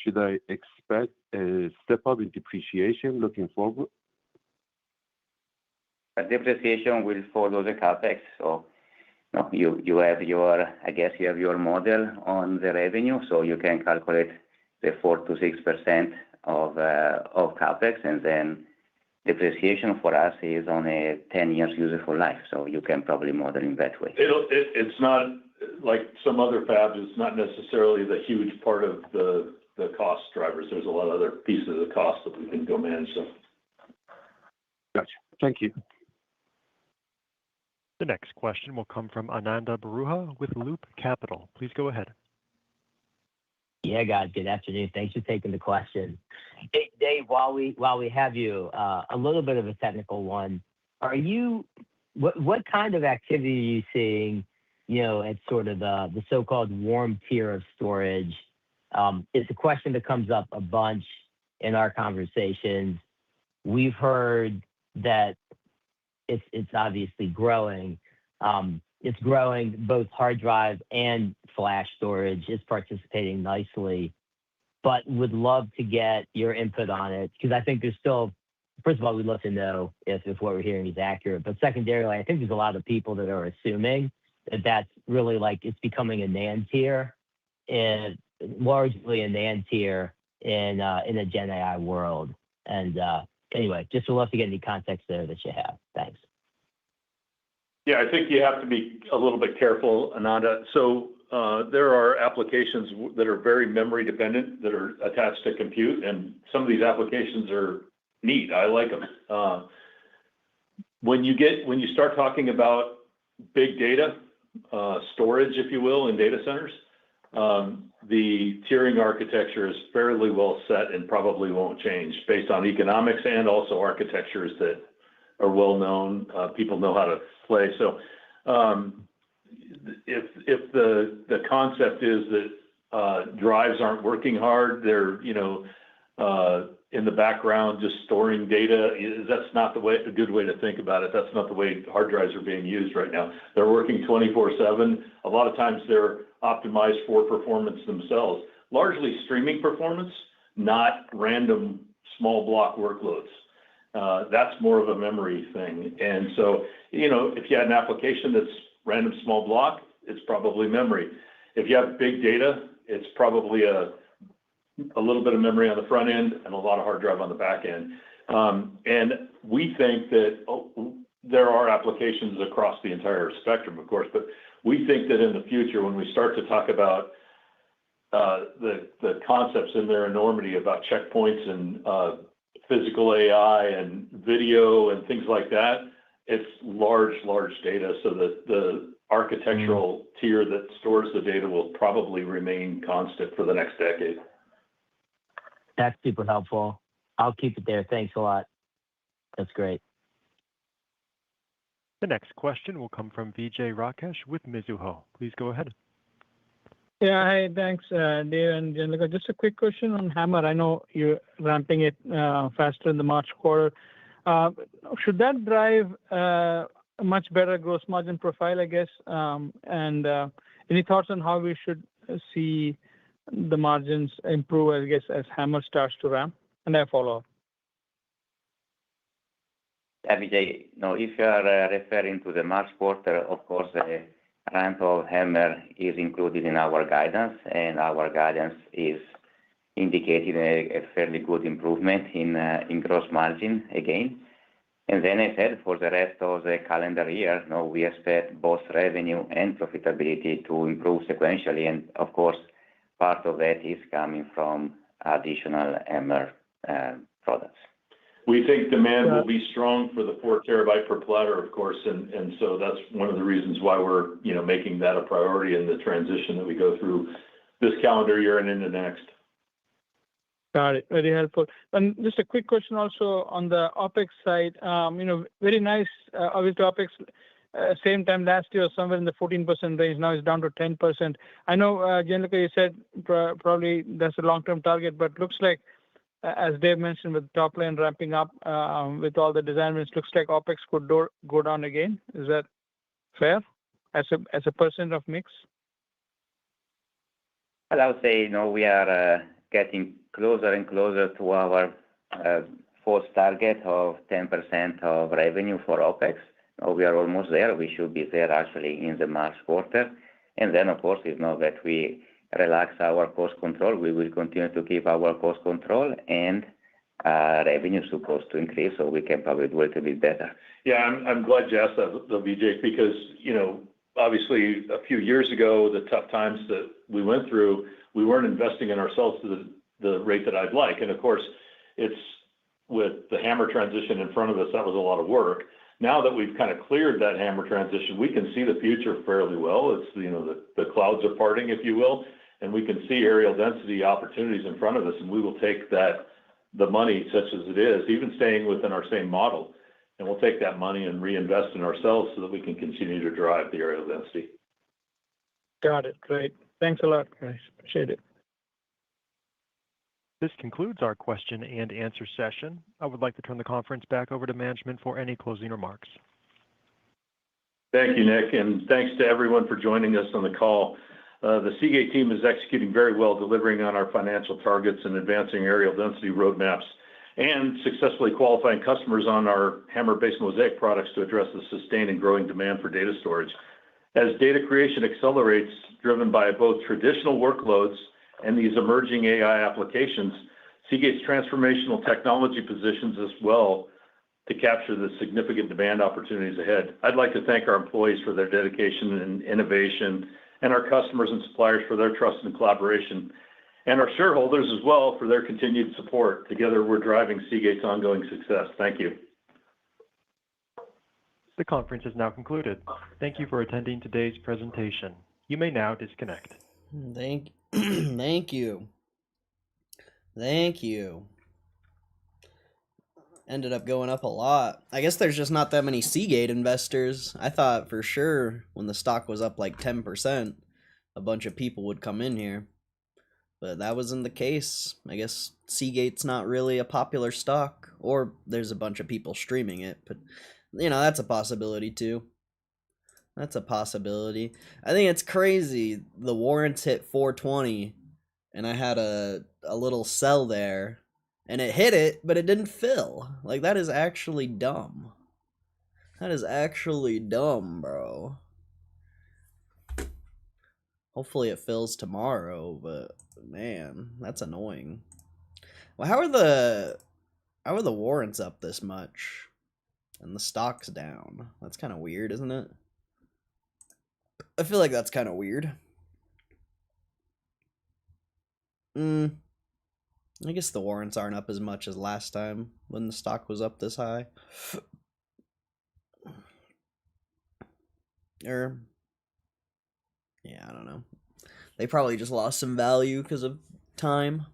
should I expect a step up in depreciation looking forward? Depreciation will follow the CapEx. So you have your model on the revenue, so you can calculate the 4 to 6% of CapEx, and then depreciation for us is on a 10 years useful life, so you can probably model in that way. It's not like some other fabs. It's not necessarily the huge part of the cost drivers. There's a lot of other pieces of the cost that we can go manage. So. Gotcha. Thank you. The next question will come from Ananda Baruah with Loop Capital. Please go ahead. Yeah, guys, good afternoon. Thanks for taking the question. Hey, Dave, while we have you, a little bit of a technical one. What kind of activity are you seeing, at sort of the so-called warm tier of storage? It's a question that comes up a bunch in our conversations. We've heard that it's obviously growing. It's growing, both hard drive and flash storage is participating nicely, but would love to get your input on it, because I think there's still, first of all, we'd love to know if what we're hearing is accurate, but secondarily, I think there's a lot of people that are assuming that that's really like it's becoming a NAND tier, and largely a NAND tier in a Gen AI world. And anyway, just would love to get any context there that you have. Thanks. Yeah, I think you have to be a little bit careful, Ananda. So there are applications that are very memory dependent that are attached to compute, and some of these applications are neat. I like them. When you start talking about big data storage, if you will, in data centers, the tiering architecture is fairly well set and probably won't change based on economics and also architectures that are well known. People know how to play. So if the concept is that drives aren't working hard, they're in the background just storing data, that's not a good way to think about it. That's not the way hard drives are being used right now. They're working 24/7. A lot of times they're optimized for performance themselves, largely streaming performance, not random small block workloads. That's more of a memory thing. And so, if you had an application that's random small block, it's probably memory. If you have big data, it's probably a little bit of memory on the front end and a lot of hard drive on the back end. And we think that there are applications across the entire spectrum, of course, but we think that in the future, when we start to talk about the concepts in their enormity about checkpoints and physical AI and video and things like that, it's large data. So the architectural tier that stores the data will probably remain constant for the next decade. That's super helpful. I'll keep it there. Thanks a lot. That's great. The next question will come from Vijay Rakesh with Mizuho. Please go ahead. Yeah, hi, thanks, Dave and Gianluca. Just a quick question on HAMR. I know you're ramping it faster in the March quarter. Should that drive a much better gross margin profile, I guess? And any thoughts on how we should see the margins improve, I guess, as HAMR starts to ramp? And I follow up. Yeah, Vijay, no, if you are referring to the March quarter, of course, the ramp of HAMR is included in our guidance, and our guidance is indicating a fairly good improvement in gross margin again. And then I said for the rest of the calendar year, no, we expect both revenue and profitability to improve sequentially. And of course, part of that is coming from additional HAMR products. We think demand will be strong for the 4 terabyte per platter, of course, and so that's one of the reasons why we're making that a priority in the transition that we go through this calendar year and into next. Got it. Very helpful. And just a quick question also on the OpEx side. Very nice. Obviously, OpEx same time last year somewhere in the 14% range. Now it's down to 10%. I know, Gianluca, you said probably that's a long-term target, but looks like, as Dave mentioned, with top line ramping up with all the design wins, looks like OpEx could go down again. Is that fair as a percent of mix? Well, I would say, we are getting closer and closer to our fourth target of 10% of revenue for OpEx. We are almost there. We should be there actually in the March quarter. And then, of course, that we relax our cost control, we will continue to keep our cost control, and revenue is supposed to increase, so we can probably do it a bit better. Yeah, I'm glad you asked that, though, Vijay, because, obviously a few years ago, the tough times that we went through, we weren't investing in ourselves to the rate that I'd like. And of course, it's with the HAMR transition in front of us, that was a lot of work. Now that we've kind of cleared that HAMR transition, we can see the future fairly well. It's, the clouds are parting, if you will, and we can see areal density opportunities in front of us, and we will take the money such as it is, even staying within our same model, and we'll take that money and reinvest in ourselves so that we can continue to drive the areal density. Got it. Great. Thanks a lot, guys. Appreciate it. This concludes our question and answer session. I would like to turn the conference back over to management for any closing remarks. Thank you, Nick, and thanks to everyone for joining us on the call. The Seagate team is executing very well, delivering on our financial targets and advancing areal density roadmaps, and successfully qualifying customers on our HAMR-based Mosaic products to address the sustained and growing demand for data storage. As data creation accelerates, driven by both traditional workloads and these emerging AI applications, Seagate's transformational technology positions us well to capture the significant demand opportunities ahead. I'd like to thank our employees for their dedication and innovation, and our customers and suppliers for their trust and collaboration, and our shareholders as well for their continued support. Together, we're driving Seagate's ongoing success. Thank you. The conference is now concluded. Thank you for attending today's presentation. You may now disconnect. Thank you. Thank you. Ended up going up a lot. I guess there's just not that many Seagate investors. I thought for sure when the stock was up like 10%, a bunch of people would come in here. But that wasn't the case. I guess Seagate's not really a popular stock, or there's a bunch of people streaming it. But, that's a possibility too. That's a possibility. I think it's crazy. The warrants hit 420, and I had a little sell there, and it hit it, but it didn't fill. Like, that is actually dumb. That is actually dumb, bro. Hopefully it fills tomorrow, but man, that's annoying. Well, how are the How are the warrants up this much? And the stock's down. That's kind of weird, isn't it? I feel like that's kind of weird. I guess the warrants aren't up as much as last time when the stock was up this high. Yeah, I don't know. They probably just lost some value because of time.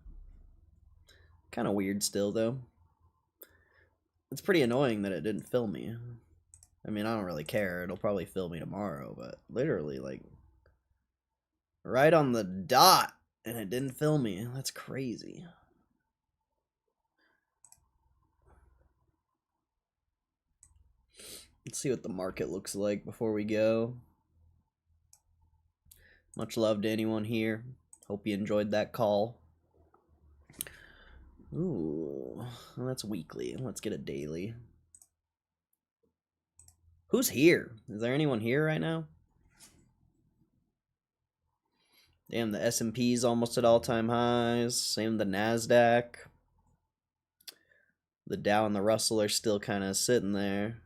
Kind of weird still, though. It's pretty annoying that it didn't fill me. I mean, I don't really care. It'll probably fill me tomorrow, but literally, like, right on the dot, and it didn't fill me. That's crazy. Let's see what the market looks like before we go. Much love to anyone here. Hope you enjoyed that call. Ooh, well, that's weekly. Let's get a daily. Who's here? Is there anyone here right now? Damn, the S&P's almost at all-time highs. Same with the NASDAQ. The Dow and the Russell are still kind of sitting there.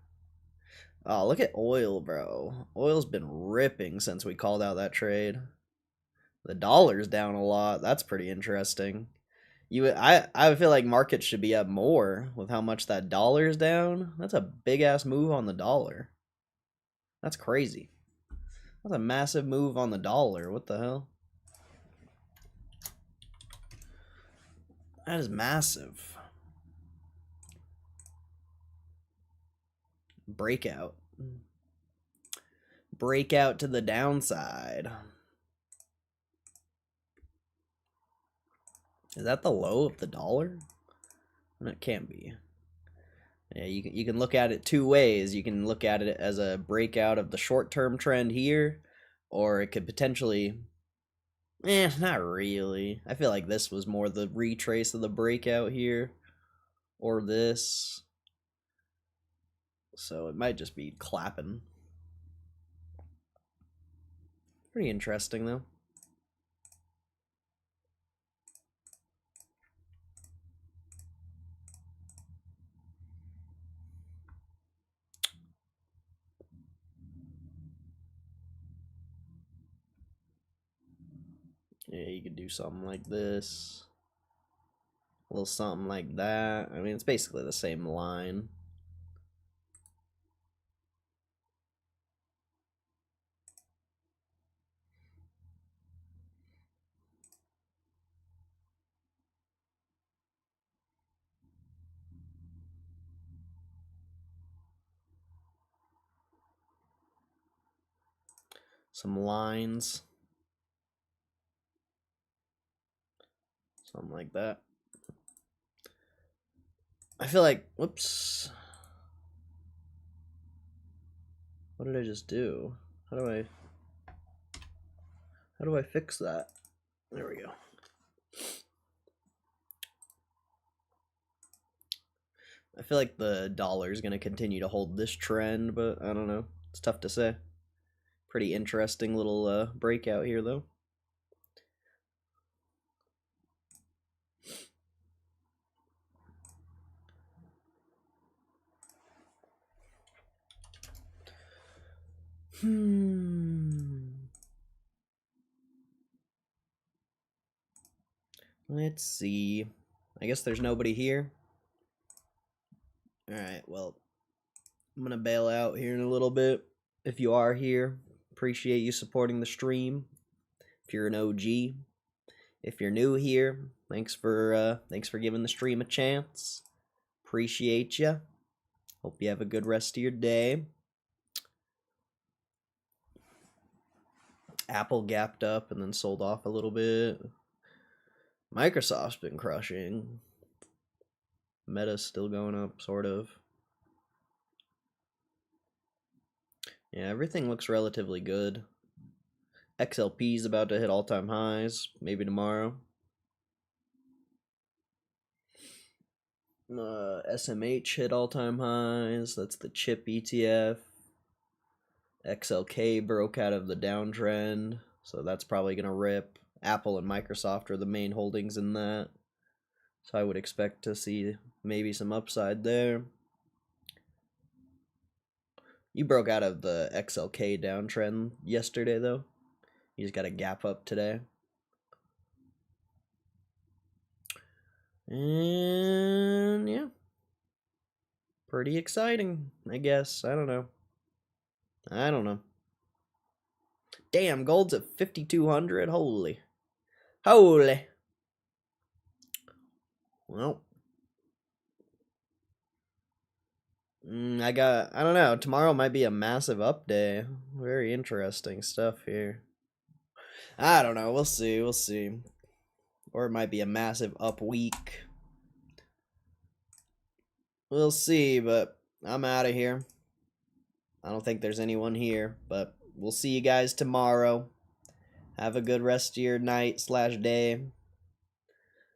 Oh, look at oil, bro. Oil's been ripping since we called out that trade. The dollar's down a lot. That's pretty interesting. I feel like markets should be up more with how much that dollar's down. That's a big-ass move on the dollar. That's crazy. That's a massive move on the dollar. What the hell? That is massive. Breakout. Breakout to the downside. Is that the low of the dollar? It can't be. Yeah, you can look at it two ways. You can look at it as a breakout of the short-term trend here, or it could potentially... not really. I feel like this was more the retrace of the breakout here, or this. So it might just be clapping. Pretty interesting, though. Yeah, you could do something like this. A little something like that. I mean, it's basically the same line. Some lines. Something like that. I feel like, whoops. What did I just do? How do I fix that? There we go. I feel like the dollar is going to continue to hold this trend, but I don't know. It's tough to say. Pretty interesting little breakout here, though. Let's see. I guess there's nobody here. Alright, well, I'm going to bail out here in a little bit. If you are here, appreciate you supporting the stream. If you're an OG, if you're new here, thanks for giving the stream a chance. Appreciate you. Hope you have a good rest of your day. Apple gapped up and then sold off a little bit. Microsoft's been crushing. Meta's still going up, sort of. Yeah, everything looks relatively good. XLP's about to hit all-time highs, maybe tomorrow. SMH hit all-time highs. That's the chip ETF. XLK broke out of the downtrend, so that's probably going to rip. Apple and Microsoft are the main holdings in that. So I would expect to see maybe some upside there. You broke out of the XLK downtrend yesterday, though. You just got a gap up today. And yeah. Pretty exciting, I guess. I don't know. Damn, gold's at 5,200. Holy. Well. I don't know. Tomorrow might be a massive up day. Very interesting stuff here. I don't know. We'll see. Or it might be a massive up week. We'll see, but I'm out of here. I don't think there's anyone here, but we'll see you guys tomorrow. Have a good rest of your night / day.